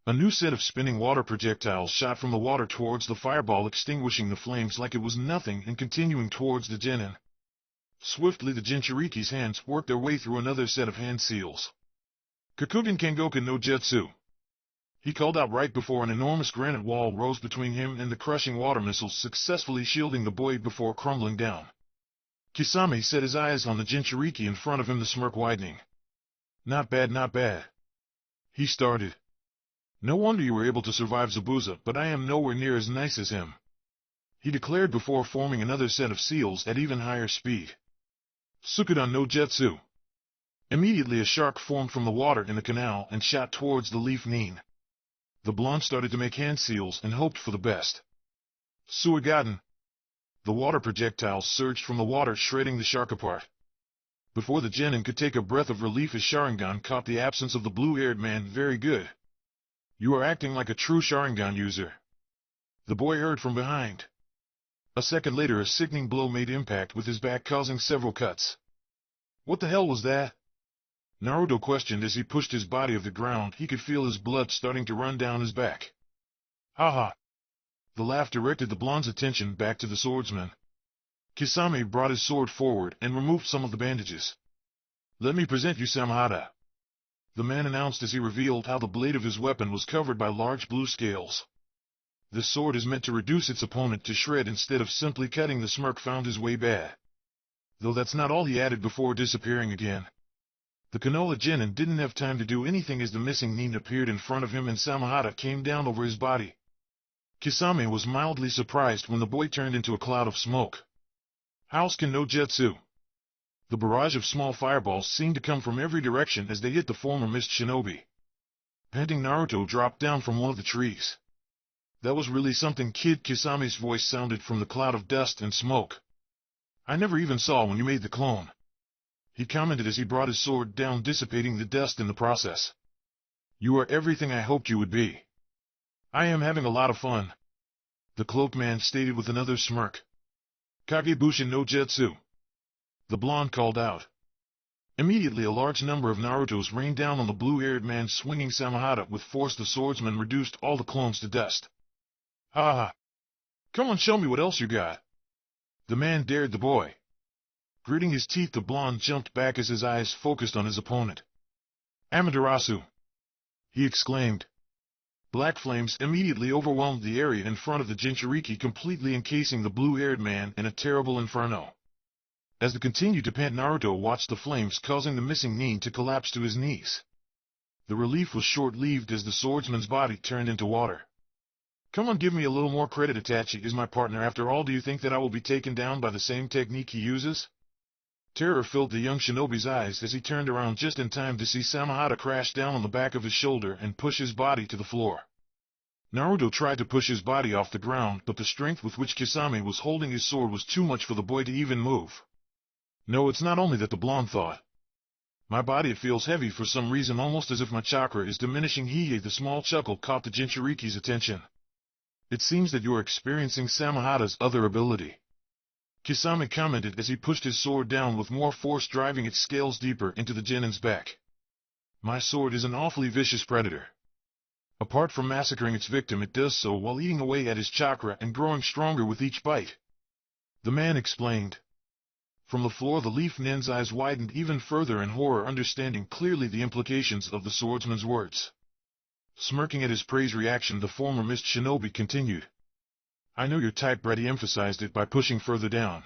A new set of spinning water projectiles shot from the water towards the fireball, extinguishing the flames like it was nothing and continuing towards the genin. Swiftly, the Jinchuriki's hands worked their way through another set of hand seals. "Kakugen Kengoku no Jutsu," he called out right before an enormous granite wall rose between him and the crushing water missiles, successfully shielding the boy before crumbling down. Kisame set his eyes on the Jinchuriki in front of him, the smirk widening. "Not bad, not bad," he started. "No wonder you were able to survive Zabuza, but I am nowhere near as nice as him," he declared before forming another set of seals at even higher speed. "Sukudan no Jutsu." Immediately a shark formed from the water in the canal and shot towards the leaf nin. The blonde started to make hand seals and hoped for the best. "Suigaten." The water projectiles surged from the water, shredding the shark apart. Before the genin could take a breath of relief, his Sharingan caught the absence of the blue-haired man. "Very good. You are acting like a true Sharingan user," the boy heard from behind. A second later, a sickening blow made impact with his back, causing several cuts. "What the hell was that?" Naruto questioned as he pushed his body off the ground. He could feel his blood starting to run down his back. "Haha." The laugh directed the blonde's attention back to the swordsman. Kisame brought his sword forward and removed some of the bandages. "Let me present you Samahata," the man announced as he revealed how the blade of his weapon was covered by large blue scales. "This sword is meant to reduce its opponent to shred instead of simply cutting." The smirk found his way bad. Though that's not all, he added before disappearing again. The Konoha genin didn't have time to do anything as the missing nin appeared in front of him and Samahata came down over his body. Kisame was mildly surprised when the boy turned into a cloud of smoke. "Houseken no Jutsu." The barrage of small fireballs seemed to come from every direction as they hit the former mist shinobi. Panting, Naruto dropped down from one of the trees. "That was really something, kid." Kisame's voice sounded from the cloud of dust and smoke. "I never even saw when you made the clone," he commented as he brought his sword down, dissipating the dust in the process. "You are everything I hoped you would be." "I am having a lot of fun," the cloaked man stated with another smirk. "Kagebushin no Jutsu," the blonde called out. Immediately a large number of Narutos rained down on the blue-haired man, swinging Samahata with force. The swordsman reduced all the clones to dust. "Ha ha! Come on, show me what else you got," the man dared the boy. Gritting his teeth, the blonde jumped back as his eyes focused on his opponent. "Amaterasu!" he exclaimed. Black flames immediately overwhelmed the area in front of the Jinchuriki, completely encasing the blue-haired man in a terrible inferno. As they continued to pant, Naruto watched the flames, causing the missing nin to collapse to his knees. The relief was short-lived as the swordsman's body turned into water. "Come on, give me a little more credit. Itachi is my partner after all. Do you think that I will be taken down by the same technique he uses?" Terror filled the young shinobi's eyes as he turned around just in time to see Samahata crash down on the back of his shoulder and push his body to the floor. Naruto tried to push his body off the ground, but the strength with which Kisame was holding his sword was too much for the boy to even move. "No, it's not only that," the blonde thought. "My body, it feels heavy for some reason, almost as if my chakra is diminishing." The small chuckle caught the Jinchuriki's attention. "It seems that you are experiencing Samahata's other ability," Kisame commented as he pushed his sword down with more force, driving its scales deeper into the genin's back. "My sword is an awfully vicious predator. Apart from massacring its victim, it does so while eating away at his chakra and growing stronger with each bite," the man explained. From the floor, the leaf nin's eyes widened even further in horror, understanding clearly the implications of the swordsman's words. Smirking at his praise reaction, the former mist shinobi continued. I know your type, Brady emphasized it by pushing further down.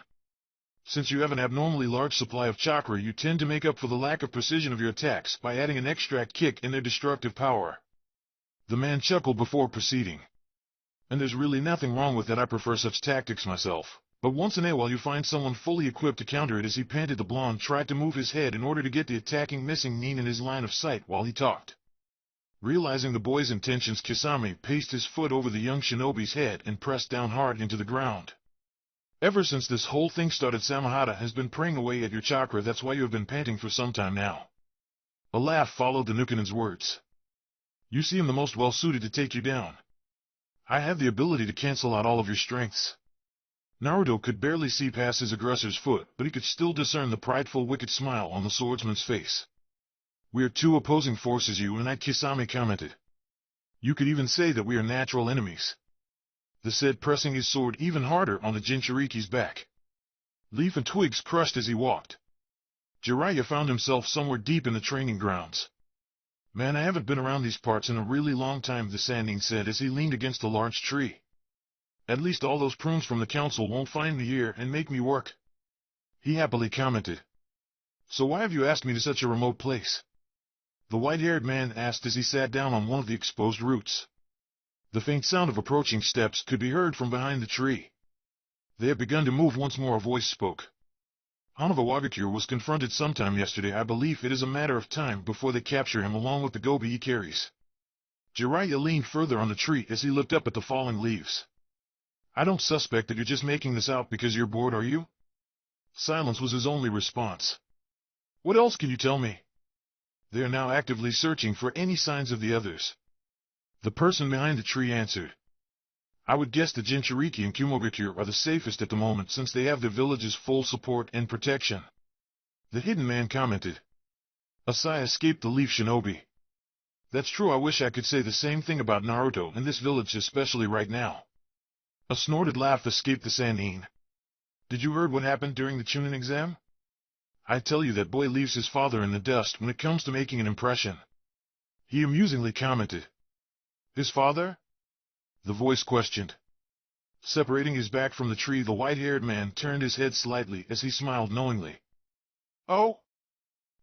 Since you have an abnormally large supply of chakra, you tend to make up for the lack of precision of your attacks by adding an extract kick in their destructive power. The man chuckled before proceeding. And there's really nothing wrong with that. I prefer such tactics myself. But once in a while you find someone fully equipped to counter it. As he panted, the blonde tried to move his head in order to get the attacking missing Nin in his line of sight while he talked. Realizing the boy's intentions, Kisame paced his foot over the young shinobi's head and pressed down hard into the ground. Ever since this whole thing started, Samahata has been preying away at your chakra. That's why you have been panting for some time now. A laugh followed the Nukanen's words. You seem the most well-suited to take you down. I have the ability to cancel out all of your strengths. Naruto could barely see past his aggressor's foot, but he could still discern the prideful, wicked smile on the swordsman's face. We are two opposing forces, you and I, Kisame commented. You could even say that we are natural enemies. The said, pressing his sword even harder on the Jinchuriki's back. Leaf and twigs crushed as he walked. Jiraiya found himself somewhere deep in the training grounds. Man, I haven't been around these parts in a really long time, the Sannin said as he leaned against a large tree. At least all those prunes from the council won't find me here and make me work. He happily commented. So why have you asked me to such a remote place? The white-haired man asked as he sat down on one of the exposed roots. The faint sound of approaching steps could be heard from behind the tree. They have begun to move once more, a voice spoke. Hanova Wagakure was confronted sometime yesterday. I believe it is a matter of time before they capture him along with the gobi he carries. Jiraiya leaned further on the tree as he looked up at the falling leaves. I don't suspect that you're just making this out because you're bored, are you? Silence was his only response. What else can you tell me? They are now actively searching for any signs of the others. The person behind the tree answered. I would guess the Jinchuriki and Kumogakure are the safest at the moment since they have the village's full support and protection. The hidden man commented. A sigh escaped the leaf shinobi. That's true, I wish I could say the same thing about Naruto and this village, especially right now. A snorted laugh escaped the Sannin. Did you heard what happened during the Chunin exam? I tell you, that boy leaves his father in the dust when it comes to making an impression. He amusingly commented. His father? The voice questioned. Separating his back from the tree, the white-haired man turned his head slightly as he smiled knowingly. Oh?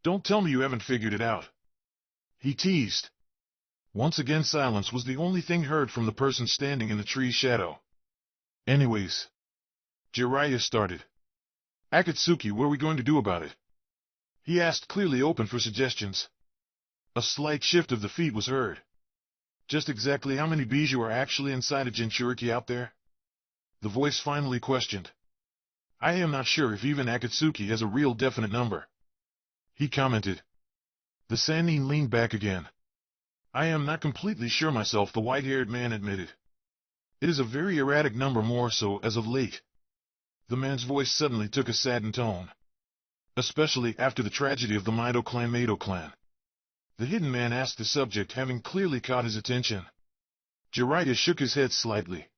Don't tell me you haven't figured it out. He teased. Once again silence was the only thing heard from the person standing in the tree's shadow. Anyways. Jiraiya started. Akatsuki, what are we going to do about it? He asked, clearly open for suggestions. A slight shift of the feet was heard. Just exactly how many bijou are actually inside a Jinchuriki out there? The voice finally questioned. I am not sure if even Akatsuki has a real definite number. He commented. The Sannin leaned back again. I am not completely sure myself, the white-haired man admitted. It is a very erratic number, more so as of late. The man's voice suddenly took a saddened tone. Especially after the tragedy of the Mado clan. The hidden man asked the subject, having clearly caught his attention. Jiraiya shook his head slightly.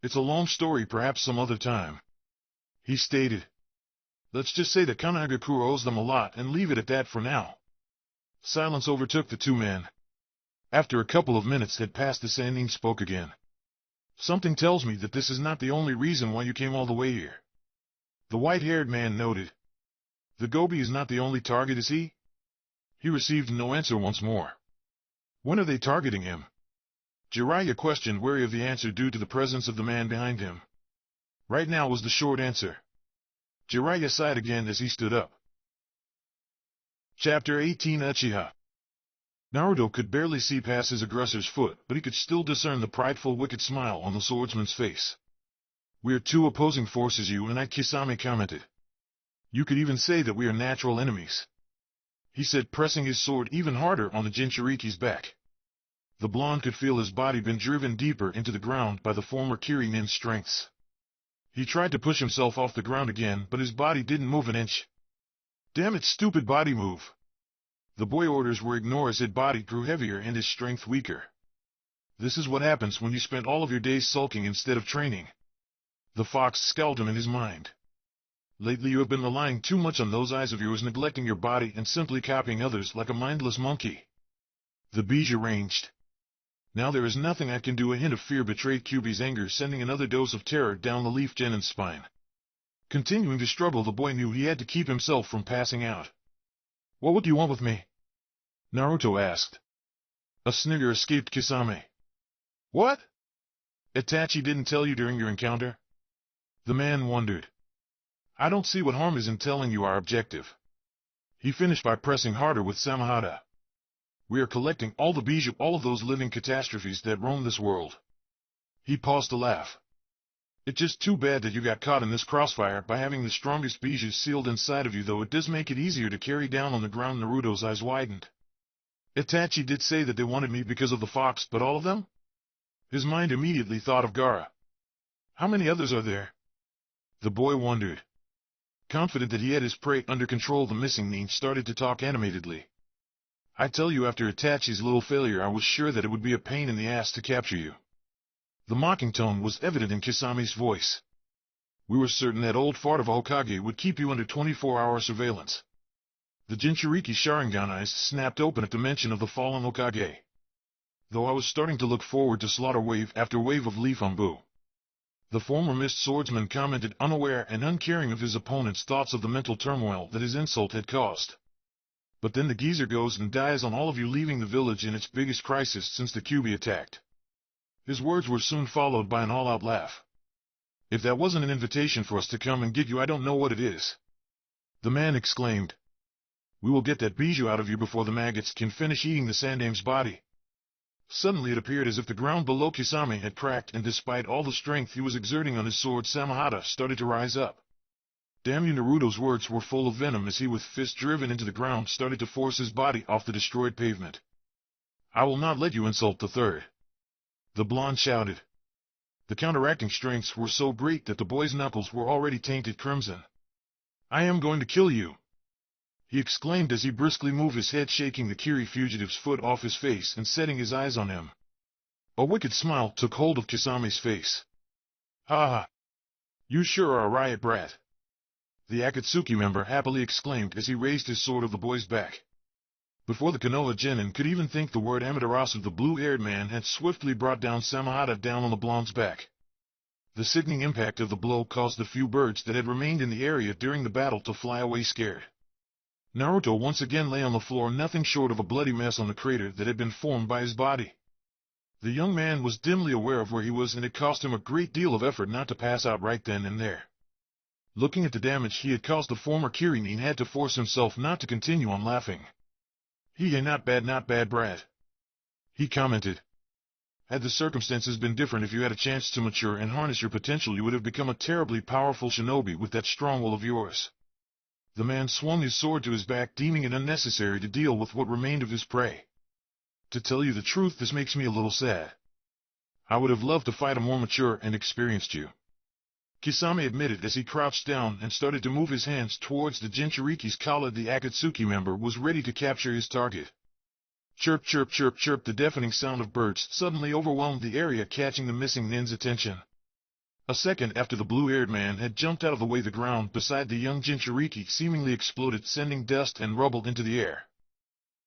It's a long story, perhaps some other time. He stated. Let's just say that Kanagakure owes them a lot and leave it at that for now. Silence overtook the two men. After a couple of minutes had passed, the Sannin spoke again. Something tells me that this is not the only reason why you came all the way here. The white-haired man noted. The gobi is not the only target, is he? He received no answer once more. When are they targeting him? Jiraiya questioned, wary of the answer due to the presence of the man behind him. Right now was the short answer. Jiraiya sighed again as he stood up. Chapter 18 Uchiha. Naruto could barely see past his aggressor's foot, but he could still discern the prideful, wicked smile on the swordsman's face. We are two opposing forces, you and I, Kisame commented. You could even say that we are natural enemies. He said, pressing his sword even harder on the Jinchuriki's back. The blonde could feel his body been driven deeper into the ground by the former Kirin's strengths. He tried to push himself off the ground again, but his body didn't move an inch. Damn it, stupid body move. The boy orders were ignored as his body grew heavier and his strength weaker. This is what happens when you spend all of your days sulking instead of training. The fox scowled him in his mind. Lately you have been relying too much on those eyes of yours, neglecting your body and simply copying others like a mindless monkey. The bijou ranged. Now there is nothing I can do. A hint of fear betrayed Kyuubi's anger, sending another dose of terror down the Leaf Genin's spine. Continuing to struggle, the boy knew he had to keep himself from passing out. What do you want with me? Naruto asked. A snigger escaped Kisame. What? Itachi didn't tell you during your encounter? The man wondered. I don't see what harm is in telling you our objective. He finished by pressing harder with Samahata. We are collecting all the bijou, all of those living catastrophes that roam this world. He paused to laugh. It's just too bad that you got caught in this crossfire. By having the strongest bijou sealed inside of you, though, it does make it easier to carry down on the ground. Naruto's eyes widened. Itachi did say that they wanted me because of the fox, but all of them? His mind immediately thought of Gaara. How many others are there? The boy wondered. Confident that he had his prey under control, the missing nin started to talk animatedly. I tell you, after Itachi's little failure, I was sure that it would be a pain in the ass to capture you. The mocking tone was evident in Kisame's voice. We were certain that old fart of a Hokage would keep you under 24-hour surveillance. The Jinchuriki Sharingan eyes snapped open at the mention of the fallen Hokage. Though I was starting to look forward to slaughter wave after wave of Leaf Umbu. The former mist swordsman commented, unaware and uncaring of his opponent's thoughts of the mental turmoil that his insult had caused. But then the geezer goes and dies on all of you, leaving the village in its biggest crisis since the Kyuubi attacked. His words were soon followed by an all-out laugh. If that wasn't an invitation for us to come and get you, I don't know what it is. The man exclaimed. We will get that bijou out of you before the maggots can finish eating the Sandame's body. Suddenly it appeared as if the ground below Kisame had cracked, and despite all the strength he was exerting on his sword, Samahata started to rise up. Damn you! Naruto's words were full of venom as he, with fist driven into the ground, started to force his body off the destroyed pavement. I will not let you insult the third. The blonde shouted. The counteracting strengths were so great that the boy's knuckles were already tainted crimson. I am going to kill you, he exclaimed as he briskly moved his head, shaking the Kiri fugitive's foot off his face and setting his eyes on him. A wicked smile took hold of Kisame's face. Ha ha! You sure are a riot brat, the Akatsuki member happily exclaimed as he raised his sword of the boy's back. Before the Konoha Genin could even think the word, Amaterasu, the blue-haired man, had swiftly brought down Samahata down on the blonde's back. The sickening impact of the blow caused the few birds that had remained in the area during the battle to fly away scared. Naruto once again lay on the floor, nothing short of a bloody mess on the crater that had been formed by his body. The young man was dimly aware of where he was, and it cost him a great deal of effort not to pass out right then and there. Looking at the damage he had caused, the former Kirinin had to force himself not to continue on laughing. Not bad brat, he commented. Had the circumstances been different, if you had a chance to mature and harness your potential, you would have become a terribly powerful shinobi with that strong will of yours. The man swung his sword to his back, deeming it unnecessary to deal with what remained of his prey. To tell you the truth, this makes me a little sad. I would have loved to fight a more mature and experienced you, Kisame admitted as he crouched down and started to move his hands towards the Jinchuriki's collar. The Akatsuki member was ready to capture his target. Chirp, chirp, chirp, chirp. The deafening sound of birds suddenly overwhelmed the area, catching the missing nin's attention. A second after the blue-haired man had jumped out of the way, the ground beside the young Jinchuriki seemingly exploded, sending dust and rubble into the air.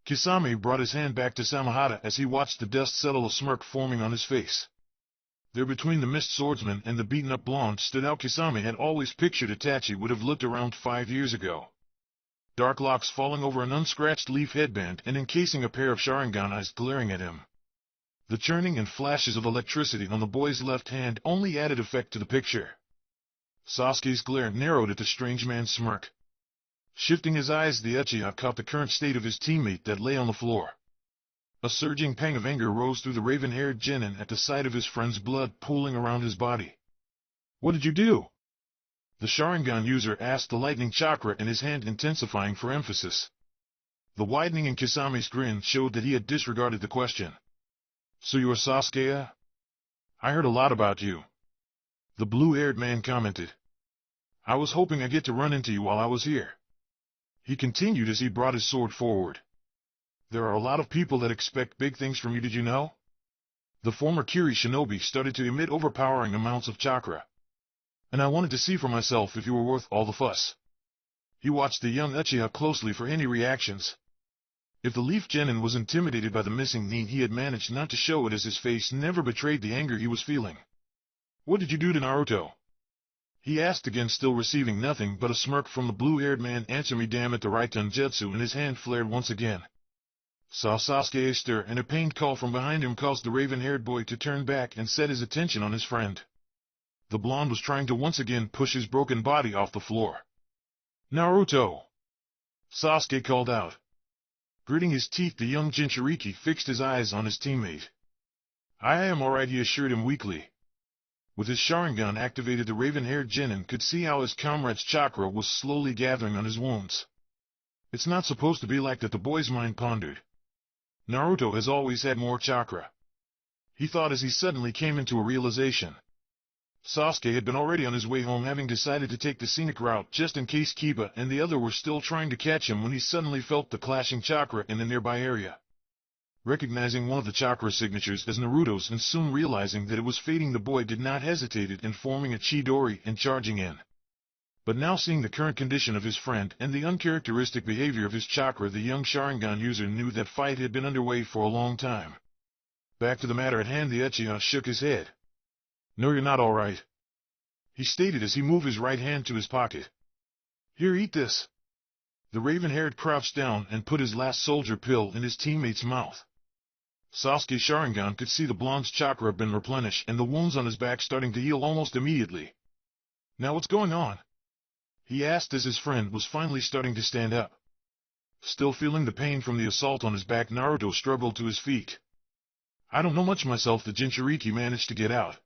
Kisame brought his hand back to Samahata as he watched the dust settle, a smirk forming on his face. There, between the mist swordsman and the beaten-up blonde, stood out Kisame had always pictured Itachi would have looked around 5 years ago. Dark locks falling over an unscratched leaf headband and encasing a pair of Sharingan eyes glaring at him. The churning and flashes of electricity on the boy's left hand only added effect to the picture. Sasuke's glare narrowed at the strange man's smirk. Shifting his eyes, the Uchiha caught the current state of his teammate that lay on the floor. A surging pang of anger rose through the raven-haired genin at the sight of his friend's blood pooling around his body. What did you do? The Sharingan user asked, the lightning chakra in his hand intensifying for emphasis. The widening in Kisame's grin showed that he had disregarded the question. So you are Sasuke? I heard a lot about you, the blue-haired man commented. I was hoping I'd get to run into you while I was here, he continued as he brought his sword forward. There are a lot of people that expect big things from you, did you know? The former Kiri shinobi started to emit overpowering amounts of chakra. And I wanted to see for myself if you were worth all the fuss. He watched the young Uchiha closely for any reactions. If the Leaf Genin was intimidated by the missing nin, he had managed not to show it, as his face never betrayed the anger he was feeling. "What did you do to Naruto?" he asked again, still receiving nothing but a smirk from the blue-haired man. "Answer me, damn it!" The right Jutsu in his hand flared once again. Saw Sasuke stir, and a pained call from behind him caused the raven-haired boy to turn back and set his attention on his friend. The blonde was trying to once again push his broken body off the floor. "Naruto!" Sasuke called out. Gritting his teeth, the young Jinchuriki fixed his eyes on his teammate. "I am alright," he assured him weakly. With his Sharingan activated, the raven-haired Genin could see how his comrade's chakra was slowly gathering on his wounds. "It's not supposed to be like that," the boy's mind pondered. "Naruto has always had more chakra," he thought as he suddenly came into a realization. Sasuke had been already on his way home, having decided to take the scenic route just in case Kiba and the other were still trying to catch him, when he suddenly felt the clashing chakra in the nearby area. Recognizing one of the chakra signatures as Naruto's and soon realizing that it was fading, the boy did not hesitate in forming a Chidori and charging in. But now, seeing the current condition of his friend and the uncharacteristic behavior of his chakra, the young Sharingan user knew that fight had been underway for a long time. Back to the matter at hand, the Uchiha shook his head. "No, you're not alright," he stated as he moved his right hand to his pocket. "Here, eat this." The raven-haired crouched down and put his last soldier pill in his teammate's mouth. Sasuke Sharingan could see the blonde's chakra had been replenished and the wounds on his back starting to heal almost immediately. "Now what's going on?" he asked as his friend was finally starting to stand up. Still feeling the pain from the assault on his back, Naruto struggled to his feet. "I don't know much myself," the Jinchuriki managed to get out.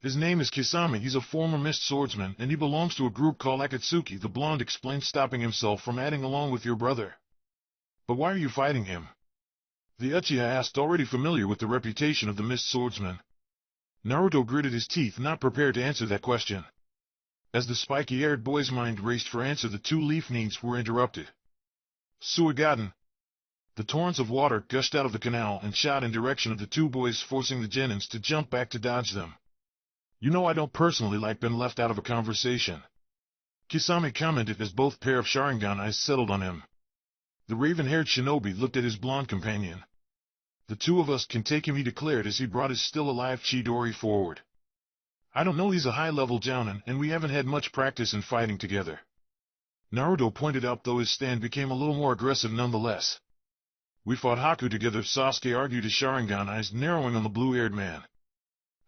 "His name is Kisame. He's a former mist swordsman, and he belongs to a group called Akatsuki," the blonde explained, stopping himself from adding, "along with your brother." "But why are you fighting him?" the Uchiha asked, already familiar with the reputation of the mist swordsman. Naruto gritted his teeth, not prepared to answer that question. As the spiky-haired boy's mind raced for answer, the two leaf nins were interrupted. Suigaden! The torrents of water gushed out of the canal and shot in direction of the two boys, forcing the Genins to jump back to dodge them. "You know, I don't personally like being left out of a conversation," Kisame commented as both pair of Sharingan eyes settled on him. The raven-haired shinobi looked at his blonde companion. "The two of us can take him," he declared as he brought his still-alive Chidori forward. "I don't know, he's a high-level jounin, and we haven't had much practice in fighting together," Naruto pointed out, though his stand became a little more aggressive nonetheless. "We fought Haku together," Sasuke argued, his Sharingan eyes narrowing on the blue-haired man.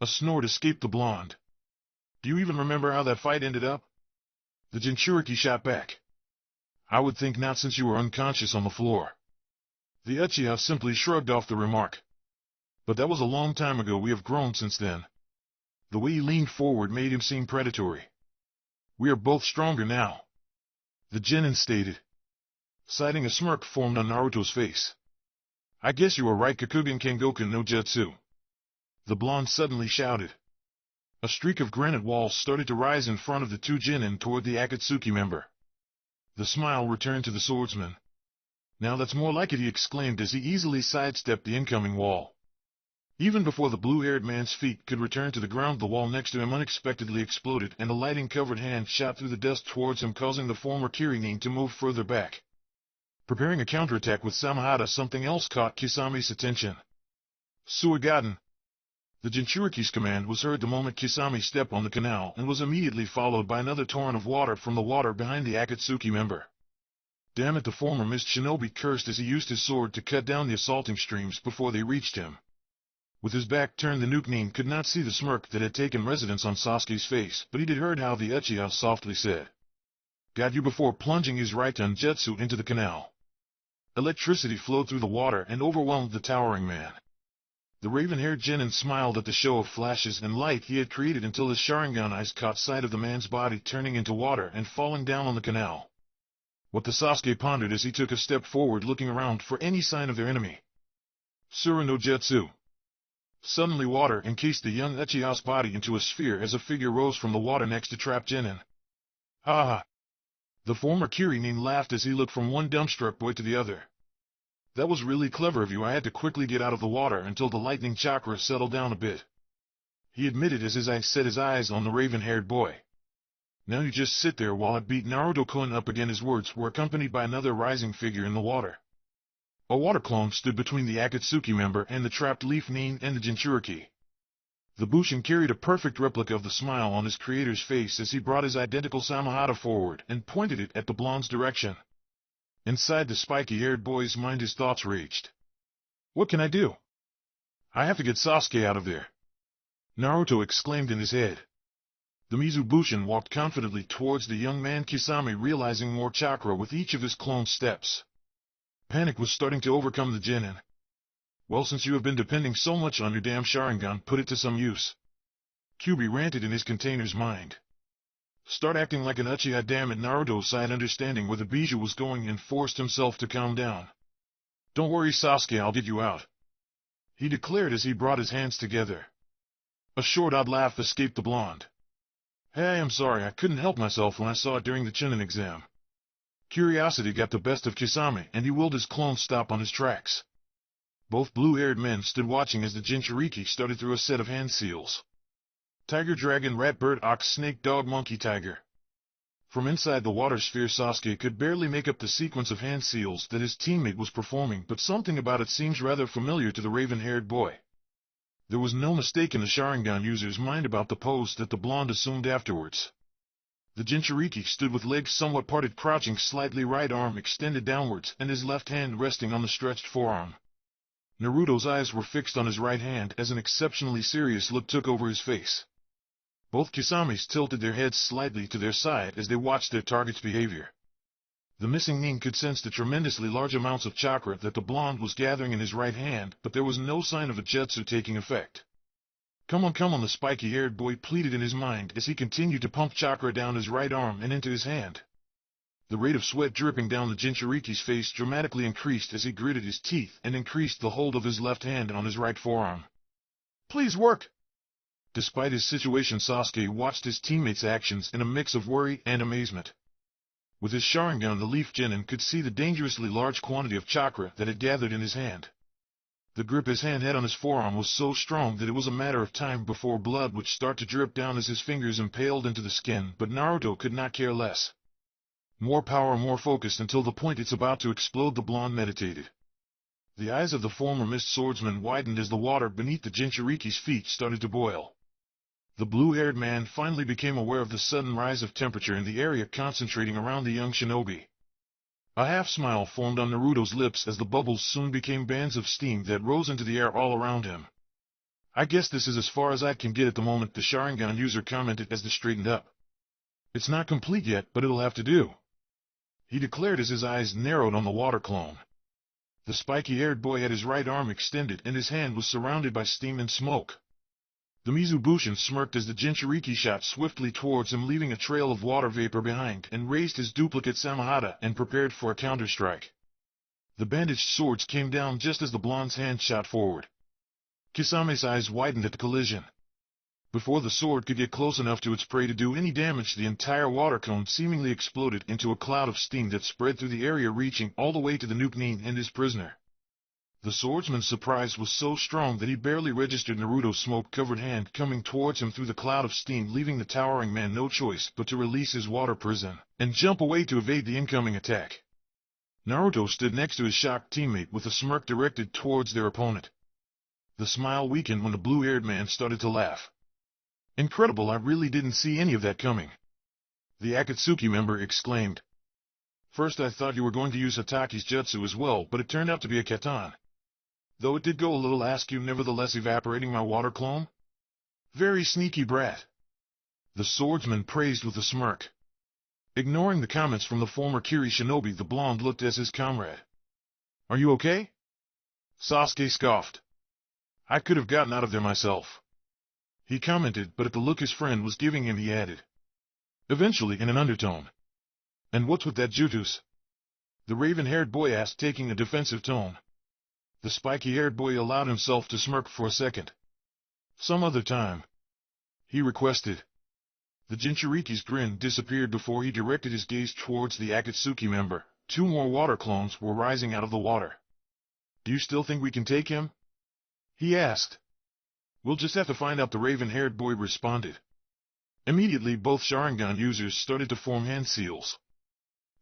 A snort escaped the blonde. "Do you even remember how that fight ended up?" the Jinchuriki shot back. "I would think not, since you were unconscious on the floor." The Uchiha simply shrugged off the remark. "But that was a long time ago. We have grown since then." The way he leaned forward made him seem predatory. "We are both stronger now," the Genin stated. Citing a smirk formed on Naruto's face. "I guess you are right, Kakugen Kengoku no Jutsu," the blonde suddenly shouted. A streak of granite walls started to rise in front of the two Genin toward the Akatsuki member. The smile returned to the swordsman. "Now that's more like it," he exclaimed as he easily sidestepped the incoming wall. Even before the blue-haired man's feet could return to the ground, the wall next to him unexpectedly exploded, and a lightning-covered hand shot through the dust towards him, causing the former Kirinin to move further back. Preparing a counterattack with Samahata, something else caught Kisame's attention. "Suigaden!" The Jinchuriki's command was heard the moment Kisame stepped on the canal, and was immediately followed by another torrent of water from the water behind the Akatsuki member. "Damn it," the former mist shinobi cursed as he used his sword to cut down the assaulting streams before they reached him. With his back turned, the Nuke-nin could not see the smirk that had taken residence on Sasuke's face, but he did heard how the Uchiha softly said, "Got you," before plunging his Raiten Jutsu into the canal. Electricity flowed through the water and overwhelmed the towering man. The raven-haired Genin smiled at the show of flashes and light he had created until his Sharingan eyes caught sight of the man's body turning into water and falling down on the canal. What the Sasuke pondered as he took a step forward, looking around for any sign of their enemy. "Sura no Jutsu!" Suddenly water encased the young Uchiha's body into a sphere as a figure rose from the water next to trapped Genin. "Ha ha!" The former Kirinin laughed as he looked from one dumbstruck boy to the other. "That was really clever of you. I had to quickly get out of the water until the lightning chakra settled down a bit," he admitted as his eyes set his eyes on the raven-haired boy. "Now you just sit there while I beat Naruto-kun up again." His words were accompanied by another rising figure in the water. A water clone stood between the Akatsuki member and the trapped leaf nin and the Jinchuriki. The Bushin carried a perfect replica of the smile on his creator's face as he brought his identical Samahata forward and pointed it at the blonde's direction. Inside the spiky-haired boy's mind his thoughts raged. What can I do? I have to get Sasuke out of there. Naruto exclaimed in his head. The Mizubushin walked confidently towards the young man Kisame, realizing more chakra with each of his clone steps. Panic was starting to overcome the genin. Well, since you have been depending so much on your damn Sharingan, put it to some use. Kyuubi ranted in his container's mind. Start acting like an Uchiha, damn it. Naruto sighed, understanding where the Bijuu was going, and forced himself to calm down. Don't worry, Sasuke, I'll get you out, he declared as he brought his hands together. A short odd laugh escaped the blonde. Hey, I'm sorry, I couldn't help myself when I saw it during the Chunin exam. Curiosity got the best of Kisame, and he willed his clone stop on his tracks. Both blue-haired men stood watching as the Jinchuriki started through a set of hand seals. Tiger, dragon, rat, bird, ox, snake, dog, monkey, tiger. From inside the water sphere, Sasuke could barely make up the sequence of hand seals that his teammate was performing, but something about it seems rather familiar to the raven-haired boy. There was no mistake in the Sharingan user's mind about the pose that the blonde assumed afterwards. The Jinchuriki stood with legs somewhat parted, crouching slightly, right arm extended downwards and his left hand resting on the stretched forearm. Naruto's eyes were fixed on his right hand as an exceptionally serious look took over his face. Both Kisames tilted their heads slightly to their side as they watched their target's behavior. The missing nin could sense the tremendously large amounts of chakra that the blonde was gathering in his right hand, but there was no sign of a jutsu taking effect. Come on, the spiky-haired boy pleaded in his mind as he continued to pump chakra down his right arm and into his hand. The rate of sweat dripping down the Jinchuriki's face dramatically increased as he gritted his teeth and increased the hold of his left hand on his right forearm. Please work! Despite his situation, Sasuke watched his teammates' actions in a mix of worry and amazement. With his Sharingan, the Leaf Genin could see the dangerously large quantity of chakra that had gathered in his hand. The grip his hand had on his forearm was so strong that it was a matter of time before blood would start to drip down as his fingers impaled into the skin, but Naruto could not care less. More power, more focused until the point it's about to explode, the blonde meditated. The eyes of the former mist swordsman widened as the water beneath the Jinchuriki's feet started to boil. The blue-haired man finally became aware of the sudden rise of temperature in the area concentrating around the young shinobi. A half-smile formed on Naruto's lips as the bubbles soon became bands of steam that rose into the air all around him. I guess this is as far as I can get at the moment, the Sharingan user commented as they straightened up. It's not complete yet, but it'll have to do, he declared as his eyes narrowed on the water clone. The spiky-haired boy had his right arm extended and his hand was surrounded by steam and smoke. The Mizubushin smirked as the Jinchuriki shot swiftly towards him, leaving a trail of water vapor behind, and raised his duplicate Samahata and prepared for a counter-strike. The bandaged swords came down just as the blonde's hand shot forward. Kisame's eyes widened at the collision. Before the sword could get close enough to its prey to do any damage, the entire water cone seemingly exploded into a cloud of steam that spread through the area, reaching all the way to the Nuke Nin and his prisoner. The swordsman's surprise was so strong that he barely registered Naruto's smoke-covered hand coming towards him through the cloud of steam, leaving the towering man no choice but to release his water prison and jump away to evade the incoming attack. Naruto stood next to his shocked teammate with a smirk directed towards their opponent. The smile weakened when the blue-haired man started to laugh. Incredible, I really didn't see any of that coming, the Akatsuki member exclaimed. First I thought you were going to use Hataki's jutsu as well, but it turned out to be a katan. Though it did go a little askew, nevertheless evaporating my water clone. Very sneaky brat, the swordsman praised with a smirk. Ignoring the comments from the former Kiri shinobi, the blonde looked at his comrade. Are you okay? Sasuke scoffed. I could have gotten out of there myself, he commented, but at the look his friend was giving him he added, eventually in an undertone. And what's with that jutsu? The raven-haired boy asked, taking a defensive tone. The spiky-haired boy allowed himself to smirk for a second. Some other time, he requested. The Jinchuriki's grin disappeared before he directed his gaze towards the Akatsuki member. 2 more water clones were rising out of the water. Do you still think we can take him? He asked. We'll just have to find out, the raven-haired boy responded. Immediately both Sharingan users started to form hand seals.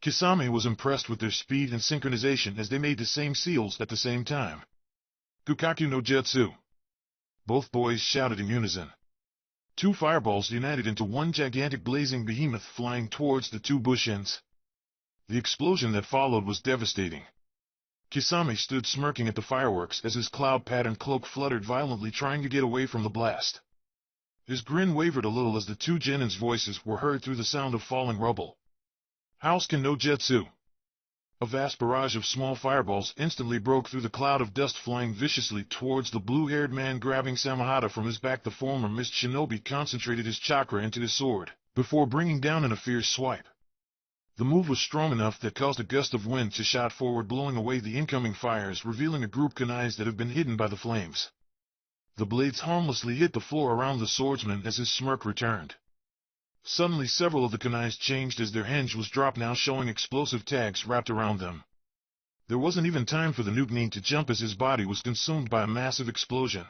Kisame was impressed with their speed and synchronization as they made the same seals at the same time. Gukaku no Jutsu! Both boys shouted in unison. Two fireballs united into one gigantic blazing behemoth flying towards the two bush ends. The explosion that followed was devastating. Kisame stood smirking at the fireworks as his cloud-patterned cloak fluttered violently trying to get away from the blast. His grin wavered a little as the two genins' voices were heard through the sound of falling rubble. Houseken no Jutsu! A vast barrage of small fireballs instantly broke through the cloud of dust flying viciously towards the blue-haired man grabbing Samahata from his back. The former mist shinobi concentrated his chakra into his sword, before bringing down in a fierce swipe. The move was strong enough that caused a gust of wind to shoot forward, blowing away the incoming fires, revealing a group kunais that have been hidden by the flames. The blades harmlessly hit the floor around the swordsman as his smirk returned. Suddenly several of the kunais changed as their henge was dropped, now showing explosive tags wrapped around them. There wasn't even time for the Nukenin to jump as his body was consumed by a massive explosion.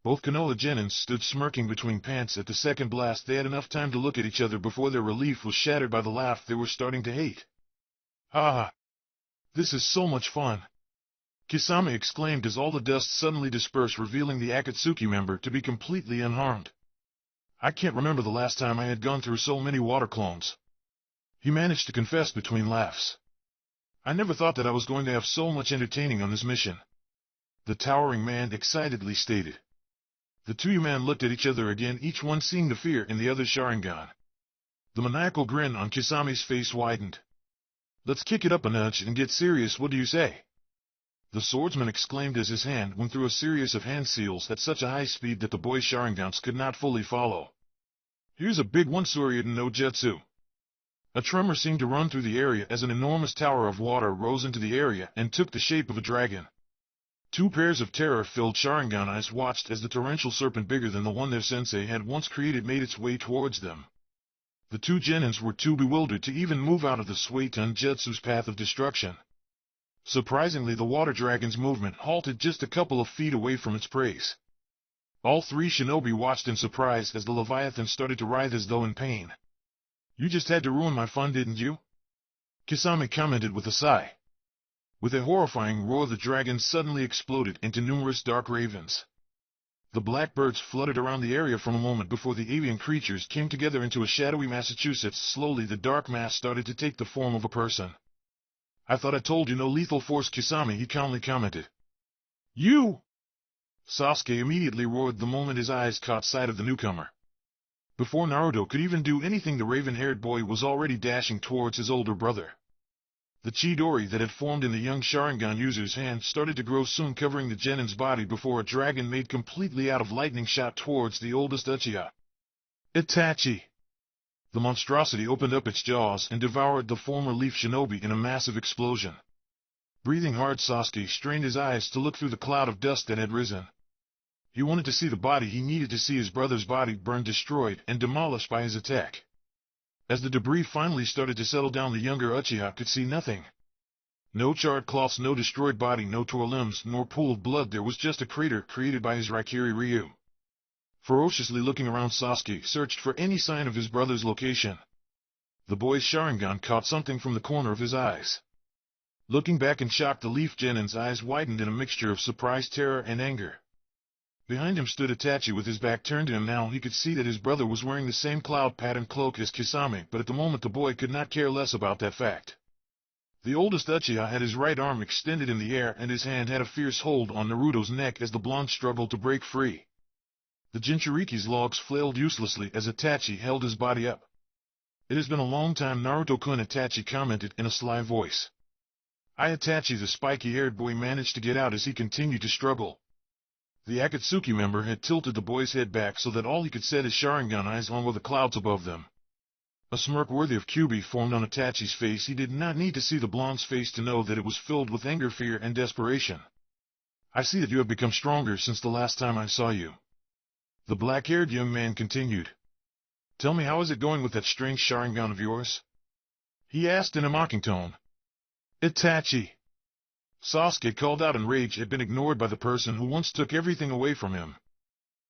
Both Konoha genins stood smirking between pants at the second blast. They had enough time to look at each other before their relief was shattered by the laugh they were starting to hate. Ah! This is so much fun! Kisame exclaimed as all the dust suddenly dispersed, revealing the Akatsuki member to be completely unharmed. I can't remember the last time I had gone through so many water clones. He managed to confess between laughs. I never thought that I was going to have so much entertaining on this mission. The towering man excitedly stated. The two men looked at each other again, each one seeing the fear in the other's Sharingan. The maniacal grin on Kisame's face widened. Let's kick it up a notch and get serious, what do you say? The swordsman exclaimed as his hand went through a series of hand seals at such a high speed that the boy's Sharingans could not fully follow. Here's a big one, Suryudan no Jutsu! A tremor seemed to run through the area as an enormous tower of water rose into the area and took the shape of a dragon. Two pairs of terror-filled Sharingan eyes watched as the torrential serpent bigger than the one their sensei had once created made its way towards them. The two genins were too bewildered to even move out of the Suiton Jutsu's path of destruction. Surprisingly, the water dragon's movement halted just a couple of feet away from its prey. All three shinobi watched in surprise as the Leviathan started to writhe as though in pain. You just had to ruin my fun, didn't you? Kisame commented with a sigh. With a horrifying roar, the dragon suddenly exploded into numerous dark ravens. The blackbirds fluttered around the area for a moment before the avian creatures came together into a shadowy Massachusetts. Slowly the dark mass started to take the form of a person. I thought I told you, no lethal force, Kisame, he calmly commented. You! Sasuke immediately roared the moment his eyes caught sight of the newcomer. Before Naruto could even do anything, the raven-haired boy was already dashing towards his older brother. The Chidori that had formed in the young Sharingan user's hand started to grow, soon covering the genin's body before a dragon made completely out of lightning shot towards the oldest Uchiha. Itachi! The monstrosity opened up its jaws and devoured the former leaf shinobi in a massive explosion. Breathing hard, Sasuke strained his eyes to look through the cloud of dust that had risen. He wanted to see the body. He needed to see his brother's body burned, destroyed, and demolished by his attack. As the debris finally started to settle down, the younger Uchiha could see nothing. No charred cloths, no destroyed body, no torn limbs, nor pool of blood. There was just a crater created by his Raikiri Ryu. Ferociously looking around, Sasuke searched for any sign of his brother's location. The boy's Sharingan caught something from the corner of his eyes. Looking back in shock, the leaf genin's eyes widened in a mixture of surprise, terror, and anger. Behind him stood Itachi with his back turned to him. Now he could see that his brother was wearing the same cloud-patterned cloak as Kisame, but at the moment the boy could not care less about that fact. The oldest Uchiha had his right arm extended in the air, and his hand had a fierce hold on Naruto's neck as the blonde struggled to break free. The Jinchuriki's logs flailed uselessly as Itachi held his body up. It has been a long time, Naruto-kun, Itachi commented in a sly voice. Itachi, the spiky-haired boy, managed to get out as he continued to struggle. The Akatsuki member had tilted the boy's head back so that all he could set his Sharingan eyes on were the clouds above them. A smirk worthy of Kyuubi formed on Itachi's face. He did not need to see the blonde's face to know that it was filled with anger, fear, and desperation. I see that you have become stronger since the last time I saw you. The black-haired young man continued. Tell me, how is it going with that strange Sharingan of yours? He asked in a mocking tone. Itachi! Sasuke called out in rage. Had been ignored by the person who once took everything away from him.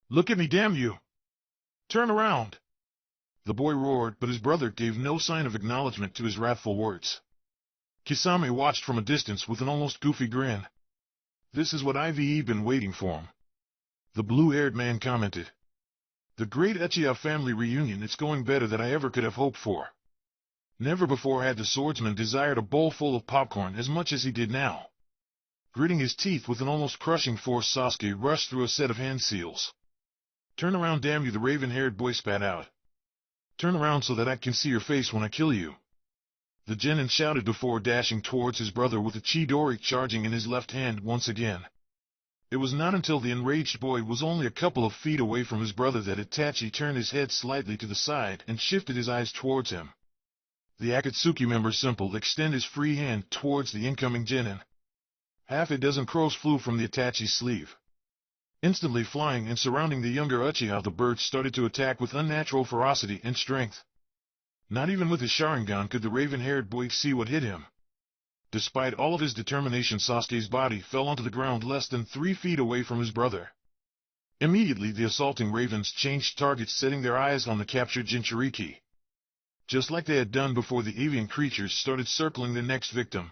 Look at me, damn you! Turn around! The boy roared, but his brother gave no sign of acknowledgement to his wrathful words. Kisame watched from a distance with an almost goofy grin. "This is what I've been waiting for." The blue-haired man commented. "The great Uchiha family reunion, it's going better than I ever could have hoped for." Never before had the swordsman desired a bowl full of popcorn as much as he did now. Gritting his teeth with an almost crushing force, Sasuke rushed through a set of hand seals. "Turn around, damn you," the raven-haired boy spat out. "Turn around so that I can see your face when I kill you." The genin shouted before dashing towards his brother with a Chidori charging in his left hand once again. It was not until the enraged boy was only a couple of feet away from his brother that Itachi turned his head slightly to the side and shifted his eyes towards him. The Akatsuki member simple extended his free hand towards the incoming genin. Half a dozen crows flew from the Itachi's sleeve. Instantly flying and surrounding the younger Uchiha, the birds started to attack with unnatural ferocity and strength. Not even with his Sharingan could the raven-haired boy see what hit him. Despite all of his determination, Sasuke's body fell onto the ground less than 3 feet away from his brother. Immediately the assaulting ravens changed targets, setting their eyes on the captured Jinchuriki. Just like they had done before, the avian creatures started circling their next victim.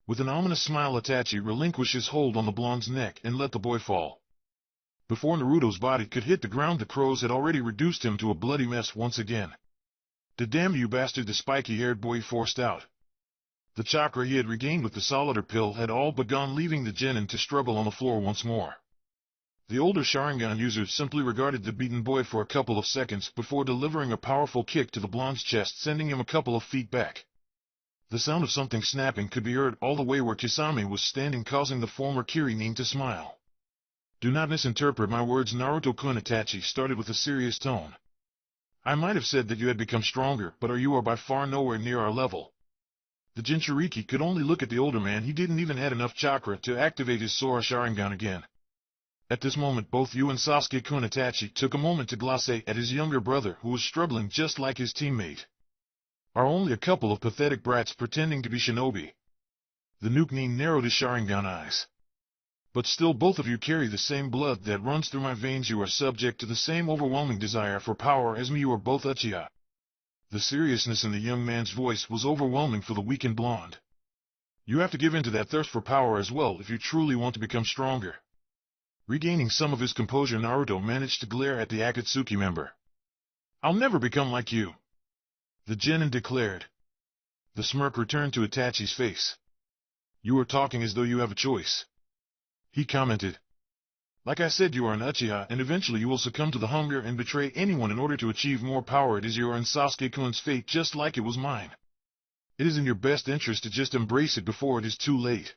With an ominous smile, Itachi relinquished his hold on the blonde's neck and let the boy fall. Before Naruto's body could hit the ground, the crows had already reduced him to a bloody mess once again. "The damn you bastard," the spiky-haired boy forced out. The chakra he had regained with the solider pill had all but gone, leaving the genin to struggle on the floor once more. The older Sharingan user simply regarded the beaten boy for a couple of seconds before delivering a powerful kick to the blonde's chest, sending him a couple of feet back. The sound of something snapping could be heard all the way where Kisame was standing, causing the former Kirinin to smile. "Do not misinterpret my words, Naruto-kun," Itachi started with a serious tone. "I might have said that you had become stronger, but you are by far nowhere near our level." The Jinchuriki could only look at the older man. He didn't even have enough chakra to activate his Sora Sharingan again. At this moment, both you and Sasuke-kun, Itachi took a moment to gloss at his younger brother, who was struggling just like his teammate. "Are only a couple of pathetic brats pretending to be shinobi." The Nukenin narrowed his Sharingan eyes. "But still, both of you carry the same blood that runs through my veins. You are subject to the same overwhelming desire for power as me. You are both Uchiha." The seriousness in the young man's voice was overwhelming for the weakened blonde. "You have to give in to that thirst for power as well if you truly want to become stronger." Regaining some of his composure, Naruto managed to glare at the Akatsuki member. "I'll never become like you," the genin declared. The smirk returned to Itachi's face. "You are talking as though you have a choice," he commented. "Like I said, you are an Uchiha, and eventually you will succumb to the hunger and betray anyone in order to achieve more power. It is your and Sasuke-kun's fate, just like it was mine. It is in your best interest to just embrace it before it is too late."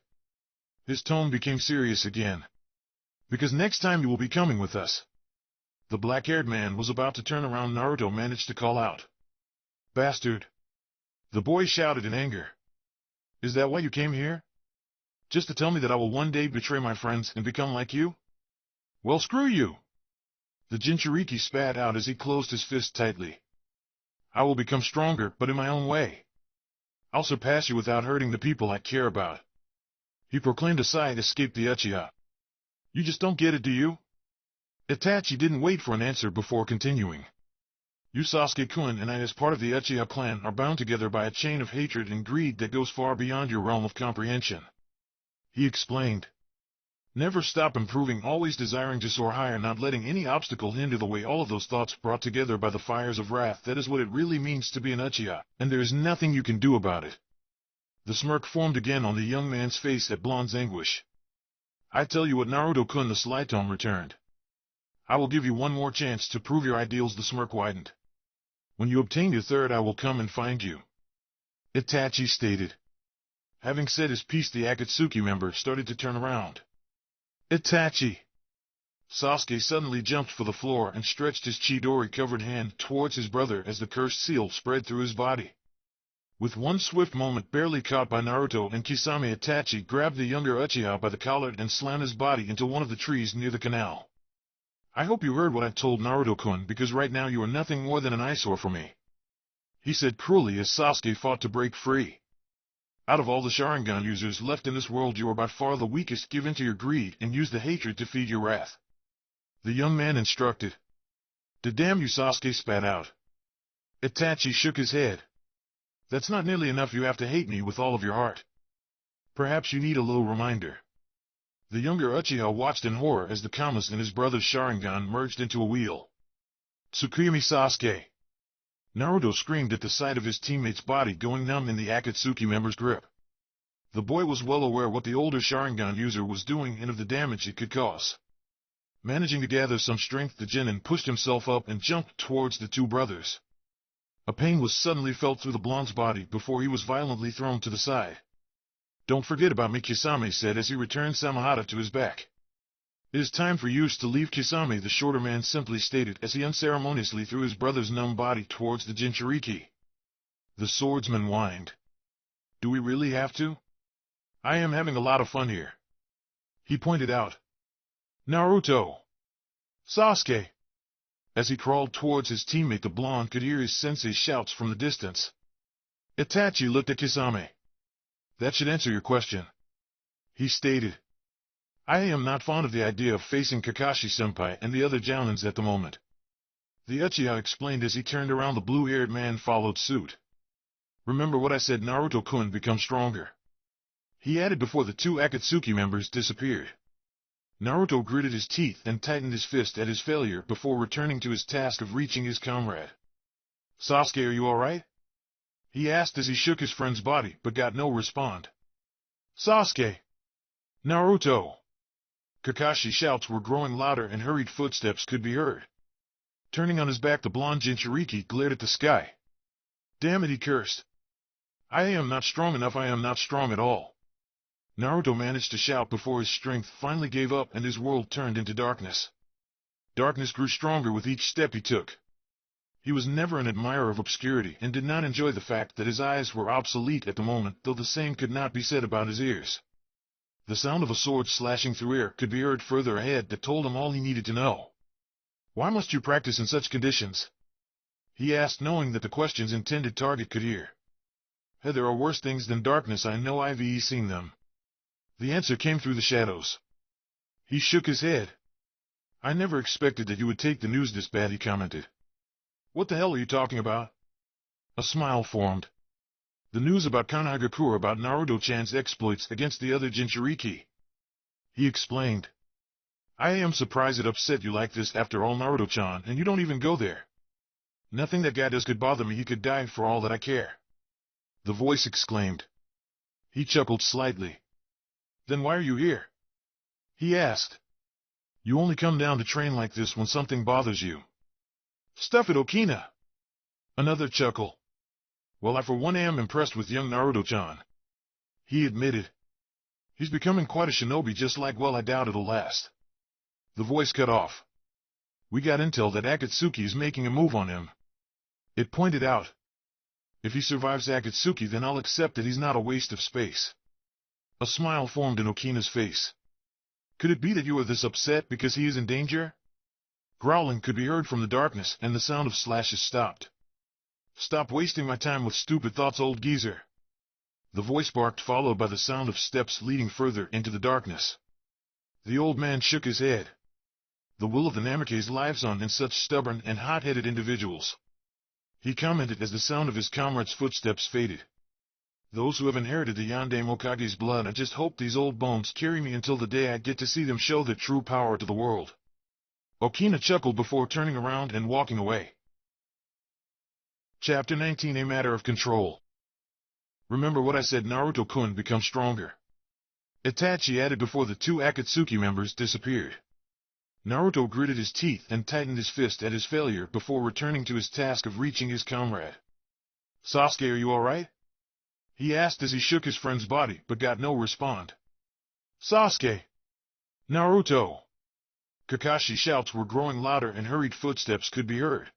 His tone became serious again. "Because next time you will be coming with us." The black-haired man was about to turn around. Naruto managed to call out, "Bastard!" The boy shouted in anger. "Is that why you came here? Just to tell me that I will one day betray my friends and become like you? Well, screw you!" The Jinchuriki spat out as he closed his fist tightly. "I will become stronger, but in my own way. I'll surpass you without hurting the people I care about," he proclaimed. A sigh escaped the Uchiha. "You just don't get it, do you?" Itachi didn't wait for an answer before continuing. "You, Sasuke-kun, and I, as part of the Uchiha clan, are bound together by a chain of hatred and greed that goes far beyond your realm of comprehension," he explained. "Never stop improving, always desiring to soar higher, not letting any obstacle hinder the way. All of those thoughts brought together by the fires of wrath, that is what it really means to be an Uchiha, and there is nothing you can do about it." The smirk formed again on the young man's face at blonde's anguish. "I tell you what, Naruto-kun," the sly tone returned. "I will give you one more chance to prove your ideals." The smirk widened. "When you obtain your third, I will come and find you," Itachi stated. Having said his piece, the Akatsuki member started to turn around. "Itachi!" Sasuke suddenly jumped for the floor and stretched his Chidori-covered hand towards his brother as the cursed seal spread through his body. With one swift moment barely caught by Naruto and Kisame, Itachi grabbed the younger Uchiha by the collar and slammed his body into one of the trees near the canal. "I hope you heard what I told Naruto-kun, because right now you are nothing more than an eyesore for me," he said cruelly as Sasuke fought to break free. "Out of all the Sharingan users left in this world, you are by far the weakest. Give in to your greed and use the hatred to feed your wrath," the young man instructed. "The damn you," Sasuke spat out. Itachi shook his head. That's not nearly enough. You have to hate me with all of your heart. Perhaps you need a little reminder. The younger Uchiha watched in horror as the Kamas and his brother's Sharingan merged into a wheel. Tsukuyomi Sasuke! Naruto screamed at the sight of his teammate's body going numb in the Akatsuki member's grip. The boy was well aware what the older Sharingan user was doing and of the damage it could cause. Managing to gather some strength, the Genin pushed himself up and jumped towards the two brothers. A pain was suddenly felt through the blonde's body before he was violently thrown to the side. Don't forget about me, Kisame said as he returned Samahata to his back. It is time for you to leave, Kisame, the shorter man simply stated as he unceremoniously threw his brother's numb body towards the Jinchuriki. The swordsman whined. Do we really have to? I am having a lot of fun here. He pointed out. Naruto! Sasuke! As he crawled towards his teammate, the blonde could hear his sensei's shouts from the distance. Itachi looked at Kisame. That should answer your question. He stated. I am not fond of the idea of facing Kakashi-senpai and the other Jounins at the moment. The Uchiha explained as he turned around. The blue-haired man followed suit. Remember what I said, Naruto-kun, become stronger. He added before the two Akatsuki members disappeared. Naruto gritted his teeth and tightened his fist at his failure before returning to his task of reaching his comrade. Sasuke, are you alright? He asked as he shook his friend's body but got no response. Sasuke! Naruto! Kakashi's shouts were growing louder and hurried footsteps could be heard. Turning on his back, the blonde Jinchuriki glared at the sky. Damn it, he cursed. I am not strong enough. I am not strong at all. Naruto managed to shout before his strength finally gave up and his world turned into darkness. Darkness grew stronger with each step he took. He was never an admirer of obscurity and did not enjoy the fact that his eyes were obsolete at the moment, though the same could not be said about his ears. The sound of a sword slashing through air could be heard further ahead that told him all he needed to know. Why must you practice in such conditions? He asked, knowing that the question's intended target could hear. Hey, there are worse things than darkness. I know, I've seen them. The answer came through the shadows. He shook his head. I never expected that you would take the news this bad, he commented. What the hell are you talking about? A smile formed. The news about Kanagakura, about Naruto-chan's exploits against the other Jinchuriki. He explained. I am surprised it upset you like this. After all, Naruto-chan, and you don't even go there. Nothing that guy does could bother me. He could die for all that I care. The voice exclaimed. He chuckled slightly. Then why are you here? He asked. You only come down to train like this when something bothers you. Stuff it, Okina. Another chuckle. Well, I for one am impressed with young Naruto-chan. He admitted. He's becoming quite a shinobi, just like, well, I doubt it'll last. The voice cut off. We got intel that Akatsuki is making a move on him. It pointed out. If he survives Akatsuki, then I'll accept that he's not a waste of space. A smile formed in Okina's face. Could it be that you are this upset because he is in danger? Growling could be heard from the darkness, and the sound of slashes stopped. Stop wasting my time with stupid thoughts, old geezer. The voice barked, followed by the sound of steps leading further into the darkness. The old man shook his head. The will of the Namikaze lives on in such stubborn and hot-headed individuals. He commented as the sound of his comrade's footsteps faded. Those who have inherited the Yandere Mokage's blood, I just hope these old bones carry me until the day I get to see them show their true power to the world. Okina chuckled before turning around and walking away. Chapter 19, A Matter of Control. Remember what I said, Naruto-kun, become stronger. Itachi added before the two Akatsuki members disappeared. Naruto gritted his teeth and tightened his fist at his failure before returning to his task of reaching his comrade. Sasuke, are you alright? He asked as he shook his friend's body but got no response. Sasuke! Naruto! Kakashi's shouts were growing louder and hurried footsteps could be heard.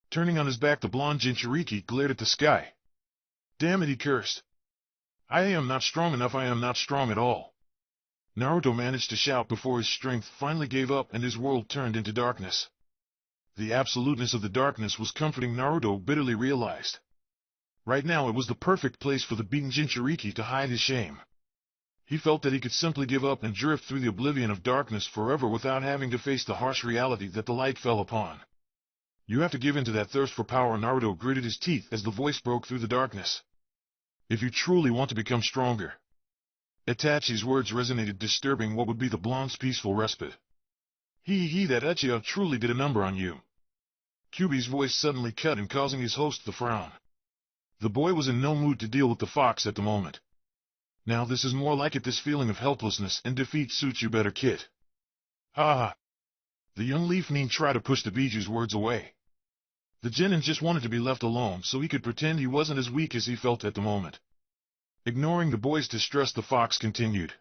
Turning on his back, the blonde Jinchuriki glared at the sky. Damn it, he cursed. I am not strong enough. I am not strong at all. Naruto managed to shout before his strength finally gave up and his world turned into darkness. The absoluteness of the darkness was comforting, Naruto bitterly realized. Right now it was the perfect place for the beaten Jinchuriki to hide his shame. He felt that he could simply give up and drift through the oblivion of darkness forever without having to face the harsh reality that the light fell upon. You have to give in to that thirst for power. Naruto gritted his teeth as the voice broke through the darkness. If you truly want to become stronger. Itachi's words resonated, disturbing what would be the blonde's peaceful respite. That Uchiha truly did a number on you. Kyuubi's voice suddenly cut in, causing his host to frown. The boy was in no mood to deal with the fox at the moment. Now this is more like it. This feeling of helplessness and defeat suits you better, kid. Ah! The young leaf nin tried to push the Biju's words away. The genin just wanted to be left alone so he could pretend he wasn't as weak as he felt at the moment. Ignoring the boy's distress, the fox continued.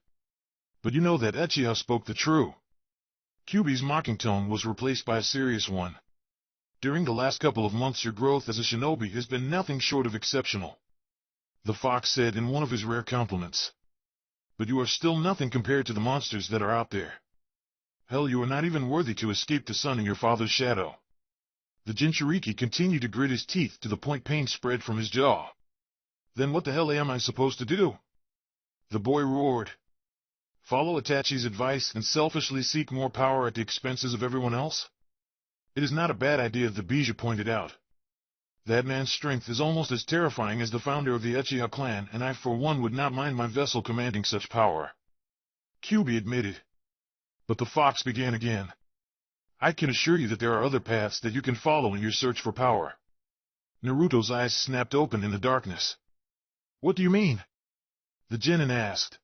But you know that Uchiha spoke the truth. Kyuubi's mocking tone was replaced by a serious one. During the last couple of months your growth as a shinobi has been nothing short of exceptional. The fox said in one of his rare compliments. But you are still nothing compared to the monsters that are out there. Hell, you are not even worthy to escape the sun in your father's shadow. The Jinchuriki continued to grit his teeth to the point pain spread from his jaw. Then what the hell am I supposed to do? The boy roared. Follow Itachi's advice and selfishly seek more power at the expenses of everyone else? It is not a bad idea, the Biju pointed out. That man's strength is almost as terrifying as the founder of the Uchiha clan, and I for one would not mind my vessel commanding such power. Kyuubi admitted. But the fox began again. I can assure you that there are other paths that you can follow in your search for power. Naruto's eyes snapped open in the darkness. What do you mean? The genin asked.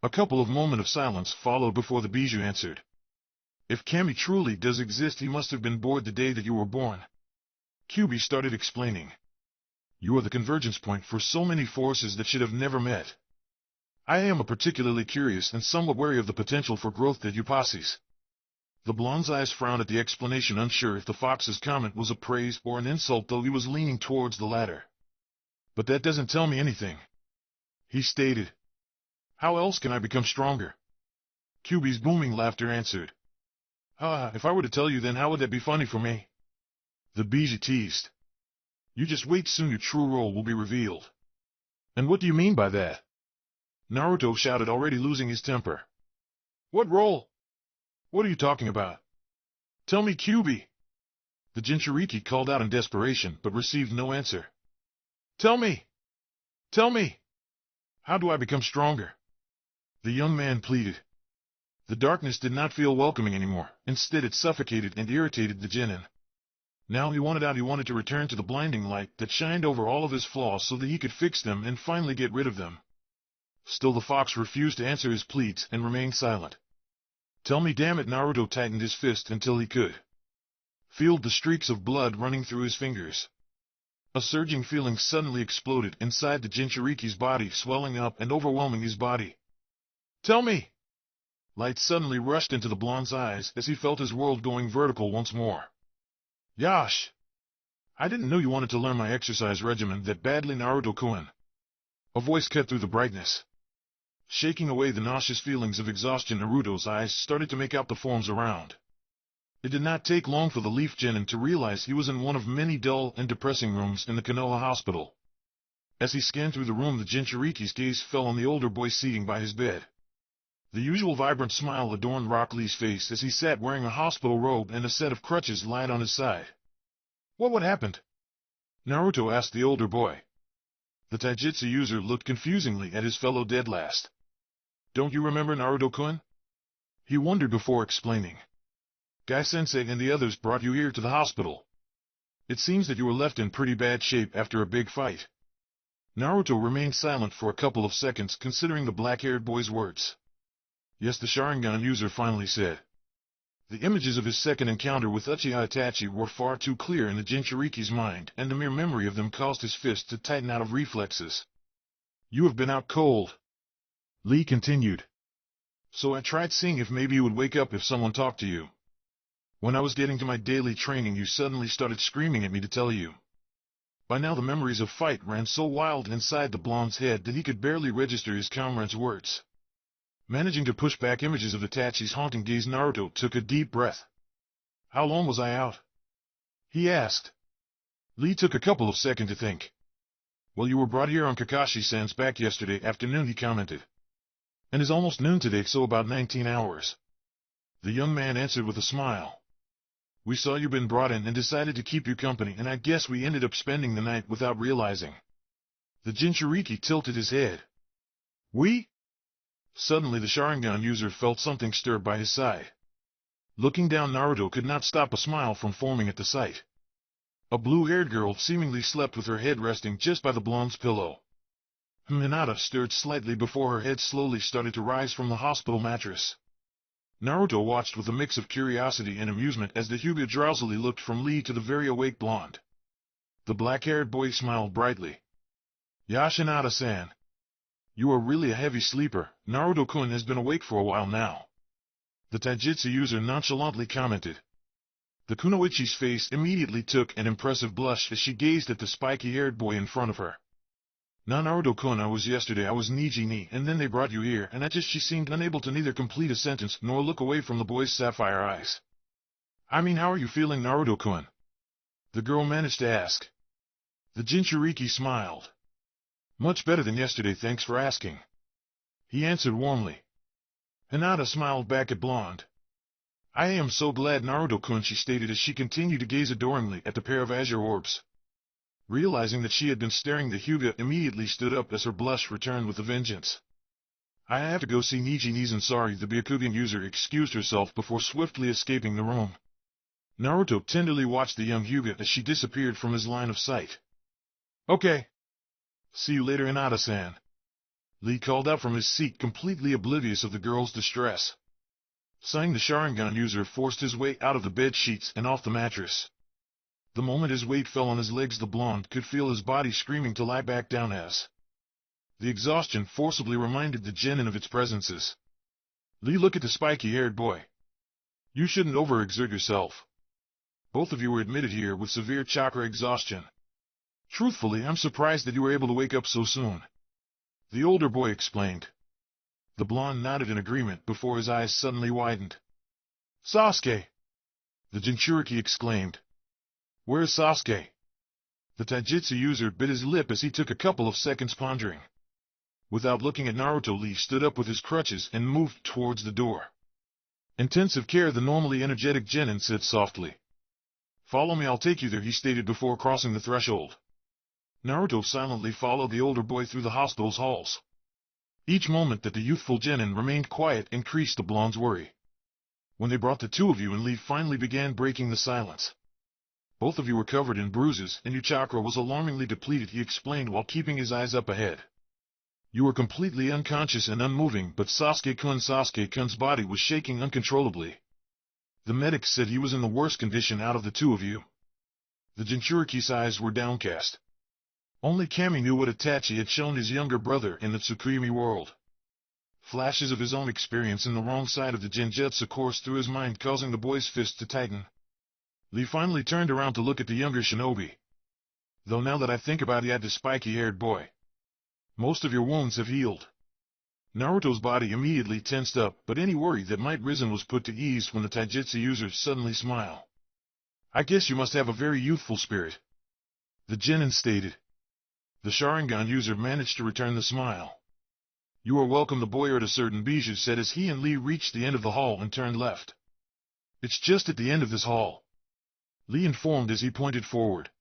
A couple of moments of silence followed before the Biju answered. If Kami truly does exist, he must have been born the day that you were born. Kyuubi started explaining. You are the convergence point for so many forces that should have never met. I am particularly curious and somewhat wary of the potential for growth that you possess. The blonde's eyes frowned at the explanation, unsure if the fox's comment was a praise or an insult, though he was leaning towards the latter. But that doesn't tell me anything. He stated. How else can I become stronger? Kyuubi's booming laughter answered. If I were to tell you, then how would that be funny for me? The Biju teased. You just wait, soon your true role will be revealed. And what do you mean by that? Naruto shouted, already losing his temper. What role? What are you talking about? Tell me, Kyuubi. The Jinchuriki called out in desperation, but received no answer. Tell me! Tell me! How do I become stronger? The young man pleaded. The darkness did not feel welcoming anymore. Instead it suffocated and irritated the genin. Now he wanted out. He wanted to return to the blinding light that shined over all of his flaws so that he could fix them and finally get rid of them. Still the fox refused to answer his pleas and remained silent. Tell me, damn it! Naruto tightened his fist until he could feel the streaks of blood running through his fingers. A surging feeling suddenly exploded inside the Jinchuriki's body, swelling up and overwhelming his body. Tell me! Light suddenly rushed into the blonde's eyes as he felt his world going vertical once more. Yash! I didn't know you wanted to learn my exercise regimen that badly, Naruto-kun. A voice cut through the brightness. Shaking away the nauseous feelings of exhaustion, Naruto's eyes started to make out the forms around. It did not take long for the leaf genin to realize he was in one of many dull and depressing rooms in the Konoha hospital. As he scanned through the room, the Jinchuriki's gaze fell on the older boy seating by his bed. The usual vibrant smile adorned Rock Lee's face as he sat wearing a hospital robe and a set of crutches lying on his side. What happened? Naruto asked the older boy. The taijutsu user looked confusingly at his fellow dead last. Don't you remember, Naruto-kun? He wondered before explaining. Guy-sensei and the others brought you here to the hospital. It seems that you were left in pretty bad shape after a big fight. Naruto remained silent for a couple of seconds, considering the black-haired boy's words. Yes, the Sharingan user finally said. The images of his second encounter with Uchiha Itachi were far too clear in the Jinchuriki's mind, and the mere memory of them caused his fist to tighten out of reflexes. You have been out cold. Lee continued. So I tried seeing if maybe you would wake up if someone talked to you. When I was getting to my daily training, you suddenly started screaming at me to tell you. By now the memories of fight ran so wild inside the blonde's head that he could barely register his comrade's words. Managing to push back images of Itachi's haunting gaze, Naruto took a deep breath. How long was I out? He asked. Lee took a couple of seconds to think. Well, you were brought here on Kakashi-san's back yesterday afternoon, he commented. And it's almost noon today, so about 19 hours. The young man answered with a smile. We saw you been brought in and decided to keep you company, and I guess we ended up spending the night without realizing. The Jinchuriki tilted his head. We? Suddenly the Sharingan user felt something stir by his side. Looking down, Naruto could not stop a smile from forming at the sight. A blue-haired girl seemingly slept with her head resting just by the blonde's pillow. Hinata stirred slightly before her head slowly started to rise from the hospital mattress. Naruto watched with a mix of curiosity and amusement as the Hyuga drowsily looked from Lee to the very awake blonde. The black-haired boy smiled brightly. Hinata-san. You are really a heavy sleeper. Naruto-kun has been awake for a while now. The taijutsu user nonchalantly commented. The kunoichi's face immediately took an impressive blush as she gazed at the spiky-haired boy in front of her. Naruto-kun, I was Niji-ni, and then they brought you here, and she seemed unable to neither complete a sentence nor look away from the boy's sapphire eyes. I mean, how are you feeling, Naruto-kun? The girl managed to ask. The Jinchuriki smiled. Much better than yesterday, thanks for asking. He answered warmly. Hinata smiled back at blonde. I am so glad, Naruto-kun, she stated as she continued to gaze adoringly at the pair of azure orbs. Realizing that she had been staring, the Hyuga immediately stood up as her blush returned with a vengeance. I have to go see Niji-Nizan. Sorry, the Byakugan user excused herself before swiftly escaping the room. Naruto tenderly watched the young Hyuga as she disappeared from his line of sight. Okay. See you later, Hinata-san. Lee called out from his seat, completely oblivious of the girl's distress. Sighing, the Sharingan user forced his way out of the bed sheets and off the mattress. The moment his weight fell on his legs, the blonde could feel his body screaming to lie back down as the exhaustion forcibly reminded the genin of its presences. Lee, look at the spiky-haired boy. You shouldn't overexert yourself. Both of you were admitted here with severe chakra exhaustion. Truthfully, I'm surprised that you were able to wake up so soon. The older boy explained. The blonde nodded in agreement before his eyes suddenly widened. Sasuke! The Jinchuriki exclaimed. Where's Sasuke? The taijutsu user bit his lip as he took a couple of seconds pondering. Without looking at Naruto, Lee stood up with his crutches and moved towards the door. Intensive care, the normally energetic genin said softly. Follow me, I'll take you there, he stated before crossing the threshold. Naruto silently followed the older boy through the hospital's halls. Each moment that the youthful genin remained quiet increased the blonde's worry. When they brought the two of you in, Lee finally began breaking the silence. Both of you were covered in bruises, and your chakra was alarmingly depleted, he explained while keeping his eyes up ahead. You were completely unconscious and unmoving, but Sasuke-kun's body was shaking uncontrollably. The medics said he was in the worst condition out of the two of you. The Jinchuriki's eyes were downcast. Only Kami knew what Itachi had shown his younger brother in the Shinobi World. Flashes of his own experience in the wrong side of the Genjutsu coursed through his mind, causing the boy's fist to tighten. Lee finally turned around to look at the younger shinobi. Though now that I think about it, the spiky-haired boy. Most of your wounds have healed. Naruto's body immediately tensed up, but any worry that might risen was put to ease when the taijutsu user suddenly smiled. I guess you must have a very youthful spirit. The genin stated. The Sharingan user managed to return the smile. You are welcome, the boy at a certain Bijou said as he and Lee reached the end of the hall and turned left. It's just at the end of this hall, Lee informed as he pointed forward.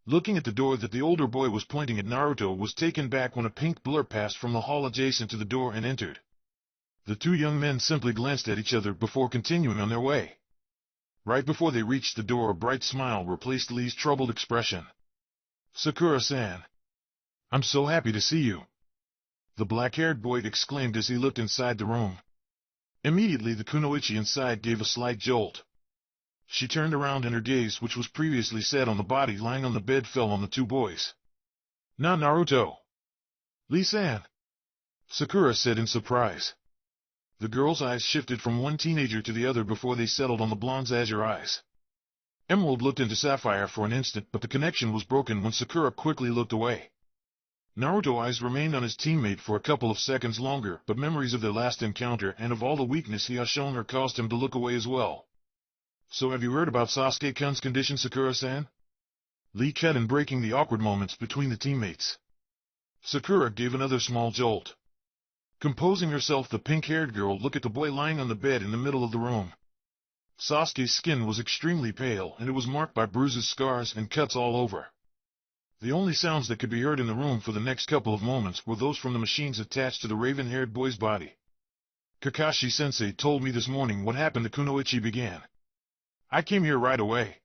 Looking at the door that the older boy was pointing at, Naruto was taken back when a pink blur passed from the hall adjacent to the door and entered. The two young men simply glanced at each other before continuing on their way. Right before they reached the door, a bright smile replaced Lee's troubled expression. Sakura-san. I'm so happy to see you. The black-haired boy exclaimed as he looked inside the room. Immediately the kunoichi inside gave a slight jolt. She turned around and her gaze, which was previously set on the body lying on the bed, fell on the two boys. Now Naruto. Lee-san. Sakura said in surprise. The girl's eyes shifted from one teenager to the other before they settled on the blonde's azure eyes. Emerald looked into Sapphire for an instant, but the connection was broken when Sakura quickly looked away. Naruto's eyes remained on his teammate for a couple of seconds longer, but memories of their last encounter and of all the weakness he had shown her caused him to look away as well. So have you heard about Sasuke-kun's condition, Sakura-san? Lee cut in, breaking the awkward moments between the teammates. Sakura gave another small jolt. Composing herself, the pink-haired girl looked at the boy lying on the bed in the middle of the room. Sasuke's skin was extremely pale, and it was marked by bruises, scars, and cuts all over. The only sounds that could be heard in the room for the next couple of moments were those from the machines attached to the raven-haired boy's body. Kakashi-sensei told me this morning what happened to Kunoichi began. I came here right away.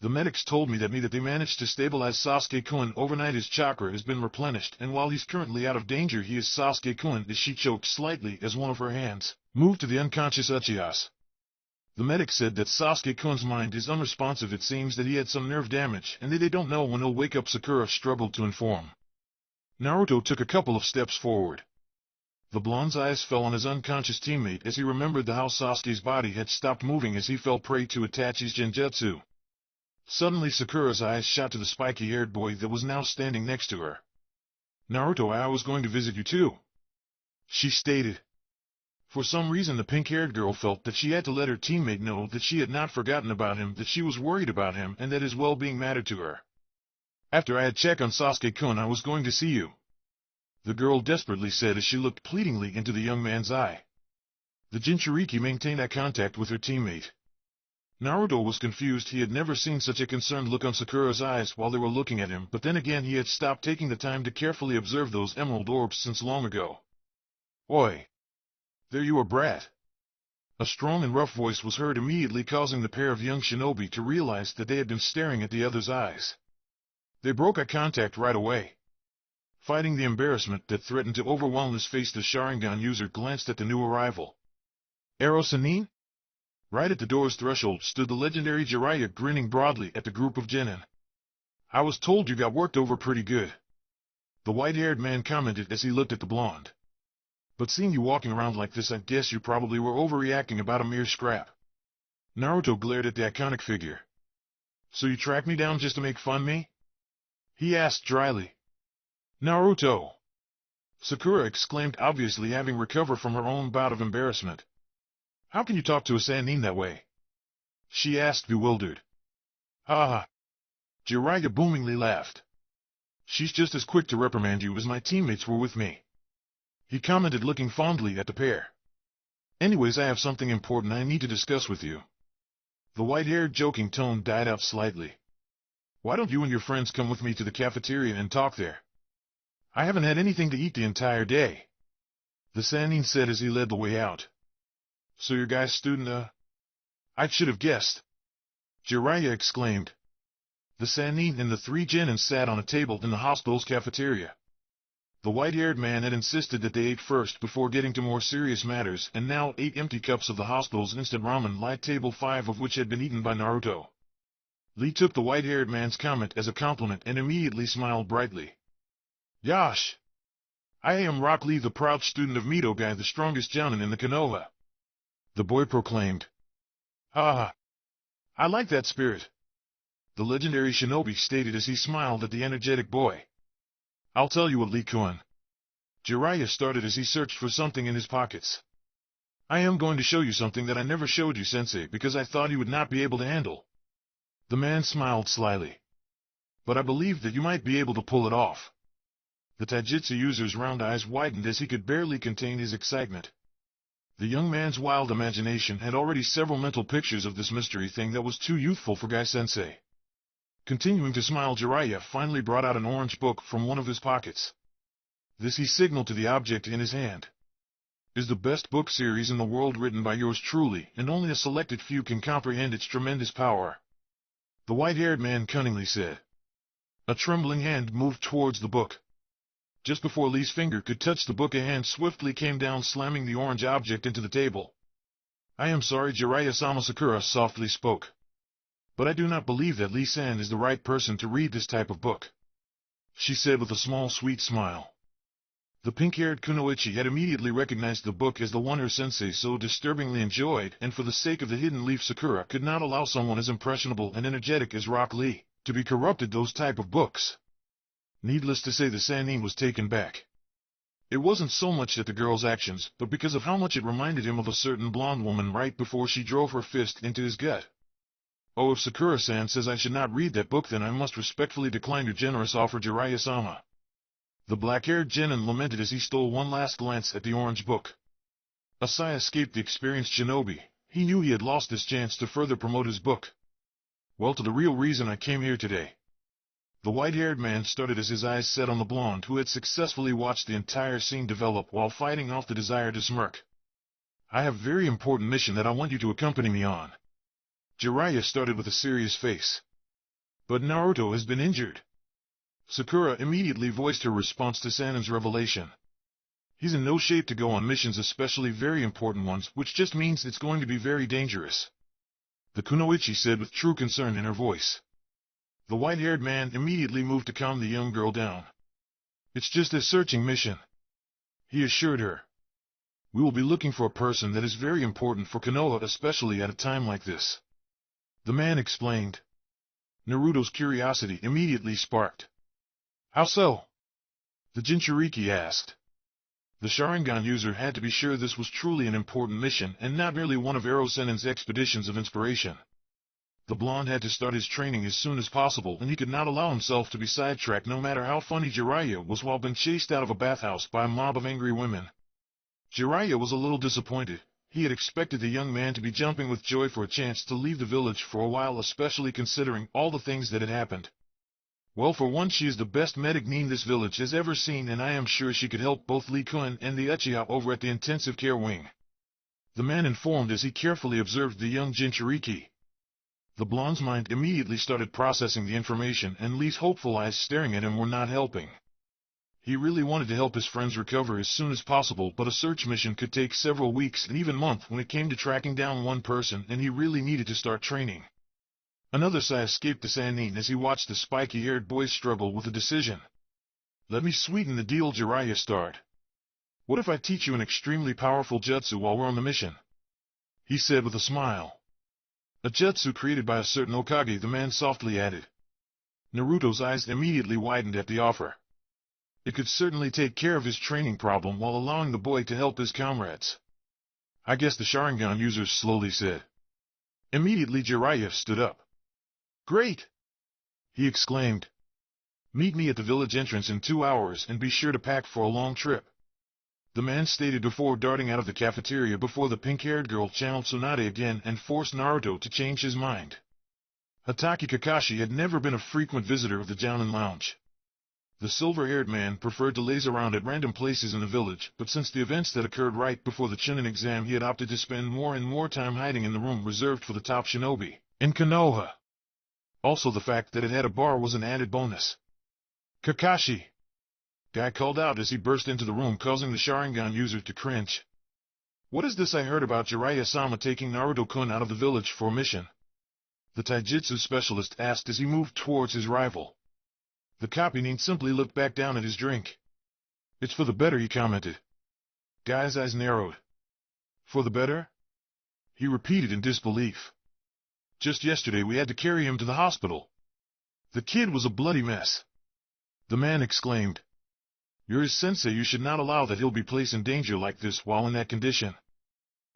The medics told me that they managed to stabilize Sasuke-kun overnight. His chakra has been replenished, and while he's currently out of danger, he is Sasuke-kun. As she choked slightly as one of her hands moved to the unconscious Uchihas. The medic said that Sasuke-kun's mind is unresponsive. It seems that he had some nerve damage, and they don't know when he'll wake up. Sakura struggled to inform. Naruto took a couple of steps forward. The blonde's eyes fell on his unconscious teammate as he remembered how Sasuke's body had stopped moving as he fell prey to Itachi's genjutsu. Suddenly Sakura's eyes shot to the spiky-haired boy that was now standing next to her. "Naruto, I was going to visit you too," she stated. For some reason the pink-haired girl felt that she had to let her teammate know that she had not forgotten about him, that she was worried about him, and that his well-being mattered to her. "After I had checked on Sasuke-kun, I was going to see you," the girl desperately said as she looked pleadingly into the young man's eye. The Jinchuriki maintained eye contact with her teammate. Naruto was confused. He had never seen such a concerned look on Sakura's eyes while they were looking at him, but then again he had stopped taking the time to carefully observe those emerald orbs since long ago. "Oi! There you are, brat!" A strong and rough voice was heard immediately, causing the pair of young shinobi to realize that they had been staring at the other's eyes. They broke eye contact right away. Fighting the embarrassment that threatened to overwhelm his face, the Sharingan user glanced at the new arrival. "Ero Sanin?" Right at the door's threshold stood the legendary Jiraiya, grinning broadly at the group of genin. "I was told you got worked over pretty good," the white-haired man commented as he looked at the blonde. "But seeing you walking around like this, I guess you probably were overreacting about a mere scrap." Naruto glared at the iconic figure. "So you tracked me down just to make fun of me?" he asked dryly. "Naruto!" Sakura exclaimed, obviously having recovered from her own bout of embarrassment. "How can you talk to a Sannin that way?" she asked, bewildered. "Ha ha!" Jiraiya boomingly laughed. "She's just as quick to reprimand you as my teammates were with me," he commented, looking fondly at the pair. "Anyways, I have something important I need to discuss with you." The white-haired joking tone died out slightly. "Why don't you and your friends come with me to the cafeteria and talk there? I haven't had anything to eat the entire day," the Sannin said as he led the way out. "So your guy's student, I should have guessed," Jiraiya exclaimed. The Sannin and the three genin sat on a table in the hospital's cafeteria. The white-haired man had insisted that they ate first before getting to more serious matters, and now 8 empty cups of the hospital's instant ramen light table, 5 of which had been eaten by Naruto. Lee took the white-haired man's comment as a compliment and immediately smiled brightly. "Yash! I am Rock Lee, the proud student of Midogai, the strongest jounin in the Konoha," the boy proclaimed. "Ha ha! I like that spirit," the legendary shinobi stated as he smiled at the energetic boy. "I'll tell you what, Lee-kun," Jiraiya started as he searched for something in his pockets. "I am going to show you something that I never showed you, sensei, because I thought you would not be able to handle." The man smiled slyly. "But I believe that you might be able to pull it off." The taijutsu user's round eyes widened as he could barely contain his excitement. The young man's wild imagination had already several mental pictures of this mystery thing that was too youthful for Guy-sensei. Continuing to smile, Jiraiya finally brought out an orange book from one of his pockets. This he signaled to the object in his hand. "Is the best book series in the world, written by yours truly, and only a selected few can comprehend its tremendous power," the white-haired man cunningly said. A trembling hand moved towards the book. Just before Lee's finger could touch the book, a hand swiftly came down, slamming the orange object into the table. "I am sorry, Jiraiya-sama," Sakura softly spoke. "But I do not believe that Lee-san is the right person to read this type of book," she said with a small sweet smile. The pink-haired Kunoichi had immediately recognized the book as the one her sensei so disturbingly enjoyed, and for the sake of the hidden leaf, Sakura could not allow someone as impressionable and energetic as Rock Lee to be corrupted those type of books. Needless to say, the Sannin was taken back. It wasn't so much at the girl's actions, but because of how much it reminded him of a certain blonde woman right before she drove her fist into his gut. "Oh, if Sakura-san says I should not read that book, then I must respectfully decline your generous offer, Jiraiya-sama," the black-haired genin lamented as he stole one last glance at the orange book. A sigh escaped the experienced shinobi, He knew he had lost this chance to further promote his book. Well, to the real reason I came here today. The white-haired man started as his eyes set on the blonde who had successfully watched the entire scene develop while fighting off the desire to smirk. I have a very important mission that I want you to accompany me on. Jiraiya started with a serious face. But Naruto has been injured. Sakura immediately voiced her response to Sanen's revelation. He's in no shape to go on missions, especially very important ones, which just means it's going to be very dangerous. The kunoichi said with true concern in her voice. The white-haired man immediately moved to calm the young girl down. It's just a searching mission, he assured her. We will be looking for a person that is very important for Konoha, especially at a time like this. The man explained. Naruto's curiosity immediately sparked. How so? The Jinchuriki asked. The Sharingan user had to be sure this was truly an important mission and not merely one of Ero Senen's expeditions of inspiration. The blonde had to start his training as soon as possible, and he could not allow himself to be sidetracked no matter how funny Jiraiya was while being chased out of a bathhouse by a mob of angry women. Jiraiya was a little disappointed. He had expected the young man to be jumping with joy for a chance to leave the village for a while, especially considering all the things that had happened. Well, for one, she is the best medic this village has ever seen, and I am sure she could help both Lee Kun and the Uchiha over at the intensive care wing. The man informed as he carefully observed the young Jinchuriki. The blonde's mind immediately started processing the information, and Lee's hopeful eyes staring at him were not helping. He really wanted to help his friends recover as soon as possible, but a search mission could take several weeks and even months when it came to tracking down one person, and he really needed to start training. Another sigh escaped the Sannin as he watched the spiky-haired boy struggle with a decision. Let me sweeten the deal, Jiraiya started. What if I teach you an extremely powerful jutsu while we're on the mission? He said with a smile. A jutsu created by a certain Hokage, the man softly added. Naruto's eyes immediately widened at the offer. It could certainly take care of his training problem while allowing the boy to help his comrades. I guess the Sharingan user slowly said. Immediately Jiraiya stood up. Great! He exclaimed. Meet me at the village entrance in 2 hours and be sure to pack for a long trip. The man stated before darting out of the cafeteria before the pink-haired girl channeled Tsunade again and forced Naruto to change his mind. Hatake Kakashi had never been a frequent visitor of the Jounin Lounge. The silver-haired man preferred to laze around at random places in the village, but since the events that occurred right before the Chunin exam, he had opted to spend more and more time hiding in the room reserved for the top shinobi in Konoha. Also, the fact that it had a bar was an added bonus. Kakashi! Guy called out as he burst into the room, causing the Sharingan user to cringe. What is this I heard about Jiraiya-sama taking Naruto-kun out of the village for a mission? The taijutsu specialist asked as he moved towards his rival. The Kapinin simply looked back down at his drink. It's for the better, he commented. Guy's eyes narrowed. For the better? He repeated in disbelief. Just yesterday we had to carry him to the hospital. The kid was a bloody mess. The man exclaimed. You're his sensei, you should not allow that he'll be placed in danger like this while in that condition.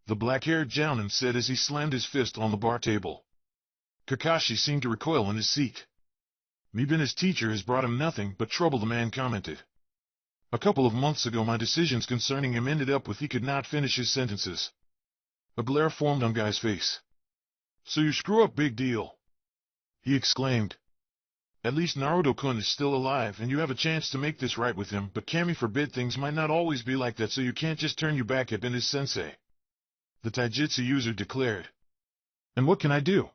The black-haired Jounin said as he slammed his fist on the bar table. Kakashi seemed to recoil in his seat. Me being his teacher has brought him nothing but trouble, the man commented. A couple of months ago my decisions concerning him ended up with he could not finish his sentences. A glare formed on Guy's face. So you screw up, big deal, he exclaimed. At least Naruto-kun is still alive and you have a chance to make this right with him, but Kami forbid things might not always be like that, so you can't just turn your back at his sensei. The taijutsu user declared. And what can I do?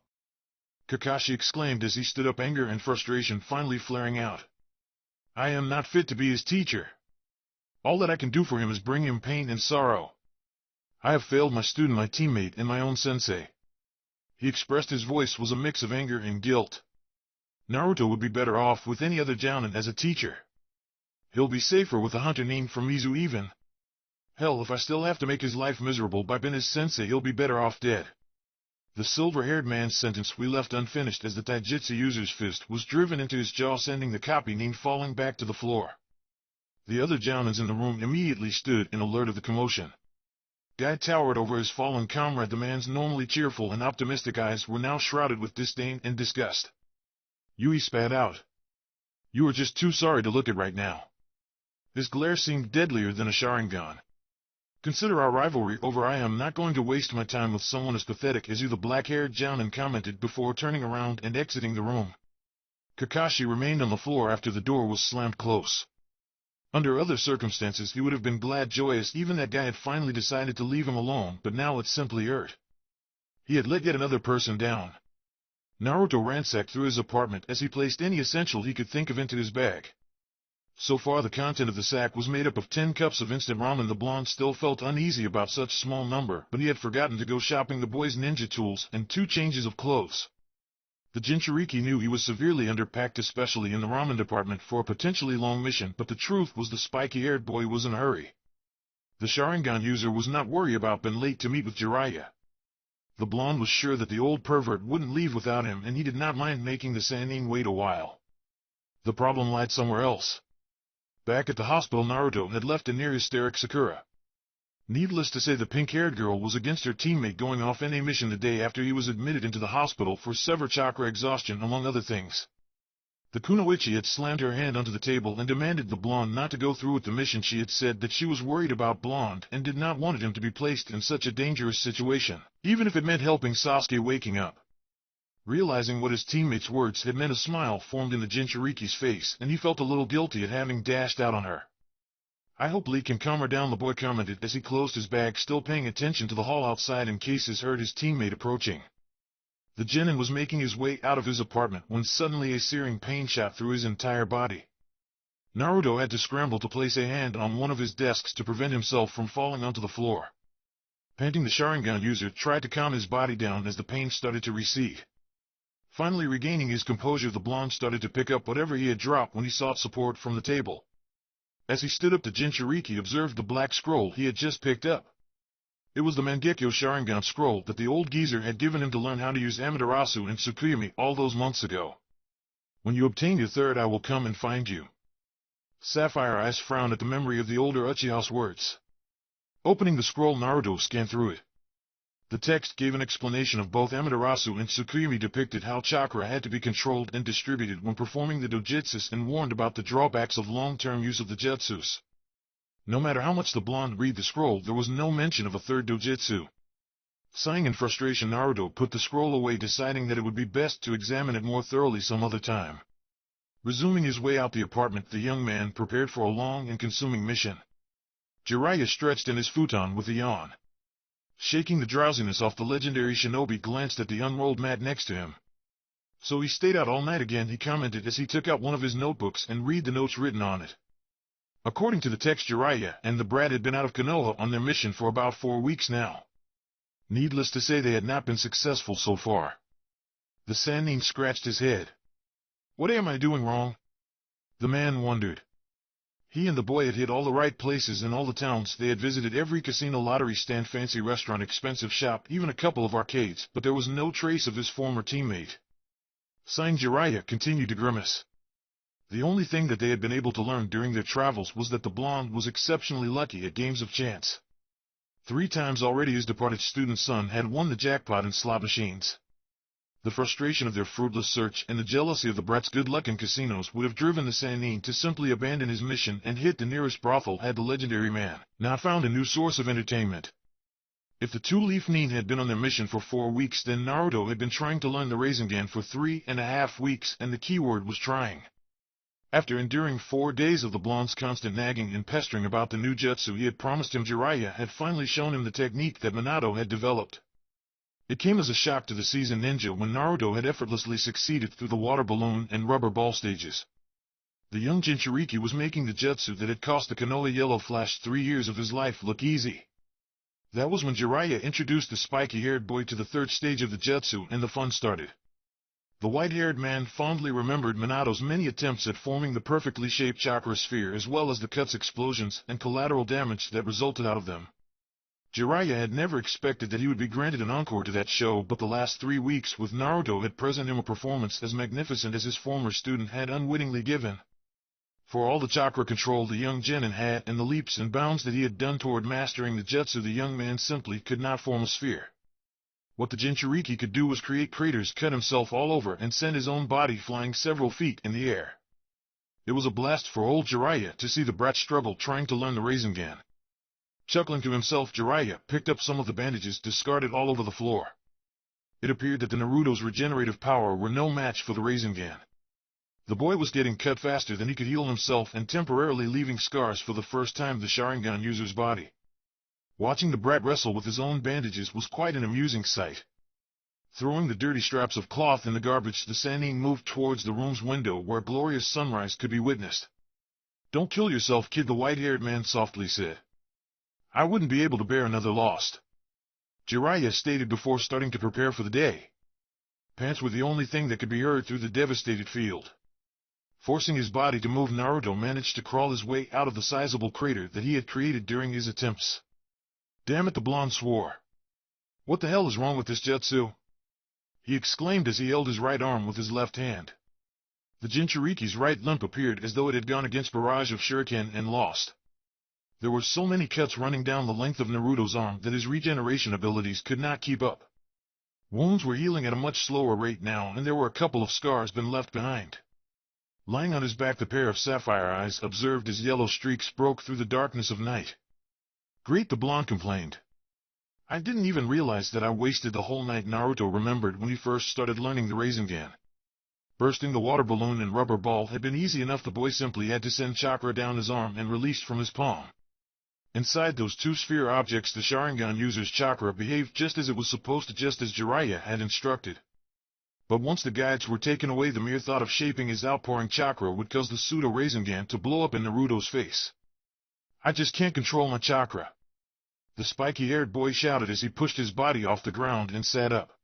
Kakashi exclaimed as he stood up, anger and frustration finally flaring out. I am not fit to be his teacher. All that I can do for him is bring him pain and sorrow. I have failed my student, my teammate, and my own sensei. He expressed his voice was a mix of anger and guilt. Naruto would be better off with any other Jounin as a teacher. He'll be safer with a hunter named from Mizu even. Hell, if I still have to make his life miserable by being his sensei, he'll be better off dead. The silver-haired man's sentence we left unfinished as the taijutsu user's fist was driven into his jaw, sending the Kapinin falling back to the floor. The other Jounins in the room immediately stood in alert of the commotion. Guy towered over his fallen comrade. The man's normally cheerful and optimistic eyes were now shrouded with disdain and disgust. Yui spat out. You are just too sorry to look at right now. His glare seemed deadlier than a Sharingan. Consider our rivalry over. I am not going to waste my time with someone as pathetic as you, the black-haired gentleman commented before turning around and exiting the room. Kakashi remained on the floor after the door was slammed close. Under other circumstances he would have been glad joyous even that guy had finally decided to leave him alone, but now it simply hurt. He had let yet another person down. Naruto ransacked through his apartment as he placed any essential he could think of into his bag. So far the content of the sack was made up of 10 cups of instant ramen. The blonde still felt uneasy about such small number, but he had forgotten to go shopping the boys' ninja tools and 2 changes of clothes. The Jinchuriki knew he was severely underpacked, especially in the ramen department, for a potentially long mission, but the truth was the spiky-haired boy was in a hurry. The Sharingan user was not worried about being late to meet with Jiraiya. The blonde was sure that the old pervert wouldn't leave without him, and he did not mind making the Sannin wait a while. The problem lied somewhere else. Back at the hospital, Naruto had left a near-hysteric Sakura. Needless to say, the pink-haired girl was against her teammate going off on a mission the day after he was admitted into the hospital for severe chakra exhaustion, among other things. The kunoichi had slammed her hand onto the table and demanded the blonde not to go through with the mission. She had said that she was worried about blonde and did not want him to be placed in such a dangerous situation, even if it meant helping Sasuke waking up. Realizing what his teammate's words had meant, a smile formed in the Jinchuriki's face, and he felt a little guilty at having dashed out on her. I hope Lee can calm her down, the boy commented as he closed his bag, still paying attention to the hall outside in case he heard his teammate approaching. The genin was making his way out of his apartment when suddenly a searing pain shot through his entire body. Naruto had to scramble to place a hand on one of his desks to prevent himself from falling onto the floor. Panting, the Sharingan user tried to calm his body down as the pain started to recede. Finally regaining his composure, the blonde started to pick up whatever he had dropped when he sought support from the table. As he stood up, the Jinchuriki observed the black scroll he had just picked up. It was the Mangekyo Sharingan scroll that the old geezer had given him to learn how to use Amaterasu and Tsukuyomi all those months ago. When you obtain your third, I will come and find you. Sapphire Eyes frowned at the memory of the older Uchiha's words. Opening the scroll, Naruto scanned through it. The text gave an explanation of both Amaterasu and Tsukuyomi, depicted how chakra had to be controlled and distributed when performing the dojutsus, and warned about the drawbacks of long-term use of the jutsus. No matter how much the blonde read the scroll, there was no mention of a third dojutsu. Sighing in frustration, Naruto put the scroll away, deciding that it would be best to examine it more thoroughly some other time. Resuming his way out the apartment, the young man prepared for a long and consuming mission. Jiraiya stretched in his futon with a yawn. Shaking the drowsiness off, the legendary shinobi glanced at the unrolled mat next to him. So he stayed out all night again, he commented as he took out one of his notebooks and read the notes written on it. According to the text, Jiraiya and the brat had been out of Konoha on their mission for about 4 weeks now. Needless to say, they had not been successful so far. The Sannin scratched his head. What am I doing wrong? The man wondered. He and the boy had hit all the right places in all the towns. They had visited every casino, lottery stand, fancy restaurant, expensive shop, even a couple of arcades, but there was no trace of his former teammate. Sighing, Jiraiya continued to grimace. The only thing that they had been able to learn during their travels was that the blonde was exceptionally lucky at games of chance. 3 times already his departed student son had won the jackpot in slot machines. The frustration of their fruitless search and the jealousy of the brat's good luck in casinos would have driven the Sannin to simply abandon his mission and hit the nearest brothel had the legendary man not found a new source of entertainment. If the two-leaf nin had been on their mission for 4 weeks, then Naruto had been trying to learn the Rasengan for 3.5 weeks, and the keyword was trying. After enduring 4 days of the blonde's constant nagging and pestering about the new jutsu he had promised him, Jiraiya had finally shown him the technique that Minato had developed. It came as a shock to the seasoned ninja when Naruto had effortlessly succeeded through the water balloon and rubber ball stages. The young Jinchuriki was making the jutsu that had cost the Konoha Yellow Flash 3 years of his life look easy. That was when Jiraiya introduced the spiky-haired boy to the 3rd stage of the jutsu and the fun started. The white-haired man fondly remembered Minato's many attempts at forming the perfectly shaped chakra sphere, as well as the cuts, explosions, and collateral damage that resulted out of them. Jiraiya had never expected that he would be granted an encore to that show, but the last 3 weeks with Naruto had presented him a performance as magnificent as his former student had unwittingly given. For all the chakra control the young genin had and the leaps and bounds that he had done toward mastering the jutsu, the young man simply could not form a sphere. What the Jinchuriki could do was create craters, cut himself all over, and send his own body flying several feet in the air. It was a blast for old Jiraiya to see the brat struggle trying to learn the Rasengan. Chuckling to himself, Jiraiya picked up some of the bandages discarded all over the floor. It appeared that the Naruto's regenerative power were no match for the Rasengan. The boy was getting cut faster than he could heal himself and temporarily leaving scars for the first time the Sharingan user's body. Watching the brat wrestle with his own bandages was quite an amusing sight. Throwing the dirty straps of cloth in the garbage, the Sannin moved towards the room's window where a glorious sunrise could be witnessed. "Don't kill yourself, kid," the white-haired man softly said. "I wouldn't be able to bear another loss," Jiraiya stated before starting to prepare for the day. Pants were the only thing that could be heard through the devastated field. Forcing his body to move, Naruto managed to crawl his way out of the sizable crater that he had created during his attempts. "Damn it," the blonde swore. "What the hell is wrong with this jutsu?" he exclaimed as he held his right arm with his left hand. The Jinchuriki's right limb appeared as though it had gone against barrage of shuriken and lost. There were so many cuts running down the length of Naruto's arm that his regeneration abilities could not keep up. Wounds were healing at a much slower rate now, and there were a couple of scars been left behind. Lying on his back, the pair of sapphire eyes observed as yellow streaks broke through the darkness of night. "Great," the blonde complained. "I didn't even realize that I wasted the whole night." Naruto remembered when he first started learning the Rasengan. Bursting the water balloon and rubber ball had been easy enough. The boy simply had to send chakra down his arm and released from his palm. Inside those two sphere objects, the Sharingan user's chakra behaved just as it was supposed to, just as Jiraiya had instructed. But once the guides were taken away, the mere thought of shaping his outpouring chakra would cause the pseudo Rasengan to blow up in Naruto's face. "I just can't control my chakra," the spiky-haired boy shouted as he pushed his body off the ground and sat up.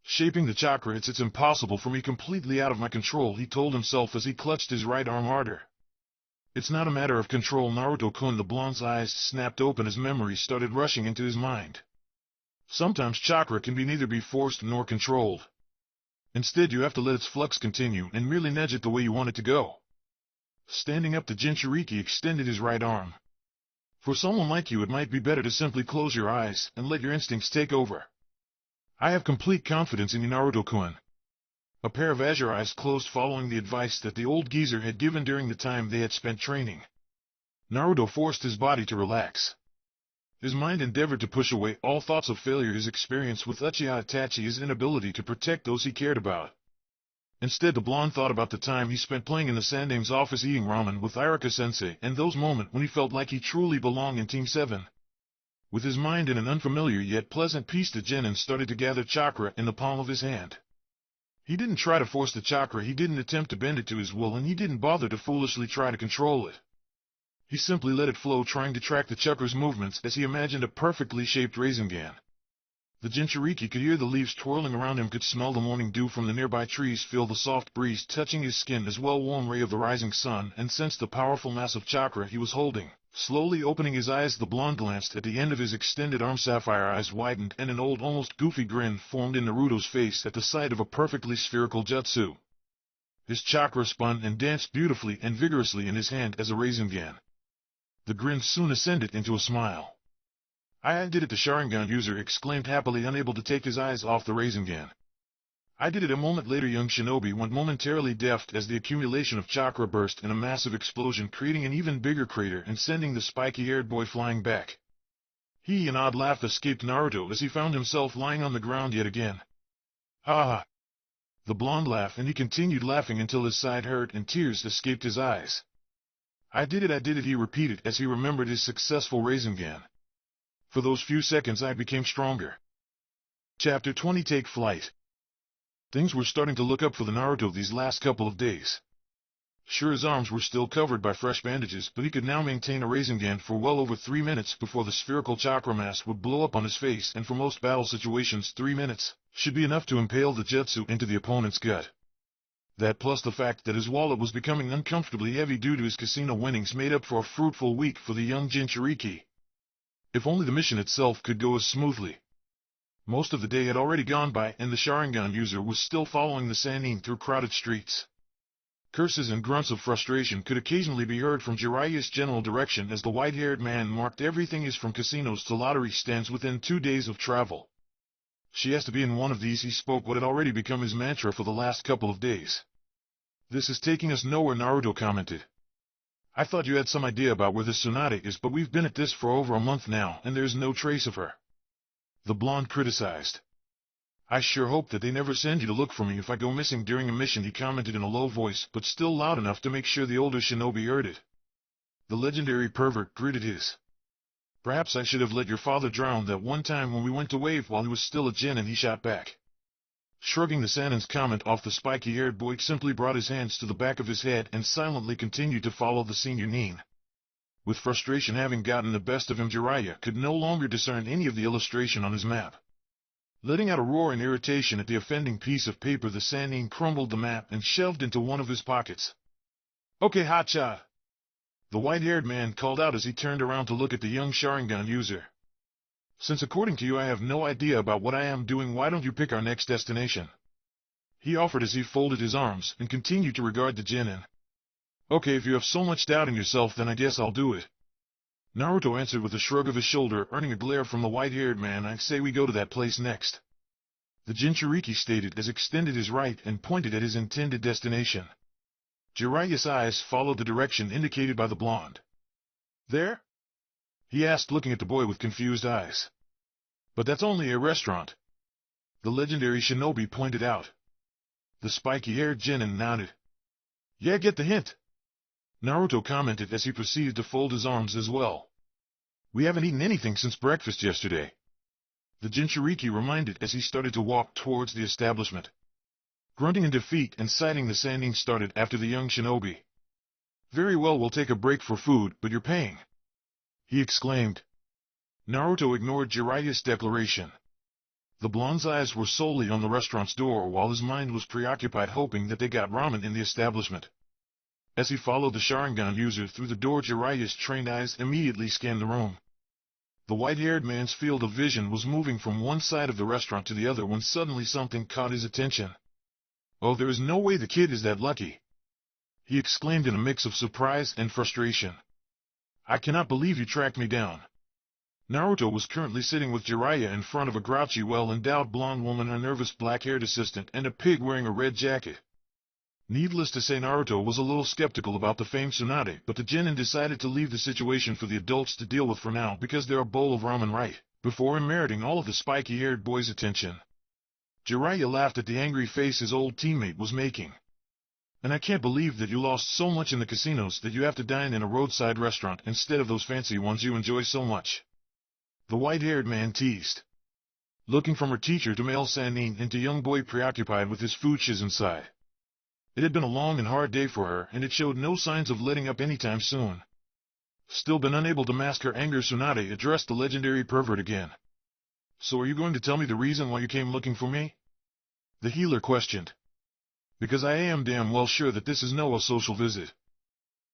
"Shaping the chakra, it's impossible for me, completely out of my control," he told himself as he clutched his right arm harder. "It's not a matter of control, Naruto-kun." The blonde's eyes snapped open as memories started rushing into his mind. Sometimes chakra can neither be forced nor controlled. Instead, you have to let its flux continue and merely nudge it the way you want it to go. Standing up, the Jinchuriki extended his right arm. "For someone like you, it might be better to simply close your eyes and let your instincts take over. I have complete confidence in you, Naruto-kun." A pair of azure eyes closed following the advice that the old geezer had given during the time they had spent training. Naruto forced his body to relax. His mind endeavored to push away all thoughts of failure, his experience with Uchiha Itachi, his inability to protect those he cared about. Instead, the blonde thought about the time he spent playing in the Sandame's office eating ramen with Iruka-sensei, and those moments when he felt like he truly belonged in Team 7. With his mind in an unfamiliar yet pleasant peace, the genin started to gather chakra in the palm of his hand. He didn't try to force the chakra, he didn't attempt to bend it to his will, and he didn't bother to foolishly try to control it. He simply let it flow, trying to track the chakra's movements as he imagined a perfectly shaped Rasengan. The Jinchuriki could hear the leaves twirling around him, could smell the morning dew from the nearby trees, feel the soft breeze touching his skin as well warm ray of the rising sun, and sensed the powerful mass of chakra he was holding. Slowly opening his eyes, the blonde glanced at the end of his extended arm. Sapphire eyes widened, and an old, almost goofy grin formed in Naruto's face at the sight of a perfectly spherical jutsu. His chakra spun and danced beautifully and vigorously in his hand as a Rasengan. The grin soon ascended into a smile. "I did it," the Sharingan user exclaimed happily, unable to take his eyes off the Rasengan. "I did it." A moment later, young Shinobi went momentarily deaf as the accumulation of chakra burst in a massive explosion, creating an even bigger crater and sending the spiky-haired boy flying back. An odd laugh escaped Naruto as he found himself lying on the ground yet again. "Ha ha!" The blonde laughed, and he continued laughing until his side hurt and tears escaped his eyes. I did it," he repeated as he remembered his successful Rasengan. "For those few seconds I became stronger." Chapter 20. Take flight. Things were starting to look up for the Naruto these last couple of days. Sure, his arms were still covered by fresh bandages, but he could now maintain a Rasengan for well over 3 minutes before the spherical chakra mass would blow up on his face, and for most battle situations 3 minutes should be enough to impale the jutsu into the opponent's gut. That, plus the fact that his wallet was becoming uncomfortably heavy due to his casino winnings, made up for a fruitful week for the young Jinchuriki. If only the mission itself could go as smoothly. Most of the day had already gone by, and the Sharingan user was still following the Sannin through crowded streets. Curses and grunts of frustration could occasionally be heard from Jiraiya's general direction as the white-haired man marked everything is from casinos to lottery stands within 2 days of travel. "She has to be in one of these," he spoke what had already become his mantra for the last couple of days. "This is taking us nowhere," Naruto commented. I thought you had some idea about where this Tsunade is, but we've been at this for over a month now, and there's no trace of her. The blonde criticized. I sure hope that they never send you to look for me if I go missing during a mission, he commented in a low voice, but still loud enough to make sure the older shinobi heard it. The legendary pervert gritted his. Perhaps I should have let your father drown that one time when we went to wave while he was still a djinn, and he shot back. Shrugging the Sanin's comment off, the spiky-haired boy simply brought his hands to the back of his head and silently continued to follow the senior nin. With frustration having gotten the best of him, Jiraiya could no longer discern any of the illustration on his map. Letting out a roar in irritation at the offending piece of paper, the Sanin crumbled the map and shoved into one of his pockets. Okay, hotshot, the white-haired man called out as he turned around to look at the young Sharingan user. Since according to you I have no idea about what I am doing, why don't you pick our next destination? He offered as he folded his arms and continued to regard the genin. Okay, if you have so much doubt in yourself, then I guess I'll do it. Naruto answered with a shrug of his shoulder, earning a glare from the white-haired man. I say we go to that place next. The Jinchuriki stated as extended his right and pointed at his intended destination. Jiraiya's eyes followed the direction indicated by the blonde. There? He asked, looking at the boy with confused eyes. But that's only a restaurant, the legendary shinobi pointed out. The spiky-haired genin nodded. Yeah, get the hint, Naruto commented as he proceeded to fold his arms as well. We haven't eaten anything since breakfast yesterday, the Jinchuriki reminded as he started to walk towards the establishment. Grunting in defeat and sighing, the Sanin started after the young shinobi. Very well, we'll take a break for food, but you're paying, he exclaimed. Naruto ignored Jiraiya's declaration. The blonde's eyes were solely on the restaurant's door while his mind was preoccupied hoping that they got ramen in the establishment. As he followed the Sharingan user through the door, Jiraiya's trained eyes immediately scanned the room. The white-haired man's field of vision was moving from one side of the restaurant to the other when suddenly something caught his attention. Oh, there is no way the kid is that lucky, he exclaimed in a mix of surprise and frustration. I cannot believe you tracked me down. Naruto was currently sitting with Jiraiya in front of a grouchy, well-endowed blonde woman, a nervous black-haired assistant, and a pig wearing a red jacket. Needless to say, Naruto was a little skeptical about the famed Tsunade, but the genin decided to leave the situation for the adults to deal with for now because they're a bowl of ramen right before him meriting all of the spiky-haired boy's attention. Jiraiya laughed at the angry face his old teammate was making. And I can't believe that you lost so much in the casinos that you have to dine in a roadside restaurant instead of those fancy ones you enjoy so much, the white-haired man teased. Looking from her teacher to male Sanin and to young boy preoccupied with his food shiz inside. It had been a long and hard day for her, and it showed no signs of letting up anytime soon. Still been unable to mask her anger, Tsunade addressed the legendary pervert again. So are you going to tell me the reason why you came looking for me? The healer questioned. Because I am damn well sure that this is no social visit.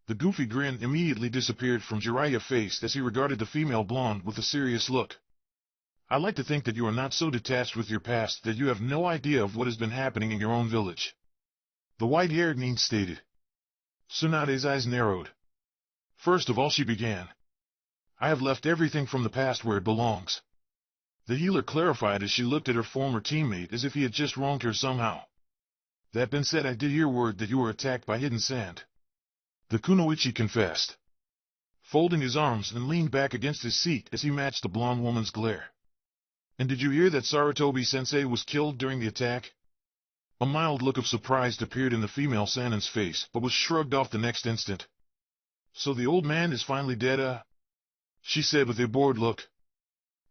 The goofy grin immediately disappeared from Jiraiya's face as he regarded the female blonde with a serious look. I like to think that you are not so detached with your past that you have no idea of what has been happening in your own village, the white-haired nin stated. Tsunade's eyes narrowed. First of all, she began, I have left everything from the past where it belongs. The healer clarified as she looked at her former teammate as if he had just wronged her somehow. That being said, I did hear word that you were attacked by hidden sand, the kunoichi confessed, folding his arms and leaned back against his seat as he matched the blonde woman's glare. And did you hear that Sarutobi-sensei was killed during the attack? A mild look of surprise appeared in the female Sanin's face, but was shrugged off the next instant. So the old man is finally dead, she said with a bored look.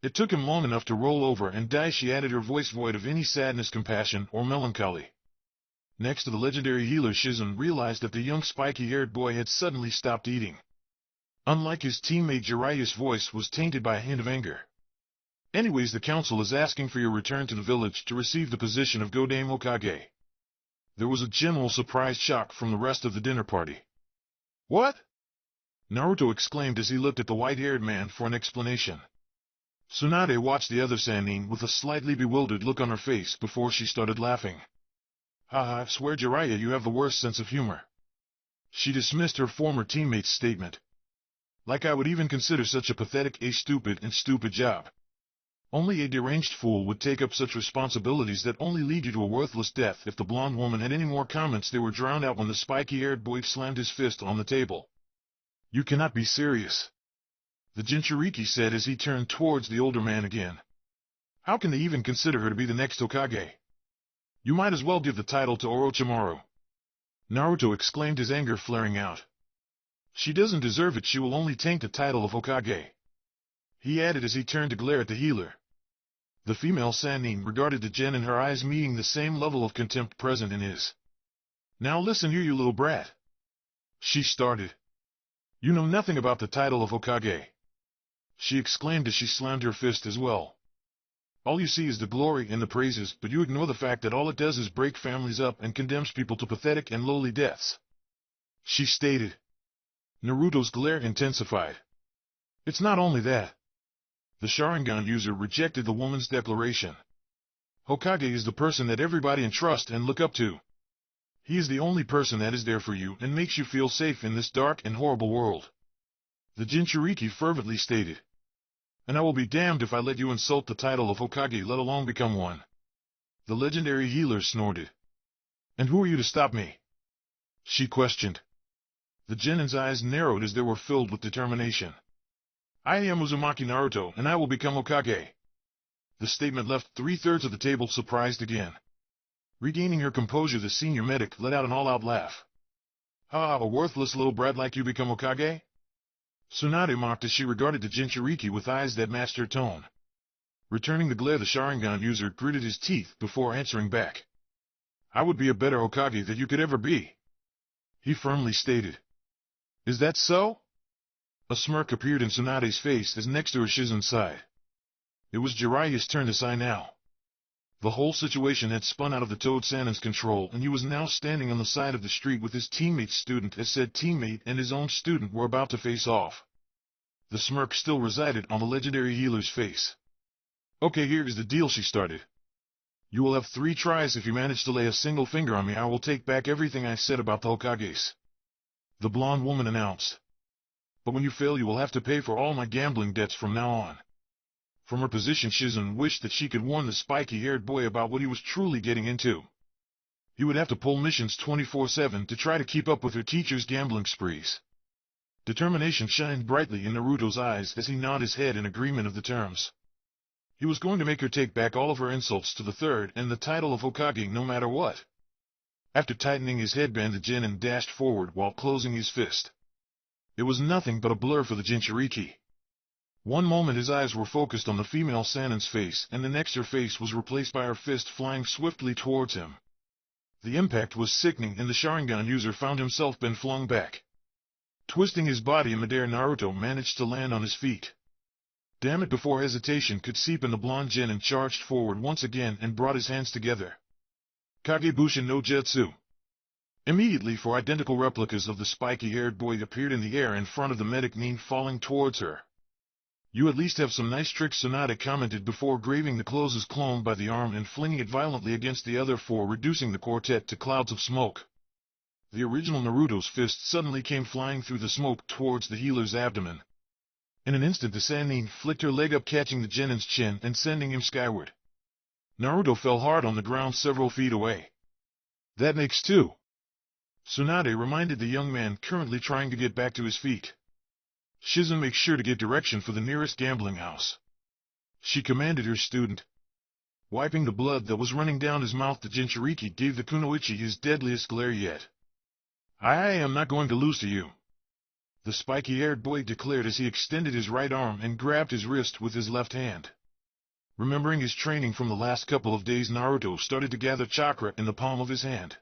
It took him long enough to roll over and die, she added, her voice void of any sadness, compassion, or melancholy. Next to the legendary healer, Shizun realized that the young spiky-haired boy had suddenly stopped eating. Unlike his teammate, Jiraiya's voice was tainted by a hint of anger. Anyways, the council is asking for your return to the village to receive the position of Godame Hokage. There was a general surprised shock from the rest of the dinner party. What? Naruto exclaimed as he looked at the white-haired man for an explanation. Tsunade watched the other Sanin with a slightly bewildered look on her face before she started laughing. Haha, I swear, Jiraiya, you have the worst sense of humor. She dismissed her former teammate's statement. Like I would even consider such a pathetic, stupid job. Only a deranged fool would take up such responsibilities that only lead you to a worthless death. If the blonde woman had any more comments, they were drowned out when the spiky-haired boy slammed his fist on the table. You cannot be serious, the Jinchuriki said as he turned towards the older man again. How can they even consider her to be the next Hokage? You might as well give the title to Orochimaru. Naruto exclaimed, his anger flaring out. She doesn't deserve it, she will only taint the title of Hokage, he added as he turned to glare at the healer. The female Sannin regarded the Jin, and her eyes meeting the same level of contempt present in his. Now listen here, you little brat, she started. You know nothing about the title of Hokage, she exclaimed as she slammed her fist as well. All you see is the glory and the praises, but you ignore the fact that all it does is break families up and condemns people to pathetic and lowly deaths, she stated. Naruto's glare intensified. It's not only that. The Sharingan user rejected the woman's declaration. Hokage is the person that everybody entrust and look up to. He is the only person that is there for you and makes you feel safe in this dark and horrible world, the Jinchuriki fervently stated. And I will be damned if I let you insult the title of Hokage, let alone become one, the legendary healer snorted. And who are you to stop me? She questioned. The Genin's eyes narrowed as they were filled with determination. I am Uzumaki Naruto, and I will become Hokage. The statement left 3/3 of the table surprised again. Regaining her composure, the senior medic let out an all-out laugh. Ah, a worthless little brat like you become Hokage? Tsunade mocked as she regarded the Jinchuriki with eyes that matched her tone. Returning the glare, the Sharingan user gritted his teeth before answering back. I would be a better Hokage than you could ever be, he firmly stated. Is that so? A smirk appeared in Tsunade's face as next to her Shizun sighed. It was Jiraiya's turn to sigh now. The whole situation had spun out of the Toad Sannin's control, and he was now standing on the side of the street with his teammate's student, as said teammate and his own student were about to face off. The smirk still resided on the legendary healer's face. Okay, here is the deal, she started. You will have 3 tries. If you manage to lay a single finger on me, I will take back everything I said about the Hokages, the blonde woman announced. But when you fail, you will have to pay for all my gambling debts from now on. From her position, Shizun wished that she could warn the spiky-haired boy about what he was truly getting into. He would have to pull missions 24/7 to try to keep up with her teacher's gambling sprees. Determination shined brightly in Naruto's eyes as he nodded his head in agreement of the terms. He was going to make her take back all of her insults to the third and the title of Hokage no matter what. After tightening his headband, the Genin dashed forward while closing his fist. It was nothing but a blur for the Jinchuriki. One moment his eyes were focused on the female Sannin's face, and the next her face was replaced by her fist flying swiftly towards him. The impact was sickening, and the Sharingan user found himself being flung back. Twisting his body in midair, Naruto managed to land on his feet. Damn it, before hesitation could seep in, the blonde Genin charged forward once again and brought his hands together. Kagebushin no Jutsu. Immediately, 4 identical replicas of the spiky-haired boy appeared in the air in front of the medic Nin, falling towards her. You at least have some nice tricks, Tsunade commented before graving the clothes' clone by the arm and flinging it violently against the other 4, reducing the quartet to clouds of smoke. The original Naruto's fist suddenly came flying through the smoke towards the healer's abdomen. In an instant, the Sannin flicked her leg up, catching the Genin's chin and sending him skyward. Naruto fell hard on the ground several feet away. That makes 2. Tsunade reminded the young man, currently trying to get back to his feet. Shizun, make sure to get direction for the nearest gambling house, she commanded her student. Wiping the blood that was running down his mouth, the Jinchuriki gave the Kunoichi his deadliest glare yet. I am not going to lose to you, the spiky-haired boy declared as he extended his right arm and grabbed his wrist with his left hand. Remembering his training from the last couple of days, Naruto started to gather chakra in the palm of his hand.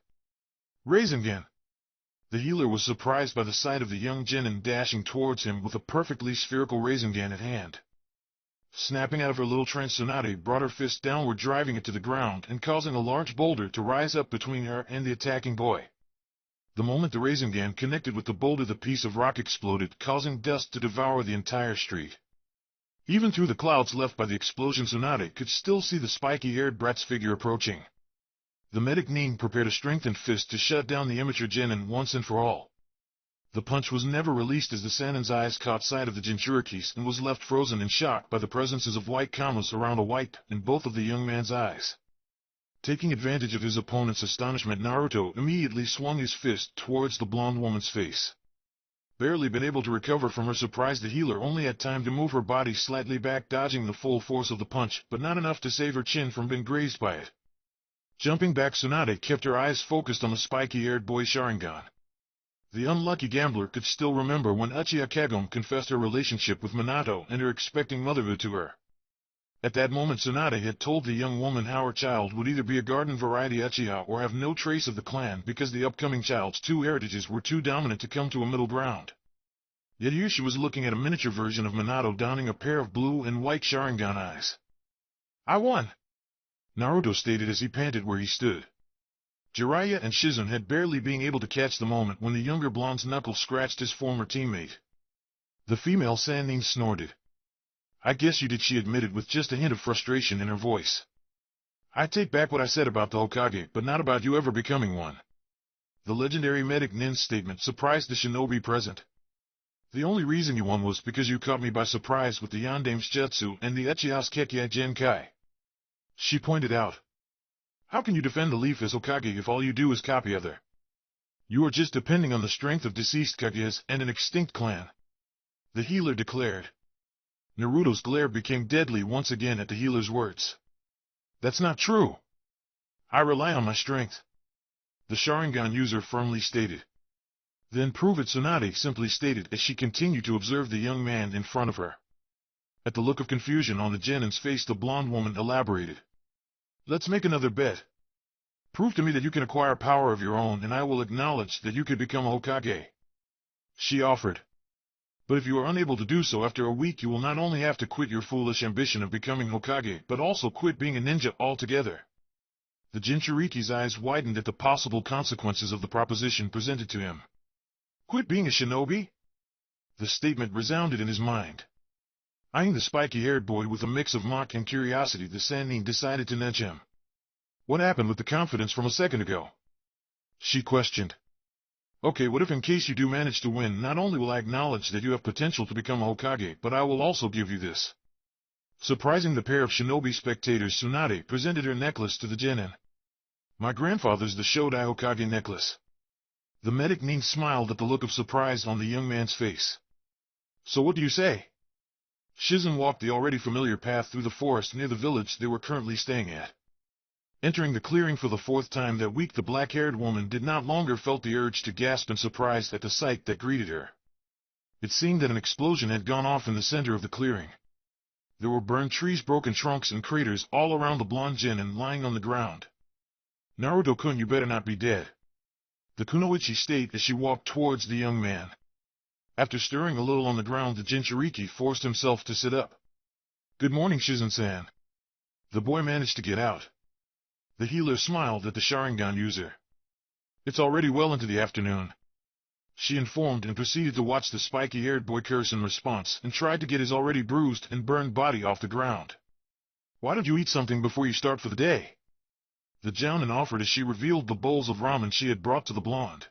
Rasengan. The healer was surprised by the sight of the young Genin dashing towards him with a perfectly spherical Rasengan at hand. Snapping out of her little trance, Tsunade brought her fist downward, driving it to the ground and causing a large boulder to rise up between her and the attacking boy. The moment the Rasengan connected with the boulder, the piece of rock exploded, causing dust to devour the entire street. Even through the clouds left by the explosion, Tsunade could still see the spiky-haired brat's figure approaching. The medic Nin prepared a strengthened fist to shut down the immature Genin once and for all. The punch was never released as the Sannin's eyes caught sight of the Jinchurikis and was left frozen in shock by the presences of white commas around a white in both of the young man's eyes. Taking advantage of his opponent's astonishment, Naruto immediately swung his fist towards the blonde woman's face. barely been able to recover from her surprise. The healer only had time to move her body slightly back, dodging the full force of the punch, but not enough to save her chin from being grazed by it. Jumping back, Tsunade kept her eyes focused on the spiky-haired boy Sharingan. The unlucky gambler could still remember when Uchiha Kagome confessed her relationship with Minato and her expecting motherhood to her. At that moment, Tsunade had told the young woman how her child would either be a garden variety Uchiha or have no trace of the clan because the upcoming child's two heritages were too dominant to come to a middle ground. Yet here she was looking at a miniature version of Minato donning a pair of blue and white Sharingan eyes. "I won!" Naruto stated as he panted where he stood. Jiraiya and Shizun had barely been able to catch the moment when the younger blonde's knuckle scratched his former teammate. The female Sannin snorted. "I guess you did," she admitted with just a hint of frustration in her voice. "I take back what I said about the Hokage, but not about you ever becoming one." The legendary medic Nin's statement surprised the shinobi present. "The only reason you won was because you caught me by surprise with the Yandame's Jutsu and the Uchiha's Kekkei Genkai," she pointed out. "How can you defend the leaf as Hokage if all you do is copy other? You are just depending on the strength of deceased Kages and an extinct clan," the healer declared. Naruto's glare became deadly once again at the healer's words. "That's not true. I rely on my strength," the Sharingan user firmly stated. "Then prove it," Tsunade simply stated as she continued to observe the young man in front of her. At the look of confusion on the Genin's face, the blonde woman elaborated. "Let's make another bet. Prove to me that you can acquire power of your own and I will acknowledge that you could become a Hokage," she offered. "But if you are unable to do so after a week, you will not only have to quit your foolish ambition of becoming Hokage, but also quit being a ninja altogether." The Jinchuriki's eyes widened at the possible consequences of the proposition presented to him. "Quit being a shinobi?" The statement resounded in his mind. Eyeing the spiky-haired boy with a mix of mock and curiosity, the Sannin decided to nudge him. "What happened with the confidence from a second ago?" she questioned. "Okay, what if in case you do manage to win, not only will I acknowledge that you have potential to become a Hokage, but I will also give you this." Surprising the pair of shinobi spectators, Tsunade presented her necklace to the Genin. "My grandfather's the Shodai Hokage necklace." The medic Nin smiled at the look of surprise on the young man's face. "So what do you say?" Shizun walked the already familiar path through the forest near the village they were currently staying at. Entering the clearing for the fourth time that week, the black-haired woman did not longer felt the urge to gasp in surprise at the sight that greeted her. It seemed that an explosion had gone off in the center of the clearing. There were burned trees, broken trunks, and craters all around the blonde Genin lying on the ground. "Naruto-kun, you better not be dead," the kunoichi stated as she walked towards the young man. After stirring a little on the ground, the Jinchuriki forced himself to sit up. "Good morning, Shizun-san." The boy managed to get out. The healer smiled at the Sharingan user. "It's already well into the afternoon," she informed, and proceeded to watch the spiky-haired boy curse in response and tried to get his already bruised and burned body off the ground. "Why don't you eat something before you start for the day?" the Jounin offered as she revealed the bowls of ramen she had brought to the blonde.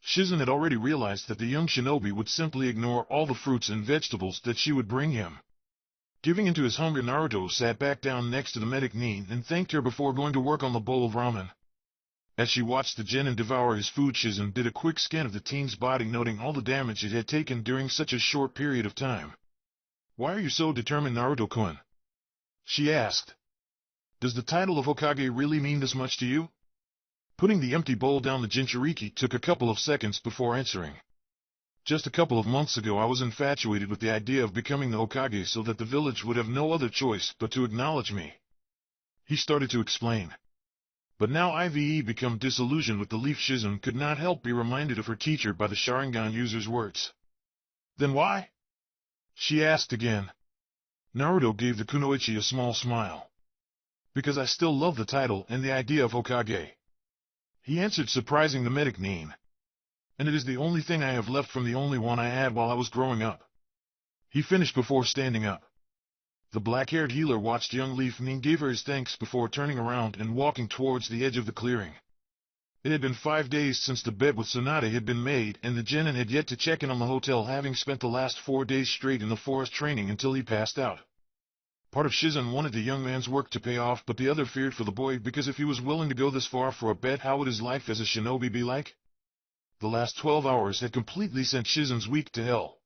Shizun had already realized that the young shinobi would simply ignore all the fruits and vegetables that she would bring him. Giving into his hunger, Naruto sat back down next to the medic Nin and thanked her before going to work on the bowl of ramen. As she watched the Genin devour his food, Shizun did a quick scan of the teen's body, noting all the damage it had taken during such a short period of time. "Why are you so determined, Naruto-kun?" she asked. "Does the title of Hokage really mean this much to you?" Putting the empty bowl down, the Jinchuriki took a couple of seconds before answering. "Just a couple of months ago I was infatuated with the idea of becoming the Hokage so that the village would have no other choice but to acknowledge me," he started to explain. But now I've become disillusioned with the leaf. Shizun could not help be reminded of her teacher by the Sharingan user's words. "Then why?" she asked again. Naruto gave the kunoichi a small smile. "Because I still love the title and the idea of Hokage," he answered, surprising the medic Nin. "And it is the only thing I have left from the only one I had while I was growing up," he finished before standing up. The black-haired healer watched young Leaf Nin gave her his thanks before turning around and walking towards the edge of the clearing. It had been 5 days since the bet with Tsunade had been made, and the Genin had yet to check in on the hotel, having spent the last 4 days straight in the forest training until he passed out. Part of Shizun wanted the young man's work to pay off, but the other feared for the boy, because if he was willing to go this far for a bet, how would his life as a shinobi be like? The last 12 hours had completely sent Shizen's week to hell.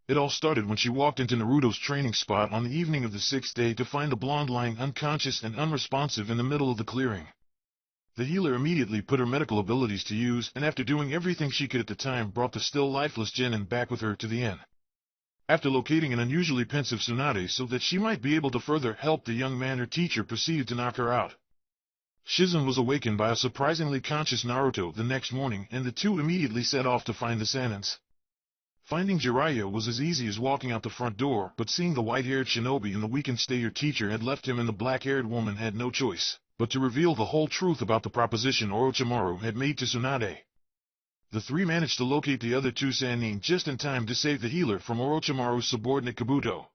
It all started when she walked into Naruto's training spot on the evening of the 6th day to find the blonde lying unconscious and unresponsive in the middle of the clearing. The healer immediately put her medical abilities to use, and after doing everything she could at the time, brought the still lifeless genin back with her to the inn. After locating an unusually pensive Tsunade so that she might be able to further help the young man, her teacher proceeded to knock her out. Shizen was awakened by a surprisingly conscious Naruto the next morning, and the two immediately set off to find the Sanins. Finding Jiraiya was as easy as walking out the front door, but seeing the white-haired shinobi and the weakened stayer teacher had left him, and the black-haired woman had no choice but to reveal the whole truth about the proposition Orochimaru had made to Tsunade. The three managed to locate the other two Sannin just in time to save the healer from Orochimaru's subordinate Kabuto.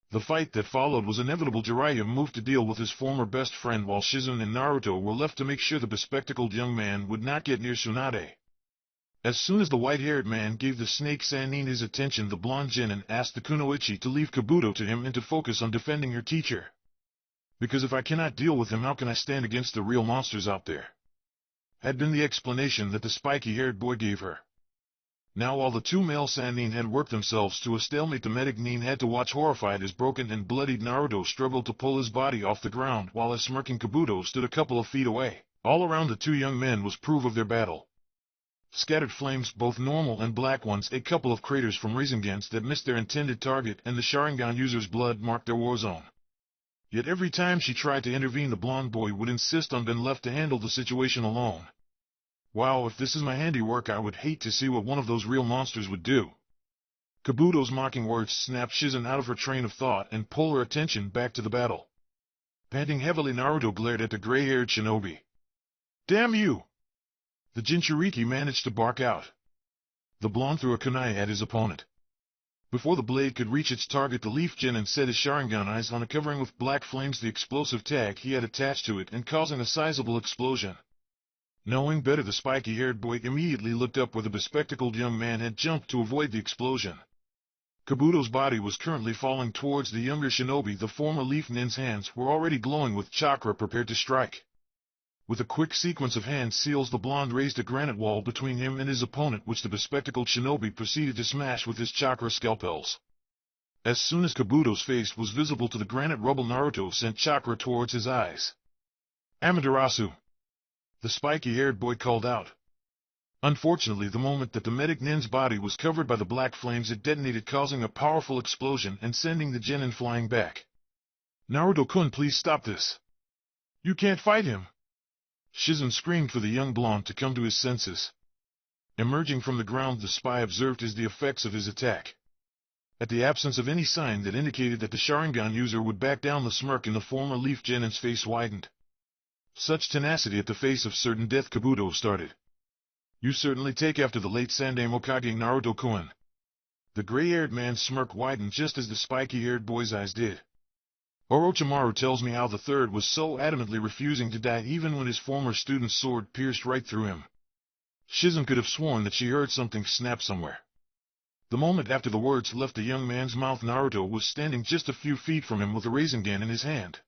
The fight that followed was inevitable. Jiraiya moved to deal with his former best friend, while Shizen and Naruto were left to make sure the bespectacled young man would not get near Tsunade. As soon as the white-haired man gave the snake Sannin his attention, the blonde genin asked the Kunoichi to leave Kabuto to him and to focus on defending her teacher. Because if I cannot deal with him, how can I stand against the real monsters out there? Had been the explanation that the spiky-haired boy gave her. Now while the two male Sannin had worked themselves to a stalemate, the medic Nin had to watch horrified as broken and bloodied Naruto struggled to pull his body off the ground, while a smirking Kabuto stood a couple of feet away. All around the two young men was proof of their battle. Scattered flames, both normal and black ones, a couple of craters from Razengans that missed their intended target, and the Sharingan user's blood marked their war zone. Yet every time she tried to intervene, the blonde boy would insist on being left to handle the situation alone. Wow, if this is my handiwork, I would hate to see what one of those real monsters would do. Kabuto's mocking words snapped Shizen out of her train of thought and pulled her attention back to the battle. Panting heavily, Naruto glared at the gray-haired shinobi. Damn you! The Jinchuriki managed to bark out. The blonde threw a kunai at his opponent. Before the blade could reach its target, the leaf genin set his Sharingan eyes on a covering with black flames, the explosive tag he had attached to it, and causing a sizable explosion. Knowing better, the spiky-haired boy immediately looked up where the bespectacled young man had jumped to avoid the explosion. Kabuto's body was currently falling towards the younger shinobi. The former leaf nin's hands were already glowing with chakra, prepared to strike. With a quick sequence of hand seals, the blonde raised a granite wall between him and his opponent, which the bespectacled shinobi proceeded to smash with his chakra scalpels. As soon as Kabuto's face was visible to the granite rubble, Naruto sent chakra towards his eyes. Amaterasu! The spiky-haired boy called out. Unfortunately, the moment that the medic nin's body was covered by the black flames, it detonated, causing a powerful explosion and sending the genin flying back. Naruto-kun, please stop this. You can't fight him. Shizen screamed for the young blonde to come to his senses. Emerging from the ground, the spy observed the effects of his attack. At the absence of any sign that indicated that the Sharingan user would back down, the smirk in the former leaf genin's face widened. Such tenacity at the face of certain death, Kabuto started. You certainly take after the late Sandai Mokage, Naruto-kun. The gray-haired man's smirk widened just as the spiky-haired boy's eyes did. Orochimaru tells me how the third was so adamantly refusing to die even when his former student's sword pierced right through him. Shizen could have sworn that she heard something snap somewhere. The moment after the words left the young man's mouth, Naruto was standing just a few feet from him with a Rasengan in his hand.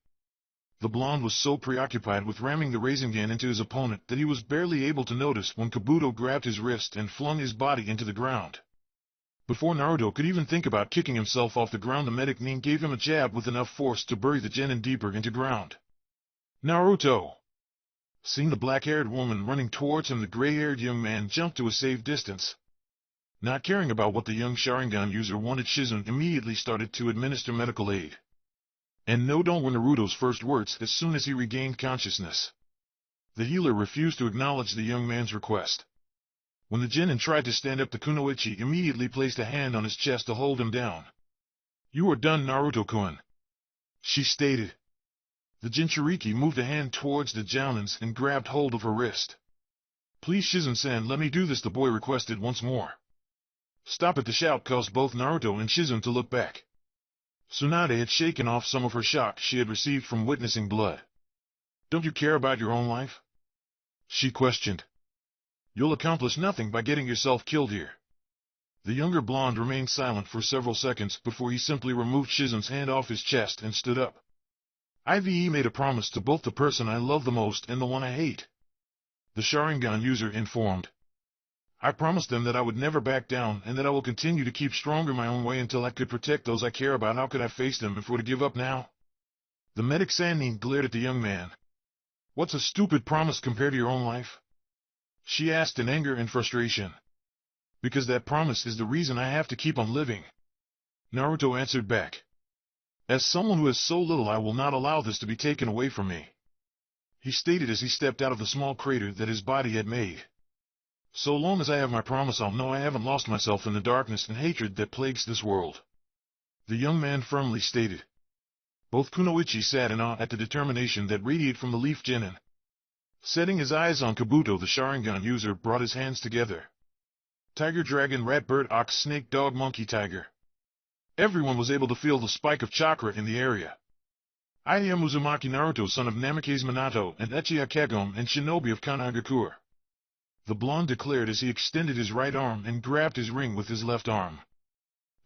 The blonde was so preoccupied with ramming the Rasengan into his opponent that he was barely able to notice when Kabuto grabbed his wrist and flung his body into the ground. Before Naruto could even think about kicking himself off the ground, the medic Nin gave him a jab with enough force to bury the genin deeper into ground. Naruto! Seeing the black-haired woman running towards him, the gray-haired young man jumped to a safe distance. Not caring about what the young Sharingan user wanted, Shizen immediately started to administer medical aid. And no, don't were Naruto's first words as soon as he regained consciousness. The healer refused to acknowledge the young man's request. When the genin tried to stand up, the Kunoichi immediately placed a hand on his chest to hold him down. You are done, Naruto-kun, she stated. The Jinchuriki moved a hand towards the Jounins and grabbed hold of her wrist. Please, Shizen-san, let me do this, the boy requested once more. Stop it! The shout caused both Naruto and Shizen to look back. Tsunade had shaken off some of her shock she had received from witnessing blood. Don't you care about your own life? She questioned. You'll accomplish nothing by getting yourself killed here. The younger blonde remained silent for several seconds before he simply removed Shizen's hand off his chest and stood up. I've made a promise to both the person I love the most and the one I hate, the Sharingan user informed. I promised them that I would never back down and that I will continue to keep stronger my own way until I could protect those I care about. How could I face them if we're to give up now? The medic Sannin glared at the young man. What's a stupid promise compared to your own life? She asked in anger and frustration. Because that promise is the reason I have to keep on living. Naruto answered back. As someone who has so little, I will not allow this to be taken away from me. He stated as he stepped out of the small crater that his body had made. So long as I have my promise, I'll know I haven't lost myself in the darkness and hatred that plagues this world. The young man firmly stated. Both Kunoichi sat in awe at the determination that radiated from the Leaf Genin. Setting his eyes on Kabuto, the Sharingan user brought his hands together. Tiger, dragon, rat, bird, ox, snake, dog, monkey, tiger. Everyone was able to feel the spike of chakra in the area. I am Uzumaki Naruto, son of Namikaze Minato and Uchiha Kagome and Shinobi of Kanagakuren. The blonde declared as he extended his right arm and grabbed his ring with his left arm.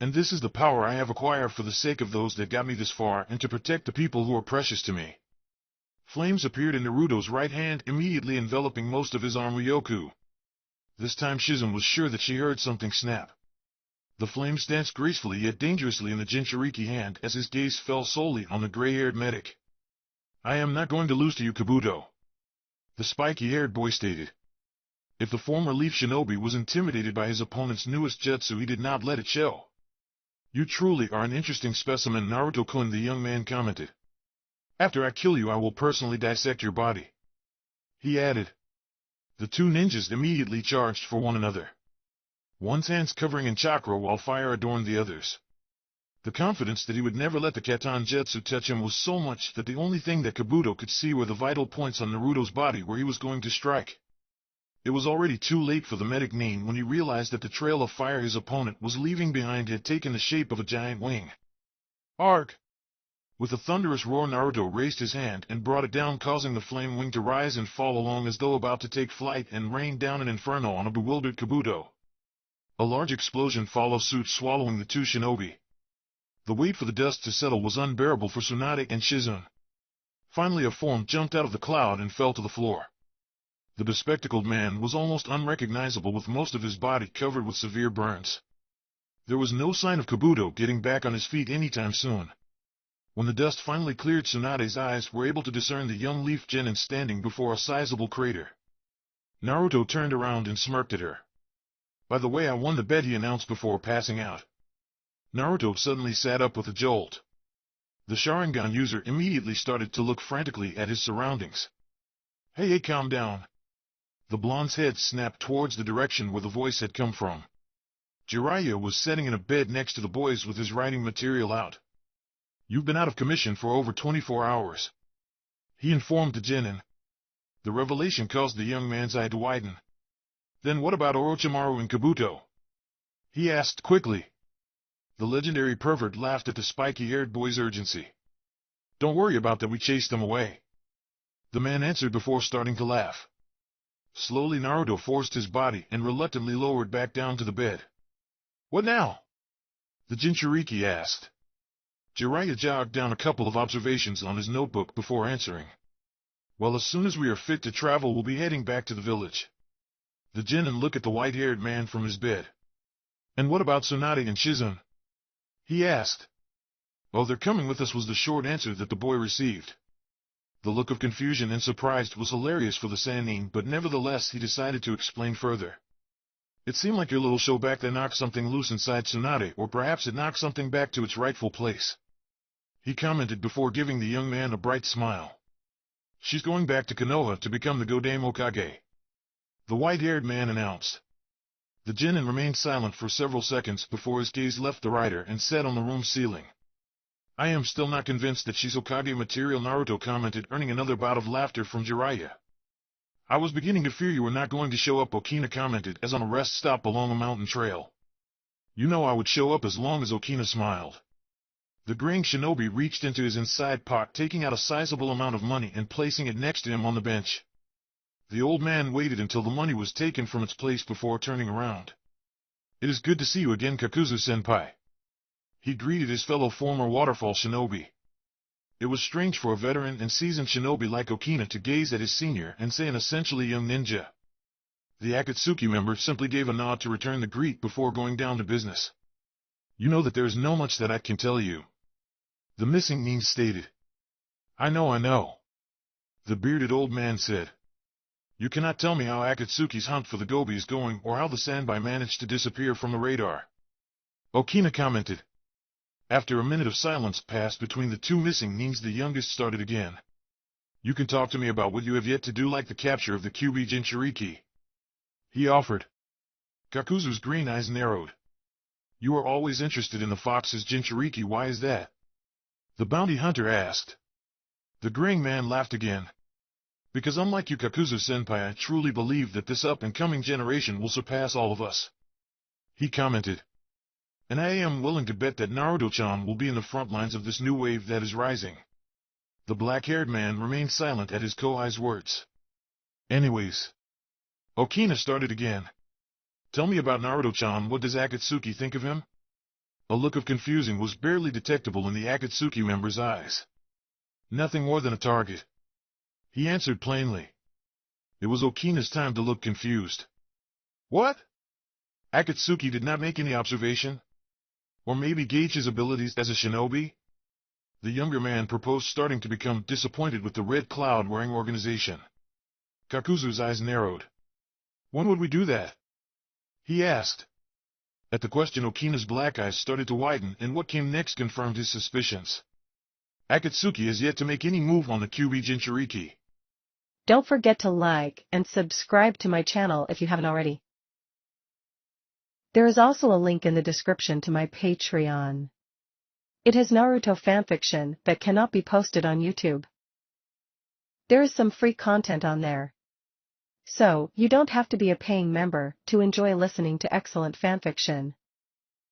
And this is the power I have acquired for the sake of those that got me this far and to protect the people who are precious to me. Flames appeared in Naruto's right hand, immediately enveloping most of his arm. Ryoku. This time Shizune was sure that she heard something snap. The flames danced gracefully yet dangerously in the Jinchuriki hand as his gaze fell solely on the gray-haired medic. I am not going to lose to you, Kabuto. The spiky-haired boy stated. If the former Leaf Shinobi was intimidated by his opponent's newest jutsu, he did not let it show. You truly are an interesting specimen, Naruto-kun, the young man commented. After I kill you, I will personally dissect your body. He added. The two ninjas immediately charged for one another. One's hands covering in chakra while fire adorned the others. The confidence that he would never let the Katan Jutsu touch him was so much that the only thing that Kabuto could see were the vital points on Naruto's body where he was going to strike. It was already too late for the medic Nin when he realized that the trail of fire his opponent was leaving behind had taken the shape of a giant wing. Arg! With a thunderous roar, Naruto raised his hand and brought it down, causing the flame wing to rise and fall along as though about to take flight and rain down an inferno on a bewildered Kabuto. A large explosion followed suit, swallowing the two shinobi. The wait for the dust to settle was unbearable for Tsunade and Shizune. Finally a form jumped out of the cloud and fell to the floor. The bespectacled man was almost unrecognizable, with most of his body covered with severe burns. There was no sign of Kabuto getting back on his feet anytime soon. When the dust finally cleared, Tsunade's eyes were able to discern the young Leaf Genin standing before a sizable crater. Naruto turned around and smirked at her. By the way, I won the bet, he announced before passing out. Naruto suddenly sat up with a jolt. The Sharingan user immediately started to look frantically at his surroundings. Hey, calm down. The blonde's head snapped towards the direction where the voice had come from. Jiraiya was sitting in a bed next to the boys with his writing material out. You've been out of commission for over 24 hours. He informed the Genin. The revelation caused the young man's eye to widen. Then what about Orochimaru and Kabuto? He asked quickly. The legendary pervert laughed at the spiky-haired boy's urgency. Don't worry about that, we chased them away. The man answered before starting to laugh. Slowly Naruto forced his body and reluctantly lowered back down to the bed. What now? The Jinchuriki asked. Jiraiya jogged down a couple of observations on his notebook before answering. Well, as soon as we are fit to travel, we'll be heading back to the village. The Genin looked at the white-haired man from his bed. And what about Tsunade and Shizune? He asked. Oh, they're coming with us, was the short answer that the boy received. The look of confusion and surprise was hilarious for the Sannin, but nevertheless he decided to explain further. It seemed like your little show back there knocked something loose inside Tsunade, or perhaps it knocked something back to its rightful place. He commented before giving the young man a bright smile. She's going back to Konoha to become the Godame Hokage. The white-haired man announced. The Genin remained silent for several seconds before his gaze left the writer and set on the room's ceiling. I am still not convinced that she's Hokage material, Naruto commented, earning another bout of laughter from Jiraiya. I was beginning to fear you were not going to show up, Okina commented, as on a rest stop along a mountain trail. You know I would show up as long as Okina smiled. The graying shinobi reached into his inside pocket, taking out a sizable amount of money and placing it next to him on the bench. The old man waited until the money was taken from its place before turning around. It is good to see you again, Kakuzu-senpai. He greeted his fellow former waterfall shinobi. It was strange for a veteran and seasoned shinobi like Okina to gaze at his senior and say an essentially young ninja. The Akatsuki member simply gave a nod to return the greet before going down to business. You know that there is no much that I can tell you. The missing nin stated. I know. The bearded old man said. You cannot tell me how Akatsuki's hunt for the gobi is going or how the Sanbai managed to disappear from the radar. Okina commented. After a minute of silence passed between the two missing nins, the youngest started again. You can talk to me about what you have yet to do, like the capture of the Kyuubi Jinchuriki. He offered. Kakuzu's green eyes narrowed. You are always interested in the fox's Jinchuriki, why is that? The bounty hunter asked. The graying man laughed again. Because unlike you, Kakuzu-senpai, I truly believe that this up-and-coming generation will surpass all of us. He commented. And I am willing to bet that Naruto-chan will be in the front lines of this new wave that is rising. The black-haired man remained silent at his Kohai's words. Anyways. Okina started again. Tell me about Naruto-chan, what does Akatsuki think of him? A look of confusion was barely detectable in the Akatsuki member's eyes. Nothing more than a target. He answered plainly. It was Okina's time to look confused. What? Akatsuki did not make any observation? Or maybe gauge his abilities as a shinobi? The younger man proposed, starting to become disappointed with the red cloud-wearing organization. Kakuzu's eyes narrowed. When would we do that? He asked. At the question, Okina's black eyes started to widen, and what came next confirmed his suspicions. Akatsuki has yet to make any move on the Kyuubi Jinchuriki. Don't forget to like and subscribe to my channel if you haven't already. There is also a link in the description to my Patreon. It has Naruto fanfiction that cannot be posted on YouTube. There is some free content on there. So, you don't have to be a paying member to enjoy listening to excellent fanfiction.